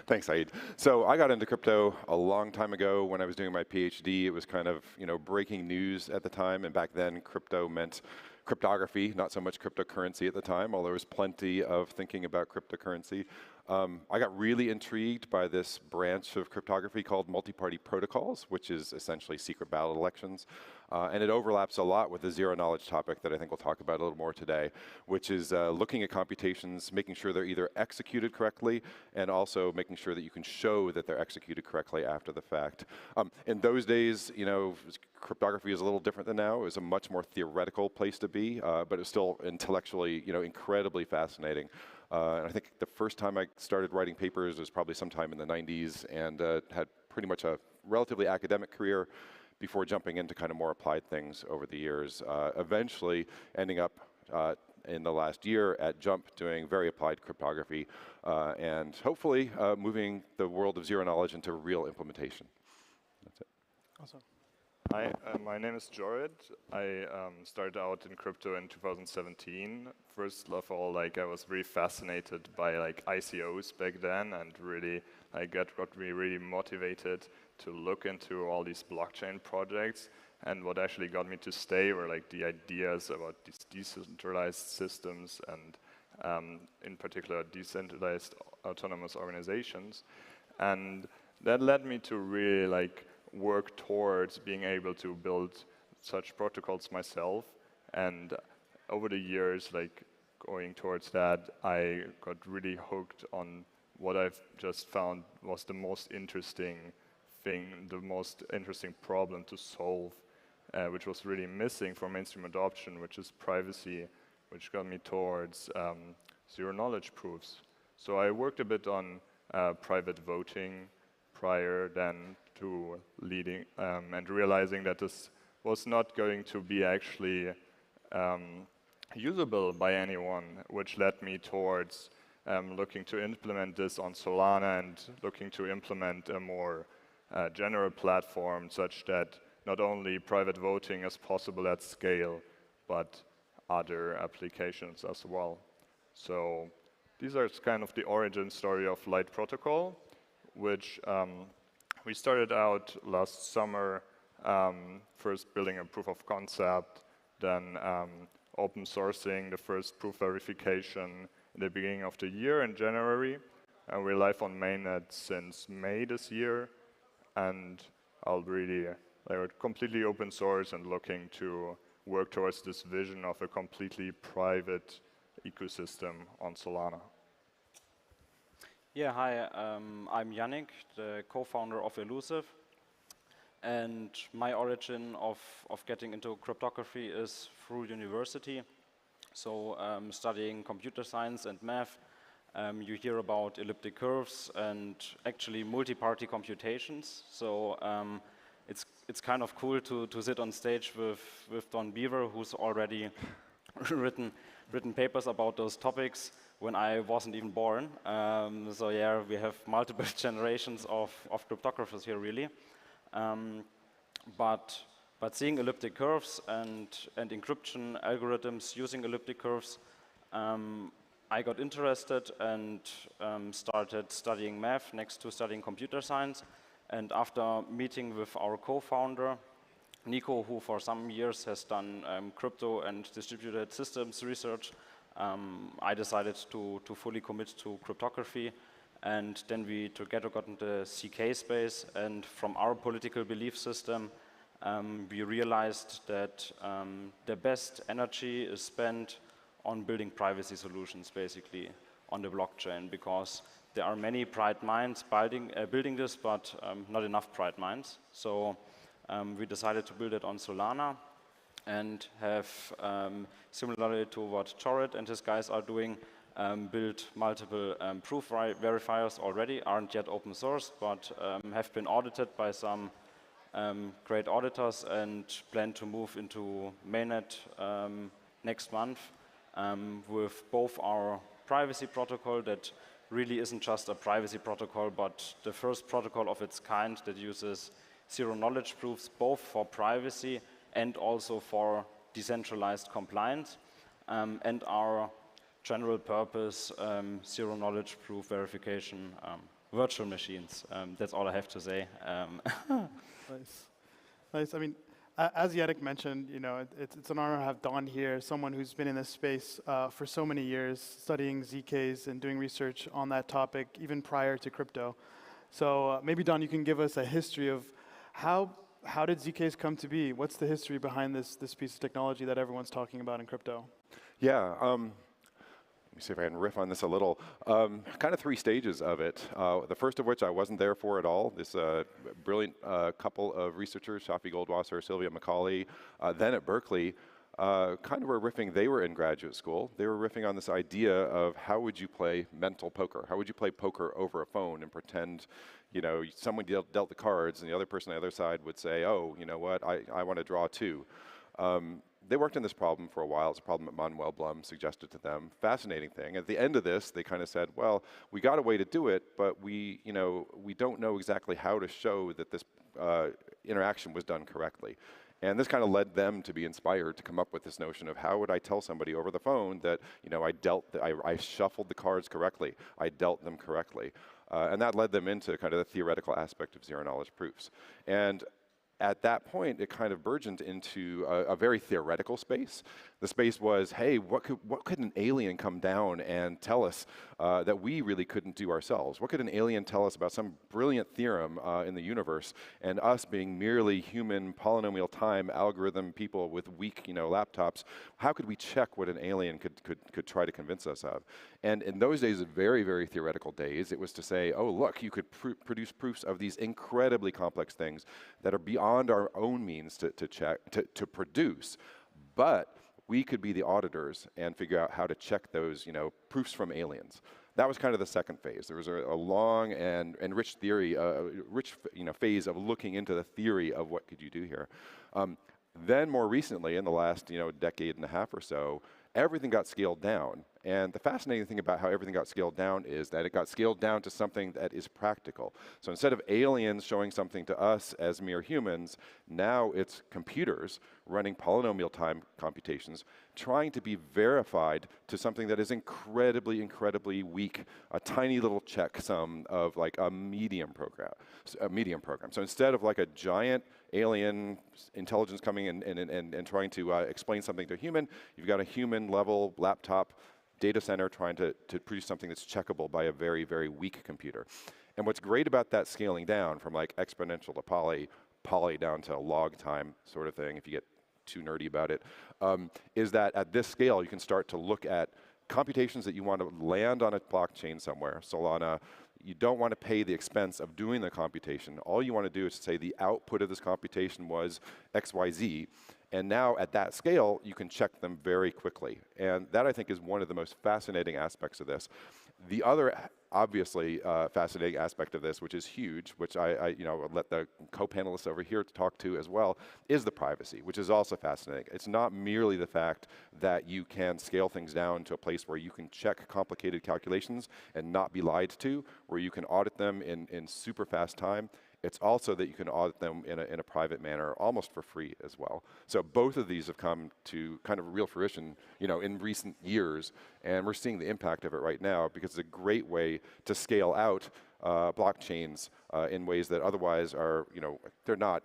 Thanks, Saeed. So I got into crypto a long time ago when I was doing my PhD. It was kind of, breaking news at the time, and back then crypto meant cryptography, not so much cryptocurrency at the time, although there was plenty of thinking about cryptocurrency. I got really intrigued by this branch of cryptography called multi-party protocols, which is essentially secret ballot elections. And it overlaps a lot with the zero-knowledge topic that I think we'll talk about a little more today, which is looking at computations, making sure they're either executed correctly, and also making sure that you can show that they're executed correctly after the fact. In those days, cryptography is a little different than now. It was a much more theoretical place to be, but it was still intellectually, incredibly fascinating. And I think the first time I started writing papers was probably sometime in the 90s, and had pretty much a relatively academic career before jumping into kind of more applied things over the years, eventually ending up in the last year at Jump doing very applied cryptography, and hopefully moving the world of zero knowledge into real implementation. That's it. Awesome. Hi, my name is Jorit. I started out in crypto in 2017. First of all, I was very fascinated by ICOs back then, and really got me really motivated to look into all these blockchain projects. And what actually got me to stay were the ideas about these decentralized systems, and in particular decentralized autonomous organizations. And that led me to really work towards being able to build such protocols myself. And over the years, going towards that, I got really hooked on what I've just found was the most interesting thing, the most interesting problem to solve, which was really missing from mainstream adoption, which is privacy, which got me towards zero-knowledge proofs. So I worked a bit on private voting prior then to leading and realizing that this was not going to be actually usable by anyone, which led me towards looking to implement this on Solana and looking to implement a more general platform such that not only private voting is possible at scale, but other applications as well. So these are kind of the origin story of Light Protocol, which we started out last summer, first building a proof of concept, then open sourcing the first proof verification in the beginning of the year in January. And we're live on mainnet since May this year. And I'll really, we're completely open source and looking to work towards this vision of a completely private ecosystem on Solana. Yeah, hi, I'm Yannick, the co-founder of Elusive. And my origin of getting into cryptography is through university. So studying computer science and math, you hear about elliptic curves and actually multi-party computations. So it's kind of cool to sit on stage with Don Beaver, who's already written papers about those topics when I wasn't even born. So yeah, we have multiple generations of cryptographers here, really. But seeing elliptic curves and encryption algorithms using elliptic curves, I got interested and started studying math next to studying computer science. And after meeting with our co-founder, Nico, who for some years has done crypto and distributed systems research, I decided to fully commit to cryptography. And then we together got into the CK space. And from our political belief system, we realized that the best energy is spent on building privacy solutions, basically, on the blockchain, because there are many bright minds building this, but not enough bright minds. So we decided to build it on Solana and have, similarly to what Jorid and his guys are doing, built multiple proof verifiers already, aren't yet open source, but have been audited by some great auditors and plan to move into mainnet next month with both our privacy protocol that really isn't just a privacy protocol, but the first protocol of its kind that uses zero-knowledge proofs both for privacy and also for decentralized compliance, and our general purpose zero-knowledge proof verification virtual machines. That's all I have to say. Nice. Nice. I mean, as Yannick mentioned, you know, it's an honor to have Don here, someone who's been in this space for so many years, studying ZKs and doing research on that topic, even prior to crypto. So maybe, Don, you can give us a history of how did ZKs come to be? What's the history behind this piece of technology that everyone's talking about in crypto? Yeah. Let me see if I can riff on this a little. Kind of 3 stages of it. The first of which I wasn't there for at all. This brilliant couple of researchers, Shafi Goldwasser, Sylvia Macaulay, then at Berkeley, kind of were riffing. They were in graduate school. They were riffing on this idea of how would you play mental poker? How would you play poker over a phone and pretend, you know, someone dealt the cards and the other person on the other side would say, oh, you know what, I want to draw too. They worked on this problem for a while. It's a problem that Manuel Blum suggested to them. Fascinating thing. At the end of this, they kind of said, well, we got a way to do it, but we don't know exactly how to show that this interaction was done correctly. And this kind of led them to be inspired to come up with this notion of how would I tell somebody over the phone that, you know, I shuffled the cards correctly, I dealt them correctly. And that led them into kind of the theoretical aspect of zero-knowledge proofs. And at that point, it kind of burgeoned into a very theoretical space. The space was, hey, what could an alien come down and tell us that we really couldn't do ourselves? What could an alien tell us about some brilliant theorem in the universe, and us being merely human polynomial time algorithm people with weak, you know, laptops? How could we check what an alien could try to convince us of? And in those days, very, very theoretical days, it was to say, oh, look, you could produce proofs of these incredibly complex things that are beyond our own means to produce, but we could be the auditors and figure out how to check those, you know, proofs from aliens. That was kind of the second phase. There was a long and rich theory, rich, you know, phase of looking into the theory of what could you do here. Then more recently, in the last, you know, decade and a half or so, everything got scaled down. And the fascinating thing about how everything got scaled down is that it got scaled down to something that is practical. So instead of aliens showing something to us as mere humans, now it's computers running polynomial time computations trying to be verified to something that is incredibly, incredibly weak, a tiny little checksum of like a medium program. So instead of like a giant alien intelligence coming in and trying to explain something to a human, you've got a human level laptop data center trying to produce something that's checkable by a very, very weak computer. And what's great about that scaling down from like exponential to poly down to log time sort of thing, if you get too nerdy about it, is that at this scale you can start to look at computations that you want to land on a blockchain somewhere, Solana. You don't want to pay the expense of doing the computation. All you want to do is say the output of this computation was XYZ. And now at that scale, you can check them very quickly. And that, I think, is one of the most fascinating aspects of this. The other obviously fascinating aspect of this, which is huge, which I will let the co-panelists over here talk to as well, is the privacy, which is also fascinating. It's not merely the fact that you can scale things down to a place where you can check complicated calculations and not be lied to, where you can audit them in super fast time. It's also that you can audit them in a private manner, almost for free as well. So both of these have come to kind of real fruition, in recent years, and we're seeing the impact of it right now because it's a great way to scale out blockchains in ways that otherwise are, they're not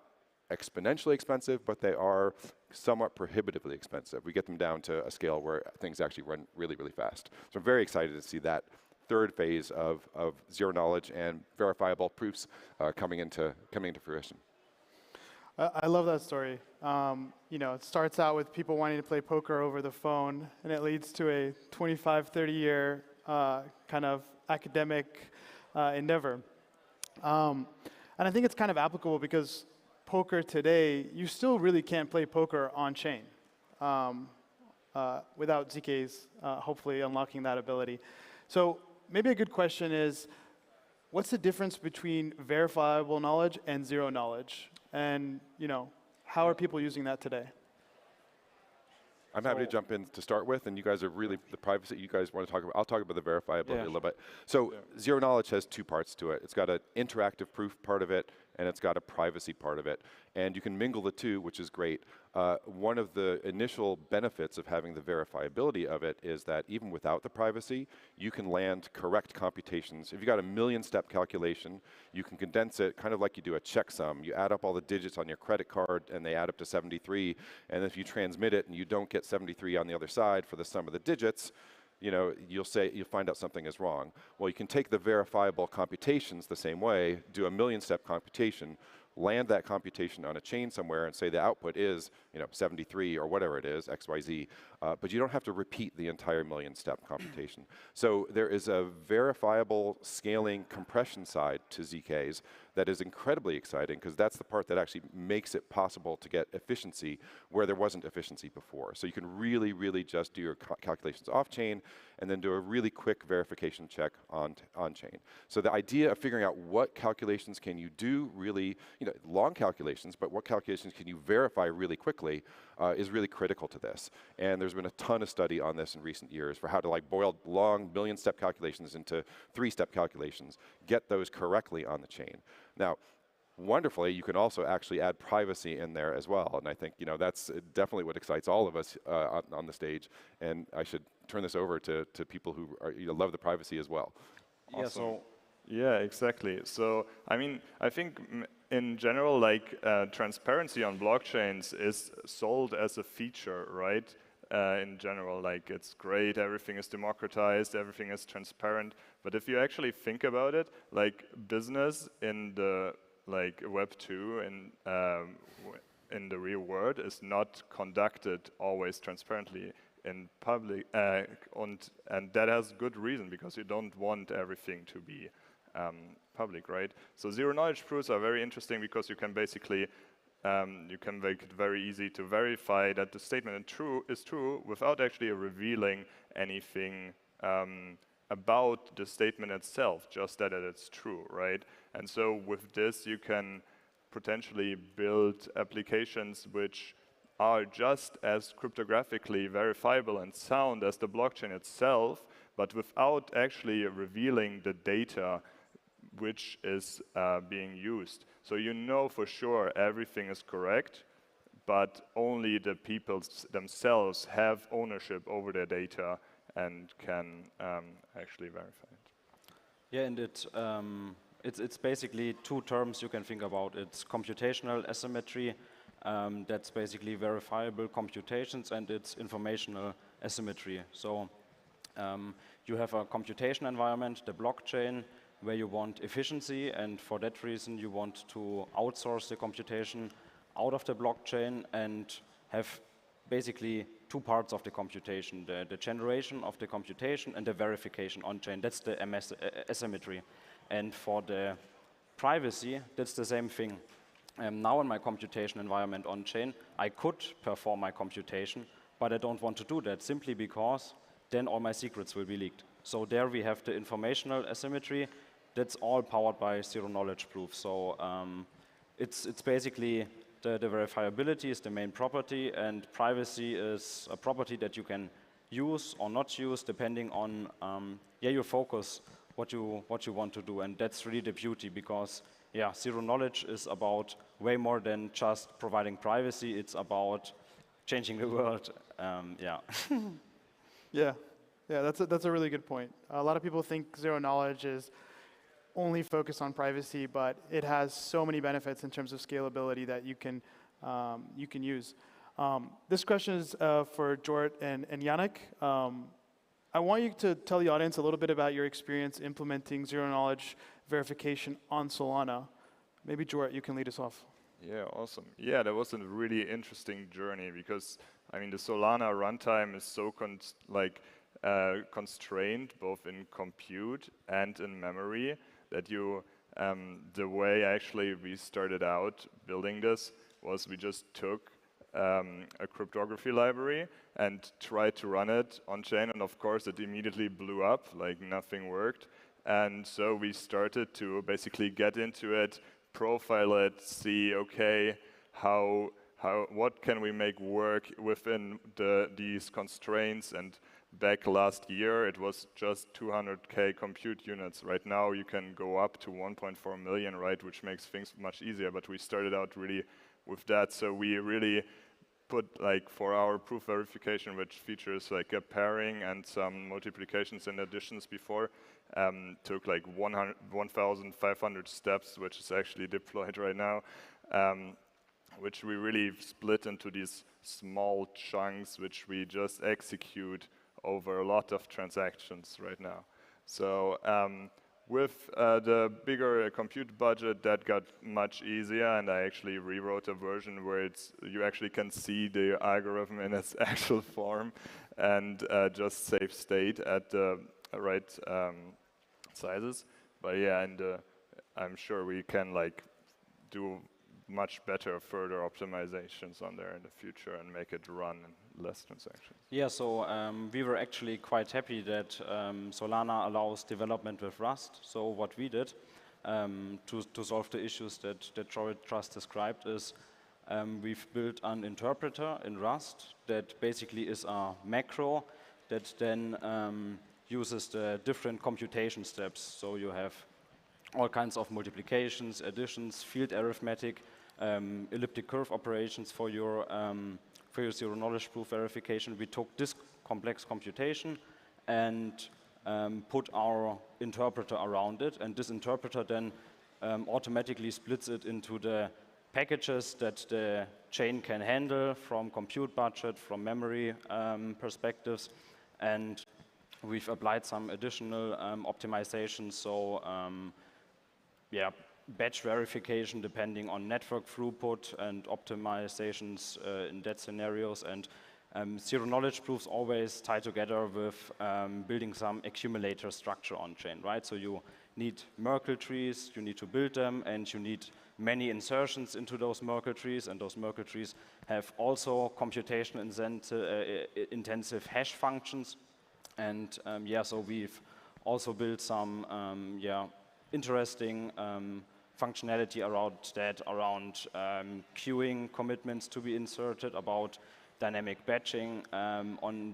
exponentially expensive, but they are somewhat prohibitively expensive. We get them down to a scale where things actually run really, really fast. So I'm very excited to see that third phase of zero knowledge and verifiable proofs coming into fruition. I love that story. It starts out with people wanting to play poker over the phone, and it leads to a 25, 30-year kind of academic endeavor. And I think it's kind of applicable because poker today, you still really can't play poker on-chain without ZKs hopefully unlocking that ability. So maybe a good question is, what's the difference between verifiable knowledge and zero knowledge? And, how are people using that today? I'm happy to jump in to start with, and you guys are really, the privacy you guys want to talk about, I'll talk about the verifiability a little bit. So zero knowledge has two parts to it. It's got an interactive proof part of it, and it's got a privacy part of it. And you can mingle the two, which is great. One of the initial benefits of having the verifiability of it is that even without the privacy, you can land correct computations. If you've got a million-step calculation, you can condense it kind of like you do a checksum. You add up all the digits on your credit card, and they add up to 73. And if you transmit it and you don't get 73 on the other side for the sum of the digits, you'll find out something is wrong. Well, you can take the verifiable computations the same way, do a million-step computation, land that computation on a chain somewhere and say the output is 73 or whatever it is, XYZ, but you don't have to repeat the entire million-step computation. So there is a verifiable scaling compression side to ZKs that is incredibly exciting because that's the part that actually makes it possible to get efficiency where there wasn't efficiency before. So you can really, really just do your calculations off-chain and then do a really quick verification check on-chain. So the idea of figuring out what calculations can you do really, long calculations, but what calculations can you verify really quickly is really critical to this. And there's been a ton of study on this in recent years for how to boil long million-step calculations into 3-step calculations, get those correctly on the chain. Now, wonderfully, you can also actually add privacy in there as well. And I think that's definitely what excites all of us on the stage. And I should turn this over to people who love the privacy as well. Awesome. Yeah, exactly. So, I think in general, transparency on blockchains is sold as a feature, right? In general, it's great, everything is democratized, everything is transparent. But if you actually think about it, business in the Web 2 in the real world is not conducted always transparently in public, and that has good reason because you don't want everything to be public, right? So zero knowledge proofs are very interesting because you can basically you can make it very easy to verify that the statement is true without actually revealing anything about the statement itself, just that it's true, right? And so with this, you can potentially build applications which are just as cryptographically verifiable and sound as the blockchain itself, but without actually revealing the data which is being used. So you know for sure everything is correct, but only the people themselves have ownership over their data and can actually verify it. Yeah, and it's basically two terms you can think about. It's computational asymmetry, that's basically verifiable computations, and it's informational asymmetry. So you have a computation environment, the blockchain, where you want efficiency, and for that reason you want to outsource the computation out of the blockchain and have basically two parts of the computation, the generation of the computation and the verification on-chain. That's the asymmetry. And for the privacy, that's the same thing. Now in my computation environment on-chain, I could perform my computation, but I don't want to do that simply because then all my secrets will be leaked. So there we have the informational asymmetry. That's all powered by zero knowledge proof. So it's basically the verifiability is the main property, and privacy is a property that you can use or not use depending on your focus, what you want to do. And that's really the beauty, because zero knowledge is about way more than just providing privacy. It's about changing the world. Yeah, that's a really good point. A lot of people think zero knowledge is only focused on privacy, but it has so many benefits in terms of scalability that you can use. This question is for Jorrit and Yannick. I want you to tell the audience a little bit about your experience implementing zero knowledge verification on Solana. Maybe Jorrit, you can lead us off. Yeah, awesome. Yeah, that was a really interesting journey, because I mean the Solana runtime is so constrained both in compute and in memory that the way actually we started out building this was we just took a cryptography library and tried to run it on chain, and of course it immediately blew up, like nothing worked. And so we started to basically get into it, profile it, see, okay, what can we make work within these constraints. And back last year, it was just 200K compute units. Right now, you can go up to 1.4 million, right, which makes things much easier. But we started out really with that. So we really put, like, for our proof verification, which features like a pairing and some multiplications and additions before, took like 1,500 steps, which is actually deployed right now, which we really split into these small chunks, which we just execute over a lot of transactions right now. So with the bigger compute budget, that got much easier, and I actually rewrote a version where you actually can see the algorithm in its actual form and just save state at the right sizes. But yeah, and I'm sure we can like do much better further optimizations on there in the future and make it run in less transactions. Yeah, so we were actually quite happy that Solana allows development with Rust. So what we did to solve the issues that Jorrit just described is we've built an interpreter in Rust that basically is a macro that then uses the different computation steps. So you have all kinds of multiplications, additions, field arithmetic, elliptic curve operations for your zero knowledge proof verification. We took this complex computation and put our interpreter around it, and this interpreter then automatically splits it into the packages that the chain can handle from compute budget, from memory perspectives, and we've applied some additional optimizations. So batch verification depending on network throughput and optimizations in that scenarios. And zero knowledge proofs always tie together with building some accumulator structure on chain, right? So you need Merkle trees, you need to build them, and you need many insertions into those Merkle trees, and those Merkle trees have also computation intensive hash functions. And so we've also built some interesting functionality around that, around queuing commitments to be inserted, about dynamic batching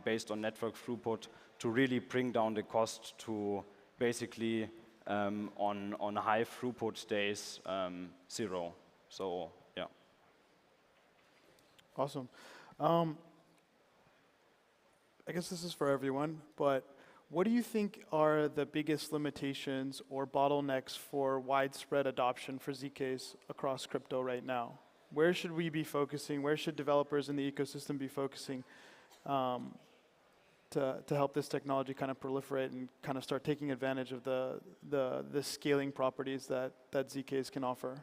based on network throughput, to really bring down the cost to basically on high throughput days 0. So yeah. Awesome. I guess this is for everyone, but what do you think are the biggest limitations or bottlenecks for widespread adoption for ZKs across crypto right now? Where should we be focusing? Where should developers in the ecosystem be focusing to help this technology kind of proliferate and kind of start taking advantage of the scaling properties that ZKs can offer?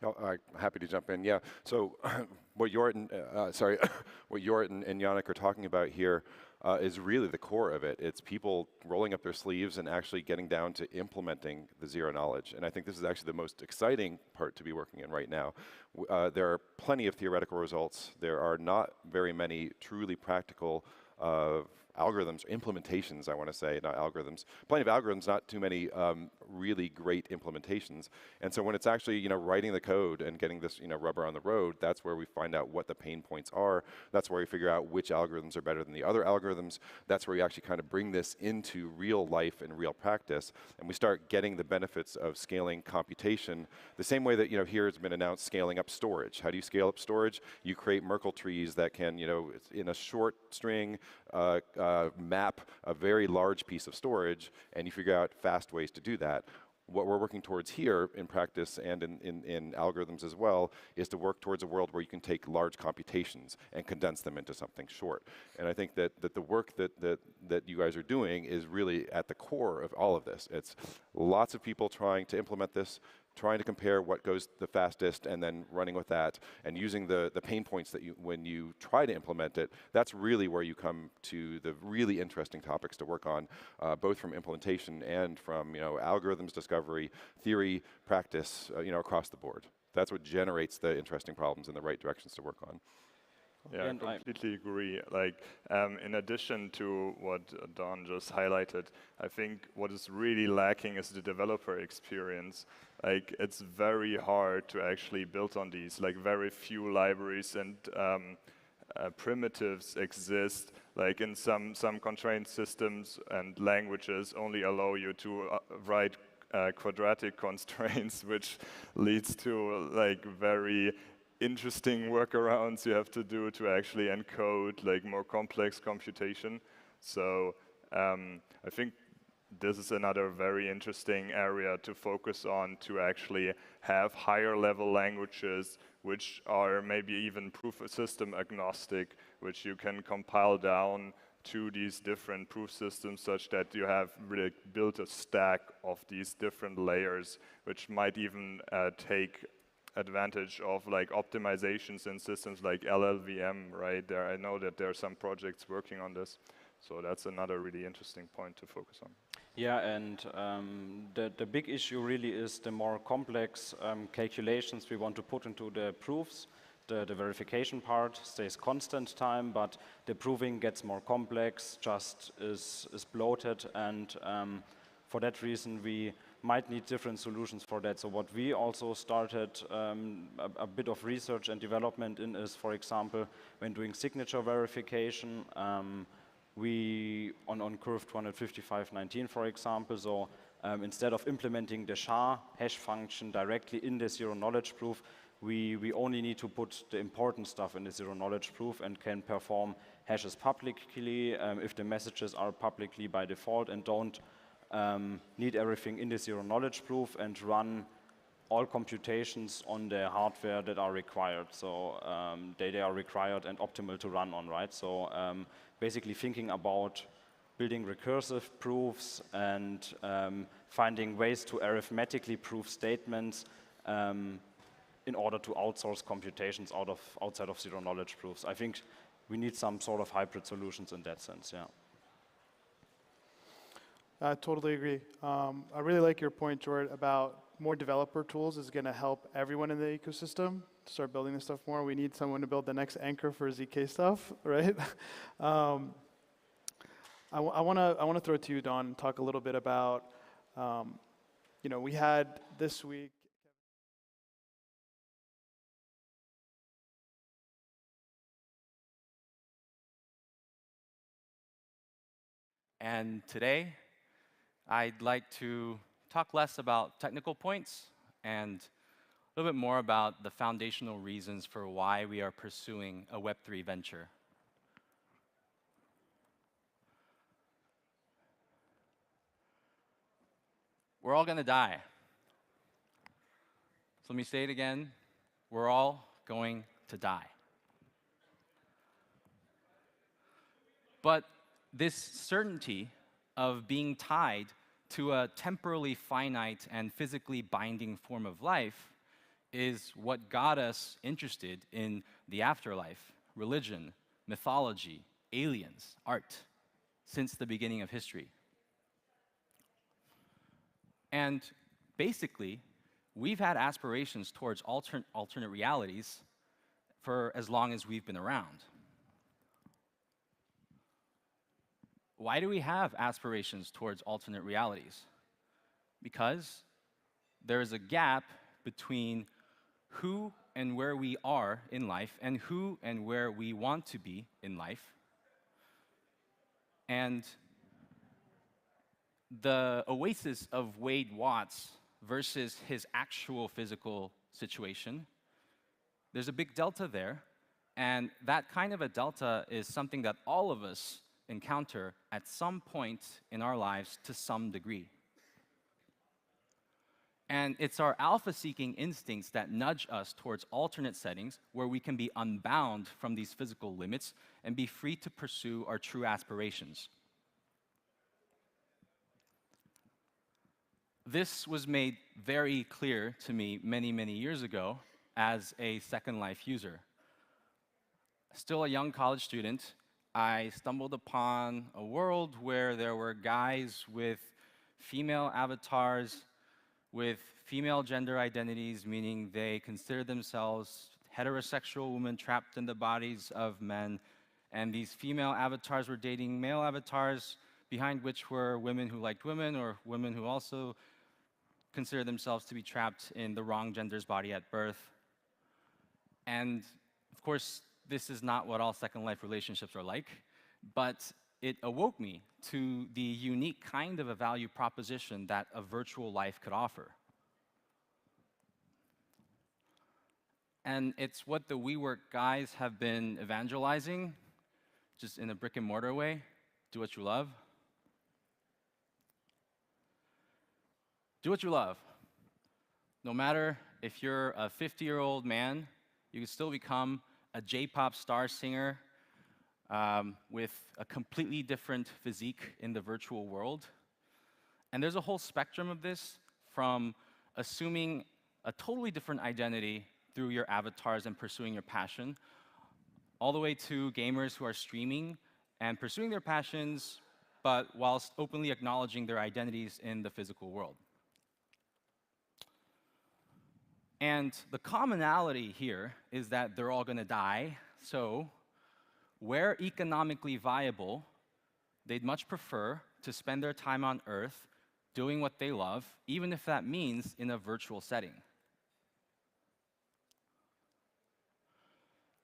I'm happy to jump in. Yeah. So what Jorrit and Yannick are talking about here is really the core of it. It's people rolling up their sleeves and actually getting down to implementing the zero knowledge. And I think this is actually the most exciting part to be working in right now. There are plenty of theoretical results. There are not very many truly practical algorithms, implementations, I want to say, not algorithms. Plenty of algorithms, not too many really great implementations. And so when it's actually, writing the code and getting this, rubber on the road, that's where we find out what the pain points are. That's where we figure out which algorithms are better than the other algorithms. That's where we actually kind of bring this into real life and real practice, and we start getting the benefits of scaling computation the same way that, here has been announced scaling up storage. How do you scale up storage? You create Merkle trees that can, in a short string, map a very large piece of storage, and you figure out fast ways to do that. What we're working towards here in practice and in algorithms as well is to work towards a world where you can take large computations and condense them into something short. And I think that the work that you guys are doing is really at the core of all of this. It's lots of people trying to implement this, trying to compare what goes the fastest and then running with that and using the pain points that when you try to implement it, that's really where you come to the really interesting topics to work on, both from implementation and from algorithms discovery, theory, practice, across the board. That's what generates the interesting problems and the right directions to work on. Yeah, I completely agree. Like, in addition to what Don just highlighted, I think what is really lacking is the developer experience. Like, it's very hard to actually build on these. Like, very few libraries and primitives exist. Like, in some constrained systems and languages only allow you to write quadratic constraints, which leads to like very interesting workarounds you have to do to actually encode like more complex computation. So I think this is another very interesting area to focus on, to actually have higher level languages which are maybe even proof of system agnostic, which you can compile down to these different proof systems such that you have really built a stack of these different layers, which might even take advantage of like optimizations in systems like LLVM, right? I know that there are some projects working on this. So that's another really interesting point to focus on. Yeah, and the big issue really is the more complex calculations we want to put into the proofs. The verification part stays constant time, but the proving gets more complex, just is bloated, and for that reason we might need different solutions for that. So what we also started a bit of research and development in is, for example, when doing signature verification, we, on curve 25519, for example, so instead of implementing the SHA hash function directly in the zero knowledge proof, we only need to put the important stuff in the zero knowledge proof and can perform hashes publicly if the messages are publicly by default, and don't need everything in the zero knowledge proof, and run all computations on the hardware that are required. So they are required and optimal to run on, right? So basically thinking about building recursive proofs and finding ways to arithmetically prove statements in order to outsource computations outside of zero knowledge proofs. I think we need some sort of hybrid solutions in that sense, yeah. I totally agree. I really like your point, Jordan, about more developer tools is going to help everyone in the ecosystem to start building this stuff more. We need someone to build the next anchor for ZK stuff, right? I want to throw it to you, Don, and talk a little bit about, we had this week. And today, I'd like to talk less about technical points and a little bit more about the foundational reasons for why we are pursuing a Web3 venture. We're all going to die. So let me say it again. We're all going to die. But this certainty of being tied to a temporally finite and physically binding form of life is what got us interested in the afterlife, religion, mythology, aliens, art, since the beginning of history. And basically, we've had aspirations towards alternate realities for as long as we've been around. Why do we have aspirations towards alternate realities? Because there is a gap between who and where we are in life and who and where we want to be in life. And the oasis of Wade Watts versus his actual physical situation, there's a big delta there. And that kind of a delta is something that all of us encounter at some point in our lives to some degree. And it's our alpha-seeking instincts that nudge us towards alternate settings where we can be unbound from these physical limits and be free to pursue our true aspirations. This was made very clear to me many, many years ago as a Second Life user. Still a young college student, I stumbled upon a world where there were guys with female avatars, with female gender identities, meaning they consider themselves heterosexual women trapped in the bodies of men, and these female avatars were dating male avatars, behind which were women who liked women, or women who also consider themselves to be trapped in the wrong gender's body at birth. And of course, this is not what all Second Life relationships are like, but it awoke me to the unique kind of a value proposition that a virtual life could offer. And it's what the WeWork guys have been evangelizing, just in a brick and mortar way. Do what you love. Do what you love. No matter if you're a 50-year-old man, you can still become a J-pop star singer with a completely different physique in the virtual world. And there's a whole spectrum of this, from assuming a totally different identity through your avatars and pursuing your passion, all the way to gamers who are streaming and pursuing their passions, but whilst openly acknowledging their identities in the physical world. And the commonality here is that they're all going to die, so where economically viable, they'd much prefer to spend their time on Earth doing what they love, even if that means in a virtual setting.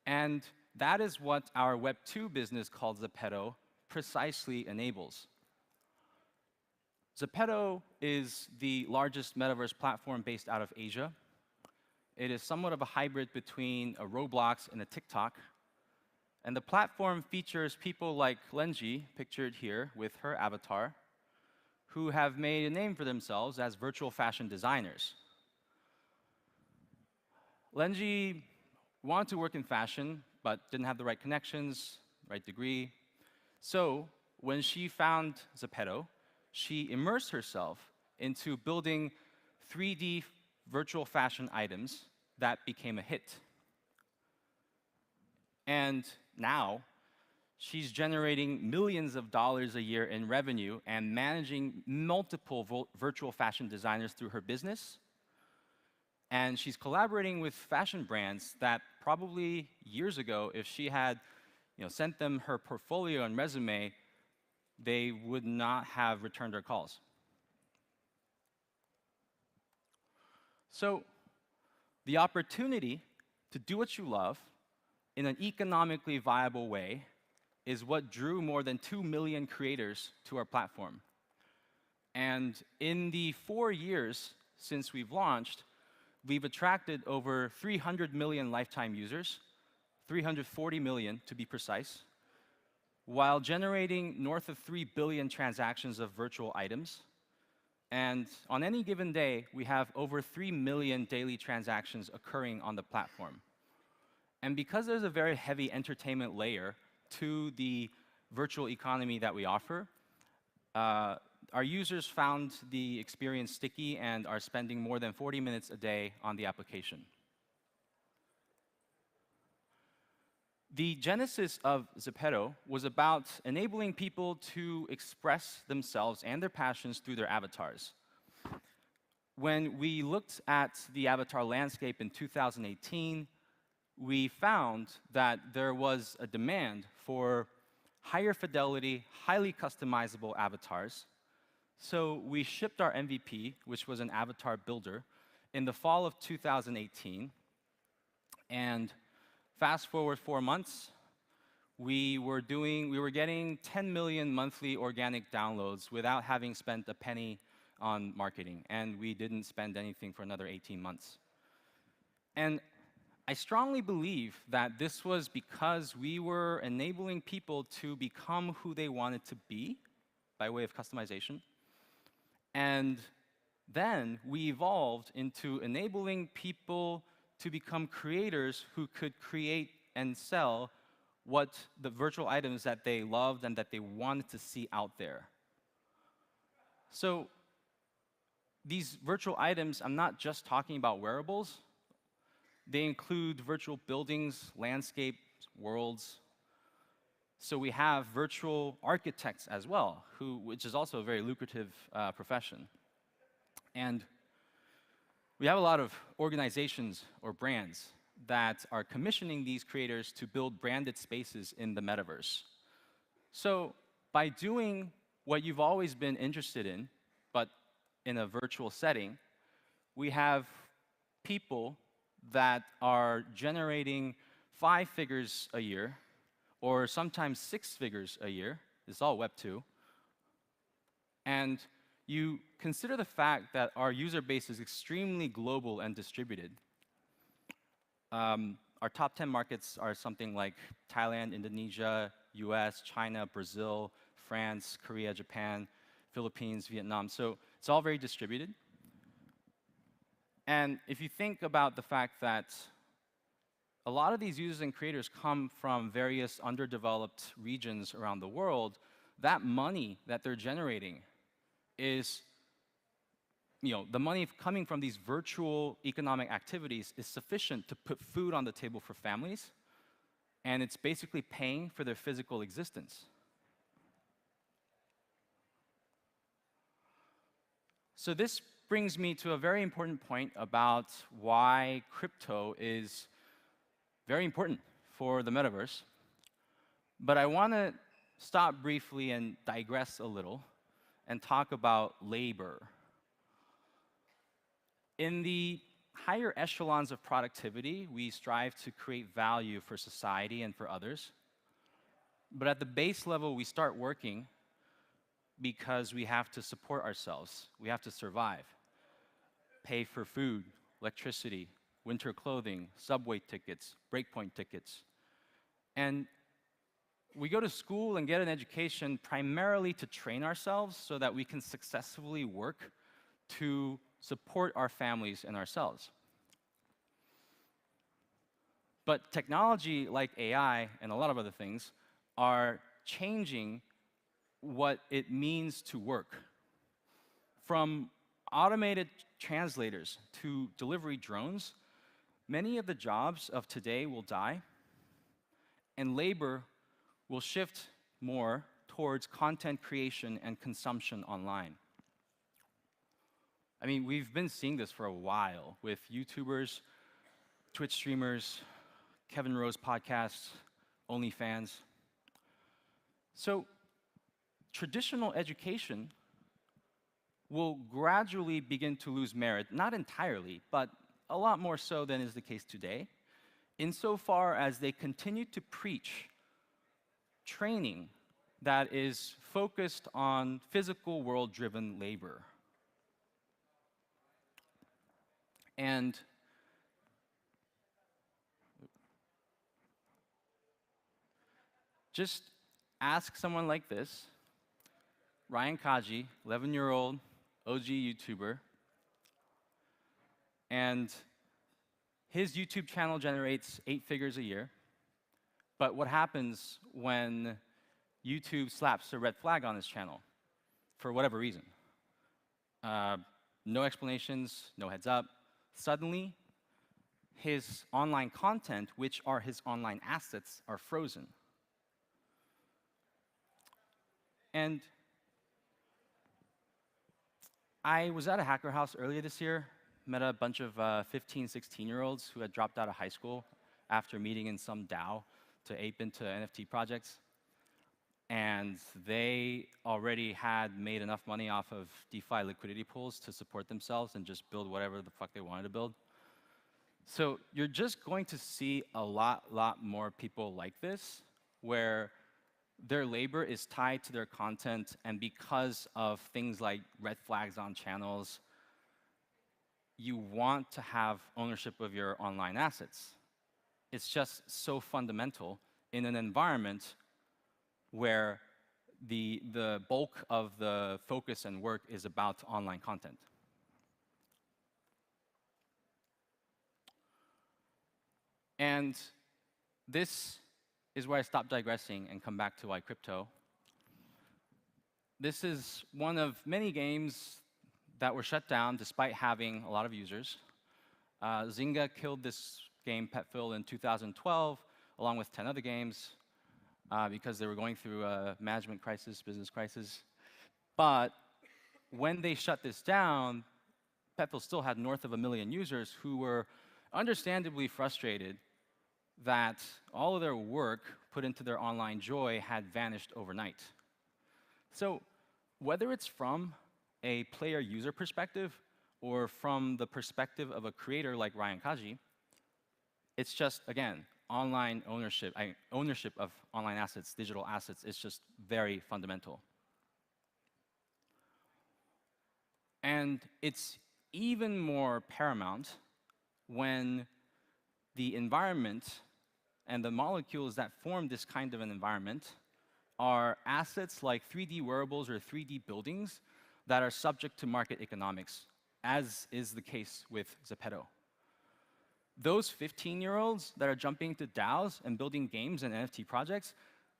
And that is what our Web 2 business called Zepeto precisely enables. Zepeto is the largest metaverse platform based out of Asia. It is somewhat of a hybrid between a Roblox and a TikTok. And the platform features people like Lenji, pictured here with her avatar, who have made a name for themselves as virtual fashion designers. Lenji wanted to work in fashion, but didn't have the right connections, right degree. So when she found Zepeto, she immersed herself into building 3D virtual fashion items that became a hit. And now, she's generating millions of dollars a year in revenue and managing multiple virtual fashion designers through her business. And she's collaborating with fashion brands that probably years ago, if she had sent them her portfolio and resume, they would not have returned her calls. So the opportunity to do what you love in an economically viable way is what drew more than 2 million creators to our platform. And in the 4 years since we've launched, we've attracted over 300 million lifetime users, 340 million to be precise, while generating north of 3 billion transactions of virtual items. And on any given day, we have over 3 million daily transactions occurring on the platform. And because there's a very heavy entertainment layer to the virtual economy that we offer, our users found the experience sticky and are spending more than 40 minutes a day on the application. The genesis of Zepeto was about enabling people to express themselves and their passions through their avatars. When we looked at the avatar landscape in 2018, we found that there was a demand for higher fidelity, highly customizable avatars. So we shipped our MVP, which was an avatar builder, in the fall of 2018. And fast forward 4 months, we were getting 10 million monthly organic downloads without having spent a penny on marketing. And we didn't spend anything for another 18 months. And I strongly believe that this was because we were enabling people to become who they wanted to be by way of customization. And then we evolved into enabling people to become creators who could create and sell what the virtual items that they loved and that they wanted to see out there. So these virtual items, I'm not just talking about wearables. They include virtual buildings, landscapes, worlds. So we have virtual architects as well, which is also a very lucrative profession. And we have a lot of organizations or brands that are commissioning these creators to build branded spaces in the metaverse. So by doing what you've always been interested in, but in a virtual setting, we have people that are generating 5 figures a year, or sometimes 6 figures a year. It's all Web 2. And you consider the fact that our user base is extremely global and distributed. Our top 10 markets are something like Thailand, Indonesia, US, China, Brazil, France, Korea, Japan, Philippines, Vietnam. So it's all very distributed. And if you think about the fact that a lot of these users and creators come from various underdeveloped regions around the world, that money that they're generating is, the money coming from these virtual economic activities is sufficient to put food on the table for families, and it's basically paying for their physical existence. So this brings me to a very important point about why crypto is very important for the metaverse. But I want to stop briefly and digress a little and talk about labor. In the higher echelons of productivity, we strive to create value for society and for others. But at the base level, we start working because we have to support ourselves. We have to survive. Pay for food, electricity, winter clothing, subway tickets, Breakpoint tickets. And we go to school and get an education primarily to train ourselves so that we can successfully work to support our families and ourselves. But technology like AI and a lot of other things are changing what it means to work. From automated translators to delivery drones, many of the jobs of today will die, and labor will shift more towards content creation and consumption online. I mean, we've been seeing this for a while with YouTubers, Twitch streamers, Kevin Rose podcasts, OnlyFans. So traditional education will gradually begin to lose merit, not entirely, but a lot more so than is the case today, insofar as they continue to preach training that is focused on physical world-driven labor. And just ask someone like this, Ryan Kaji, 11-year-old OG YouTuber, and his YouTube channel generates 8 figures a year. But what happens when YouTube slaps a red flag on his channel for whatever reason? No explanations, no heads up. Suddenly, his online content, which are his online assets, are frozen. And I was at a hacker house earlier this year, met a bunch of 15, 16-year-olds who had dropped out of high school after meeting in some DAO to ape into NFT projects. and they already had made enough money off of DeFi liquidity pools to support themselves and just build whatever the fuck they wanted to build. So you're just going to see a lot more people like this, where their labor is tied to their content, and because of things like red flags on channels, you want to have ownership of your online assets. It's just so fundamental in an environment where the bulk of the focus and work is about online content. And this is where I stop digressing and come back to why crypto. This is one of many games that were shut down despite having a lot of users. Zynga killed this game, Petville, in 2012, along with 10 other games, because they were going through a management crisis, business crisis. But when they shut this down, Petville still had north of 1 million users who were understandably frustrated that all of their work put into their online joy had vanished overnight. So whether it's from a player-user perspective or from the perspective of a creator like Ryan Kaji, it's just, again, online ownership, ownership of online assets, digital assets, is just very fundamental. And it's even more paramount when the environment and the molecules that form this kind of an environment are assets like 3D wearables or 3D buildings that are subject to market economics, as is the case with Zepeto. Those 15-year-olds that are jumping to DAOs and building games and NFT projects,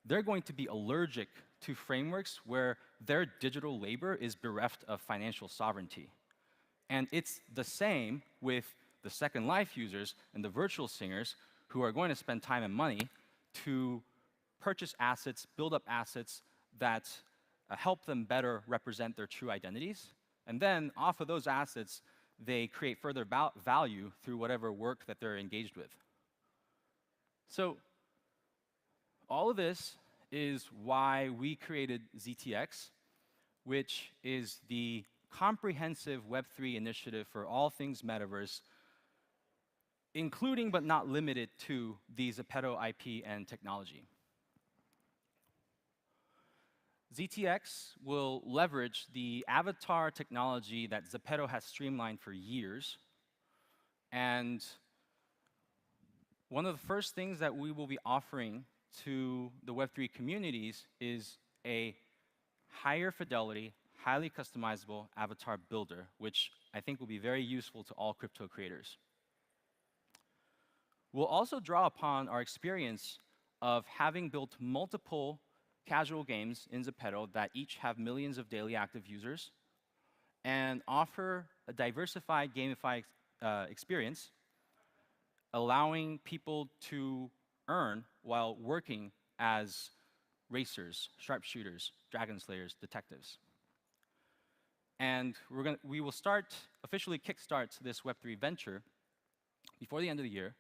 they're going to be allergic to frameworks where their digital labor is bereft of financial sovereignty. And it's the same with the Second Life users and the virtual singers who are going to spend time and money to purchase assets, build up assets that help them better represent their true identities. And then off of those assets, they create further value through whatever work that they're engaged with. So all of this is why we created ZTX, which is the comprehensive Web3 initiative for all things metaverse, including but not limited to the Zepeto IP and technology. ZTX will leverage the avatar technology that Zepeto has streamlined for years. And one of the first things that we will be offering to the Web3 communities is a higher fidelity, highly customizable avatar builder, which I think will be very useful to all crypto creators. We'll also draw upon our experience of having built multiple casual games in Zepeto that each have millions of daily active users and offer a diversified gamified experience, allowing people to earn while working as racers, sharpshooters, dragon slayers, detectives. And we will officially kickstart this Web3 venture before the end of the year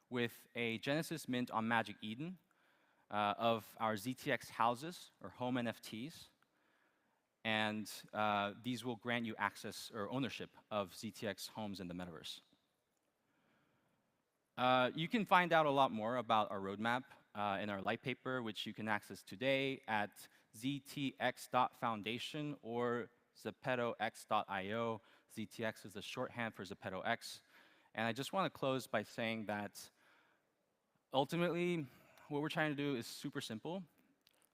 with a Genesis mint on Magic Eden of our ZTX houses, or home NFTs. And these will grant you access or ownership of ZTX homes in the metaverse. You can find out a lot more about our roadmap in our light paper, which you can access today at ztx.foundation or zepetox.io. ZTX is the shorthand for ZepetoX. And I just want to close by saying that ultimately, what we're trying to do is super simple.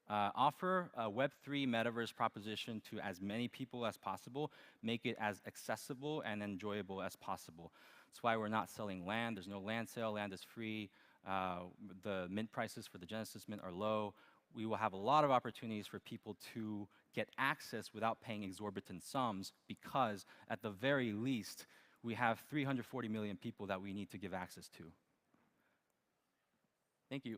Offer a Web3 metaverse proposition to as many people as possible, make it as accessible and enjoyable as possible. That's why we're not selling land. There's no land sale. Land is free. The mint prices for the Genesis mint are low. We will have a lot of opportunities for people to get access without paying exorbitant sums, because at the very least, we have 340 million people that we need to give access to. Thank you.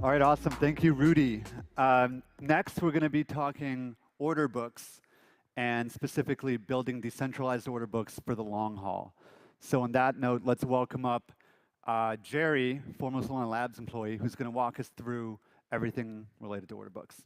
All right, awesome. Thank you, Rudy. Next, we're going to be talking order books and specifically building decentralized order books for the long haul. So on that note, let's welcome up Jerry, former Solana Labs employee, who's going to walk us through everything related to order books.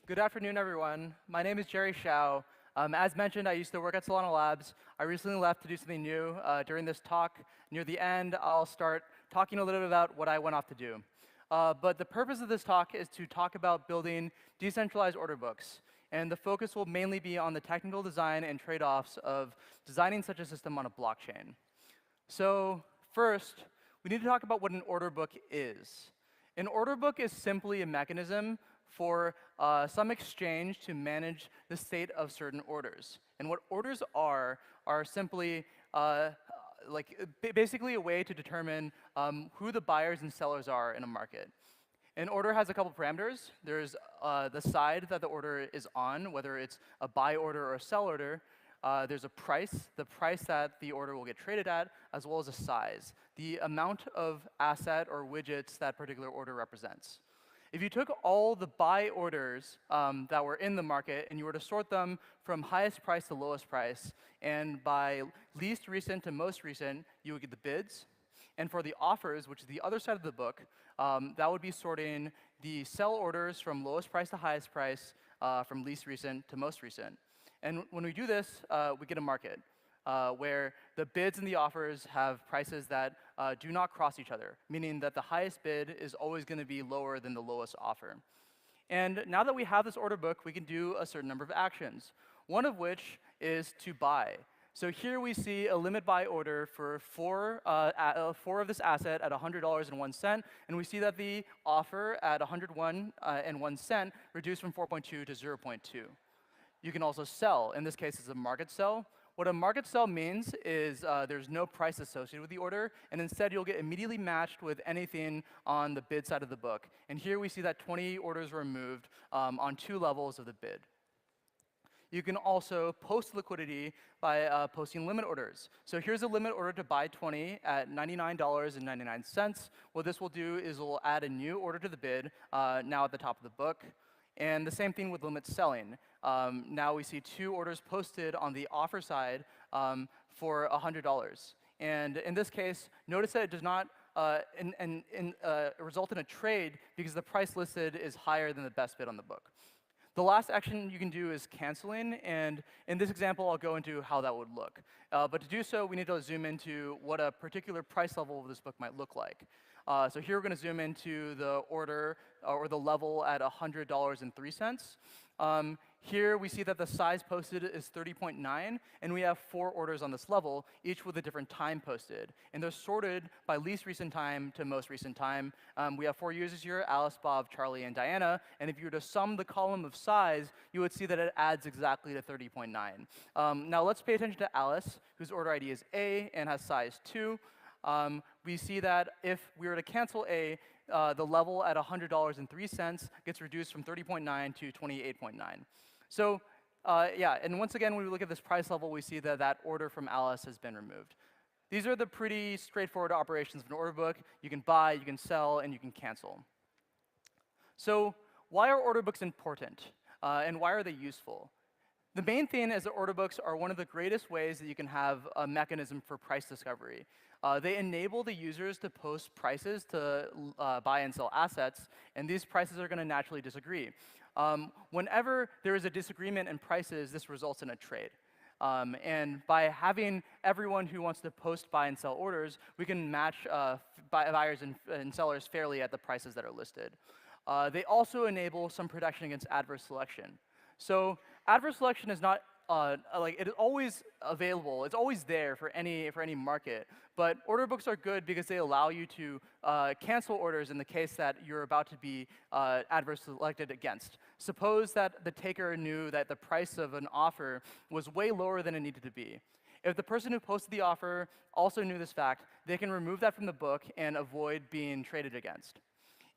Good afternoon, everyone. My name is Jerry Shao. As mentioned, I used to work at Solana Labs. I recently left to do something new. During this talk, near the end, I'll start talking a little bit about what I went off to do. But the purpose of this talk is to talk about building decentralized order books. And the focus will mainly be on the technical design and trade-offs of designing such a system on a blockchain. So first, we need to talk about what an order book is. An order book is simply a mechanism for some exchange to manage the state of certain orders. And what orders are simply basically a way to determine who the buyers and sellers are in a market. An order has a couple parameters. There's the side that the order is on, whether it's a buy order or a sell order. There's a price, the price that the order will get traded at, as well as a size, the amount of asset or widgets that particular order represents. If you took all the buy orders that were in the market and you were to sort them from highest price to lowest price, and by least recent to most recent, you would get the bids. And for the offers, which is the other side of the book, that would be sorting the sell orders from lowest price to highest price, from least recent to most recent. And when we do this, we get a market where the bids and the offers have prices that do not cross each other, meaning that the highest bid is always going to be lower than the lowest offer. And now that we have this order book, we can do a certain number of actions, one of which is to buy. So here we see a limit buy order for four of this asset at $100.01, and we see that the offer at $101.01 reduced from 4.2 to 0.2. You can also sell. In this case, it's a market sell. What a market sell means is there's no price associated with the order, and instead you'll get immediately matched with anything on the bid side of the book. And here we see that 20 orders were moved on 2 levels of the bid. You can also post liquidity by posting limit orders. So here's a limit order to buy 20 at $99.99. What this will do is it will add a new order to the bid, now at the top of the book. And the same thing with limit selling. Now we see 2 orders posted on the offer side for $100. And in this case, notice that it does not result in a trade because the price listed is higher than the best bid on the book. The last action you can do is canceling, and in this example, I'll go into how that would look. But to do so, we need to zoom into what a particular price level of this book might look like. So here we're going to zoom into the order or the level at $100.03. Here we see that the size posted is 30.9, and we have 4 orders on this level, each with a different time posted. And they're sorted by least recent time to most recent time. We have 4 users here, Alice, Bob, Charlie, and Diana. And if you were to sum the column of size, you would see that it adds exactly to 30.9. Now let's pay attention to Alice, whose order ID is A and has size 2. We see that if we were to cancel A, the level at $100.03 gets reduced from 30.9 to 28.9. So yeah, and once again, when we look at this price level, we see that that order from Alice has been removed. These are the pretty straightforward operations of an order book. You can buy, you can sell, and you can cancel. So why are order books important, and why are they useful? The main thing is that order books are one of the greatest ways that you can have a mechanism for price discovery. They enable the users to post prices to buy and sell assets, and these prices are going to naturally disagree. Whenever there is a disagreement in prices, this results in a trade. And by having everyone who wants to post buy and sell orders, we can match buyers and sellers fairly at the prices that are listed. They also enable some protection against adverse selection. So adverse selection is not it is always available. It's always there for any market. But order books are good because they allow you to cancel orders in the case that you're about to be adversely selected against. Suppose that the taker knew that the price of an offer was way lower than it needed to be. If the person who posted the offer also knew this fact, they can remove that from the book and avoid being traded against.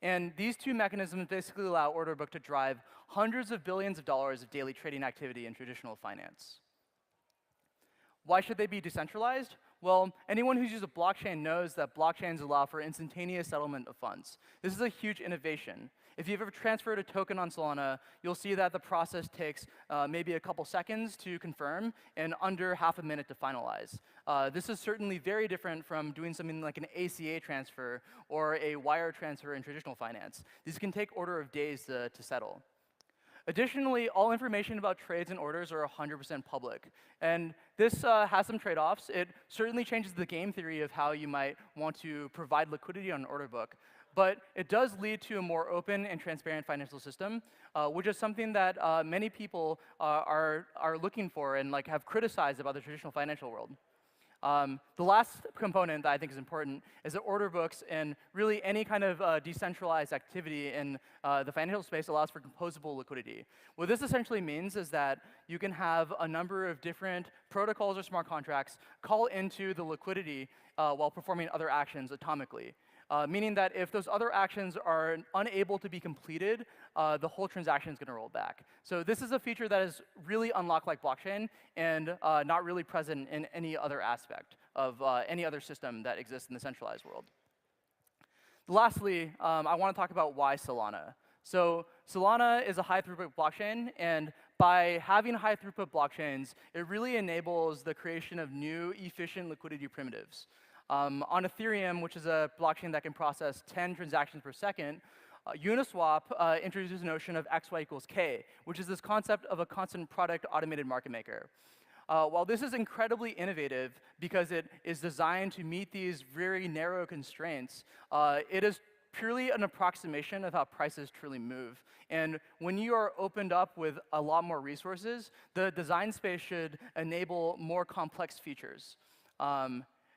And these two mechanisms basically allow order book to drive hundreds of billions of dollars of daily trading activity in traditional finance. Why should they be decentralized? Well, anyone who's used a blockchain knows that blockchains allow for instantaneous settlement of funds. This is a huge innovation. If you've ever transferred a token on Solana, you'll see that the process takes maybe a couple seconds to confirm and under half a minute to finalize. This is certainly very different from doing something like an ACA transfer or a wire transfer in traditional finance. These can take order of days to settle. Additionally, all information about trades and orders are 100% public. And this has some trade-offs. It certainly changes the game theory of how you might want to provide liquidity on an order book. But it does lead to a more open and transparent financial system, which is something that many people are looking for and have criticized about the traditional financial world. The last component that I think is important is that order books and really any kind of decentralized activity in the financial space allows for composable liquidity. What this essentially means is that you can have a number of different protocols or smart contracts call into the liquidity while performing other actions atomically. Meaning that if those other actions are unable to be completed, the whole transaction is going to roll back. So this is a feature that is really unlocked like blockchain and not really present in any other aspect of any other system that exists in the centralized world. Lastly, I want to talk about why Solana. So Solana is a high-throughput blockchain, and by having high-throughput blockchains, it really enables the creation of new, efficient liquidity primitives. On Ethereum, which is a blockchain that can process 10 transactions per second, Uniswap introduces the notion of XY equals K, which is this concept of a constant product automated market maker. While this is incredibly innovative because it is designed to meet these very narrow constraints, it is purely an approximation of how prices truly move. And when you are opened up with a lot more resources, the design space should enable more complex features.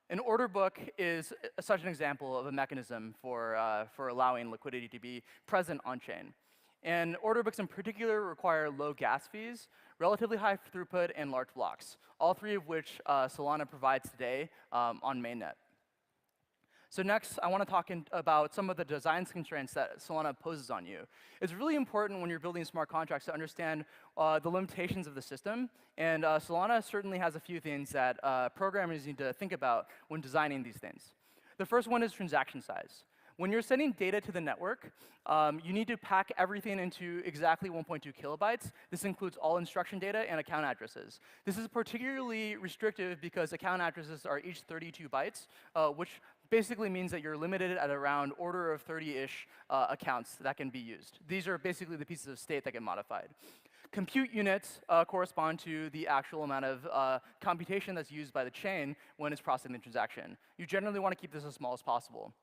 An order book is such an example of a mechanism for allowing liquidity to be present on-chain. And order books in particular require low gas fees, relatively high throughput, and large blocks, all three of which Solana provides today on mainnet. So next, I want to talk about some of the design constraints that Solana poses on you. It's really important when you're building smart contracts to understand the limitations of the system. And Solana certainly has a few things that programmers need to think about when designing these things. The first one is transaction size. When you're sending data to the network, you need to pack everything into exactly 1.2 kilobytes. This includes all instruction data and account addresses. This is particularly restrictive because account addresses are each 32 bytes, which basically means that you're limited at around order of 30-ish accounts that can be used. These are basically the pieces of state that get modified. Compute units correspond to the actual amount of computation that's used by the chain when it's processing the transaction. You generally want to keep this as small as possible.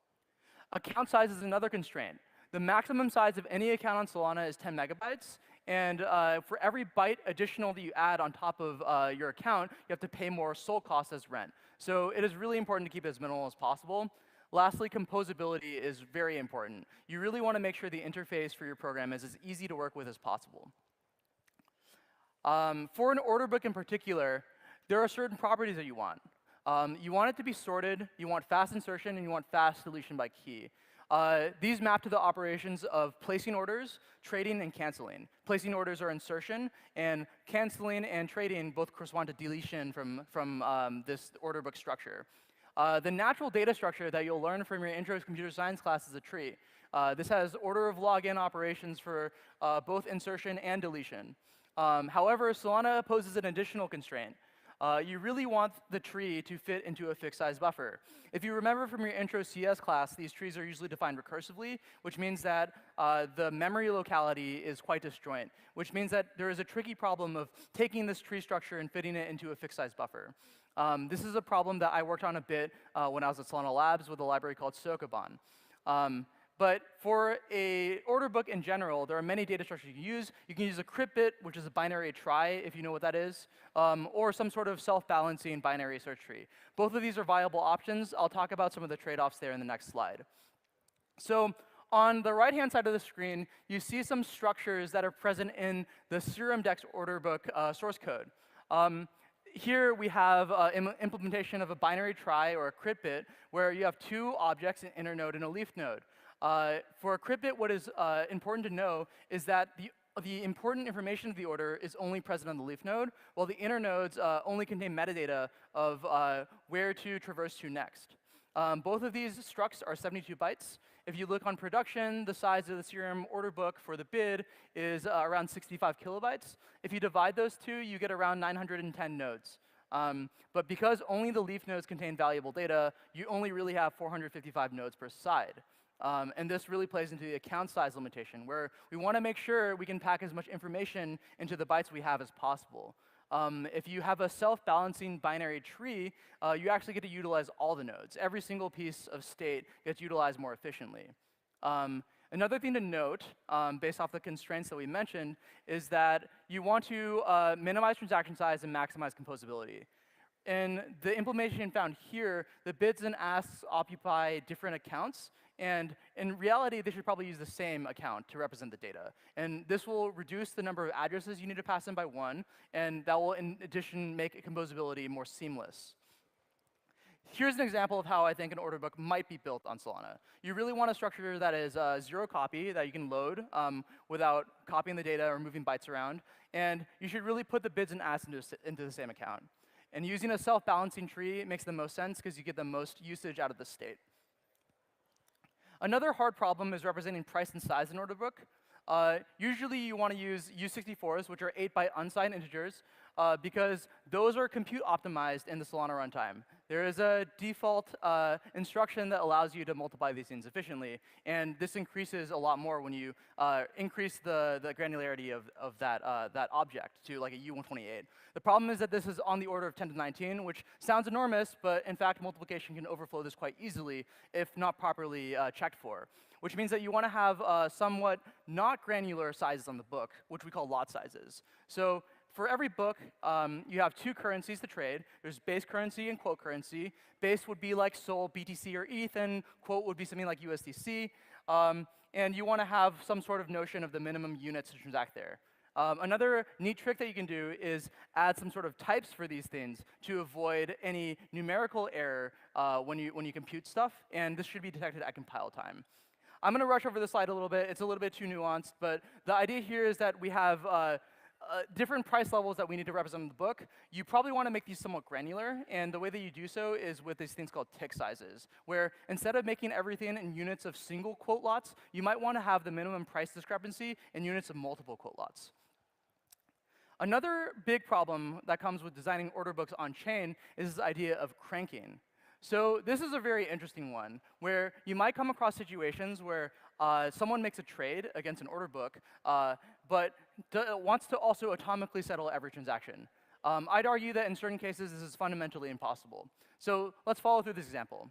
Account size is another constraint. The maximum size of any account on Solana is 10 megabytes. And for every byte additional that you add on top of your account, you have to pay more SOL costs as rent. So it is really important to keep it as minimal as possible. Lastly, composability is very important. You really want to make sure the interface for your program is as easy to work with as possible. For an order book in particular, there are certain properties that you want. You want it to be sorted, you want fast insertion, and you want fast deletion by key. These map to the operations of placing orders, trading, and canceling. Placing orders are insertion, and canceling and trading both correspond to deletion from this order book structure. The natural data structure that you'll learn from your intro to computer science class is a tree. This has order of login operations for both insertion and deletion. However, Solana poses an additional constraint. You really want the tree to fit into a fixed size buffer. If you remember from your intro CS class, these trees are usually defined recursively, which means that the memory locality is quite disjoint, which means that there is a tricky problem of taking this tree structure and fitting it into a fixed size buffer. This is a problem that I worked on a bit when I was at Solana Labs with a library called Sokoban. But for a order book in general, there are many data structures you can use. You can use a crypt bit, which is a binary trie, if you know what that is, or some sort of self-balancing binary search tree. Both of these are viable options. I'll talk about some of the trade-offs there in the next slide. So on the right-hand side of the screen, you see some structures that are present in the Serum Dex order book source code. here we have implementation of a binary trie or a crit bit where you have two objects, an inner node and a leaf node. For a crit bit, what is important to know is that the important information of the order is only present on the leaf node, while the inner nodes only contain metadata of where to traverse to next. Both of these structs are 72 bytes. If you look on production, the size of the Serum order book for the bid is around 65 kilobytes. If you divide those two, you get around 910 nodes. But because only the leaf nodes contain valuable data, you only really have 455 nodes per side. And this really plays into the account size limitation, where we want to make sure we can pack as much information into the bytes we have as possible. If you have a self-balancing binary tree, you actually get to utilize all the nodes. Every single piece of state gets utilized more efficiently. Another thing to note, based off the constraints that we mentioned, is that you want to minimize transaction size and maximize composability. In the implementation found here, the bids and asks occupy different accounts. And in reality, they should probably use the same account to represent the data. And this will reduce the number of addresses you need to pass in by one, and that will, in addition, make composability more seamless. Here's an example of how I think an order book might be built on Solana. You really want a structure that is zero copy, that you can load without copying the data or moving bytes around. And you should really put the bids and asks into the same account. And using a self-balancing tree makes the most sense because you get the most usage out of the state. Another hard problem is representing price and size in order book. Usually you want to use U64s, which are 8-byte unsigned integers, because those are compute optimized in the Solana runtime. There is a default instruction that allows you to multiply these things efficiently, and this increases a lot more when you increase the granularity of that object to like a U128. The problem is that this is on the order of 10 to 19, which sounds enormous, but in fact multiplication can overflow this quite easily if not properly checked for, which means that you want to have somewhat not granular sizes on the book, which we call lot sizes. So for every book, you have two currencies to trade. There's base currency and quote currency. Base would be like SOL, BTC, or ETH, and quote would be something like USDC. And you want to have some sort of notion of the minimum units to transact there. Another neat trick that you can do is add some sort of types for these things to avoid any numerical error when you compute stuff, and this should be detected at compile time. I'm going to rush over this slide a little bit. It's a little bit too nuanced, but the idea here is that we have different price levels that we need to represent in the book. You probably want to make these somewhat granular, and the way that you do so is with these things called tick sizes, where instead of making everything in units of single quote lots, you might want to have the minimum price discrepancy in units of multiple quote lots. Another big problem that comes with designing order books on-chain is this idea of cranking. So this is a very interesting one, where you might come across situations where someone makes a trade against an order book, but wants to also atomically settle every transaction. I'd argue that in certain cases, this is fundamentally impossible. So let's follow through this example.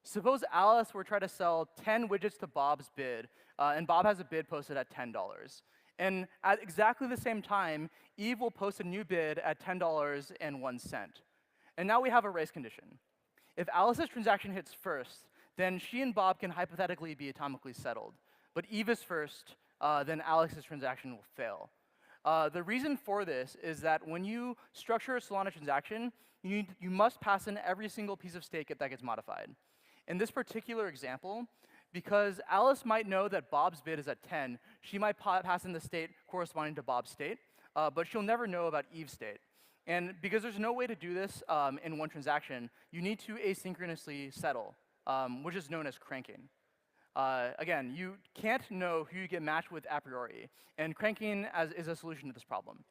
Suppose Alice were trying to sell 10 widgets to Bob's bid, and Bob has a bid posted at $10. And at exactly the same time, Eve will post a new bid at $10.01. And now we have a race condition. If Alice's transaction hits first, then she and Bob can hypothetically be atomically settled. But Eve is first, then Alex's transaction will fail. The reason for this is that when you structure a Solana transaction, you must pass in every single piece of state that gets modified. In this particular example, because Alice might know that Bob's bid is at 10, she might pass in the state corresponding to Bob's state, but she'll never know about Eve's state. And because there's no way to do this in one transaction, you need to asynchronously settle, which is known as cranking. Again, you can't know who you get matched with a priori, and cranking is a solution to this problem.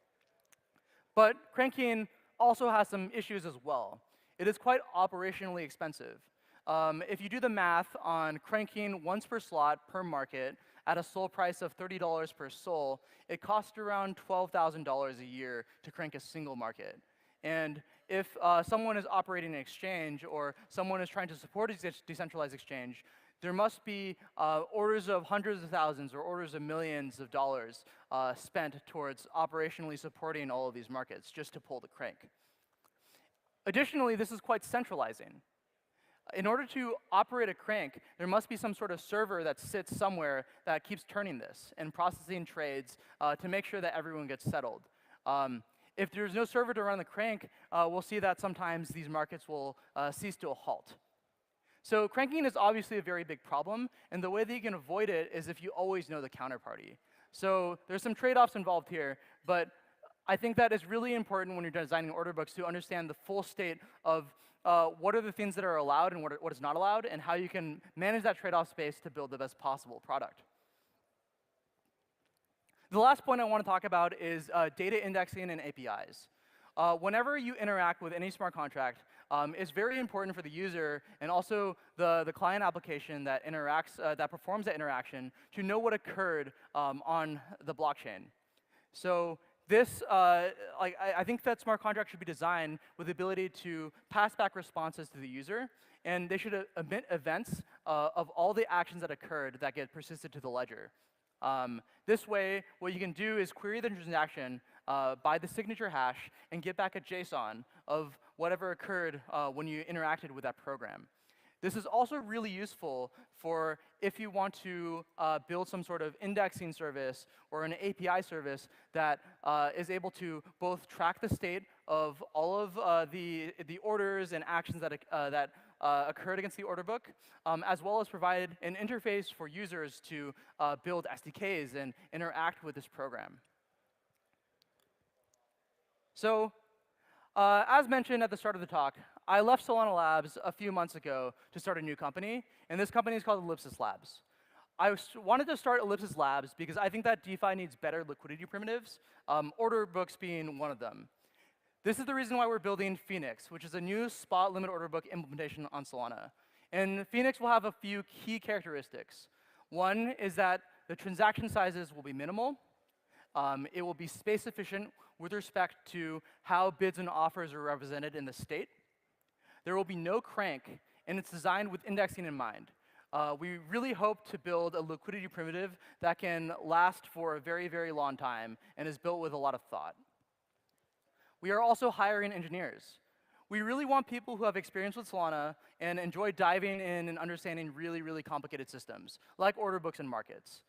But cranking also has some issues as well. It is quite operationally expensive. If you do the math on cranking once per slot per market at a SOL price of $30 per SOL, it costs around $12,000 a year to crank a single market. And if someone is operating an exchange or someone is trying to support a decentralized exchange, there must be orders of hundreds of thousands or orders of millions of dollars spent towards operationally supporting all of these markets just to pull the crank. Additionally, this is quite centralizing. In order to operate a crank, there must be some sort of server that sits somewhere that keeps turning this and processing trades to make sure that everyone gets settled. If there's no server to run the crank, we'll see that sometimes these markets will cease to a halt. So cranking is obviously a very big problem, and the way that you can avoid it is if you always know the counterparty. So there's some trade-offs involved here, but I think that it's really important when you're designing order books to understand the full state of what are the things that are allowed and what is not allowed, and how you can manage that trade-off space to build the best possible product. The last point I want to talk about is data indexing and APIs. Whenever you interact with any smart contract, it's very important for the user and also the client application that interacts, that performs that interaction, to know what occurred on the blockchain. So this, I think that smart contracts should be designed with the ability to pass back responses to the user, and they should emit events of all the actions that occurred that get persisted to the ledger. This way, what you can do is query the transaction by the signature hash and get back a JSON of whatever occurred when you interacted with that program. This is also really useful for if you want to build some sort of indexing service or an API service that is able to both track the state of all of the orders and actions that occurred against the order book, as well as provide an interface for users to build SDKs and interact with this program. So as mentioned at the start of the talk, I left Solana Labs a few months ago to start a new company, and this company is called Ellipsis Labs. I wanted to start Ellipsis Labs because I think that DeFi needs better liquidity primitives, order books being one of them. This is the reason why we're building Phoenix, which is a new spot limit order book implementation on Solana. And Phoenix will have a few key characteristics. One is that the transaction sizes will be minimal. It will be space efficient with respect to how bids and offers are represented in the state. There will be no crank, and it's designed with indexing in mind. We really hope to build a liquidity primitive that can last for a very, very long time and is built with a lot of thought. We are also hiring engineers. We really want people who have experience with Solana and enjoy diving in and understanding really, really complicated systems, like order books and markets.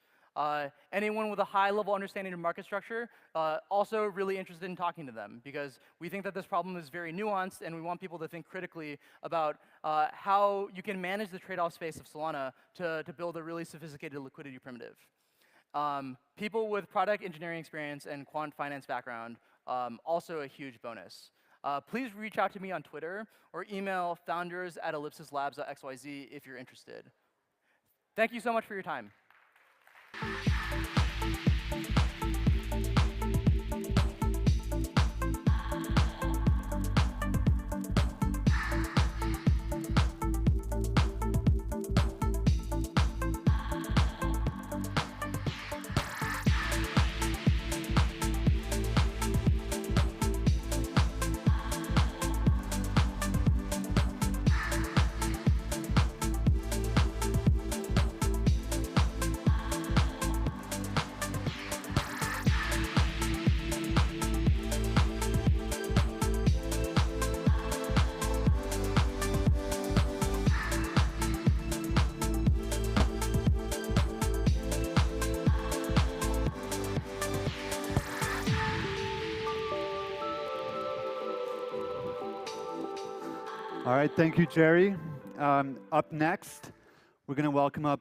Anyone with a high-level understanding of market structure, also really interested in talking to them, because we think that this problem is very nuanced, and we want people to think critically about how you can manage the trade-off space of Solana to build a really sophisticated liquidity primitive. People with product engineering experience and quant finance background, also a huge bonus. Please reach out to me on Twitter or email founders@ellipsislabs.xyz if you're interested. Thank you so much for your time. All right, thank you, Jerry. Up next, we're going to welcome up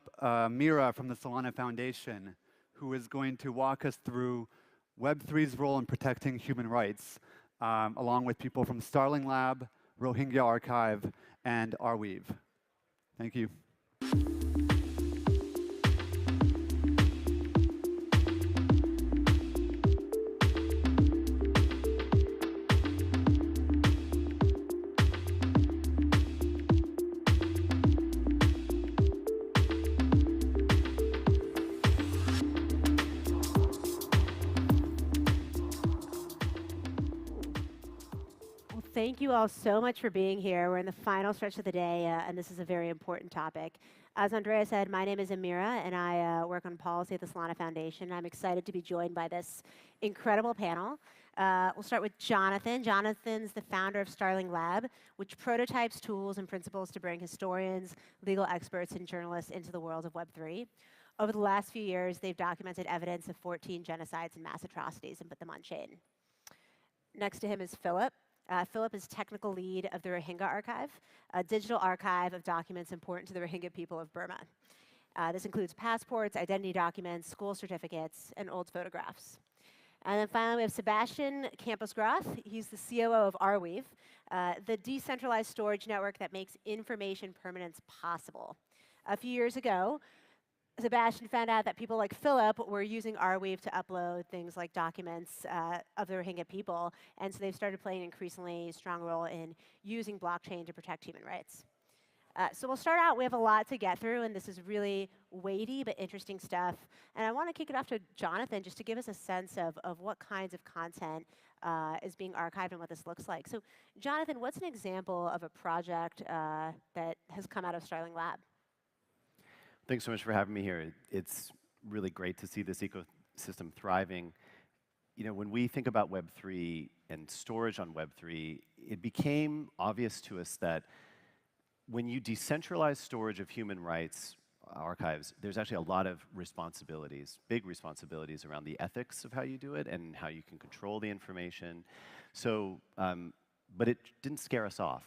Mira from the Solana Foundation, who is going to walk us through Web3's role in protecting human rights, along with people from Starling Lab, Rohingya Archive, and Arweave. Thank you. Thank you all so much for being here. We're in the final stretch of the day, and this is a very important topic. As Andrea said, my name is Amira, and I work on policy at the Solana Foundation. I'm excited to be joined by this incredible panel. We'll start with Jonathan. Jonathan's the founder of Starling Lab, which prototypes tools and principles to bring historians, legal experts, and journalists into the world of Web3. Over the last few years, they've documented evidence of 14 genocides and mass atrocities and put them on chain. Next to him is Philip. Philip is technical lead of the Rohingya Archive, a digital archive of documents important to the Rohingya people of Burma. This includes passports, identity documents, school certificates, and old photographs. And then finally, we have Sebastian Campos-Groth. He's the COO of Arweave, the decentralized storage network that makes information permanence possible. A few years ago, Sebastian found out that people like Philip were using Arweave to upload things like documents of the Rohingya people, and so they've started playing an increasingly strong role in using blockchain to protect human rights. So we'll start out, we have a lot to get through, and this is really weighty but interesting stuff. And I want to kick it off to Jonathan just to give us a sense of what kinds of content is being archived and what this looks like. So Jonathan, what's an example of a project that has come out of Starling Lab? Thanks so much for having me here. It's really great to see this ecosystem thriving. You know, when we think about Web3 and storage on Web3, it became obvious to us that when you decentralize storage of human rights archives, there's actually a lot of responsibilities, big responsibilities around the ethics of how you do it and how you can control the information. So, but it didn't scare us off.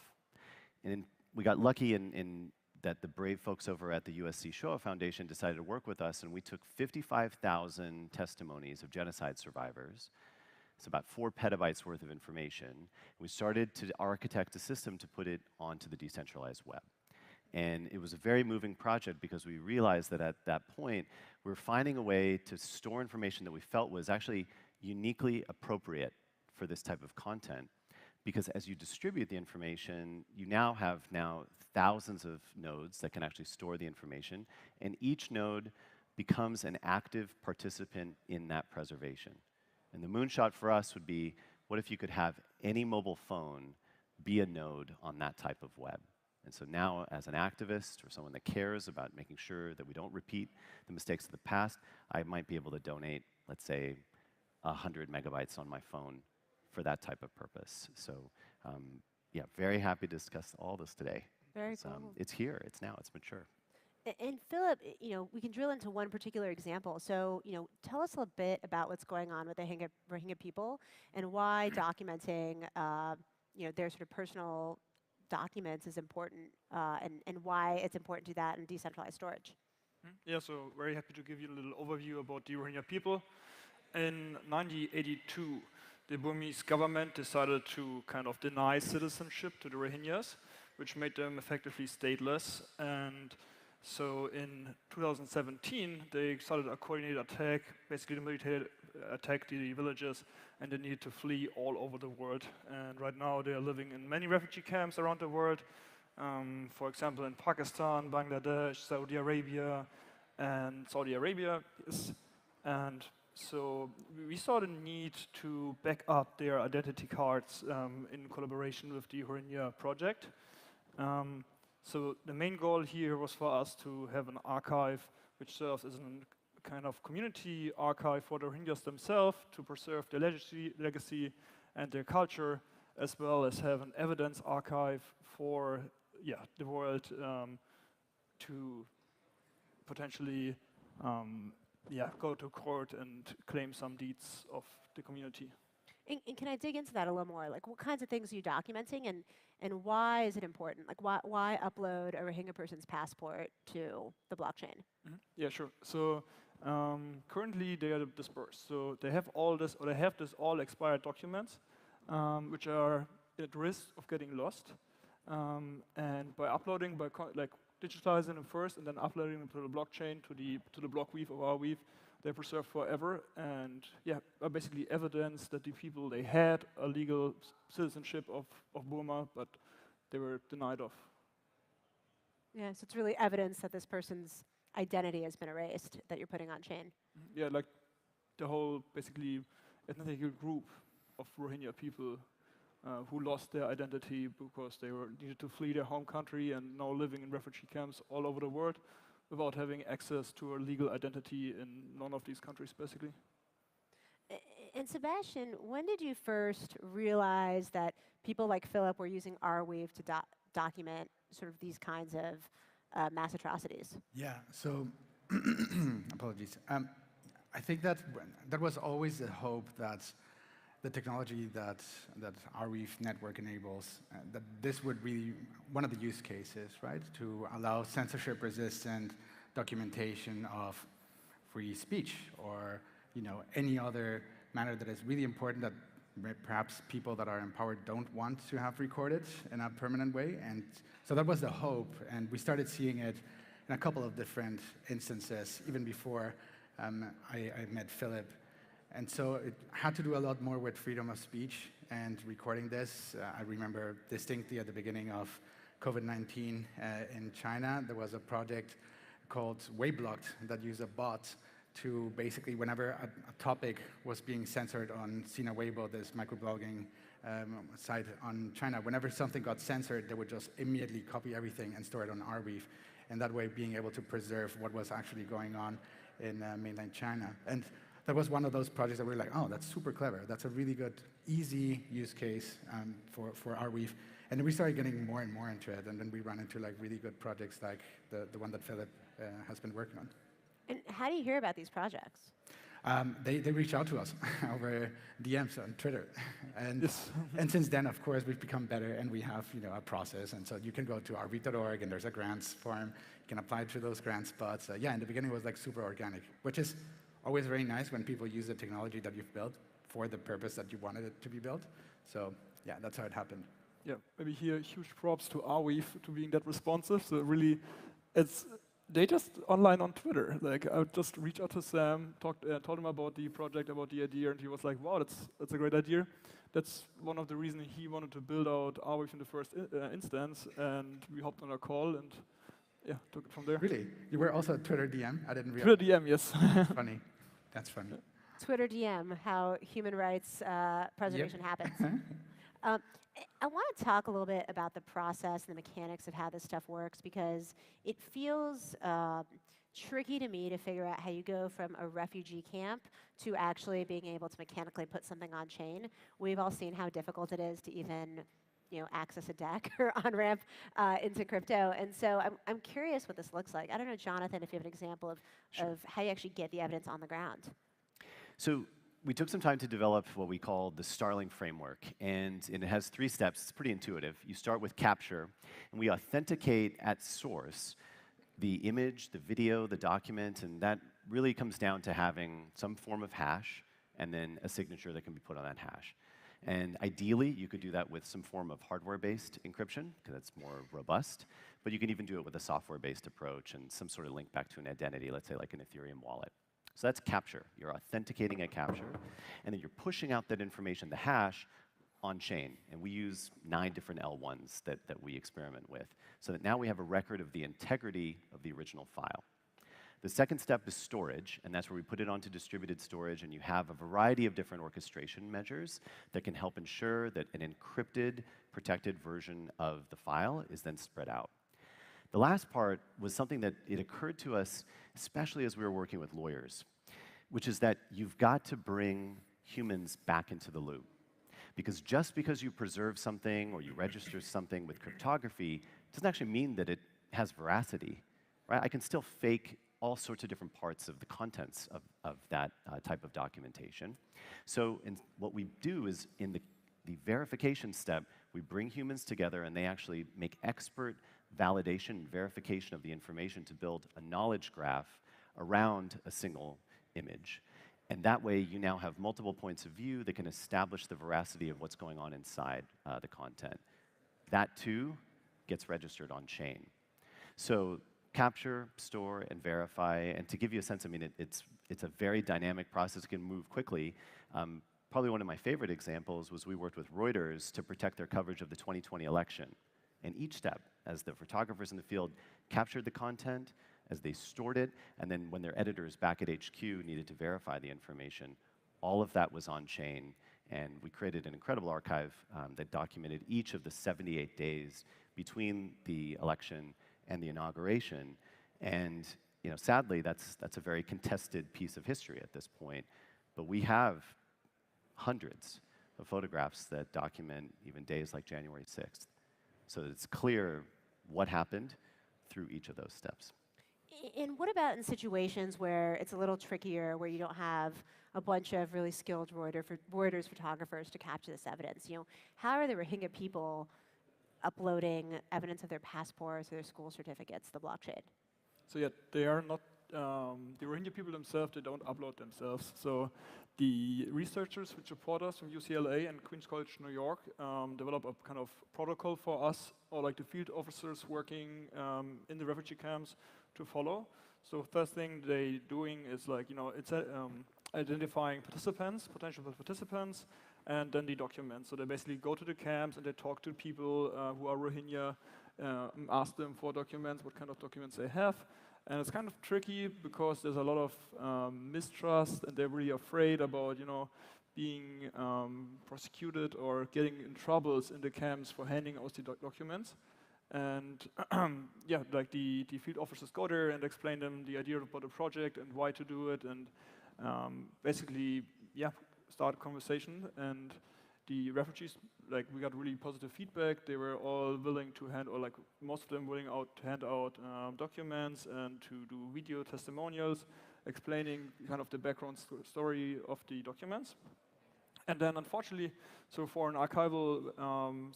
And we got lucky in that the brave folks over at the USC Shoah Foundation decided to work with us, and we took 55,000 testimonies of genocide survivors. It's about 4 petabytes worth of information. We started to architect a system to put it onto the decentralized web. And it was a very moving project because we realized that at that point, we were finding a way to store information that we felt was actually uniquely appropriate for this type of content. Because as you distribute the information, you now have thousands of nodes that can actually store the information, and each node becomes an active participant in that preservation. And the moonshot for us would be, what if you could have any mobile phone be a node on that type of web? And so now, as an activist or someone that cares about making sure that we don't repeat the mistakes of the past, I might be able to donate, let's say, 100 megabytes on my phone for that type of purpose. So yeah, very happy to discuss all this today. Very cool. It's here, it's now, it's mature. And Philip, you know, we can drill into one particular example. So, you know, tell us a bit about what's going on with the Rohingya people and why documenting, you know, their sort of personal documents is important, and why it's important to do that in decentralized storage. Yeah, so very happy to give you a little overview about the Rohingya people. In 1982, the Burmese government decided to kind of deny citizenship to the Rohingyas, which made them effectively stateless. And so in 2017, they started a coordinated attack. Basically, the military attacked the villages, and they needed to flee all over the world. And right now, they are living in many refugee camps around the world. For example, in Pakistan, Bangladesh, Saudi Arabia, and Saudi Arabia. And so we saw the need to back up their identity cards in collaboration with the Rohingya project. So the main goal here was for us to have an archive which serves as a kind of community archive for the Rohingyas themselves to preserve their legacy and their culture, as well as have an evidence archive for the world to potentially go to court and claim some deeds of the community. And can I dig into that a little more? Like, what kinds of things are you documenting, and why is it important? Like, why upload a Rohingya person's passport to the blockchain? Mm-hmm. Yeah, sure. So currently they are dispersed. So they have all this, or they have this all expired documents, which are at risk of getting lost. And by uploading, digitizing them first and then uploading them to the blockchain, to the block weave of Arweave, they're preserved forever, and are basically evidence that the people, they had a legal citizenship of Burma, but they were denied of. Yeah, so it's really evidence that this person's identity has been erased that you're putting on chain. Yeah, like the whole, basically, ethnic group of Rohingya people who lost their identity because they needed to flee their home country and now living in refugee camps all over the world without having access to a legal identity in none of these countries, basically. And Sebastian, when did you first realize that people like Philip were using Arweave to document sort of these kinds of mass atrocities? Yeah, so apologies. I think that was always the hope that the technology that Arweave network enables, that this would be one of the use cases, right? To allow censorship-resistant documentation of free speech, or any other matter that is really important that perhaps people that are empowered don't want to have recorded in a permanent way. And so that was the hope, and we started seeing it in a couple of different instances, even before I met Philip. And so it had to do a lot more with freedom of speech and recording this. I remember distinctly at the beginning of COVID-19 in China, there was a project called Weiblocked that used a bot to basically, whenever a topic was being censored on Sina Weibo, this microblogging site on China, whenever something got censored, they would just immediately copy everything and store it on Arweave, and that way being able to preserve what was actually going on in mainland China. And that was one of those projects that we were like, oh, that's super clever. That's a really good, easy use case for Arweave. And then we started getting more and more into it, and then we ran into like really good projects like the one that Philip has been working on. And how do you hear about these projects? They reach out to us over DMs on Twitter. And, and since then, of course, we've become better, and we have a process. And so you can go to arweave.org, and there's a grants form. You can apply to those grants. But yeah, in the beginning, it was like super organic, which is always very nice when people use the technology that you've built for the purpose that you wanted it to be built. So yeah, that's how it happened. Yeah, maybe here, huge props to Arweave to being that responsive. So really, they just online on Twitter. Like, I would just reach out to Sam, told him about the project, about the idea, and he was like, wow, that's a great idea. That's one of the reasons he wanted to build out Arweave in the first instance, and we hopped on a call and yeah, took it from there. Really? You were also a Twitter DM? I didn't realize. Twitter DM, yes. Funny. That's funny. Twitter DM, how human rights preservation happens. I want to talk a little bit about the process and the mechanics of how this stuff works, because it feels tricky to me to figure out how you go from a refugee camp to actually being able to mechanically put something on chain. We've all seen how difficult it is to even access a DEX or on-ramp into crypto. And so I'm curious what this looks like. I don't know, Jonathan, if you have an example of how you actually get the evidence on the ground. So we took some time to develop what we call the Starling framework, and it has 3 steps. It's pretty intuitive. You start with capture, and we authenticate at source the image, the video, the document, and that really comes down to having some form of hash and then a signature that can be put on that hash. And ideally, you could do that with some form of hardware-based encryption, because that's more robust, but you can even do it with a software-based approach and some sort of link back to an identity, let's say like an Ethereum wallet. So that's capture. You're authenticating a capture, and then you're pushing out that information, the hash, on chain. And we use 9 different L1s that we experiment with, so that now we have a record of the integrity of the original file. The second step is storage, and that's where we put it onto distributed storage, and you have a variety of different orchestration measures that can help ensure that an encrypted, protected version of the file is then spread out. The last part was something that it occurred to us, especially as we were working with lawyers, which is that you've got to bring humans back into the loop. Because just because you preserve something or you register something with cryptography doesn't actually mean that it has veracity, right? I can still fake all sorts of different parts of the contents of that type of documentation. So what we do is in the verification step, we bring humans together and they actually make expert validation and verification of the information to build a knowledge graph around a single image. And that way you now have multiple points of view that can establish the veracity of what's going on inside the content. That too gets registered on chain. So capture, store, and verify. And to give you a sense, I mean, it's a very dynamic process. It can move quickly. Probably one of my favorite examples was we worked with Reuters to protect their coverage of the 2020 election. And each step, as the photographers in the field captured the content, as they stored it, and then when their editors back at HQ needed to verify the information, all of that was on chain. And we created an incredible archive that documented each of the 78 days between the election and the inauguration. And sadly, that's a very contested piece of history at this point. But we have hundreds of photographs that document even days like January 6th. So it's clear what happened through each of those steps. And what about in situations where it's a little trickier, where you don't have a bunch of really skilled Reuters photographers to capture this evidence? How are the Rohingya people uploading evidence of their passports or their school certificates to the blockchain? So yeah, they are not, the Rohingya people themselves, they don't upload themselves. So the researchers which support us from UCLA and Queens College, New York, develop a kind of protocol for us, or like the field officers working in the refugee camps, to follow. So first thing they're doing is like, it's identifying participants, potential participants, and then the documents. So they basically go to the camps and they talk to people who are Rohingya, ask them for documents, what kind of documents they have. And it's kind of tricky because there's a lot of mistrust, and they're really afraid about, being prosecuted or getting in troubles in the camps for handing out the documents. And yeah, like the field officers go there and explain them the idea about the project and why to do it, and basically, yeah, start a conversation. And the refugees, like, we got really positive feedback. They were all willing to most of them willing to hand out documents and to do video testimonials explaining kind of the background story of the documents. And then, unfortunately, so for an archival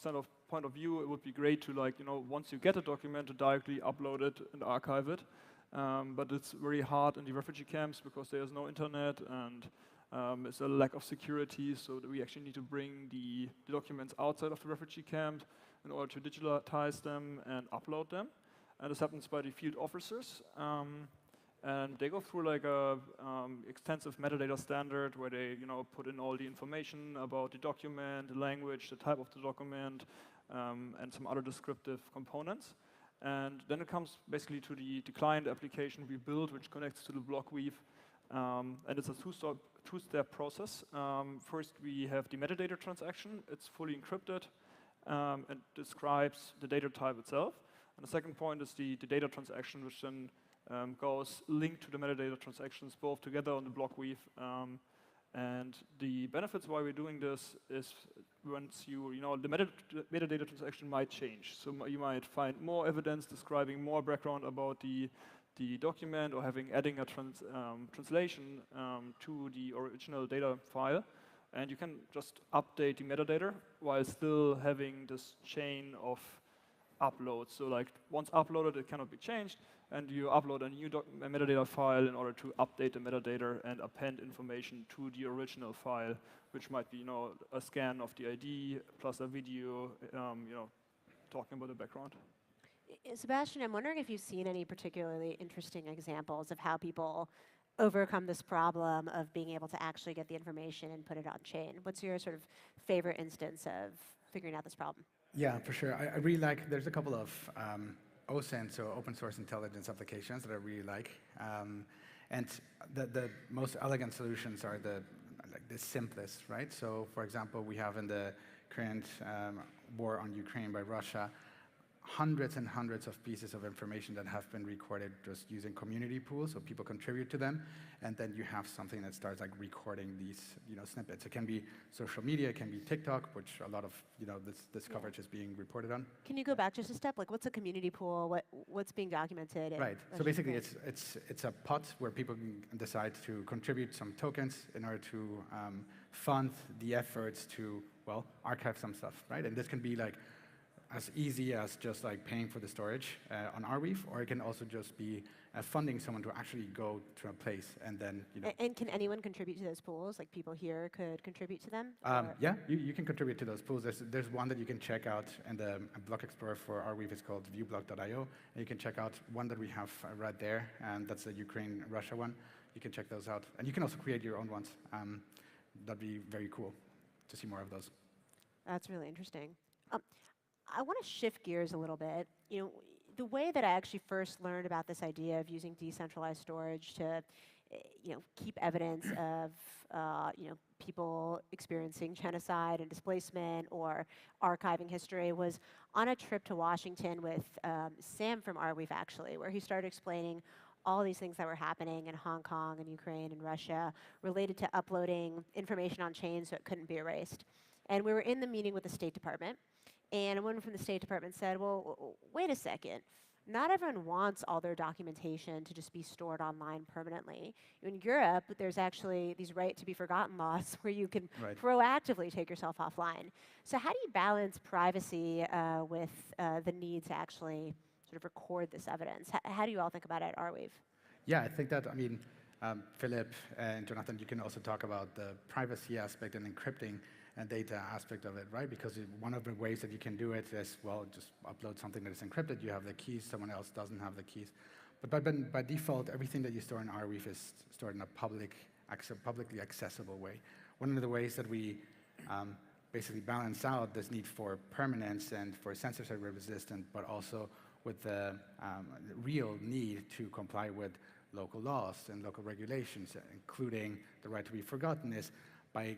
sort of point of view, it would be great to, once you get a document, to directly upload it and archive it. But it's very hard in the refugee camps because there's no internet, and it's a lack of security, so that we actually need to bring the documents outside of the refugee camp in order to digitize them and upload them. And this happens by the field officers. And they go through like a extensive metadata standard where they put in all the information about the document, the language, the type of the document, and some other descriptive components. And then it comes basically to the client application we build, which connects to the block weave. And it's a two-step process. First, we have the metadata transaction. It's fully encrypted and describes the data type itself. And the second point is the data transaction, which then goes linked to the metadata transactions both together on the block weave. And the benefits why we're doing this is once the metadata transaction might change. So you might find more evidence describing more background about the document, or adding a translation to the original data file. And you can just update the metadata while still having this chain of uploads. So like once uploaded, it cannot be changed, and you upload a new metadata file in order to update the metadata and append information to the original file, which might be a scan of the ID plus a video talking about the background. Sebastian, I'm wondering if you've seen any particularly interesting examples of how people overcome this problem of being able to actually get the information and put it on chain. What's your sort of favorite instance of figuring out this problem? Yeah, for sure. I really like, there's a couple of OSINT, so open source intelligence applications, that I really like. And the most elegant solutions are the simplest, right? So for example, we have in the current war on Ukraine by Russia, hundreds and hundreds of pieces of information that have been recorded just using community pools, so people contribute to them, and then you have something that starts like recording these snippets. It can be social media, it can be TikTok, which a lot of this coverage is being reported on. Can you go back just a step? Like, what's a community pool? What's being documented? Right. So basically, it's a pot where people can decide to contribute some tokens in order to fund the efforts to archive some stuff, right? And this can be like as easy as just like paying for the storage on Arweave, or it can also just be funding someone to actually go to a place and then And can anyone contribute to those pools? Like people here could contribute to them? Yeah, you can contribute to those pools. There's one that you can check out in the block explorer for Arweave. It's called viewblock.io, and you can check out one that we have right there, and that's the Ukraine-Russia one. You can check those out, and you can also create your own ones. That'd be very cool to see more of those. That's really interesting. I want to shift gears a little bit. The way that I actually first learned about this idea of using decentralized storage to, keep evidence of, people experiencing genocide and displacement or archiving history was on a trip to Washington with Sam from Arweave, actually, where he started explaining all these things that were happening in Hong Kong and Ukraine and Russia related to uploading information on chain so it couldn't be erased. And we were in the meeting with the State Department. And a woman from the State Department said, well, wait a second. not everyone wants all their documentation to just be stored online permanently. In Europe, there's actually these right to be forgotten laws where you can proactively take yourself offline. So how do you balance privacy with the need to actually sort of record this evidence? How do you all think about it at Arweave? Yeah, I think that, I mean, Philip and Jonathan, you can also talk about the privacy aspect and encrypting and data aspect of it, right? Because one of the ways that you can do it is, well, just upload something that is encrypted. You have the keys. Someone else doesn't have the keys. But by default, everything that you store in Arweave is stored in a publicly accessible way. One of the ways that we basically balance out this need for permanence and for censorship resistant, but also with the real need to comply with local laws and local regulations, including the right to be forgotten, is by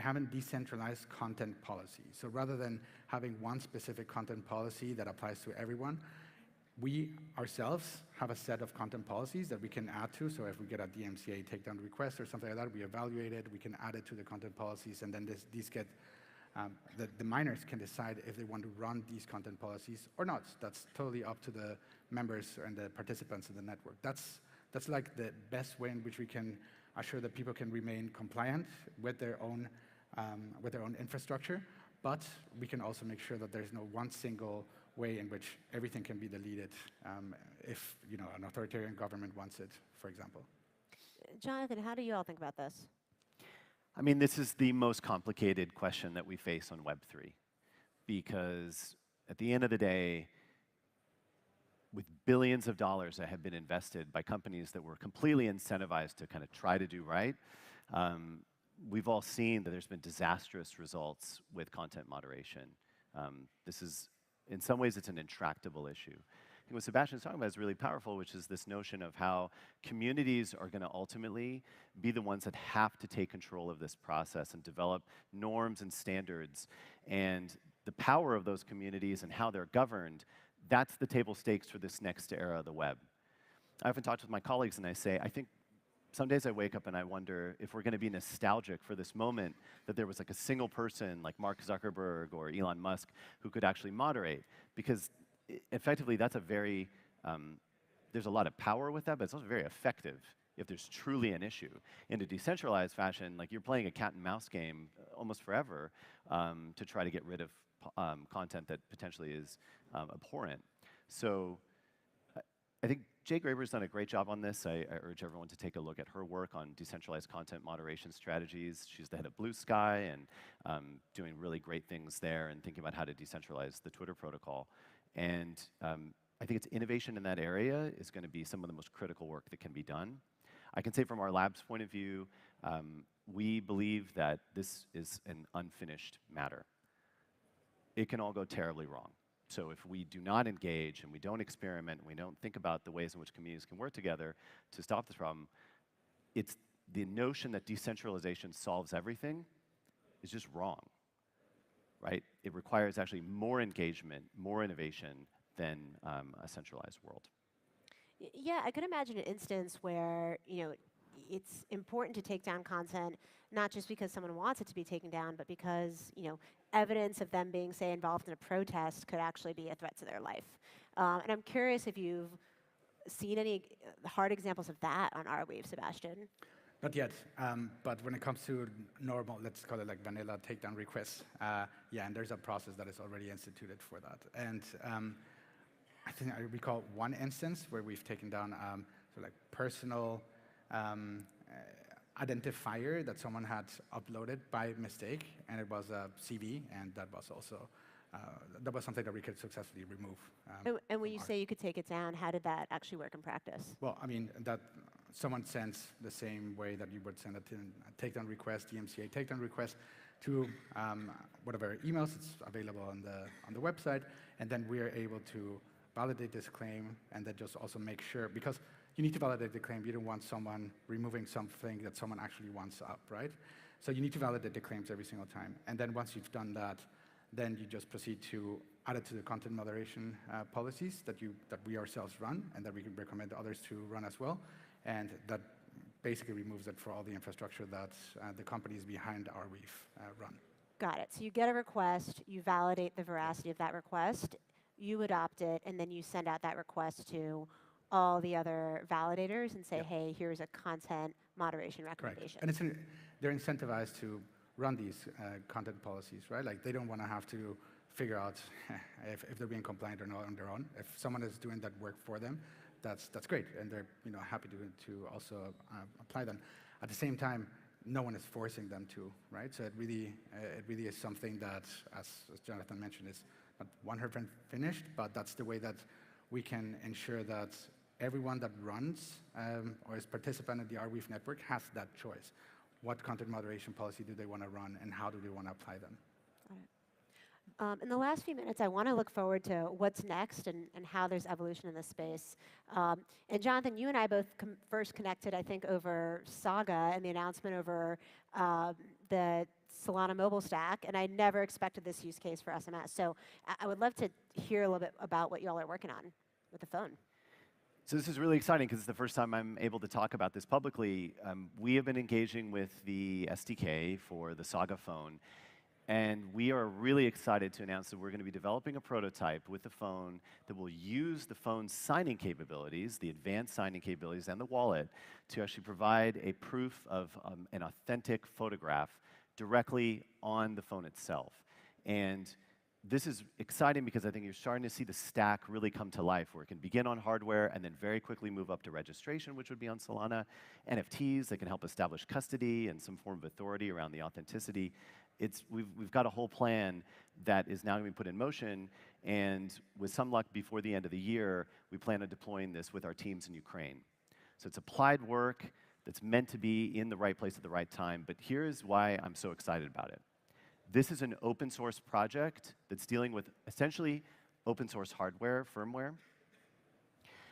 having decentralized content policy. So rather than having one specific content policy that applies to everyone, we ourselves have a set of content policies that we can add to. So if we get a DMCA takedown request or something like that, we evaluate it, we can add it to the content policies, and then these get, the miners can decide if they want to run these content policies or not. That's totally up to the members and the participants in the network. That's like the best way in which we can assure that people can remain compliant with their own infrastructure, but we can also make sure that there's no one single way in which everything can be deleted if an authoritarian government wants it, for example. Jonathan, how do you all think about this? I mean, this is the most complicated question that we face on Web3, because at the end of the day, with billions of dollars that have been invested by companies that were completely incentivized to kind of try to do right, we've all seen that there's been disastrous results with content moderation. This is, in some ways, it's an intractable issue. I think what Sebastian's talking about is really powerful, which is this notion of how communities are going to ultimately be the ones that have to take control of this process and develop norms and standards. And the power of those communities and how they're governed, that's the table stakes for this next era of the web. I often talk with my colleagues and I say, I think some days I wake up and I wonder if we're going to be nostalgic for this moment that there was like a single person like Mark Zuckerberg or Elon Musk who could actually moderate. Because effectively, that's a very, there's a lot of power with that, but it's also very effective if there's truly an issue. In a decentralized fashion, like you're playing a cat and mouse game almost forever to try to get rid of content that potentially is abhorrent. So I think Jay Graber's done a great job on this. I urge everyone to take a look at her work on decentralized content moderation strategies. She's the head of Blue Sky and doing really great things there and thinking about how to decentralize the Twitter protocol. And I think it's innovation in that area is going to be some of the most critical work that can be done. I can say from our lab's point of view, we believe that this is an unfinished matter. It can all go terribly wrong. So if we do not engage and we don't experiment and we don't think about the ways in which communities can work together to stop this problem, it's the notion that decentralization solves everything is just wrong, right? It requires actually more engagement, more innovation than a centralized world. Yeah, I could imagine an instance where, it's important to take down content, not just because someone wants it to be taken down, but because, evidence of them being, say, involved in a protest could actually be a threat to their life. And I'm curious if you've seen any hard examples of that on Arweave, Sebastian. Not yet, but when it comes to normal, let's call it like vanilla takedown requests, yeah, and there's a process that is already instituted for that. And I think I recall one instance where we've taken down sort of like personal identifier that someone had uploaded by mistake, and it was a CV, and that was also that was something that we could successfully remove. And when you say you could take it down, how did that actually work in practice? Well, I mean, that someone sends the same way that you would send a takedown request, DMCA takedown request, to whatever emails. It's available on the website, and then we are able to validate this claim, and then just also make sure, because you need to validate the claim. You don't want someone removing something that someone actually wants up, right? So you need to validate the claims every single time. And then once you've done that, then you just proceed to add it to the content moderation policies that we ourselves run and that we can recommend others to run as well. And that basically removes it for all the infrastructure that the companies behind Arweave run. Got it. So you get a request, you validate the veracity of that request, you adopt it, and then you send out that request to all the other validators and say, hey, here's a content moderation recommendation. Correct. And they're incentivized to run these content policies, right? Like they don't want to have to figure out if they're being compliant or not on their own. If someone is doing that work for them, that's great, and they're happy to also apply them. At the same time, no one is forcing them to, right? So it really is something that, as Jonathan mentioned, is not 100% finished, but that's the way that we can ensure that everyone that runs or is participant in the Arweave network has that choice. What content moderation policy do they want to run, and how do they want to apply them? In the last few minutes, I want to look forward to what's next and how there's evolution in this space. And Jonathan, you and I both first connected, I think, over Saga and the announcement over the Solana mobile stack, and I never expected this use case for SMS. So I would love to hear a little bit about what you all are working on with the phone. So this is really exciting because it's the first time I'm able to talk about this publicly. We have been engaging with the SDK for the Saga phone, and we are really excited to announce that we're going to be developing a prototype with the phone that will use the phone's signing capabilities, the advanced signing capabilities, and the wallet to actually provide a proof of an authentic photograph directly on the phone itself. And this is exciting because I think you're starting to see the stack really come to life, where it can begin on hardware and then very quickly move up to registration, which would be on Solana, NFTs that can help establish custody and some form of authority around the authenticity. We've got a whole plan that is now going to be put in motion, and with some luck before the end of the year, we plan on deploying this with our teams in Ukraine. So it's applied work that's meant to be in the right place at the right time, but here's why I'm so excited about it. This is an open source project that's dealing with essentially open source hardware, firmware.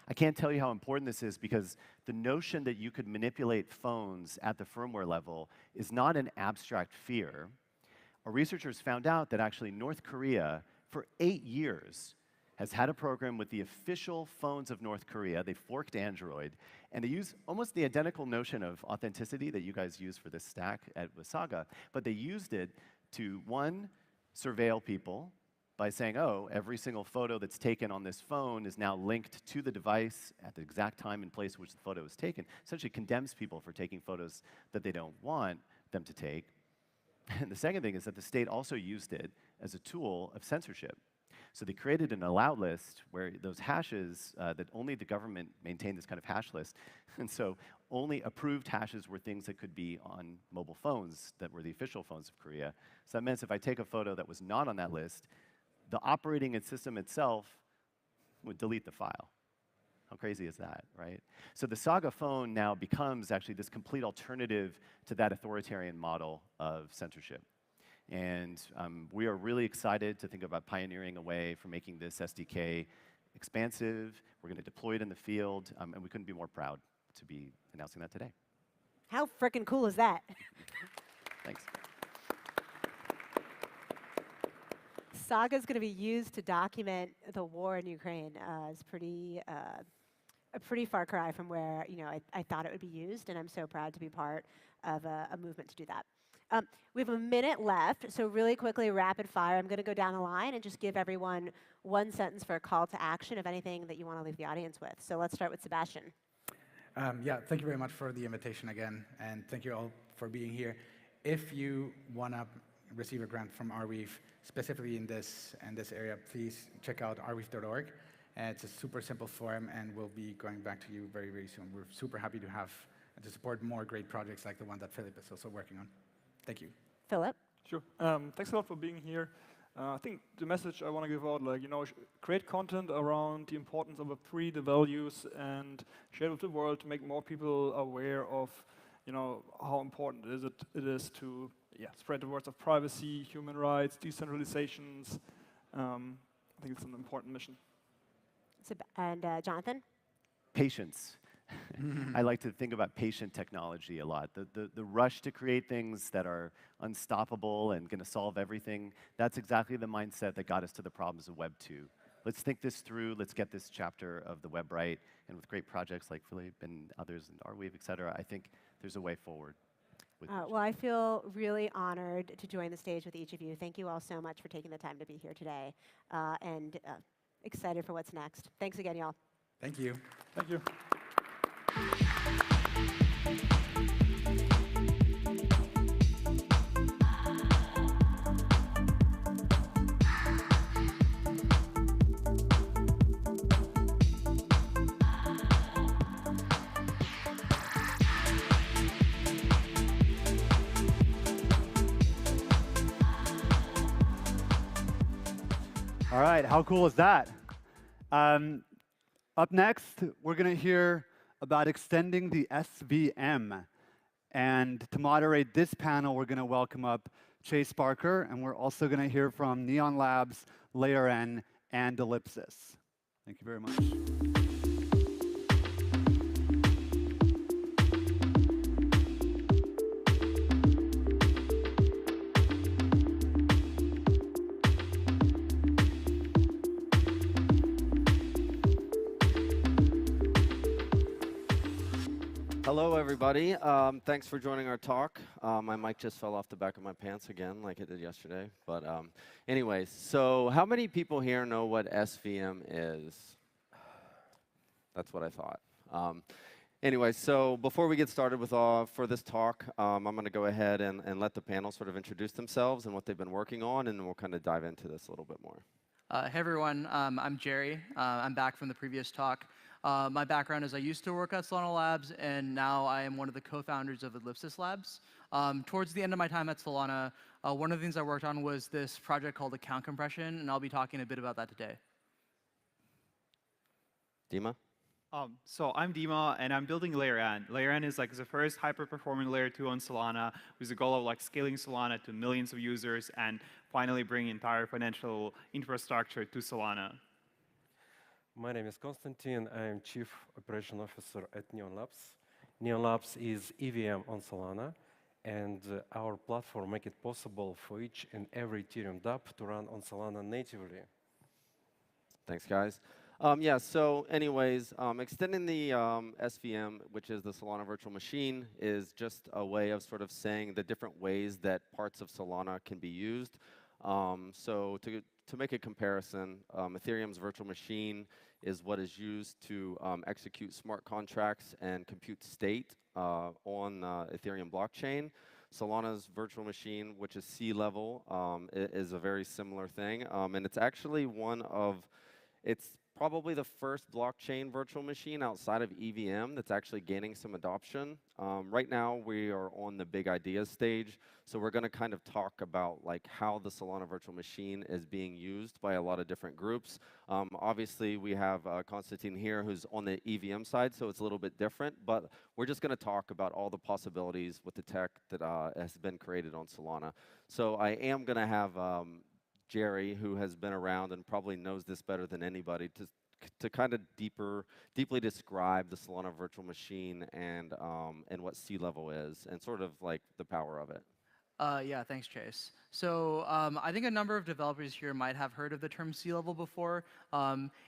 I can't tell you how important this is because the notion that you could manipulate phones at the firmware level is not an abstract fear. Our researchers found out that actually North Korea, for 8 years, has had a program with the official phones of North Korea. They forked Android, and they use almost the identical notion of authenticity that you guys use for this stack at Saga, but they used it to, one, surveil people by saying, oh, every single photo that's taken on this phone is now linked to the device at the exact time and place in which the photo was taken. Essentially condemns people for taking photos that they don't want them to take. And the second thing is that the state also used it as a tool of censorship. So they created an allow list where those hashes, that only the government maintained this kind of hash list. And so only approved hashes were things that could be on mobile phones that were the official phones of Korea. So that means if I take a photo that was not on that list, the operating system itself would delete the file. How crazy is that, right? So the Saga phone now becomes actually this complete alternative to that authoritarian model of censorship. And we are really excited to think about pioneering a way for making this SDK expansive. We're going to deploy it in the field, and we couldn't be more proud to be announcing that today. How freaking cool is that? Thanks. Saga is going to be used to document the war in Ukraine. It's a pretty far cry from where I thought it would be used, and I'm so proud to be part of a movement to do that. We have a minute left, so really quickly, rapid fire. I'm going to go down the line and just give everyone one sentence for a call to action of anything that you want to leave the audience with. So let's start with Sebastian. Yeah, thank you very much for the invitation again, and thank you all for being here. If you want to receive a grant from Arweave, specifically in this area, please check out arweave.org. It's a super simple form, and we'll be going back to you very, very soon. We're super happy to have and to support more great projects like the one that Philip is also working on. Thank you. Philip? Sure. Thanks a lot for being here. I think the message I want to give out, create content around the importance of Web3, the values, and share it with the world to make more people aware of, how important it is to spread the words of privacy, human rights, decentralizations. I think it's an important mission. And Jonathan? Patience. I like to think about patient technology a lot. The rush to create things that are unstoppable and going to solve everything, that's exactly the mindset that got us to the problems of Web 2. Let's think this through. Let's get this chapter of the web right. And with great projects like Philippe and others and Arweave, et cetera, I think there's a way forward. Well, I feel really honored to join the stage with each of you. Thank you all so much for taking the time to be here today. And Excited for what's next. Thanks again, y'all. Thank you. Thank you. All right, how cool is that? Up next, we're going to hear about extending the SVM. And to moderate this panel, we're going to welcome up Chase Barker, and we're also going to hear from Neon Labs, Layer N, and Ellipsis. Thank you very much. Hello, everybody. Thanks for joining our talk. My mic just fell off the back of my pants again, like it did yesterday. But anyways, so how many people here know what SVM is? That's what I thought. Anyway, so before we get started with for this talk, I'm going to go ahead and let the panel sort of introduce themselves and what they've been working on, and then we'll kind of dive into this a little bit more. Hey, everyone. I'm Jerry. I'm back from the previous talk. My background is I used to work at Solana Labs, and now I am one of the co-founders of Ellipsis Labs. Towards the end of my time at Solana, one of the things I worked on was this project called account compression, and I'll be talking a bit about that today. Dima? So I'm Dima, and I'm building Layer N. Layer N is like the first hyper-performing Layer 2 on Solana, with the goal of like scaling Solana to millions of users and finally bringing entire financial infrastructure to Solana. My name is Konstantin. I am Chief Operation Officer at Neon Labs. Neon Labs is EVM on Solana, and our platform makes it possible for each and every Ethereum dApp to run on Solana natively. Thanks, guys. Yeah, so anyways, extending the SVM, which is the Solana virtual machine, is just a way of sort of saying the different ways that parts of Solana can be used. So to make a comparison, Ethereum's virtual machine is what is used to execute smart contracts and compute state on Ethereum blockchain. Solana's virtual machine, which is C-level, is a very similar thing. And it's actually it's probably the first blockchain virtual machine outside of EVM that's actually gaining some adoption. Right now, we are on the big ideas stage, so we're going to kind of talk about like how the Solana virtual machine is being used by a lot of different groups. Obviously, we have Konstantin here who's on the EVM side, so it's a little bit different, but we're just going to talk about all the possibilities with the tech that has been created on Solana. So I am going to have Jerry, who has been around and probably knows this better than anybody, to kind of deeply describe the Solana virtual machine and what C-level is and sort of like the power of it. Yeah, thanks, Chase. So I think a number of developers here might have heard of the term C-level before.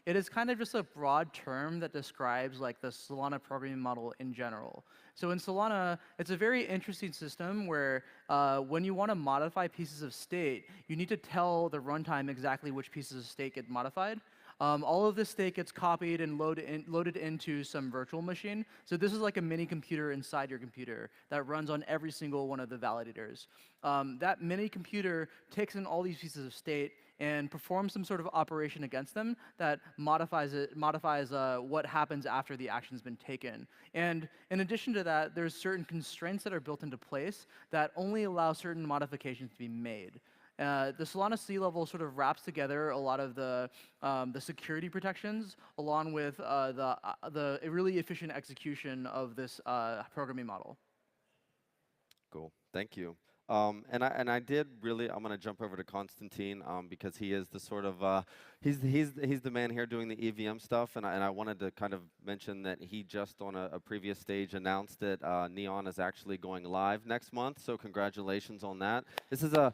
It is kind of just a broad term that describes like the Solana programming model in general. So in Solana, it's a very interesting system where when you want to modify pieces of state, you need to tell the runtime exactly which pieces of state get modified. All of this state gets copied and loaded into some virtual machine. So this is like a mini computer inside your computer that runs on every single one of the validators. That mini computer takes in all these pieces of state and performs some sort of operation against them that modifies what happens after the action's been taken. And in addition to that, there's certain constraints that are built into place that only allow certain modifications to be made. The Solana C-level sort of wraps together a lot of the security protections along with the really efficient execution of this programming model. Cool, thank you. And I did really, I'm going to jump over to Konstantin because he is the sort of, he's the man here doing the EVM stuff, and I wanted to kind of mention that he just on a previous stage announced that Neon is actually going live next month, so congratulations on that. This is a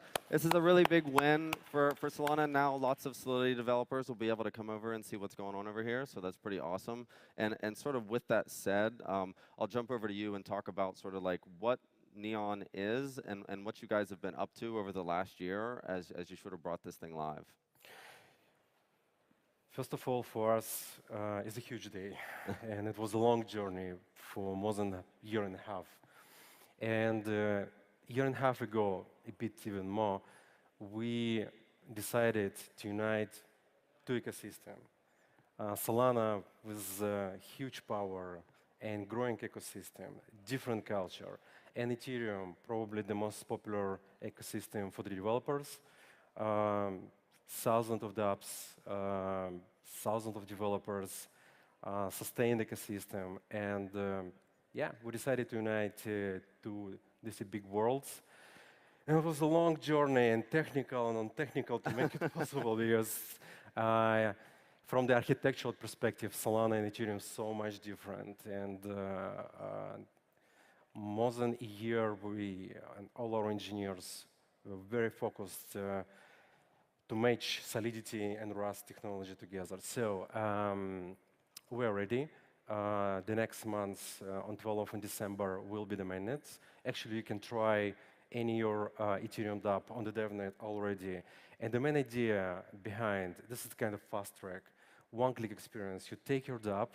really big win for Solana. Now lots of Solidity developers will be able to come over and see what's going on over here, so that's pretty awesome. And sort of with that said, I'll jump over to you and talk about sort of like what Neon is and what you guys have been up to over the last year as you sort of brought this thing live. First of all, for us, it's a huge day, and it was a long journey for more than a year and a half. And a year and a half ago, a bit even more, we decided to unite two ecosystems. Solana with huge power and growing ecosystem, different culture, and Ethereum, probably the most popular ecosystem for the developers. Thousands of dApps, thousands of developers, sustained ecosystem, and yeah, we decided to unite these big worlds. And it was a long journey, and technical and non-technical, to make it possible, because from the architectural perspective, Solana and Ethereum are so much different. And more than a year, we and all our engineers were very focused to match Solidity and Rust technology together. So we're ready. The next month, on 12th of December, will be the mainnet. Actually, you can try any your Ethereum dApp on the DevNet already. And the main idea behind this is kind of fast track, one-click experience. You take your dApp,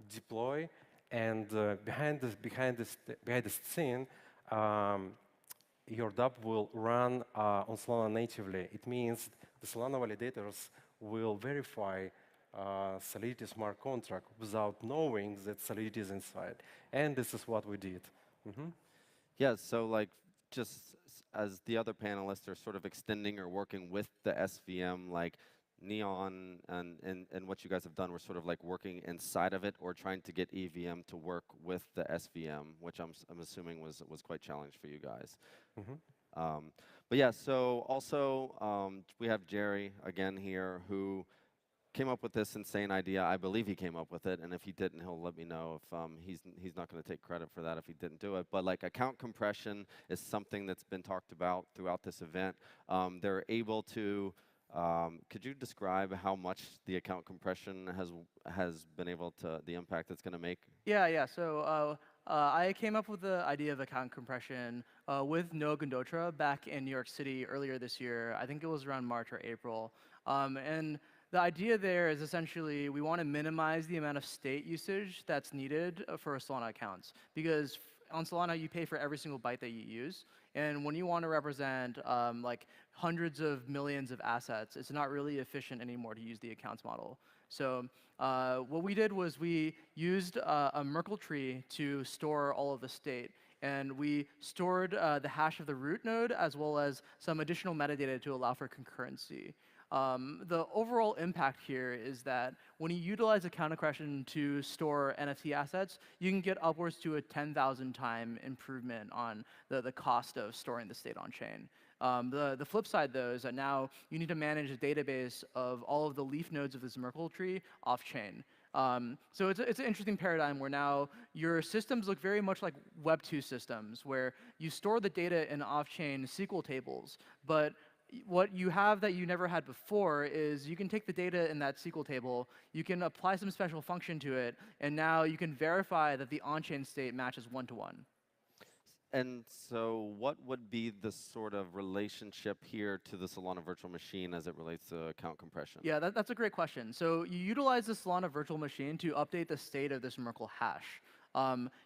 deploy, and behind the scene, your dApp will run on Solana natively. It means the Solana validators will verify Solidity smart contract without knowing that Solidity is inside. And this is what we did. Yeah, so like just as the other panelists are sort of extending or working with the SVM, like Neon and what you guys have done, we're sort of like working inside of it or trying to get EVM to work with the SVM, which I'm assuming was quite challenged for you guys. But yeah, so also we have Jerry again here who came up with this insane idea. I believe he came up with it, and if he didn't, he'll let me know if he's not going to take credit for that if he didn't do it. But like account compression is something that's been talked about throughout this event. They're able to. Could you describe how much the account compression has been able to the impact it's going to make? Yeah. So I came up with the idea of account compression with Noah Gondotra back in New York City earlier this year. I think it was around March or April. And the idea there is essentially we want to minimize the amount of state usage that's needed for Solana accounts. Because on Solana, you pay for every single byte that you use. And when you want to represent like hundreds of millions of assets, it's not really efficient anymore to use the accounts model. So what we did was we used a Merkle tree to store all of the state. And we stored the hash of the root node as well as some additional metadata to allow for concurrency. The overall impact here is that when you utilize account compression to store NFT assets, you can get upwards to a 10,000 time improvement on the cost of storing the state on chain. The flip side, though, is that now you need to manage a database of all of the leaf nodes of this Merkle tree off chain. So it's an interesting paradigm where now your systems look very much like Web 2 systems, where you store the data in off-chain SQL tables, but what you have that you never had before is you can take the data in that SQL table, you can apply some special function to it, and now you can verify that the on-chain state matches one-to-one. And so what would be the sort of relationship here to the Solana virtual machine as it relates to account compression? Yeah, that's a great question. So you utilize the Solana virtual machine to update the state of this Merkle hash.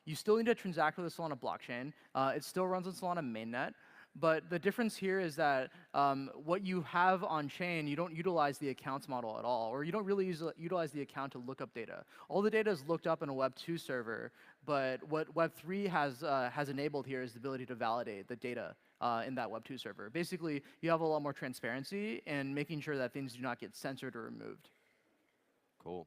You still need to transact with the Solana blockchain. It still runs on Solana mainnet. But the difference here is that what you have on chain, you don't utilize the accounts model at all, or you don't really utilize the account to look up data. All the data is looked up in a Web 2 server, but what Web 3 has enabled here is the ability to validate the data in that Web 2 server. Basically, you have a lot more transparency and making sure that things do not get censored or removed. Cool.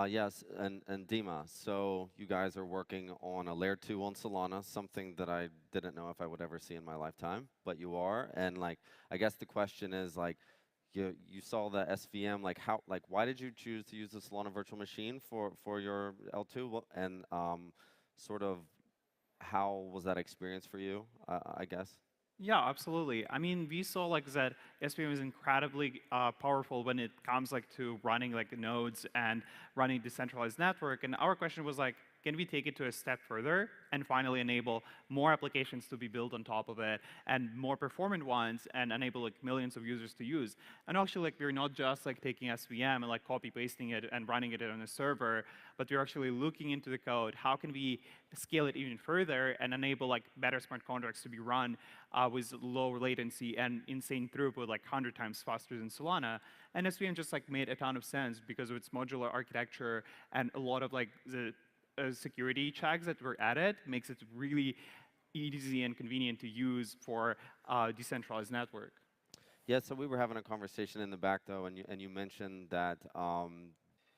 Yes, and Dima, so you guys are working on a layer 2 on Solana, something that I didn't know if I would ever see in my lifetime, but you are. And like, I guess the question is like, you saw the SVM, like why did you choose to use the Solana virtual machine for your L2? And sort of how was that experience for you, I guess? Yeah, absolutely. I mean, we saw like that SVM is incredibly powerful when it comes like to running like nodes and running decentralized network. And our question was like, can we take it to a step further and finally enable more applications to be built on top of it and more performant ones and enable like millions of users to use? And actually, like we're not just like taking SVM and like copy pasting it and running it on a server, but we're actually looking into the code. How can we scale it even further and enable like better smart contracts to be run with low latency and insane throughput, like 100 times faster than Solana? And SVM just like made a ton of sense because of its modular architecture and a lot of like the security checks that were added makes it really easy and convenient to use for decentralized network. Yeah, so we were having a conversation in the back though, and you mentioned that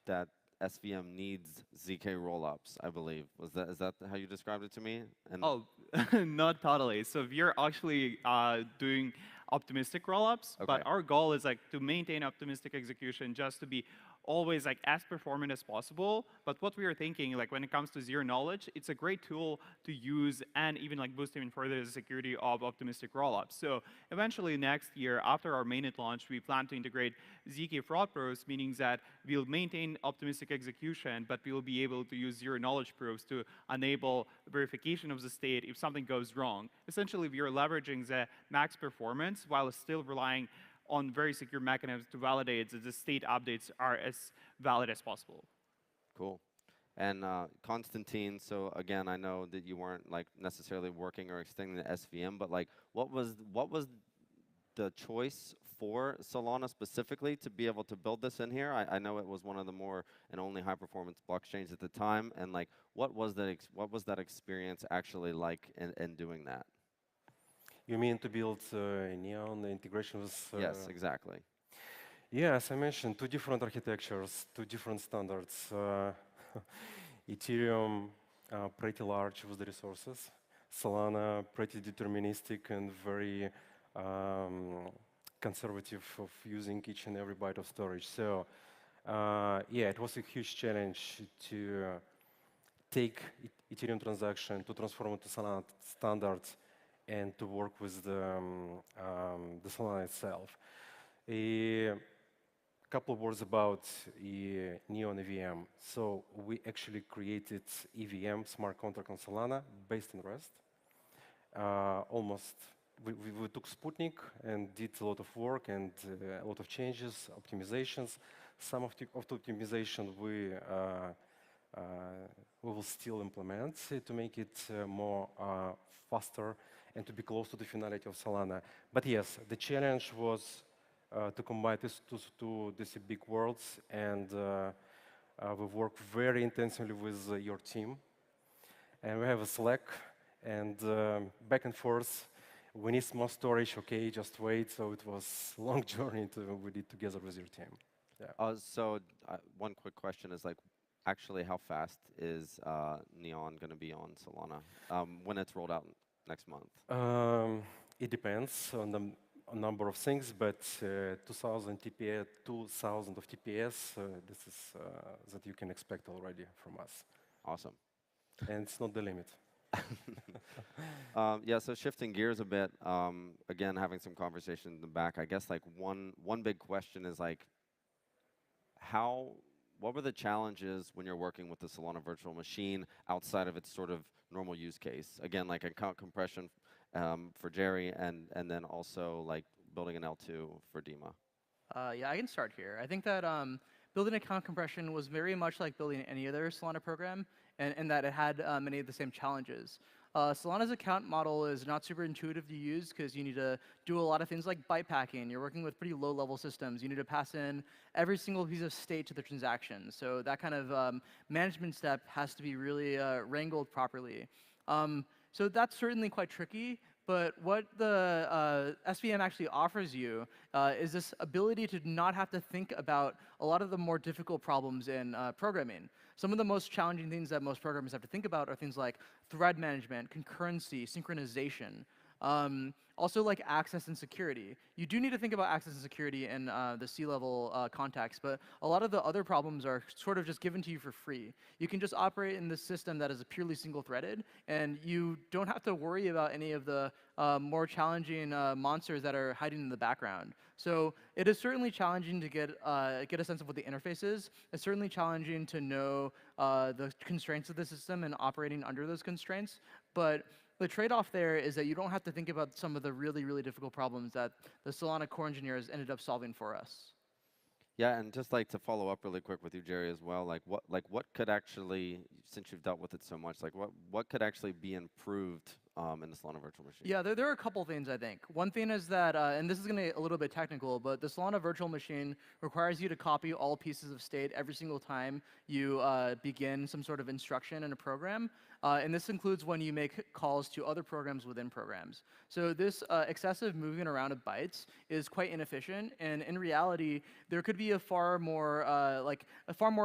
that SVM needs ZK rollups, I believe. Is that how you described it to me? And Oh, not totally. So we are actually doing optimistic rollups, Okay. but our goal is like to maintain optimistic execution, just to be always like as performant as possible. But what we are thinking, like when it comes to zero knowledge, it's a great tool to use and even like boost even further the security of optimistic rollups. So eventually next year, after our mainnet launch, we plan to integrate ZK fraud proofs, meaning that we'll maintain optimistic execution, but we will be able to use zero knowledge proofs to enable verification of the state if something goes wrong. Essentially, we are leveraging the max performance while still relying on very secure mechanisms to validate that the state updates are as valid as possible. Cool. And Konstantin, so again, I know that you weren't like necessarily working or extending the SVM, but like, what was the choice for Solana specifically to be able to build this in here? I know it was one of the more and only high-performance blockchains at the time, and like, what was that experience actually like in doing that? You mean to build Neon, the integration with... Yes, exactly. Yeah, as I mentioned, two different architectures, two different standards. Ethereum, pretty large with the resources. Solana, pretty deterministic and very conservative of using each and every byte of storage. So yeah, it was a huge challenge to take Ethereum transaction, to transform it to Solana standards, and to work with the Solana itself. A couple of words about Neon EVM. So we actually created EVM smart contract on Solana based on Rest. We took Sputnik and did a lot of work and a lot of changes, optimizations. Some of the optimization we will still implement to make it more faster and to be close to the finality of Solana. But yes, the challenge was to combine these these big worlds, and we work very intensively with your team. And we have a Slack, and back and forth. We need more storage, okay, just wait. So it was a long journey we did together with your team. Yeah. So one quick question is like, actually, how fast is Neon going to be on Solana when it's rolled out next month? It depends on the number of things, but 2,000 TPS, 2,000 of TPS, this is that you can expect already from us. Awesome. And it's not the limit. Yeah, so shifting gears a bit, again, having some conversation in the back, I guess like one big question is like, what were the challenges when you're working with the Solana virtual machine outside of its sort of normal use case? Again, like account compression for Jerry, and then also like building an L2 for Dima. Yeah, I can start here. I think that building account compression was very much like building any other Solana program, and that it had many of the same challenges. Solana's account model is not super intuitive to use because you need to do a lot of things like bypacking. You're working with pretty low-level systems. You need to pass in every single piece of state to the transaction. So that kind of management step has to be really wrangled properly. So that's certainly quite tricky. But what the SVM actually offers you is this ability to not have to think about a lot of the more difficult problems in programming. Some of the most challenging things that most programmers have to think about are things like thread management, concurrency, synchronization. Also, like access and security. You do need to think about access and security in the C-level context, but a lot of the other problems are sort of just given to you for free. You can just operate in this system that is purely single-threaded, and you don't have to worry about any of the more challenging monsters that are hiding in the background. So it is certainly challenging to get a sense of what the interface is. It's certainly challenging to know the constraints of the system and operating under those constraints. But the trade-off there is that you don't have to think about some of the really, really difficult problems that the Solana core engineers ended up solving for us. Yeah, and just like to follow up really quick with you, Jerry, as well. What could actually, since you've dealt with it so much, what could actually be improved in the Solana virtual machine? Yeah, there are a couple things, I think. One thing is that, and this is going to get a little bit technical, but the Solana virtual machine requires you to copy all pieces of state every single time you begin some sort of instruction in a program. And this includes when you make calls to other programs within programs. So this excessive moving around of bytes is quite inefficient. And in reality, there could be a far more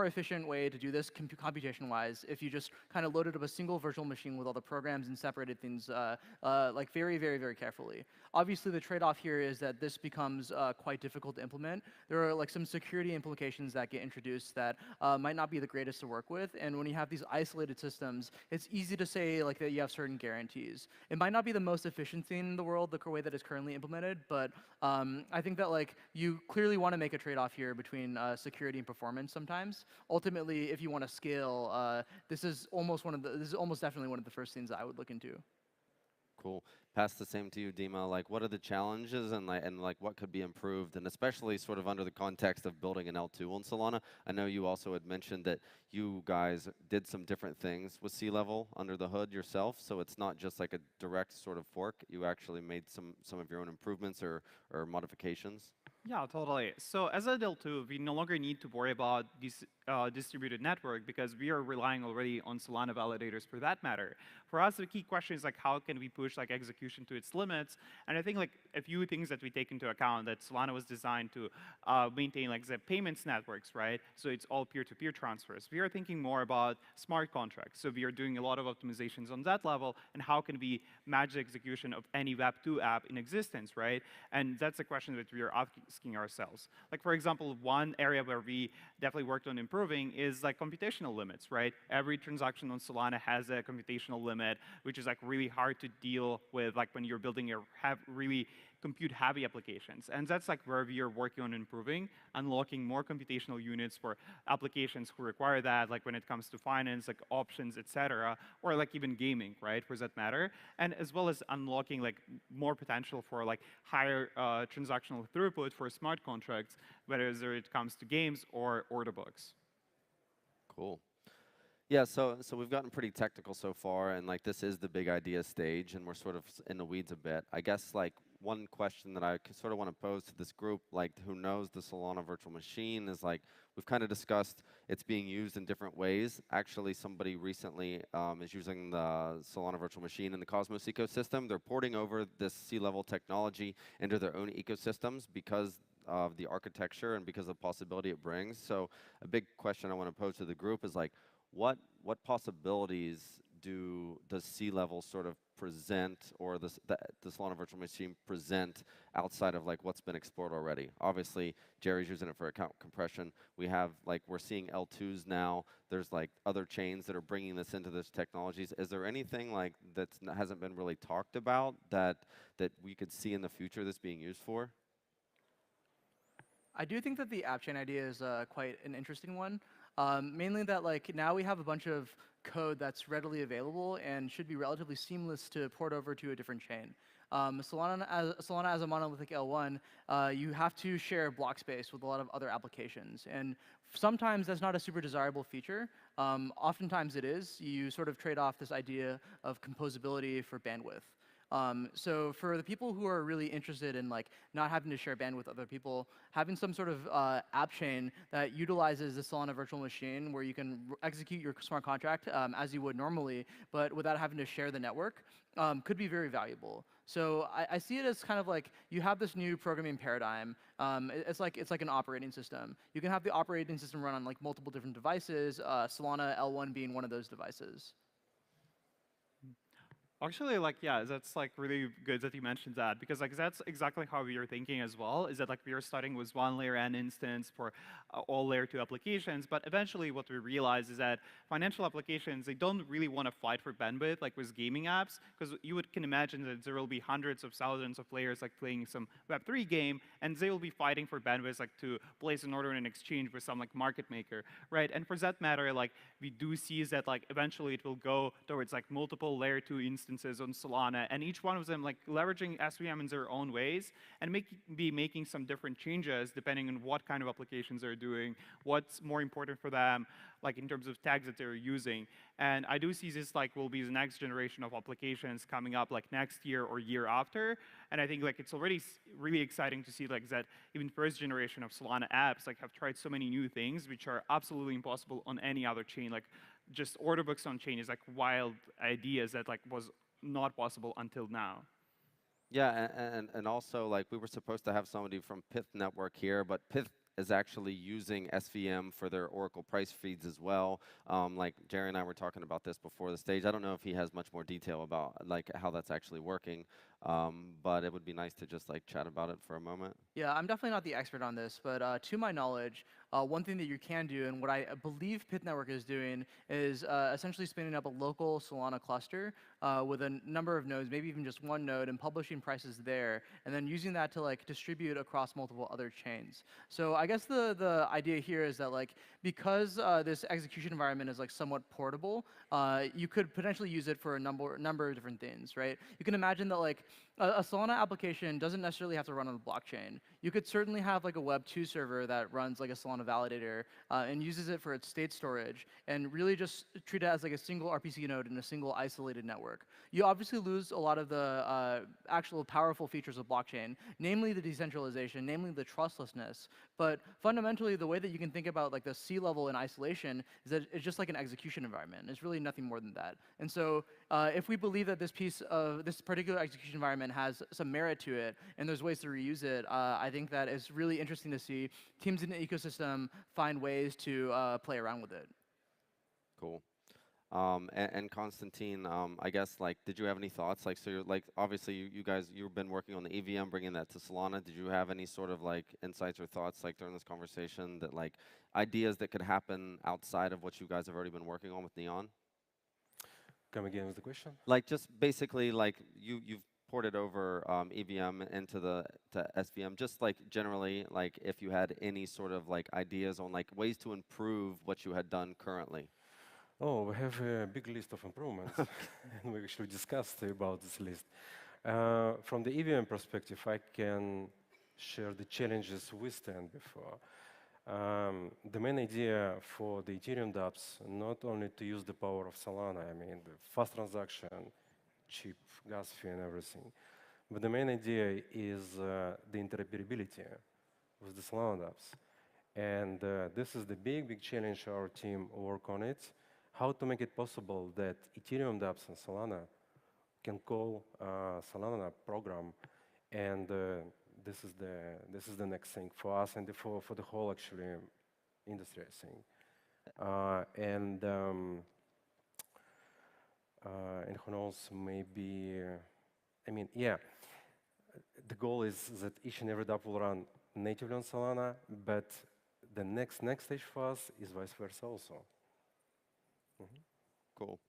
efficient way to do this computation-wise if you just kind of loaded up a single virtual machine with all the programs and separated things very, very, very carefully. Obviously, the trade-off here is that this becomes quite difficult to implement. There are some security implications that get introduced that might not be the greatest to work with. And when you have these isolated systems, it's easy to say that you have certain guarantees. It might not be the most efficient thing in the world, the way that it's currently implemented, but I think that you clearly want to make a trade-off here between security and performance sometimes. Ultimately, if you want to scale, this is almost definitely one of the first things that I would look into. Cool. Pass the same to you, Dima. What are the challenges and what could be improved, and especially sort of under the context of building an L2 on Solana? I know you also had mentioned that you guys did some different things with C-level under the hood yourself, so it's not just like a direct sort of fork. You actually made some of your own improvements or modifications. Yeah, totally. So as a L2, we no longer need to worry about this distributed network because we are relying already on Solana validators for that matter. For us, the key question is how can we push execution to its limits? And I think a few things that we take into account that Solana was designed to maintain the payments networks, right? So it's all peer-to-peer transfers. We are thinking more about smart contracts. So we are doing a lot of optimizations on that level and how can we match the execution of any Web2 app in existence, right? And that's a question that we are asking ourselves. For example, one area where we definitely worked on improving is computational limits, right? Every transaction on Solana has a computational limit, which is really hard to deal with when you're building really compute-heavy applications. And that's where we are working on improving, unlocking more computational units for applications who require that, when it comes to finance, options, et cetera, or even gaming, right, for that matter. And as well as unlocking more potential for higher transactional throughput for smart contracts, whether it comes to games or order books. Cool. Yeah, so we've gotten pretty technical so far, and this is the big idea stage, and we're sort of in the weeds a bit. I guess one question that I sort of want to pose to this group, who knows the Solana virtual machine, is we've kind of discussed it's being used in different ways. Actually, somebody recently is using the Solana virtual machine in the Cosmos ecosystem. They're porting over this C-level technology into their own ecosystems because of the architecture and because of the possibility it brings. So a big question I want to pose to the group is what possibilities does C-level sort of present, or the Solana virtual machine present outside of what's been explored already? Obviously, Jerry's using it for account compression. We have we're seeing L2s now. There's other chains that are bringing this into those technologies. Is there anything that hasn't been really talked about that we could see in the future this being used for? I do think that the app chain idea is quite an interesting one. Mainly that now we have a bunch of code that's readily available and should be relatively seamless to port over to a different chain. Solana as a monolithic L1, you have to share block space with a lot of other applications. And sometimes that's not a super desirable feature. Oftentimes it is. You sort of trade off this idea of composability for bandwidth. So for the people who are really interested in not having to share bandwidth with other people, having some sort of app chain that utilizes the Solana virtual machine where you can execute your smart contract as you would normally, but without having to share the network, could be very valuable. So I see it as kind of you have this new programming paradigm. It's like an operating system. You can have the operating system run on multiple different devices, Solana L1 being one of those devices. Actually, like, yeah, that's like really good that you mentioned that, because like that's exactly how we are thinking as well. Is that like we are starting with one layer n instance for all layer 2 applications, but eventually what we realize is that financial applications, they don't really want to fight for bandwidth like with gaming apps, because can imagine that there will be hundreds of thousands of players like playing some Web3 game, and they will be fighting for bandwidth like to place an order in exchange with some like market maker, right? And for that matter, like we do see is that like eventually it will go towards like multiple layer 2 instances on Solana, and each one of them like leveraging SVM in their own ways and be making some different changes depending on what kind of applications they're doing, what's more important for them, like in terms of tags that they're using. And I do see this like will be the next generation of applications coming up like next year or year after. And I think like it's already really exciting to see like that even first generation of Solana apps like have tried so many new things which are absolutely impossible on any other chain. Like just order books on chain is like wild ideas that like was not possible until now. Yeah, and also like we were supposed to have somebody from Pith Network here, but Pith is actually using SVM for their Oracle price feeds as well. Like Jerry and I were talking about this before the stage. I don't know if he has much more detail about like how that's actually working, but it would be nice to just like chat about it for a moment. Yeah, I'm definitely not the expert on this, but to my knowledge, one thing that you can do, and what I believe Pith Network is doing, is essentially spinning up a local Solana cluster with a number of nodes, maybe even just one node, and publishing prices there, and then using that to like distribute across multiple other chains. So I guess the idea here is that like because this execution environment is like somewhat portable, you could potentially use it for a number of different things, right? You can imagine that like a Solana application doesn't necessarily have to run on the blockchain. You could certainly have like a Web 2 server that runs like a Solana validator and uses it for its state storage and really just treat it as like a single RPC node in a single isolated network. You obviously lose a lot of the actual powerful features of blockchain, namely the decentralization, namely the trustlessness. But fundamentally, the way that you can think about like the sea level in isolation is that it's just like an execution environment. It's really nothing more than that. And so if we believe that this particular execution environment has some merit to it, and there's ways to reuse it, I think that it's really interesting to see teams in the ecosystem find ways to play around with it. Cool. And Constantine, I guess like, did you have any thoughts? Like, so you're like, obviously you guys, you've been working on the EVM, bringing that to Solana. Did you have any sort of like insights or thoughts like during this conversation that like ideas that could happen outside of what you guys have already been working on with Neon? Come again with the question? Like just basically like you've ported over EVM into to SVM. Just like generally, like if you had any sort of like ideas on like ways to improve what you had done currently. Oh, we have a big list of improvements, and we actually discussed about this list. From the EVM perspective, I can share the challenges we stand before. The main idea for the Ethereum dApps, not only to use the power of Solana, I mean, the fast transaction, cheap gas fee and everything, but the main idea is the interoperability with the Solana dApps. And this is the big challenge our team work on it, how to make it possible that Ethereum dApps and Solana can call Solana program, and this is the next thing for us and for the whole actually industry, I think. And who knows, maybe I mean, yeah, the goal is that each and every dApp will run natively on Solana, but the next stage for us is vice versa also. Cool.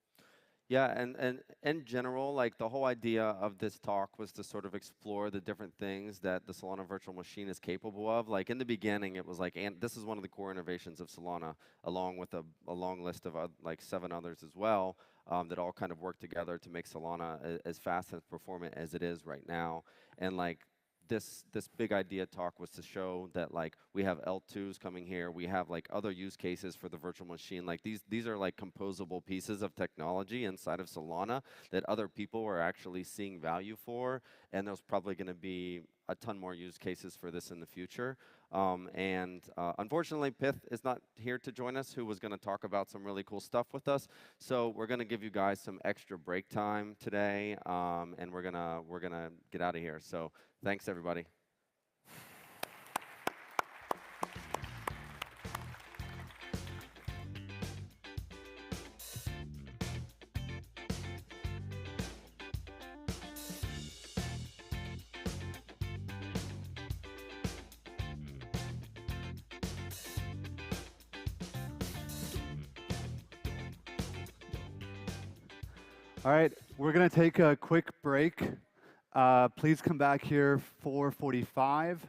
Yeah, and in general, like the whole idea of this talk was to sort of explore the different things that the Solana virtual machine is capable of. Like in the beginning, it was like, and this is one of the core innovations of Solana, along with a long list of like 7 others as well, that all kind of work together to make Solana as fast and performant as it is right now. And like this big idea talk was to show that like we have L2s coming here, we have like other use cases for the virtual machine. Like these are like composable pieces of technology inside of Solana that other people are actually seeing value for, and there's probably going to be a ton more use cases for this in the future. Unfortunately, Pith is not here to join us, who was going to talk about some really cool stuff with us. So we're going to give you guys some extra break time today, and we're gonna get out of here. So thanks, everybody. All right, we're going to take a quick break. Please come back here 4:45.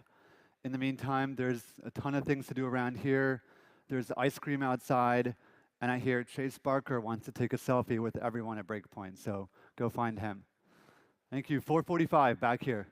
In the meantime, there's a ton of things to do around here. There's ice cream outside, and I hear Chase Barker wants to take a selfie with everyone at Breakpoint, so go find him. Thank you. 4:45, back here.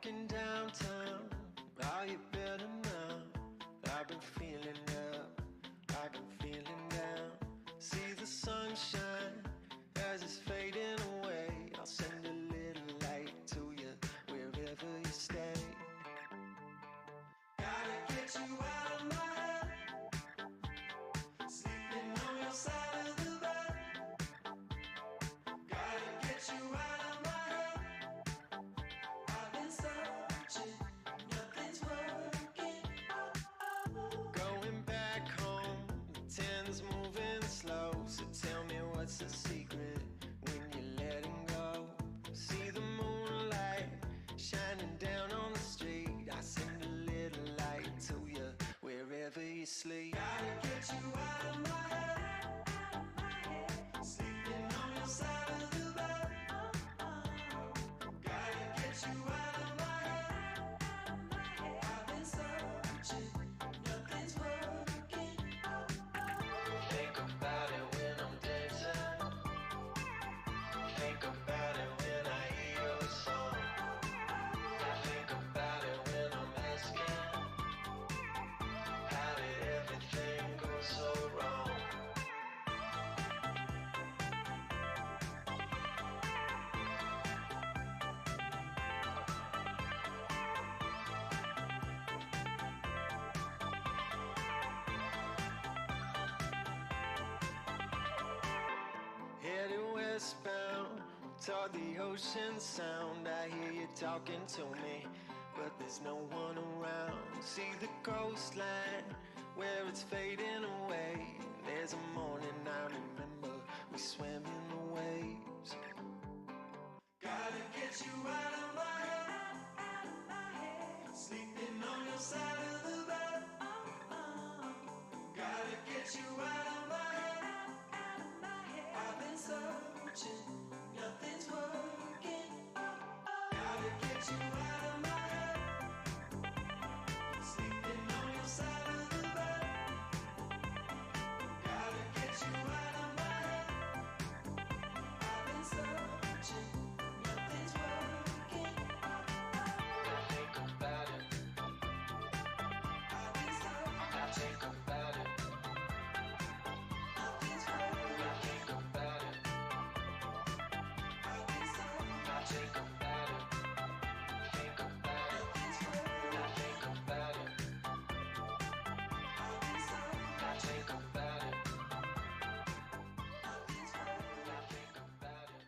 Walking downtown, are you better now? I've been feeling up, I've been feeling down. See the sunshine as it's fading away. I'll send a little light to you wherever you stay. Gotta get you out of my head, sleeping on your side of the bed. Gotta get you out of my head. I've been searching, nothing's working. Going back home, the 10's moving slow. So tell me what's the secret when you're letting go. See the moonlight shining down on the street. I send a little light to you wherever you sleep. Gotta get you out of my head, sleeping on your side of the bed. Gotta get you out of my head. I've been searching, nothing's working. Think about it when I'm dancing. Think about it when I hear your song. I think about it when I'm asking, how did everything go so wrong? Headed westbound toward the ocean sound. I hear you talking to me, but there's no one around. See the coastline where it's fading away. There's a morning I remember we swam in the waves. Gotta get you out of my head, sleeping on your side of the bed. Gotta get you out of my head. I've been searching, nothing's working. Gotta get you out of my head, sleeping on your side of the bed. Gotta get you out of my head. I've been searching, nothing's working. I think about it. I've been searching. I think about it. Nothing's working. I think about it. I've been searching. I think about it. Think about it. Nothing's working. I think about it. I've been searching. I think about it. Nothing's working. I think about it.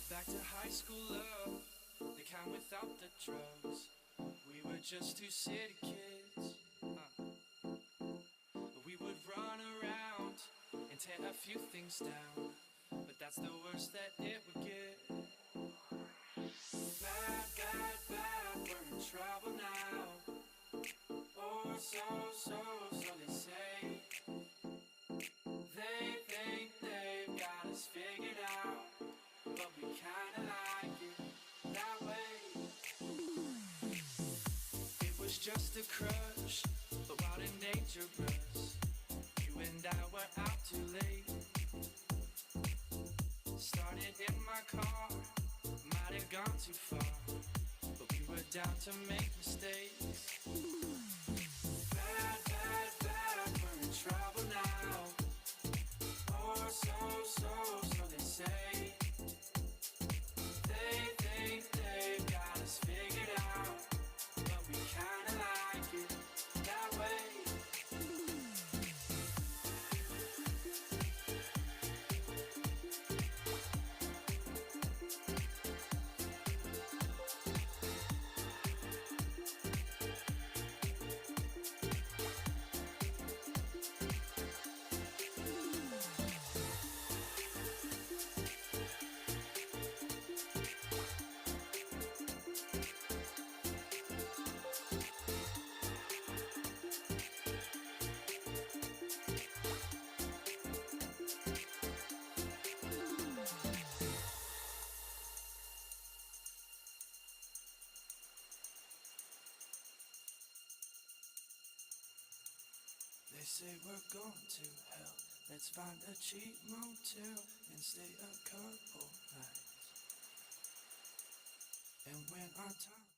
Back to high school love, the kind without the drugs. We were just two city kids. We would run around and tear a few things down, but that's the worst that it would get. Bad, bad, bad, we're in trouble now. Oh, so they say. They think they've got us figured out, but we kinda like it that way. It was just a crush, but wild and dangerous. You and I were out too late. Started in my car, might have gone too far, but we were down to make mistakes. Bad, bad, bad, we're in trouble now. Oh, so they say. They think they've got us figured out, but we kinda like it that way. say we're going to hell. Let's find a cheap motel and stay a couple nights. And when our time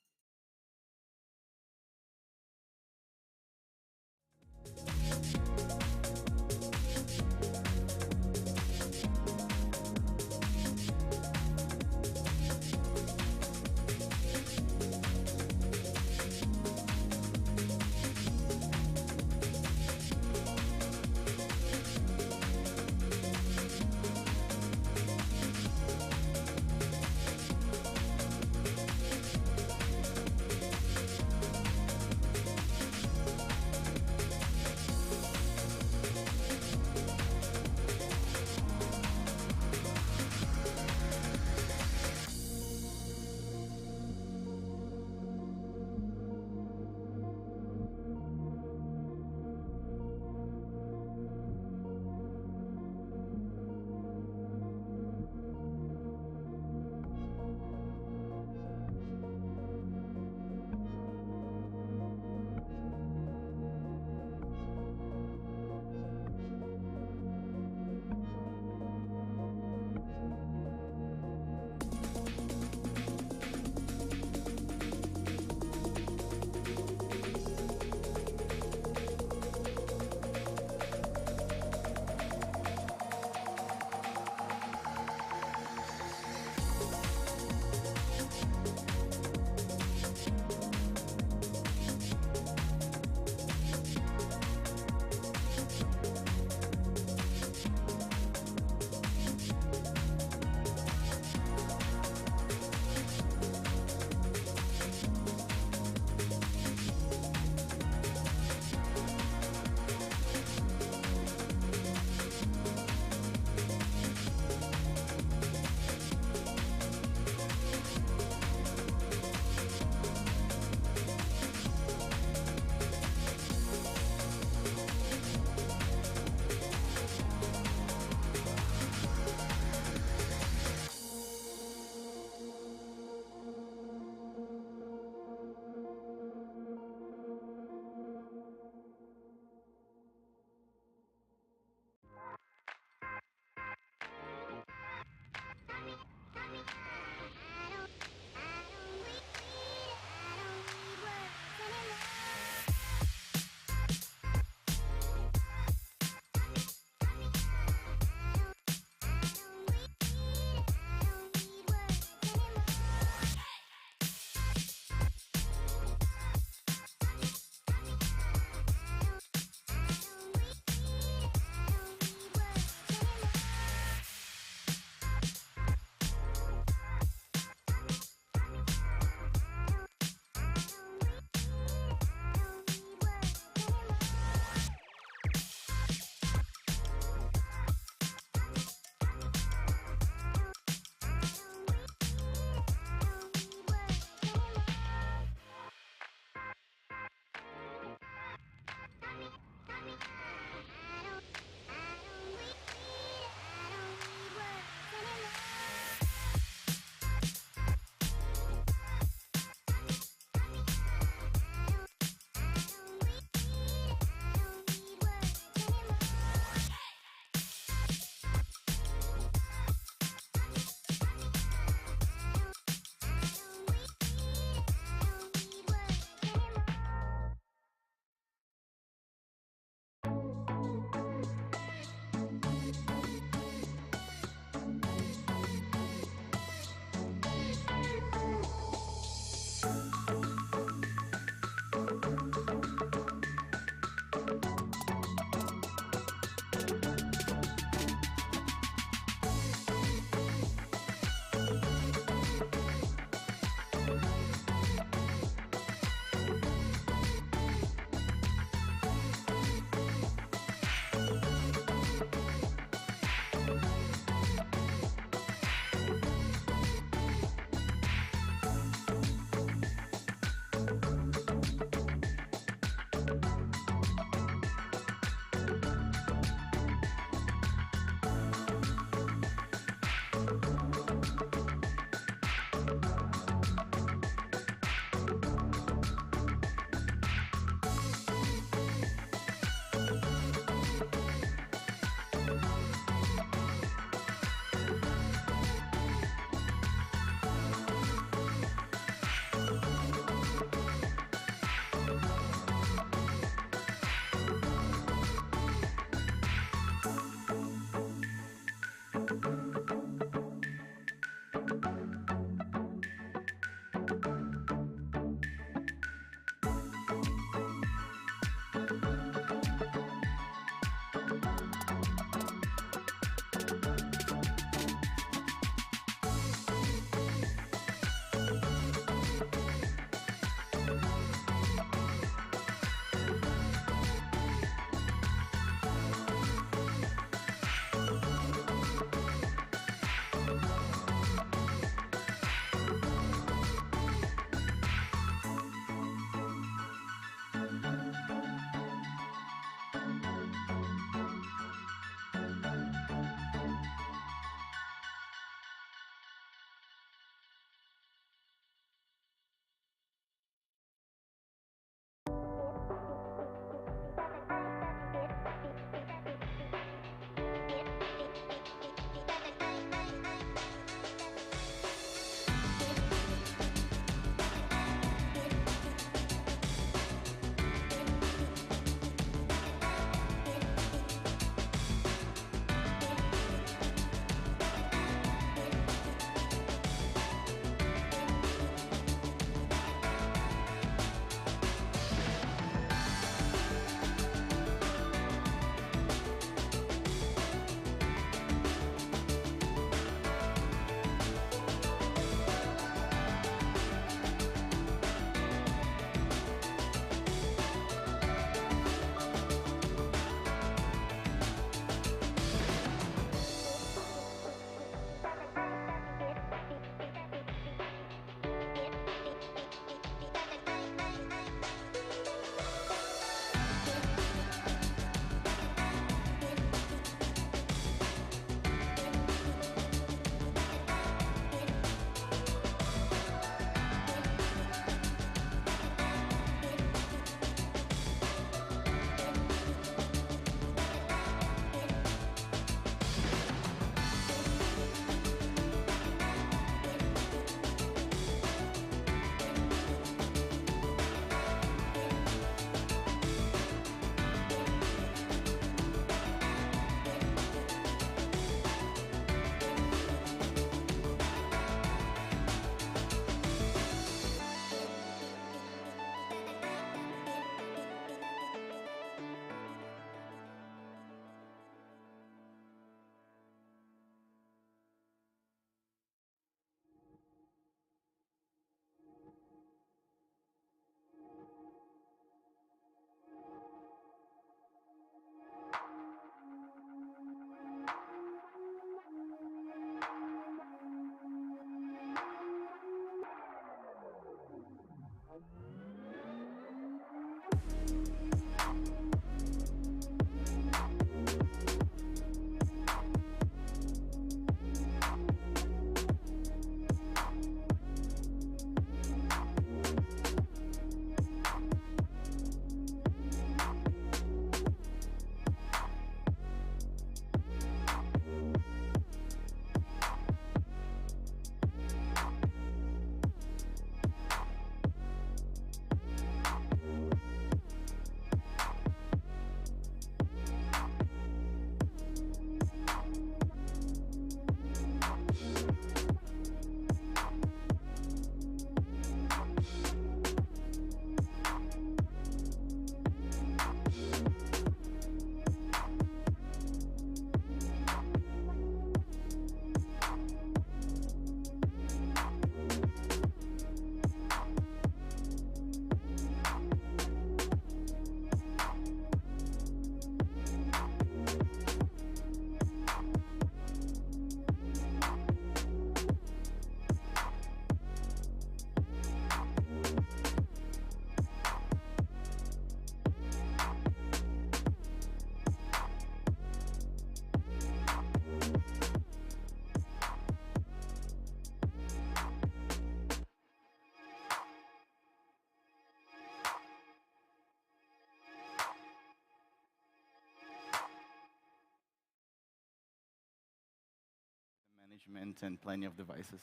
management and plenty of devices.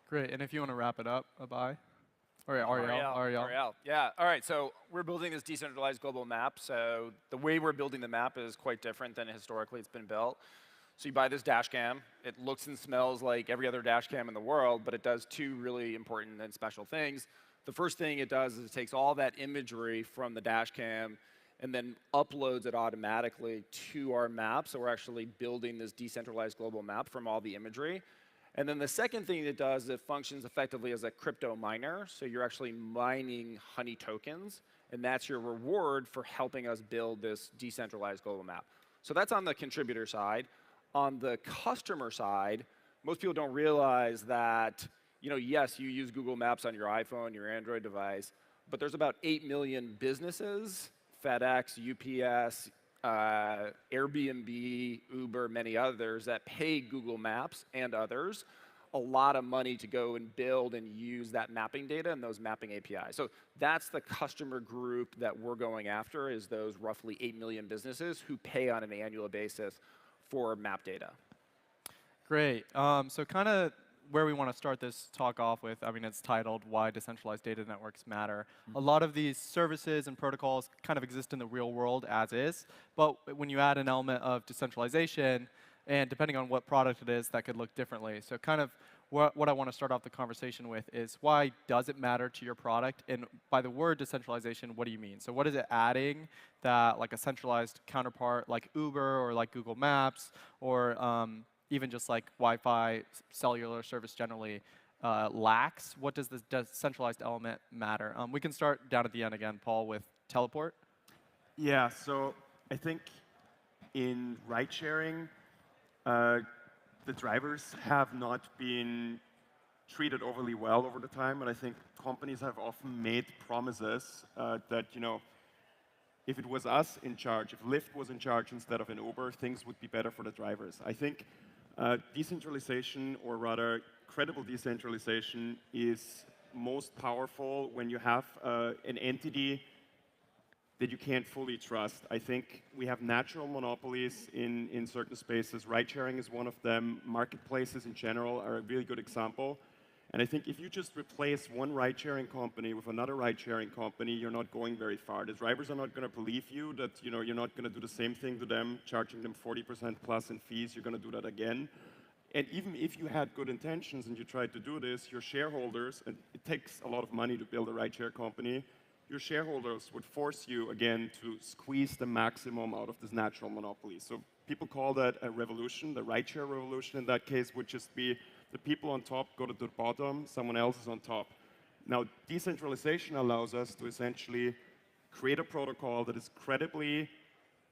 Great. And if you want to wrap it up, Abai? Or Ariel? Ariel. Yeah. All right. So we're building this decentralized global map. So the way we're building the map is quite different than historically it's been built. So you buy this dash cam. It looks and smells like every other dash cam in the world, but it does two really important and special things. The first thing it does is it takes all that imagery from the dash cam and then uploads it automatically to our map. So we're actually building this decentralized global map from all the imagery. And then the second thing it does is it functions effectively as a crypto miner. So you're actually mining honey tokens, and that's your reward for helping us build this decentralized global map. So that's on the contributor side. On the customer side, most people don't realize that, yes, you use Google Maps on your iPhone, your Android device, but there's about 8 million businesses, FedEx, UPS, Airbnb, Uber, many others that pay Google Maps and others a lot of money to go and build and use that mapping data and those mapping APIs. So that's the customer group that we're going after, is those roughly 8 million businesses who pay on an annual basis for map data. Great. So kind of where we want to start this talk off with, it's titled Why Decentralized Data Networks Matter. A lot of these services and protocols kind of exist in the real world as is, but when you add an element of decentralization, and depending on what product it is, that could look differently. So kind of what I want to start off the conversation with is, why does it matter to your product? And by the word decentralization, what do you mean? So what is it adding that like a centralized counterpart like Uber or like Google Maps or even just like Wi-Fi, cellular service generally lacks? What does this decentralized element matter? We can start down at the end again, Paul, with teleport. Yeah, so I think in ride sharing, the drivers have not been treated overly well over the time, and I think companies have often made promises that, if it was us in charge, if Lyft was in charge instead of an Uber, things would be better for the drivers. I think decentralization, or rather credible decentralization, is most powerful when you have an entity that you can't fully trust. I think we have natural monopolies in certain spaces. Ride-sharing is one of them. Marketplaces in general are a really good example. And I think if you just replace one ride-sharing company with another ride-sharing company, you're not going very far. The drivers are not going to believe you that you're not going to do the same thing to them, charging them 40% plus in fees. You're going to do that again. And even if you had good intentions and you tried to do this, your shareholders, and it takes a lot of money to build a ride-share company, your shareholders would force you, again, to squeeze the maximum out of this natural monopoly. So people call that a revolution. The ride-share revolution in that case would just be the people on top go to the bottom, someone else is on top. Now, decentralization allows us to essentially create a protocol that is credibly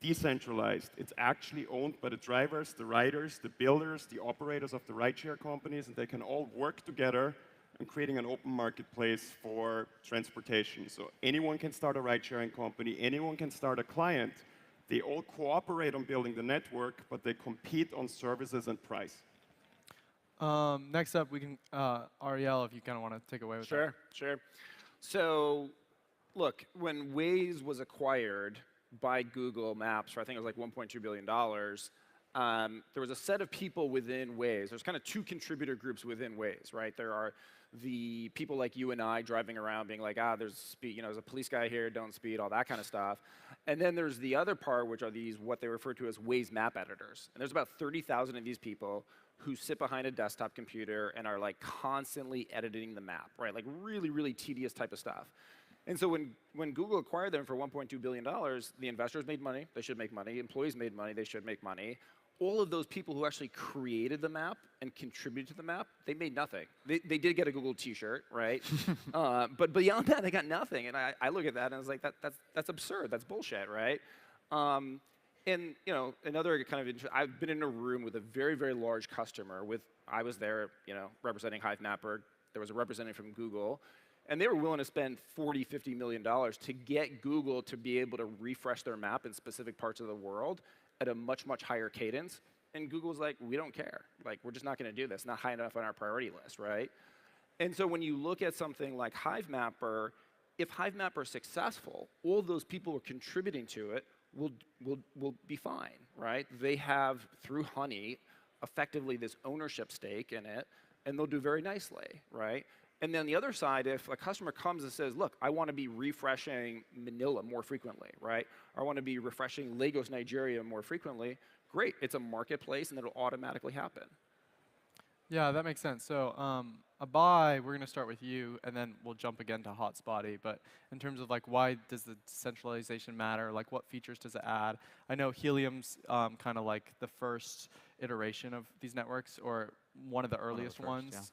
decentralized. It's actually owned by the drivers, the riders, the builders, the operators of the ride-share companies, and they can all work together in creating an open marketplace for transportation. So anyone can start a ride-sharing company, anyone can start a client. They all cooperate on building the network, but they compete on services and price. Next up, we can, Ariel, if you kind of want to take away with that. Sure. So, look, when Waze was acquired by Google Maps for, I think it was like $1.2 billion, there was a set of people within Waze. There's kind of two contributor groups within Waze, right? There are the people like you and I driving around being like, there's speed, there's a police guy here, don't speed, all that kind of stuff. And then there's the other part, which are these, what they refer to as Waze map editors. And there's about 30,000 of these people who sit behind a desktop computer and are like constantly editing the map, right? Like really, really tedious type of stuff. And so when Google acquired them for $1.2 billion, the investors made money, they should make money. Employees made money, they should make money. All of those people who actually created the map and contributed to the map, they made nothing. They did get a Google t-shirt, right? But beyond that, they got nothing. And I look at that and I was like, that's absurd, that's bullshit, right? And another kind of I've been in a room with a very, very large customer. I was there, representing HiveMapper. There was a representative from Google, and they were willing to spend $40, $50 million to get Google to be able to refresh their map in specific parts of the world at a much, much higher cadence. And Google's like, we don't care. Like, we're just not going to do this. Not high enough on our priority list, right? And so when you look at something like HiveMapper, if HiveMapper is successful, all those people who are contributing to it will be fine, right? They have, through Honey, effectively this ownership stake in it, and they'll do very nicely, right? And then the other side, if a customer comes and says, look, I want to be refreshing Manila more frequently, right? Or I want to be refreshing Lagos, Nigeria more frequently, great. It's a marketplace, and it'll automatically happen. Yeah, that makes sense. So, Abai, we're going to start with you, and then we'll jump again to Hotspotty. But in terms of like, why does the decentralization matter? Like, what features does it add? I know Helium's kind of like the first iteration of these networks, or one of the earliest first, ones.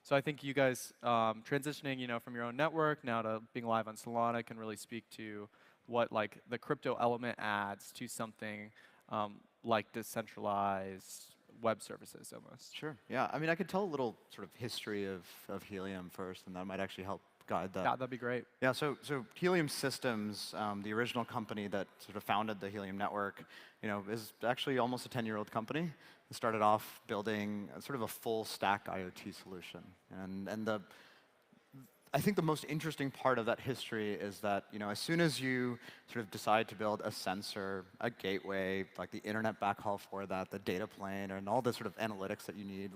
So I think you guys transitioning, from your own network now to being live on Solana can really speak to what like the crypto element adds to something like decentralized web services almost. Sure. Yeah. I mean, I could tell a little sort of history of Helium first, and that might actually help guide that. Yeah, that'd be great. Yeah. So Helium Systems, the original company that sort of founded the Helium network, is actually almost a 10-year-old company. It started off building sort of a full stack IoT solution, and I think the most interesting part of that history is that, as soon as you sort of decide to build a sensor, a gateway, like the internet backhaul for that, the data plane, and all the sort of analytics that you need,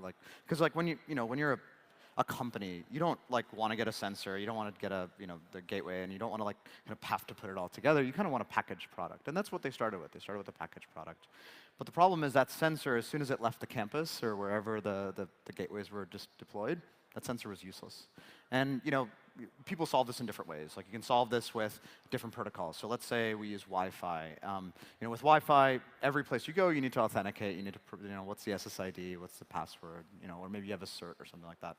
because when you're a company, you don't want to get a sensor, you don't want to get the gateway, and you don't want to kind of have to put it all together. You kind of want a packaged product, and that's what they started with. They started with a packaged product. But the problem is that sensor, as soon as it left the campus or wherever the gateways were just deployed, that sensor was useless. And people solve this in different ways. Like you can solve this with different protocols. So let's say we use Wi-Fi. With Wi-Fi, every place you go, you need to authenticate. You need to, what's the SSID? What's the password? Or maybe you have a cert or something like that.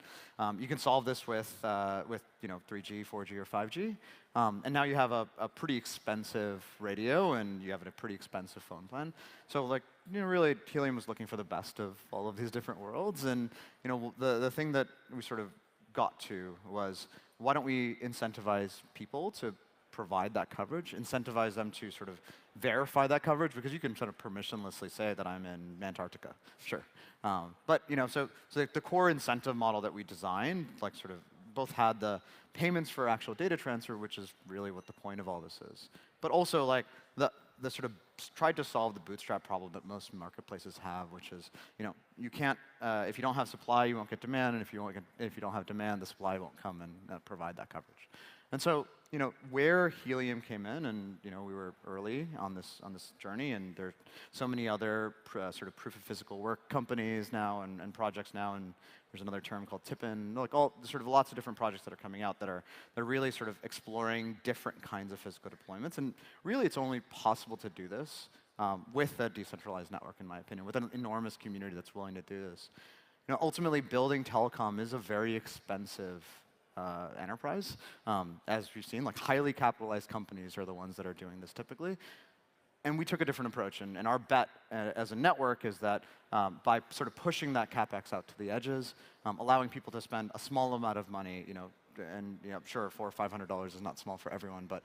You can solve this with 3G, 4G, or 5G. And now you have a pretty expensive radio, and you have a pretty expensive phone plan. So really, Helium was looking for the best of all of these different worlds. And the thing that we sort of got to was, why don't we incentivize people to provide that coverage, incentivize them to sort of verify that coverage, because you can sort of permissionlessly say that I'm in Antarctica, sure. But so the core incentive model that we designed, sort of both had the payments for actual data transfer, which is really what the point of all this is, but also the sort of tried to solve the bootstrap problem that most marketplaces have, which is, you can't, if you don't have supply, you won't get demand, and if you don't have demand, the supply won't come and provide that coverage. And so, where Helium came in, and we were early on this journey, and there are so many other sort of proof of physical work companies now and projects now, and there's another term called Tippin, all sort of lots of different projects that are coming out that are really sort of exploring different kinds of physical deployments. And really, it's only possible to do this with a decentralized network, in my opinion, with an enormous community that's willing to do this. Ultimately, building telecom is a very expensive enterprise. As we've seen, highly capitalized companies are the ones that are doing this typically. And we took a different approach. And our bet as a network is that by sort of pushing that CapEx out to the edges, allowing people to spend a small amount of money, and sure, $400 or $500 is not small for everyone, but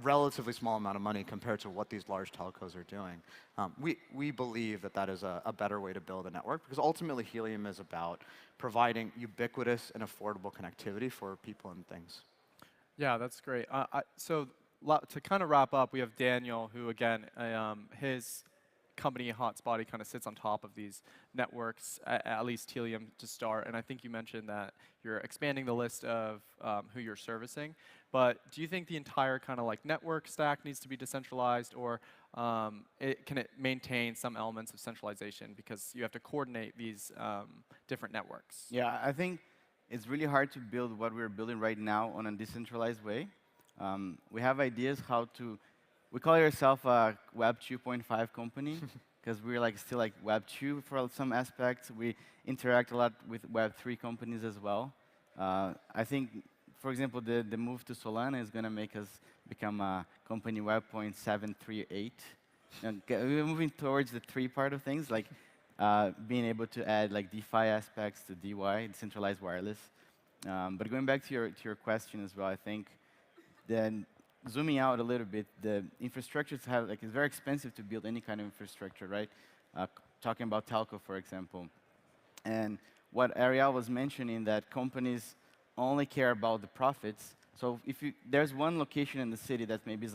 relatively small amount of money compared to what these large telcos are doing. We believe that is a better way to build a network, because ultimately Helium is about providing ubiquitous and affordable connectivity for people and things. Yeah, that's great. So to kind of wrap up, we have Daniel, who again, his company Hotspotty kind of sits on top of these networks, at least Helium to start. And I think you mentioned that you're expanding the list of who you're servicing. But do you think the entire kind of network stack needs to be decentralized, or can it maintain some elements of centralization, because you have to coordinate these different networks? Yeah, I think it's really hard to build what we're building right now on a decentralized way. We have ideas how to. We call ourselves a Web 2.5 company because we're still Web 2 for some aspects. We interact a lot with Web 3 companies as well. I think, for example, the move to Solana is going to make us become a company Breakpoint 738. We're moving towards the 3 part of things, being able to add DeFi aspects to DY, decentralized wireless. But going back to your question as well, I think then zooming out a little bit, the infrastructure it's very expensive to build any kind of infrastructure, right? Talking about telco, for example. And what Ariel was mentioning, that companies only care about the profits. So if there's one location in the city that maybe is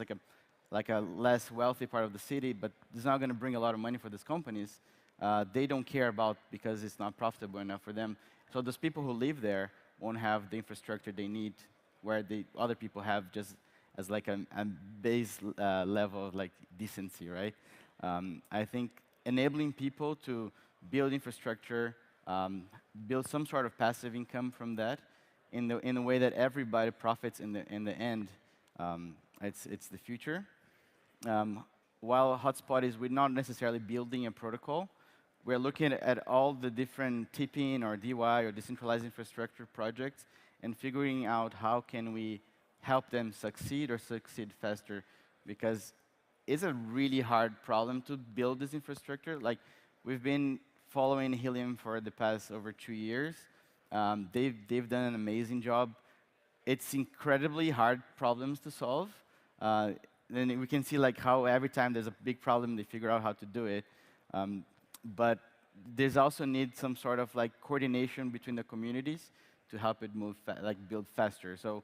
like a less wealthy part of the city, but it's not going to bring a lot of money for these companies, they don't care about because it's not profitable enough for them. So those people who live there won't have the infrastructure they need, where the other people have just as like a base level of like decency, right? I think enabling people to build infrastructure, build some sort of passive income from that, in a way that everybody profits in the end, it's the future. While hotspots, we're not necessarily building a protocol. We're looking at all the different tipping or DY or decentralized infrastructure projects and figuring out how can we help them succeed or succeed faster, because it's a really hard problem to build this infrastructure. Like, we've been following Helium for the past over 2 years. They've done an amazing job. It's incredibly hard problems to solve. Then we can see like how every time there's a big problem, they figure out how to do it. But there's also need some sort of like coordination between the communities to help it move, build faster. So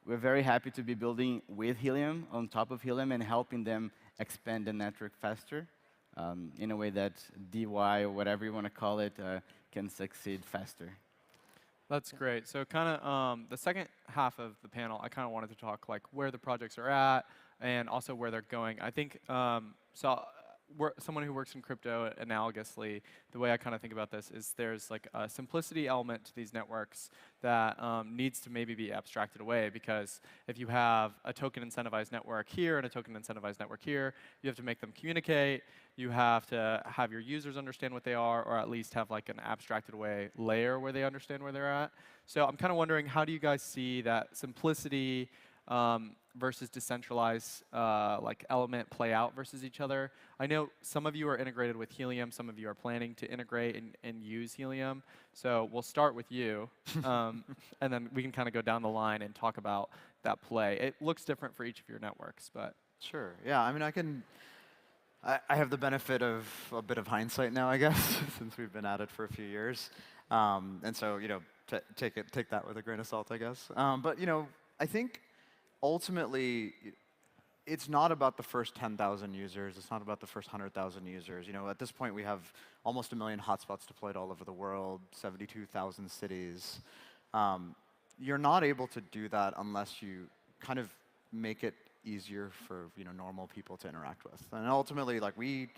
we're very happy to be building with Helium, on top of Helium, and helping them expand the network faster in a way that DY, or whatever you want to call it, can succeed faster. That's great. So kind of the second half of the panel, I kind of wanted to talk like where the projects are at and also where they're going. I think someone who works in crypto analogously, the way I kind of think about this is there's like a simplicity element to these networks that needs to maybe be abstracted away, because if you have a token incentivized network here and a token incentivized network here, you have to make them communicate. You have to have your users understand what they are, or at least have like an abstracted away layer where they understand where they're at. So I'm kind of wondering, how do you guys see that simplicity versus decentralized like element play out versus each other? I know some of you are integrated with Helium, some of you are planning to integrate and use Helium. So we'll start with you, and then we can kind of go down the line and talk about that play. It looks different for each of your networks, but. Sure, yeah, I mean, I have the benefit of a bit of hindsight now, I guess, since we've been at it for a few years. And so, take that with a grain of salt, I guess. But, I think ultimately, it's not about the first 10,000 users. It's not about the first 100,000 users. At this point, we have almost 1 million hotspots deployed all over the world, 72,000 cities. You're not able to do that unless you kind of make it easier for normal people to interact with. And ultimately, like when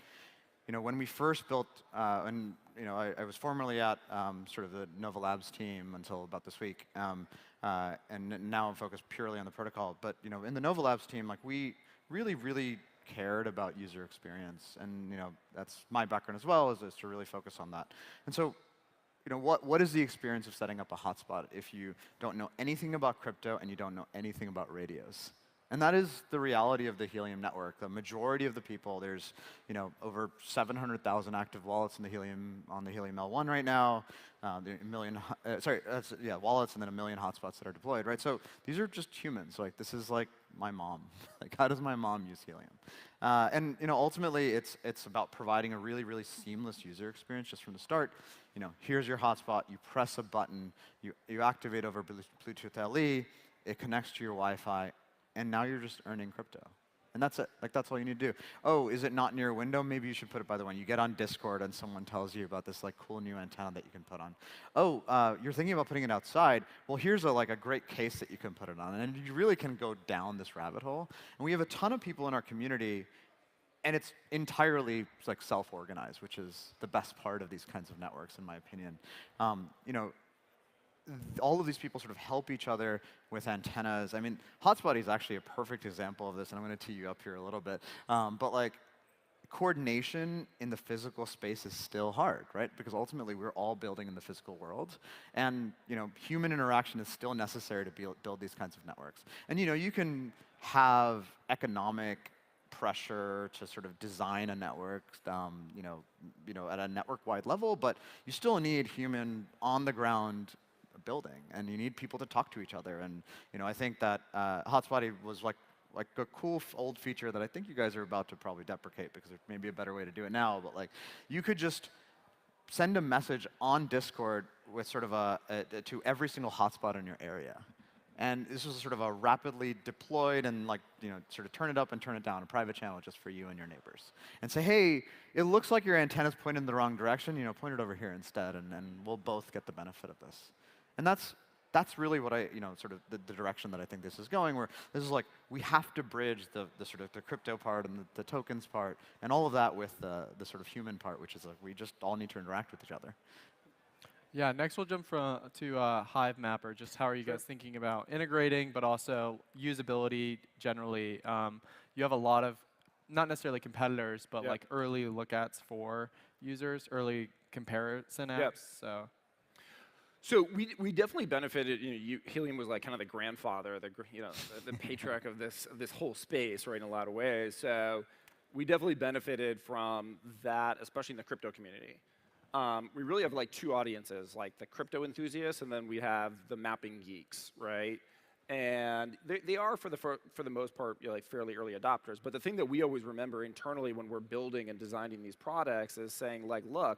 we first built, and I was formerly at sort of the Nova Labs team until about this week, and now I'm focused purely on the protocol. But in the Nova Labs team, like we really cared about user experience, and that's my background as well, is to really focus on that. And so, what is the experience of setting up a hotspot if you don't know anything about crypto and you don't know anything about radios? And that is the reality of the Helium network. The majority of the people, there's over 700,000 active wallets on the Helium L1 right now. Wallets, and then 1 million hotspots that are deployed, right? So these are just humans. Like, this is like my mom. Like, how does my mom use Helium? And ultimately, it's about providing a really seamless user experience just from the start. Here's your hotspot. You press a button. You activate over Bluetooth LE. It connects to your Wi-Fi. And now you're just earning crypto. And that's it. Like, that's all you need to do. Oh, is it not near a window? Maybe you should put it by the window. You get on Discord and someone tells you about this like cool new antenna that you can put on. Oh, you're thinking about putting it outside. Well, here's a great case that you can put it on. And you really can go down this rabbit hole. And we have a ton of people in our community, and it's entirely like self-organized, which is the best part of these kinds of networks, in my opinion. All of these people sort of help each other with antennas. I mean, Hotspot is actually a perfect example of this, and I'm going to tee you up here a little bit. But like, coordination in the physical space is still hard, right? Because ultimately, we're all building in the physical world, and human interaction is still necessary to build these kinds of networks. And you can have economic pressure to sort of design a network, at a network-wide level, but you still need human on-the-ground building, and you need people to talk to each other. And I think that Hotspot was like a cool old feature that I think you guys are about to probably deprecate, because there may be a better way to do it now. But like, you could just send a message on Discord with sort of to every single hotspot in your area. And this was sort of a rapidly deployed and like, sort of turn it up and turn it down, a private channel just for you and your neighbors. And say, hey, it looks like your antenna's pointed in the wrong direction, point it over here instead, and we'll both get the benefit of this. And that's really what sort of the direction that I think this is going, where this is like, we have to bridge the sort of the crypto part and the tokens part, and all of that with the sort of human part, which is like, we just all need to interact with each other. Yeah, next we'll jump to Hive Mapper. Just how are you guys thinking about integrating, but also usability generally? You have a lot of, not necessarily competitors, but like early lookouts for users, early comparison apps. So we definitely benefited. Helium was like kind of the grandfather, the patriarch of this whole space, right? In a lot of ways. So we definitely benefited from that, especially in the crypto community. We really have like two audiences, like the crypto enthusiasts, and then we have the mapping geeks, right? And they are for the most part like fairly early adopters. But the thing that we always remember internally when we're building and designing these products is saying like, look,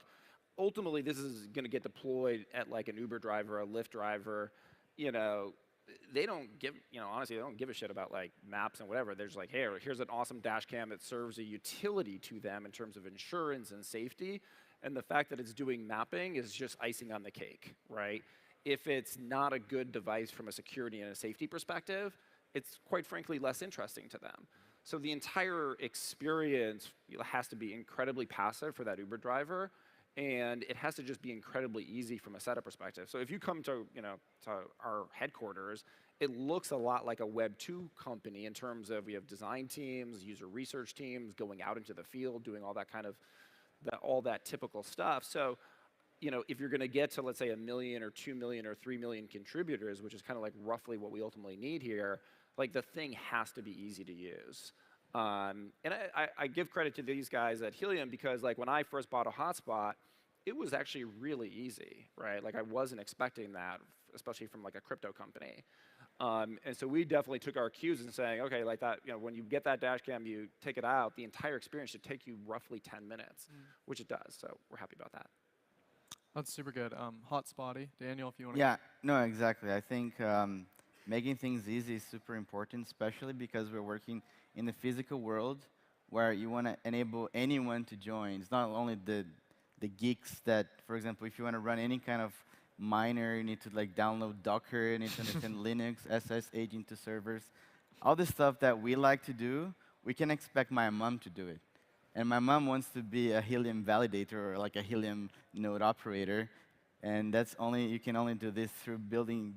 ultimately this is going to get deployed at like an Uber driver, a Lyft driver. They don't give, honestly, they don't give a shit about like maps and whatever. There's like, hey, here's an awesome dash cam that serves a utility to them in terms of insurance and safety. And the fact that it's doing mapping is just icing on the cake, right? If it's not a good device from a security and a safety perspective, it's quite frankly less interesting to them. So the entire experience has to be incredibly passive for that Uber driver, and it has to just be incredibly easy from a setup perspective. So if you come to, to our headquarters, it looks a lot like a Web 2 company in terms of we have design teams, user research teams, going out into the field, doing all that kind of all that typical stuff. So, if you're going to get to, let's say, 1 million or 2 million or 3 million contributors, which is kind of like roughly what we ultimately need here, like the thing has to be easy to use. And I give credit to these guys at Helium because like when I first bought a hotspot, it was actually really easy, right? Like I wasn't expecting that, especially from like a crypto company. And so we definitely took our cues in saying, okay, like that, when you get that dash cam, you take it out, the entire experience should take you roughly 10 minutes, which it does. So we're happy about that. That's super good. Hotspotty, Daniel, if you want to. Yeah, no, exactly. I think making things easy is super important, especially because we're working in the physical world where you want to enable anyone to join. It's not only the geeks that, for example, if you want to run any kind of miner, you need to like download Docker, you need to understand Linux, SSH into servers. All the stuff that we like to do, we can expect my mom to do it. And my mom wants to be a Helium validator or like a Helium node operator. And you can only do this through building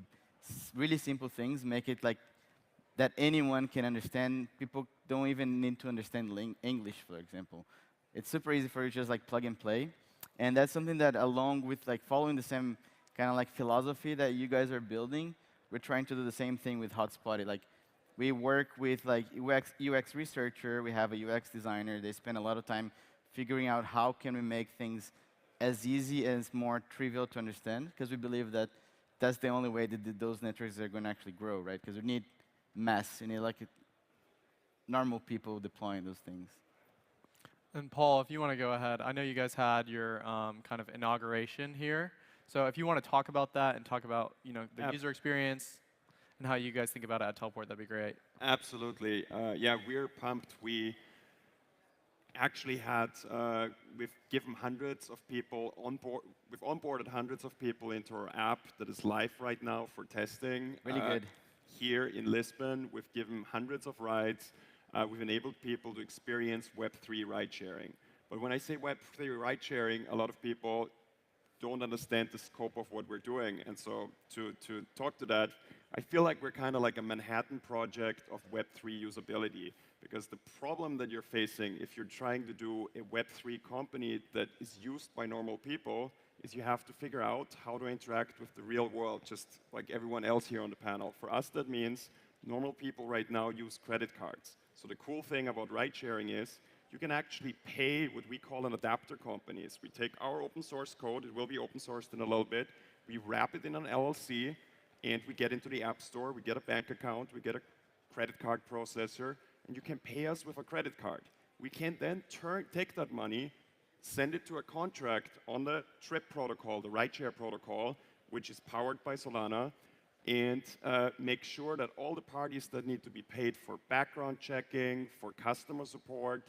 really simple things, make it like that anyone can understand. People don't even need to understand English, for example. It's super easy for you to just like plug and play. And that's something that along with like following the same kind of like philosophy that you guys are building, we're trying to do the same thing with Hotspotty. Like we work with like UX researcher, we have a UX designer. They spend a lot of time figuring out how can we make things as easy as more trivial to understand, because we believe that that's the only way that those networks are going to actually grow, right? Because you need mass, you need like normal people deploying those things. And Paul, if you want to go ahead, I know you guys had your kind of inauguration here. So if you want to talk about that and talk about the user experience and how you guys think about it at Teleport, that'd be great. Absolutely. Yeah, we're pumped. We actually had, we've given hundreds of people on board. We've onboarded hundreds of people into our app that is live right now for testing. Really good. Here in Lisbon, we've given hundreds of rides. We've enabled people to experience Web3 ride sharing. But when I say Web3 ride sharing, a lot of people don't understand the scope of what we're doing. And so to talk to that, I feel like we're kind of like a Manhattan project of Web3 usability. Because the problem that you're facing if you're trying to do a Web3 company that is used by normal people is you have to figure out how to interact with the real world, just like everyone else here on the panel. For us, that means normal people right now use credit cards. So the cool thing about ride sharing is you can actually pay what we call an adapter companies. We take our open source code, it will be open sourced in a little bit, we wrap it in an LLC, and we get into the App Store, we get a bank account, we get a credit card processor, and you can pay us with a credit card. We can then take that money, send it to a contract on the Trip protocol, the rideshare protocol, which is powered by Solana, and make sure that all the parties that need to be paid for background checking, for customer support,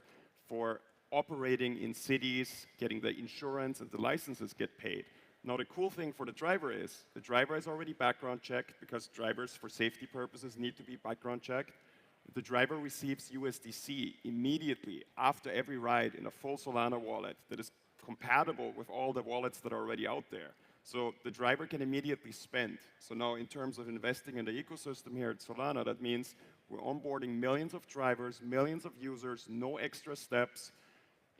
for operating in cities, getting the insurance and the licenses get paid. Now, the cool thing for the driver is the driver is already background checked because drivers, for safety purposes, need to be background checked. The driver receives USDC immediately after every ride in a full Solana wallet that is compatible with all the wallets that are already out there. So the driver can immediately spend. So now in terms of investing in the ecosystem here at Solana, that means we're onboarding millions of drivers, millions of users, no extra steps,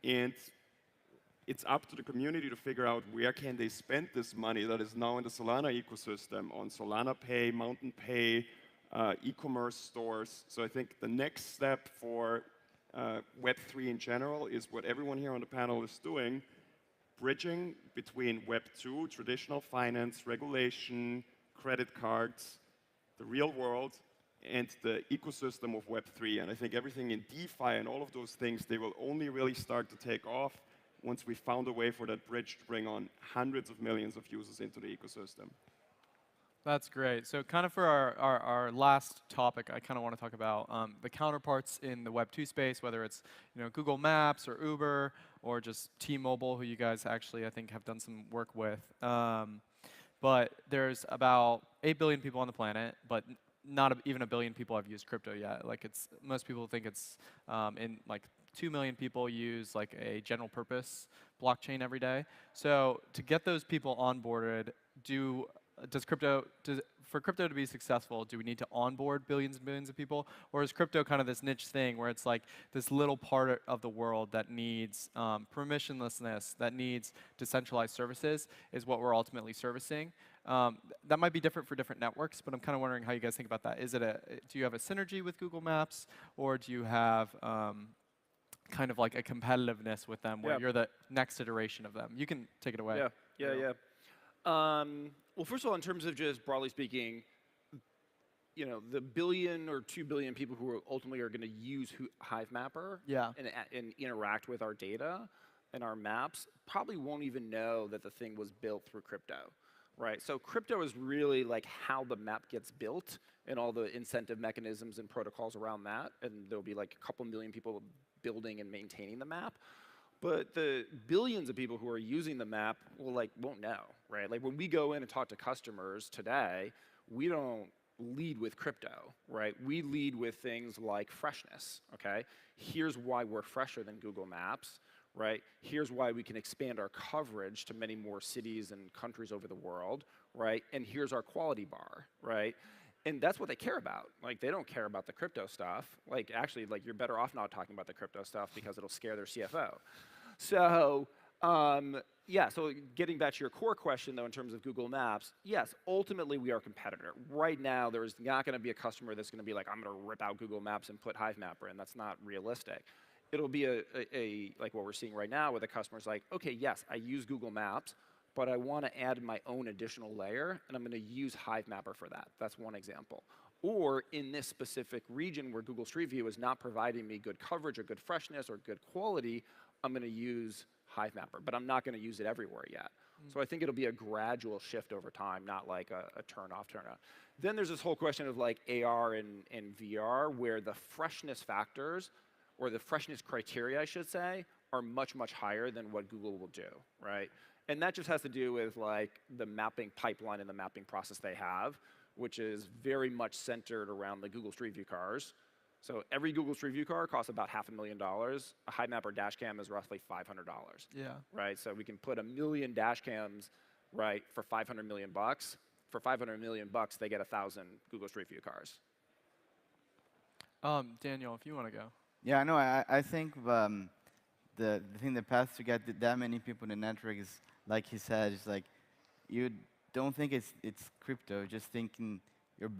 and it's up to the community to figure out where can they spend this money that is now in the Solana ecosystem on Solana Pay, Mountain Pay, e-commerce stores. So I think the next step for Web3 in general is what everyone here on the panel is doing, bridging between Web2, traditional finance, regulation, credit cards, the real world, and the ecosystem of Web3. And I think everything in DeFi and all of those things, they will only really start to take off once we found a way for that bridge to bring on hundreds of millions of users into the ecosystem. That's great. So kind of for our last topic, I kind of want to talk about the counterparts in the Web2 space, whether it's Google Maps or Uber or just T-Mobile, who you guys actually, I think, have done some work with. But there's about 8 billion people on the planet, but not even a billion people have used crypto yet. Like most people think it's in like 2 million people use like a general purpose blockchain every day. So to get those people onboarded, for crypto to be successful, do we need to onboard billions and billions of people? Or is crypto kind of this niche thing where it's like this little part of the world that needs permissionlessness, that needs decentralized services, is what we're ultimately servicing? That might be different for different networks, but I'm kind of wondering how you guys think about that. Do you have a synergy with Google Maps, or do you have kind of like a competitiveness with them where you're the next iteration of them? You can take it away. Yeah. Well, first of all, in terms of just broadly speaking, the billion or 2 billion people who ultimately are going to use Hivemapper and interact with our data and our maps probably won't even know that the thing was built through crypto, right? So crypto is really like how the map gets built and all the incentive mechanisms and protocols around that, and there'll be like a couple million people building and maintaining the map. But the billions of people who are using the map won't know, right? Like when we go in and talk to customers today, we don't lead with crypto, right? We lead with things like freshness, okay? Here's why we're fresher than Google Maps, right? Here's why we can expand our coverage to many more cities and countries over the world, right? And here's our quality bar, right? And that's what they care about. Like, they don't care about the crypto stuff. Like, actually, like, you're better off not talking about the crypto stuff because it'll scare their CFO. So, yeah, so getting back to your core question, though, in terms of Google Maps, yes, ultimately, we are a competitor. Right now, there's not going to be a customer that's going to be like, I'm going to rip out Google Maps and put Hivemapper in. That's not realistic. It'll be like what we're seeing right now where the customer's like, OK, yes, I use Google Maps, but I want to add my own additional layer, and I'm going to use Hivemapper for that. That's one example. Or in this specific region where Google Street View is not providing me good coverage or good freshness or good quality, I'm going to use Hivemapper, but I'm not going to use it everywhere yet. So I think it'll be a gradual shift over time, not like a turn-off, turn-on. Then there's this whole question of like AR and VR, where the freshness factors, or the freshness criteria, I should say, are much, much higher than what Google will do, right? And that just has to do with like the mapping pipeline and the mapping process they have, which is very much centered around the Google Street View cars. So every Google Street View car costs about $500,000. A Hivemapper dash cam is roughly $500. Yeah. Right. So we can put 1 million dash cams, right, for $500 million. For $500 million, they get 1,000 Google Street View cars. Daniel, if you want to go. Yeah, no, I think the thing that path to get that many people in the network is, like he said, is like you don't think it's crypto, just thinking you're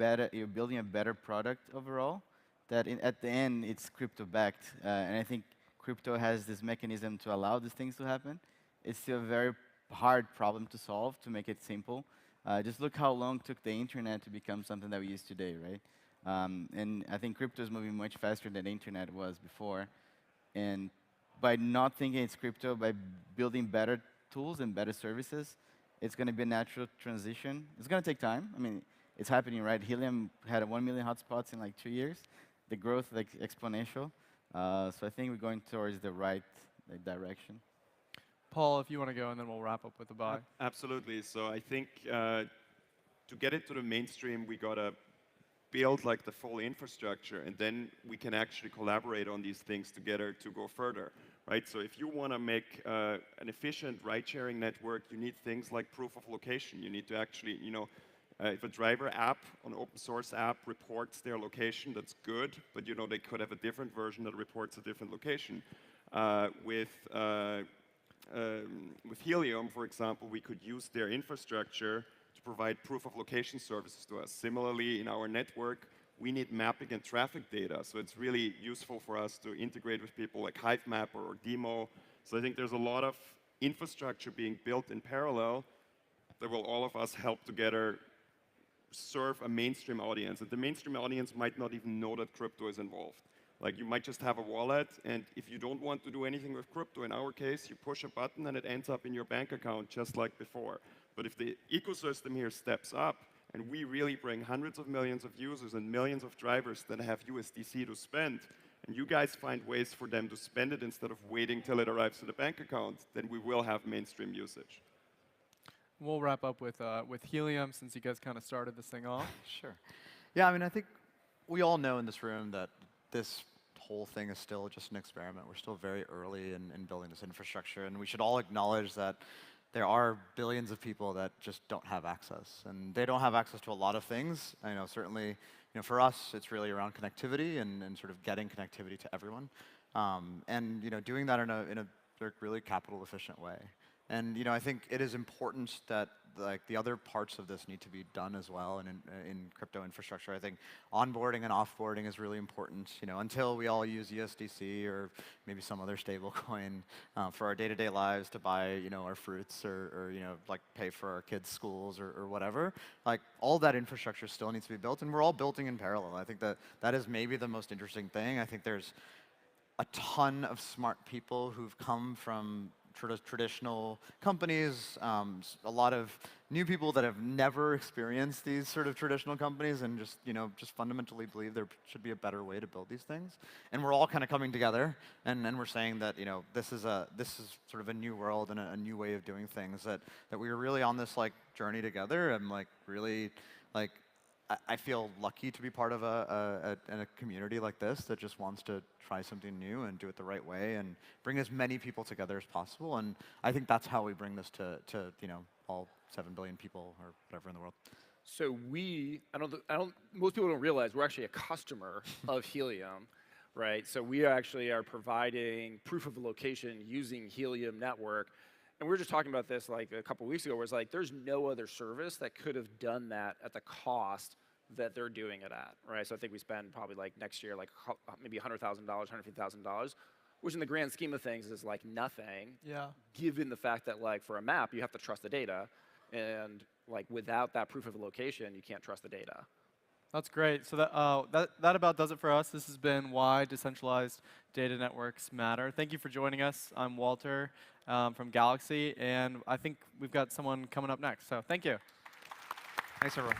building a better product overall. That at the end it's crypto backed, and I think crypto has this mechanism to allow these things to happen. It's still a very hard problem to solve. To make it simple, just look how long it took the internet to become something that we use today, right? And I think crypto is moving much faster than the internet was before. And by not thinking it's crypto, by building better tools and better services, it's going to be a natural transition. It's going to take time. I mean, it's happening, right? Helium had 1 million hotspots in like 2 years. The growth like exponential. So I think we're going towards the right direction. Paul, if you want to go, and then we'll wrap up with the buy. Absolutely. So I think to get into the mainstream, we gotta build like the full infrastructure, and then we can actually collaborate on these things together to go further, right? So if you want to make an efficient ride-sharing network, you need things like proof of location. You need to actually, if a driver app, an open source app reports their location, that's good, but they could have a different version that reports a different location. With Helium, for example, we could use their infrastructure to provide proof of location services to us. Similarly, in our network, we need mapping and traffic data, so it's really useful for us to integrate with people like HiveMapper or Demo. So I think there's a lot of infrastructure being built in parallel that will all of us help together serve a mainstream audience. And the mainstream audience might not even know that crypto is involved. Like, you might just have a wallet, and if you don't want to do anything with crypto, in our case, you push a button and it ends up in your bank account just like before. But if the ecosystem here steps up, and we really bring hundreds of millions of users and millions of drivers that have USDC to spend, and you guys find ways for them to spend it instead of waiting till it arrives to the bank account, then we will have mainstream usage. We'll wrap up with Helium, since you guys kind of started this thing off. Sure. Yeah, I mean, I think we all know in this room that this whole thing is still just an experiment. We're still very early in building this infrastructure, and we should all acknowledge that there are billions of people that just don't have access, and they don't have access to a lot of things. I know certainly, for us, it's really around connectivity and sort of getting connectivity to everyone, and doing that in a really capital efficient way. And I think it is important that the other parts of this need to be done as well, and in crypto infrastructure, I think onboarding and offboarding is really important. Until we all use USDC or maybe some other stable coin for our day-to-day lives to buy our fruits or pay for our kids' schools or whatever, all that infrastructure still needs to be built, and we're all building in parallel. I think that is maybe the most interesting thing. I think there's a ton of smart people who've come from traditional companies, a lot of new people that have never experienced these sort of traditional companies, and just fundamentally believe there should be a better way to build these things. And we're all kind of coming together, and we're saying that this is sort of a new world and a new way of doing things, that we are really on this journey together, and really I feel lucky to be part of a community like this that just wants to try something new and do it the right way and bring as many people together as possible. And I think that's how we bring this to all 7 billion people or whatever in the world. So most people don't realize we're actually a customer of Helium, right? So we actually are providing proof of location using Helium network. And we were just talking about this a couple weeks ago, where it's there's no other service that could have done that at the cost that they're doing it at, right? So I think we spend probably next year maybe $100,000, $150,000, which in the grand scheme of things is nothing. Yeah. Given the fact that for a map you have to trust the data, and without that proof of location you can't trust the data. That's great. So that about does it for us. This has been Why Decentralized Data Networks Matter. Thank you for joining us. I'm Walter from Galaxy, and I think we've got someone coming up next. So thank you. Thanks, everyone.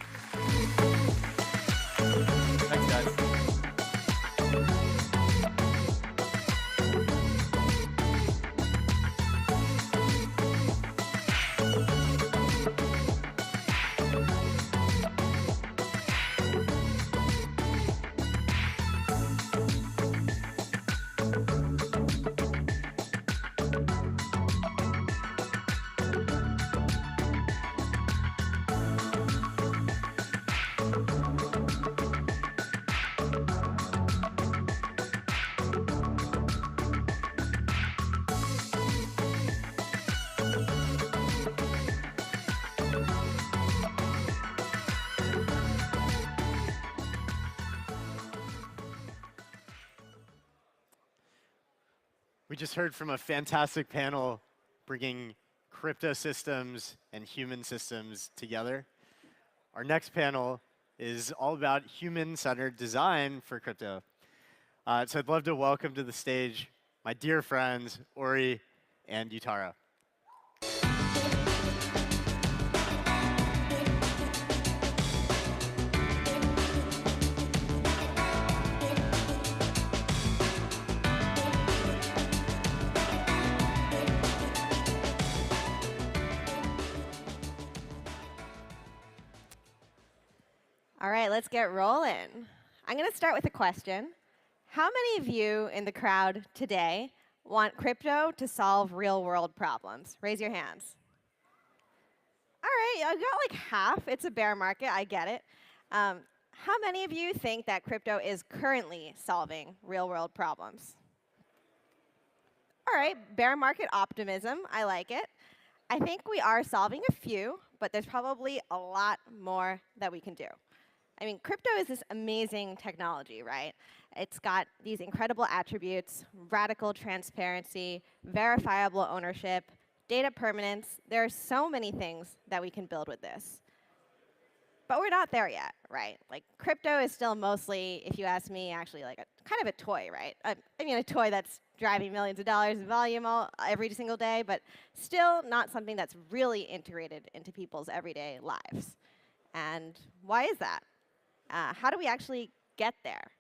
Thanks, guys. We just heard from a fantastic panel bringing crypto systems and human systems together. Our next panel is all about human-centered design for crypto. So I'd love to welcome to the stage my dear friends, Ori and Yutara. All right, let's get rolling. I'm going to start with a question. How many of you in the crowd today want crypto to solve real-world problems? Raise your hands. All right, I've got like half. It's a bear market. I get it. How many of you think that crypto is currently solving real-world problems? All right, bear market optimism. I like it. I think we are solving a few, but there's probably a lot more that we can do. I mean, crypto is this amazing technology, right? It's got these incredible attributes, radical transparency, verifiable ownership, data permanence. There are so many things that we can build with this. But we're not there yet, right? Like, crypto is still mostly, if you ask me, actually like a kind of a toy, right? I mean, a toy that's driving millions of dollars in volume every single day, but still not something that's really integrated into people's everyday lives. And why is that? How do we actually get there?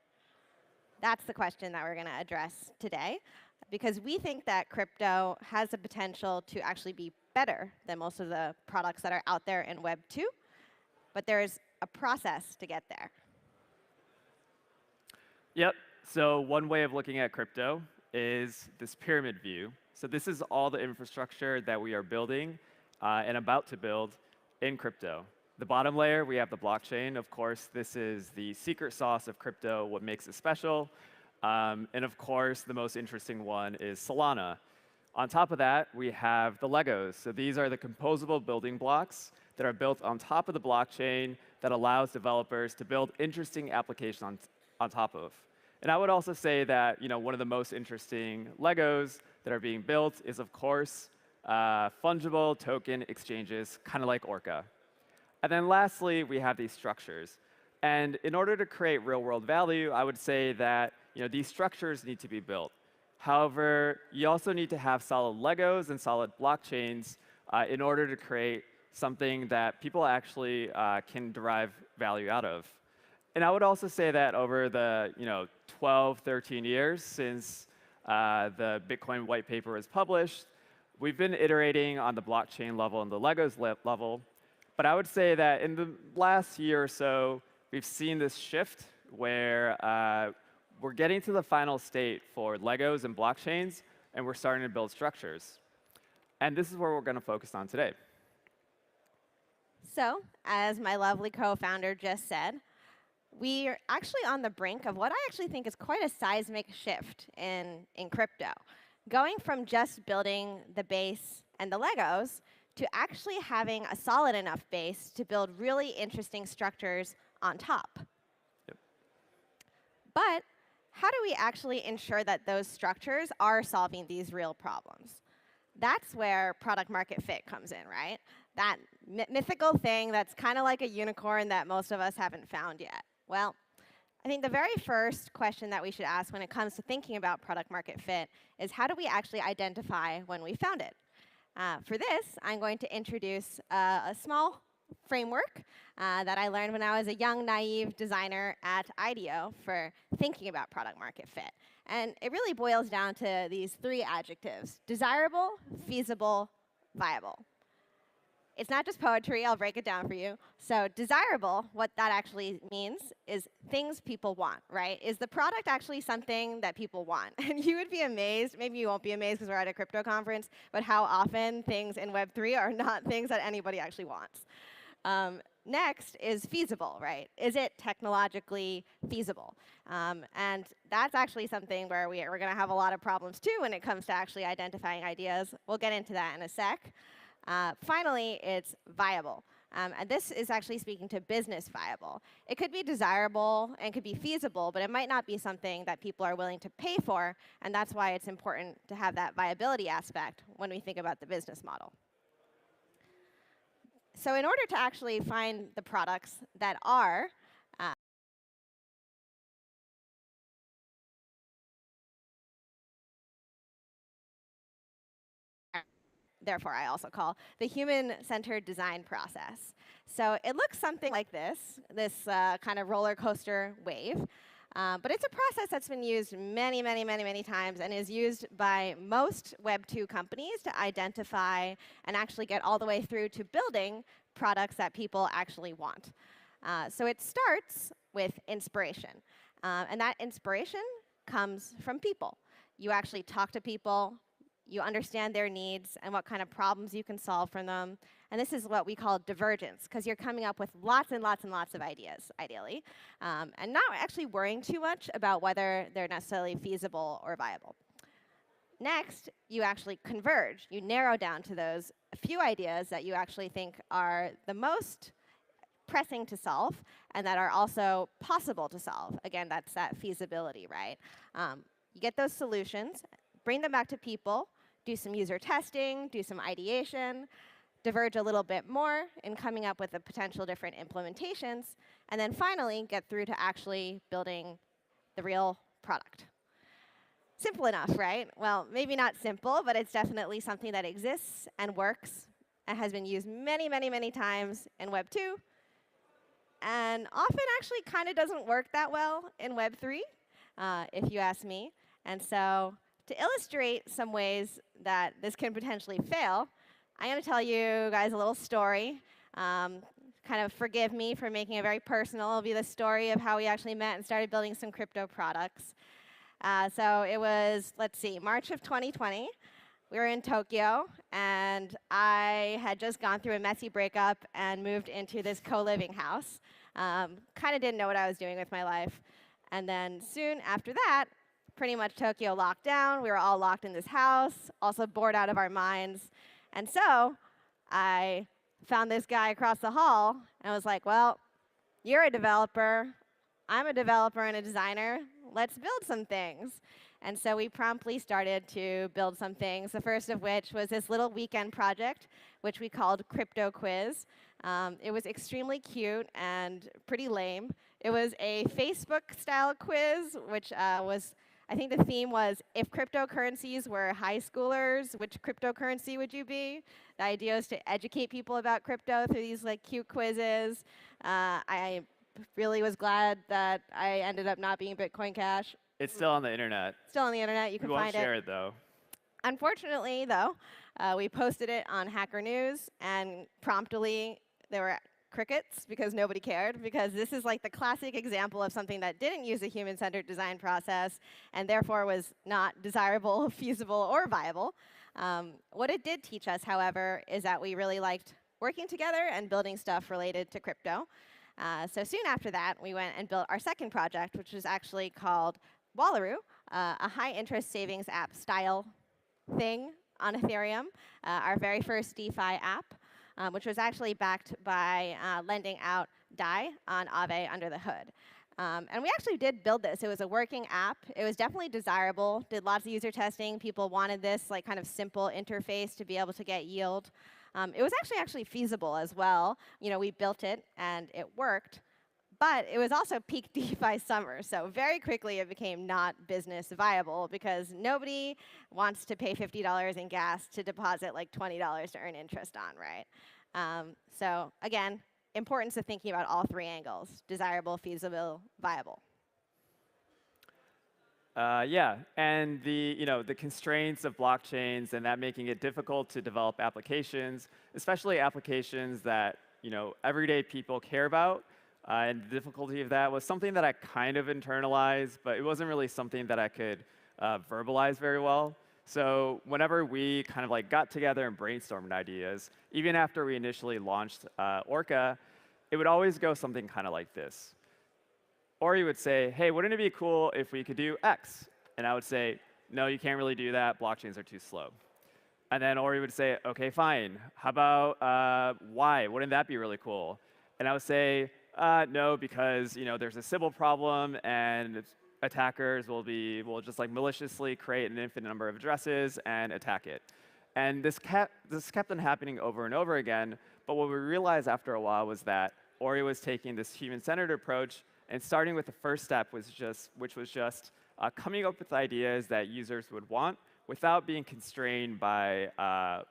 That's the question that we're going to address today, because we think that crypto has the potential to actually be better than most of the products that are out there in Web 2. But there's a process to get there. Yep. So one way of looking at crypto is this pyramid view. So this is all the infrastructure that we are building and about to build in crypto. The bottom layer, we have the blockchain. Of course, this is the secret sauce of crypto, what makes it special. And of course, the most interesting one is Solana. On top of that, we have the Legos. So these are the composable building blocks that are built on top of the blockchain that allows developers to build interesting applications on top of. And I would also say that one of the most interesting Legos that are being built is, of course, fungible token exchanges, kind of like Orca. And then lastly, we have these structures. And in order to create real-world value, I would say that these structures need to be built. However, you also need to have solid Legos and solid blockchains in order to create something that people actually can derive value out of. And I would also say that over the 12, 13 years since the Bitcoin white paper was published, we've been iterating on the blockchain level and the Legos level. But I would say that in the last year or so, we've seen this shift where we're getting to the final state for Legos and blockchains, and we're starting to build structures. And this is where we're going to focus on today. So, as my lovely co-founder just said, we are actually on the brink of what I actually think is quite a seismic shift in crypto. Going from just building the base and the Legos to actually having a solid enough base to build really interesting structures on top. Yep. But how do we actually ensure that those structures are solving these real problems? That's where product market fit comes in, right? That mythical thing that's kind of like a unicorn that most of us haven't found yet. Well, I think the very first question that we should ask when it comes to thinking about product market fit is, how do we actually identify when we found it? For this, I'm going to introduce a small framework that I learned when I was a young, naive designer at IDEO for thinking about product market fit. And it really boils down to these three adjectives: desirable, feasible, viable. It's not just poetry. I'll break it down for you. So desirable, what that actually means is things people want, right? Is the product actually something that people want? And you would be amazed, maybe you won't be amazed because we're at a crypto conference, but how often things in Web3 are not things that anybody actually wants. Next is feasible, right? Is it technologically feasible? And that's actually something where we're going to have a lot of problems, too, when it comes to actually identifying ideas. We'll get into that in a sec. Finally, it's viable. And this is actually speaking to business viable. It could be desirable and could be feasible, but it might not be something that people are willing to pay for. And that's why it's important to have that viability aspect when we think about the business model. So in order to actually find the products that are therefore, I also call the human-centered design process. So it looks something like this kind of roller coaster wave. But it's a process that's been used many, many, many, many times and is used by most Web 2 companies to identify and actually get all the way through to building products that people actually want. So it starts with inspiration. And that inspiration comes from people. You actually talk to people, you understand their needs and what kind of problems you can solve for them. And this is what we call divergence, because you're coming up with lots and lots and lots of ideas, ideally, and not actually worrying too much about whether they're necessarily feasible or viable. Next, you actually converge. You narrow down to those few ideas that you actually think are the most pressing to solve and that are also possible to solve. Again, that's that feasibility, right? You get those solutions, bring them back to people, do some user testing, do some ideation, diverge a little bit more in coming up with the potential different implementations, and then finally get through to actually building the real product. Simple enough, right? Well, maybe not simple, but it's definitely something that exists and works and has been used many, many, many times in Web 2, and often actually kind of doesn't work that well in Web 3, if you ask me. And so to illustrate some ways that this can potentially fail, I'm going to tell you guys a little story. Kind of forgive me for making it very personal. It'll be the story of how we actually met and started building some crypto products. So it was, let's see, March of 2020. We were in Tokyo, and I had just gone through a messy breakup and moved into this co-living house. Kind of didn't know what I was doing with my life. And then soon after that, pretty much Tokyo locked down. We were all locked in this house, also bored out of our minds. And so I found this guy across the hall, and I was like, well, you're a developer. I'm a developer and a designer. Let's build some things. And so we promptly started to build some things, the first of which was this little weekend project, which we called Crypto Quiz. It was extremely cute and pretty lame. It was a Facebook-style quiz, which was, I think the theme was, if cryptocurrencies were high schoolers, which cryptocurrency would you be? The idea is to educate people about crypto through these like cute quizzes. I really was glad that I ended up not being Bitcoin Cash. It's still on the internet. Still on the internet, you can We won't find share it, though. Unfortunately, though, we posted it on Hacker News, and promptly there were crickets because nobody cared, because this is like the classic example of something that didn't use a human-centered design process and therefore was not desirable, feasible, or viable. What it did teach us, however, is that we really liked working together and building stuff related to crypto. So soon after that, we went and built our second project, which was actually called Wallaroo, a high-interest savings app style thing on Ethereum, our very first DeFi app, which was actually backed by lending out DAI on Aave under the hood. And we actually did build this. It was a working app. It was definitely desirable, did lots of user testing. People wanted this like kind of simple interface to be able to get yield. It was actually feasible as well. You know, we built it, and it worked. But it was also peak DeFi summer, so very quickly it became not business viable because nobody wants to pay $50 in gas to deposit like $20 to earn interest on, right? So again, importance of thinking about all three angles: desirable, feasible, viable. Yeah, and the constraints of blockchains and that making it difficult to develop applications, especially applications that everyday people care about. And the difficulty of that was something that I kind of internalized, but it wasn't really something that I could verbalize very well. So whenever we kind of like got together and brainstormed ideas, even after we initially launched Orca, it would always go something kind of like this. Ori would say, hey, wouldn't it be cool if we could do X? And I would say, no, you can't really do that. Blockchains are too slow. And then Ori would say, OK, fine. How about Y? Wouldn't that be really cool? And I would say, no, because there's a Sybil problem, and attackers will just like maliciously create an infinite number of addresses and attack it. And this kept on happening over and over again. But what we realized after a while was that Ori was taking this human-centered approach, and starting with the first step which was just coming up with ideas that users would want without being constrained by kind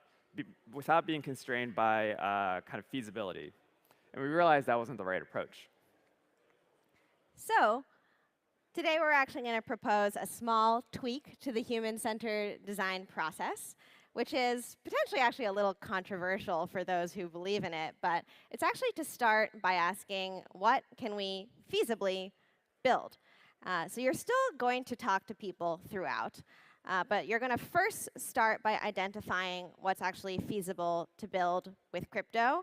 of feasibility. And we realized that wasn't the right approach. So today we're actually going to propose a small tweak to the human-centered design process, which is potentially actually a little controversial for those who believe in it, but it's actually to start by asking, what can we feasibly build? So you're still going to talk to people throughout, but you're going to first start by identifying what's actually feasible to build with crypto,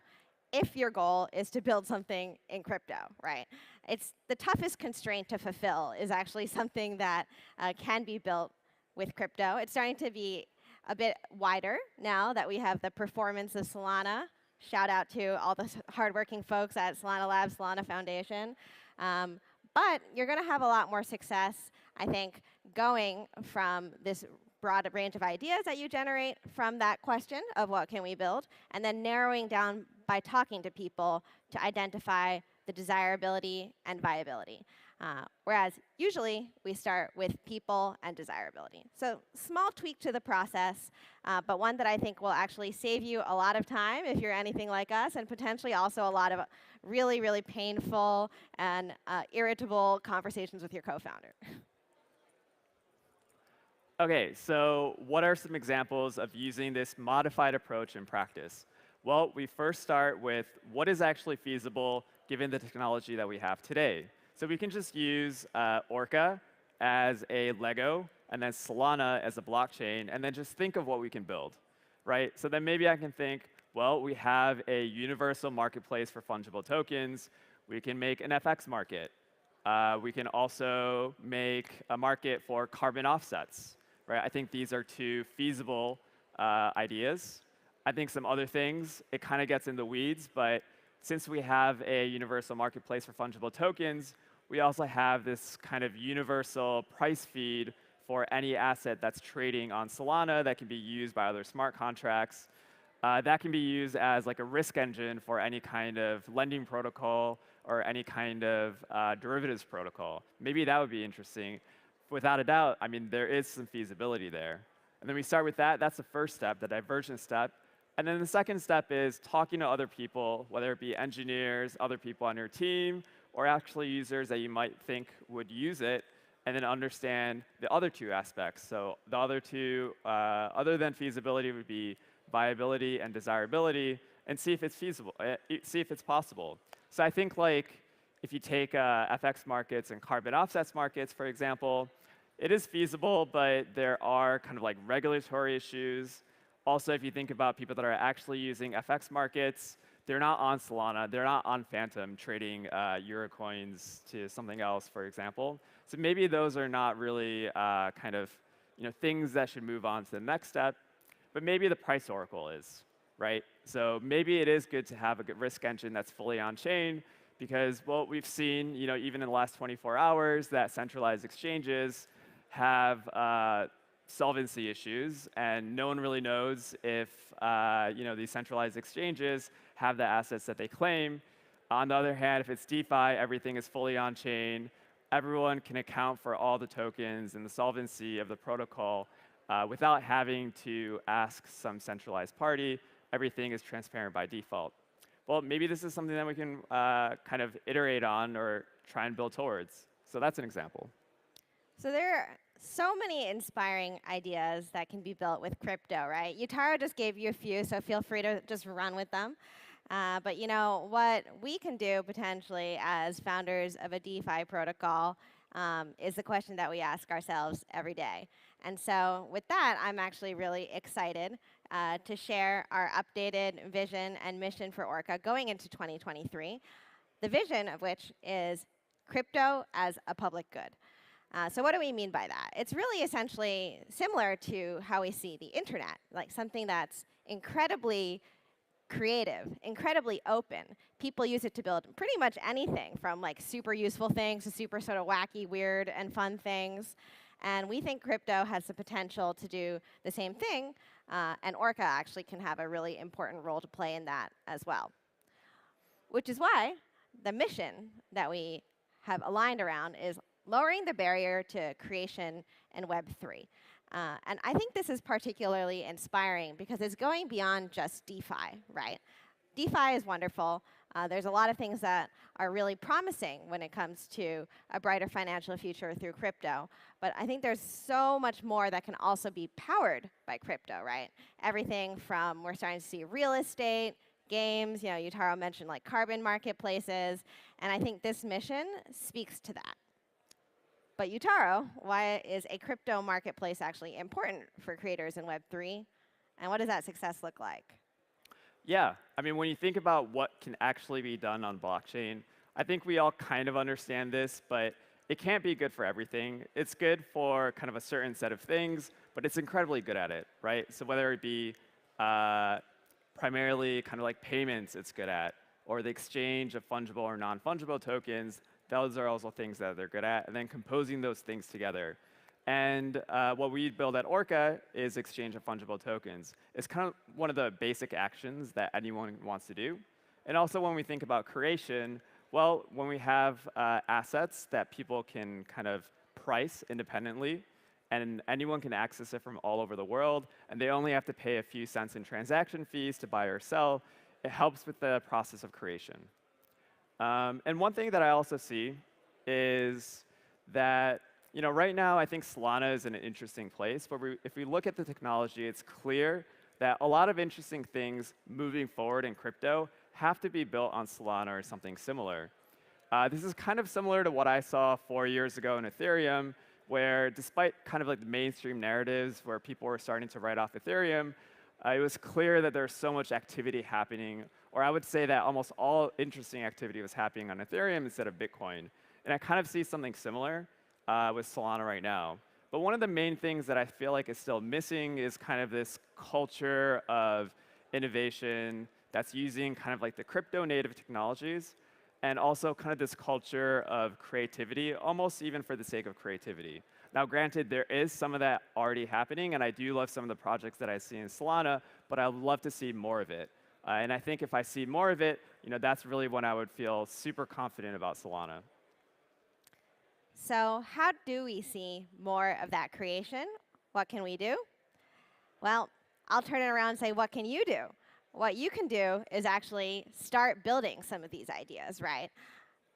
if your goal is to build something in crypto, right? It's the toughest constraint to fulfill is actually something that can be built with crypto. It's starting to be a bit wider now that we have the performance of Solana. Shout out to all the hardworking folks at Solana Labs, Solana Foundation. But you're going to have a lot more success, I think, going from this broad range of ideas that you generate from that question of what can we build, and then narrowing down by talking to people to identify the desirability and viability. Whereas usually we start with people and desirability. So small tweak to the process, but one that I think will actually save you a lot of time if you're anything like us, and potentially also a lot of really, really painful and irritable conversations with your co-founder. OK, so what are some examples of using this modified approach in practice? Well, we first start with what is actually feasible given the technology that we have today. So we can just use Orca as a Lego, and then Solana as a blockchain, and then just think of what we can build, right? So then maybe I can think, well, we have a universal marketplace for fungible tokens. We can make an FX market. We can also make a market for carbon offsets, right? I think these are two feasible ideas. I think some other things, it kind of gets in the weeds, but since we have a universal marketplace for fungible tokens, we also have this kind of universal price feed for any asset that's trading on Solana that can be used by other smart contracts. That can be used as like a risk engine for any kind of lending protocol or any kind of derivatives protocol. Maybe that would be interesting. Without a doubt, I mean, there is some feasibility there. And then we start with that. That's the first step, the divergence step. And then the second step is talking to other people, whether it be engineers, other people on your team, or actually users that you might think would use it, and then understand the other two aspects. So the other two, other than feasibility, would be viability and desirability, and see if it's feasible, see if it's possible. So I think like if you take FX markets and carbon offsets markets, for example, it is feasible, but there are kind of like regulatory issues. Also, if you think about people that are actually using FX markets, they're not on Solana, they're not on Phantom trading Euro coins to something else, for example. So maybe those are not really kind of things that should move on to the next step. But maybe the price oracle is, right? So maybe it is good to have a good risk engine that's fully on chain, because well, we've seen even in the last 24 hours that centralized exchanges have solvency issues, and no one really knows if these centralized exchanges have the assets that they claim. On the other hand, if it's DeFi, everything is fully on chain. Everyone can account for all the tokens and the solvency of the protocol without having to ask some centralized party. Everything is transparent by default. Well, maybe this is something that we can kind of iterate on or try and build towards. So that's an example. So there are so many inspiring ideas that can be built with crypto, right? Yutaro just gave you a few, so feel free to just run with them. But what we can do potentially as founders of a DeFi protocol is the question that we ask ourselves every day. And so with that, I'm actually really excited to share our updated vision and mission for Orca going into 2023, the vision of which is crypto as a public good. So what do we mean by that? It's really essentially similar to how we see the internet, like something that's incredibly creative, incredibly open. People use it to build pretty much anything from like super useful things to super sort of wacky, weird, and fun things. And we think crypto has the potential to do the same thing, and Orca actually can have a really important role to play in that as well. Which is why the mission that we have aligned around is lowering the barrier to creation in Web3. And I think this is particularly inspiring because it's going beyond just DeFi, right? DeFi is wonderful, There's a lot of things that are really promising when it comes to a brighter financial future through crypto. But I think there's so much more that can also be powered by crypto, right? Everything from we're starting to see real estate, games, Yutaro mentioned like carbon marketplaces, and I think this mission speaks to that. But Yutaro, why is a crypto marketplace actually important for creators in Web3? And what does that success look like? Yeah, I mean, when you think about what can actually be done on blockchain, I think we all kind of understand this, but it can't be good for everything. It's good for kind of a certain set of things, but it's incredibly good at it, right? So whether it be primarily kind of like payments it's good at, or the exchange of fungible or non-fungible tokens, those are also things that they're good at, and then composing those things together. And what we build at Orca is exchange of fungible tokens. It's kind of one of the basic actions that anyone wants to do. And also when we think about creation, well, when we have assets that people can kind of price independently, and anyone can access it from all over the world, and they only have to pay a few cents in transaction fees to buy or sell, it helps with the process of creation. And one thing that I also see is that right now, I think Solana is in an interesting place. But if we look at the technology, it's clear that a lot of interesting things moving forward in crypto have to be built on Solana or something similar. This is kind of similar to what I saw 4 years ago in Ethereum, where despite kind of like the mainstream narratives where people were starting to write off Ethereum, it was clear that there's so much activity happening, or I would say that almost all interesting activity was happening on Ethereum instead of Bitcoin. And I kind of see something similar with Solana right now. But one of the main things that I feel like is still missing is kind of this culture of innovation that's using kind of like the crypto native technologies, and also kind of this culture of creativity, almost even for the sake of creativity. Now, granted, there is some of that already happening, and I do love some of the projects that I see in Solana, but I would love to see more of it. And I think if I see more of it, that's really when I would feel super confident about Solana. So how do we see more of that creation? What can we do? Well, I'll turn it around and say, what can you do? What you can do is actually start building some of these ideas, right?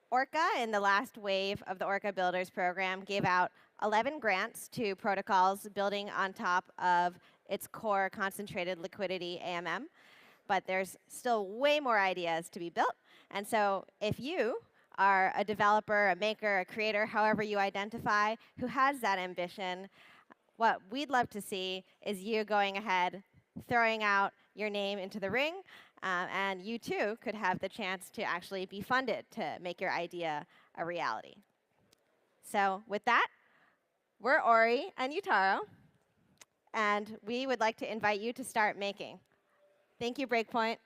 Orca, in the last wave of the Orca Builders program, gave out 11 grants to protocols building on top of its core concentrated liquidity AMM. But there's still way more ideas to be built. And so if you are a developer, a maker, a creator, however you identify, who has that ambition, what we'd love to see is you going ahead, throwing out your name into the ring, and you too could have the chance to actually be funded to make your idea a reality. So with that, we're Ori and Yutaro, and we would like to invite you to start making. Thank you, Breakpoint.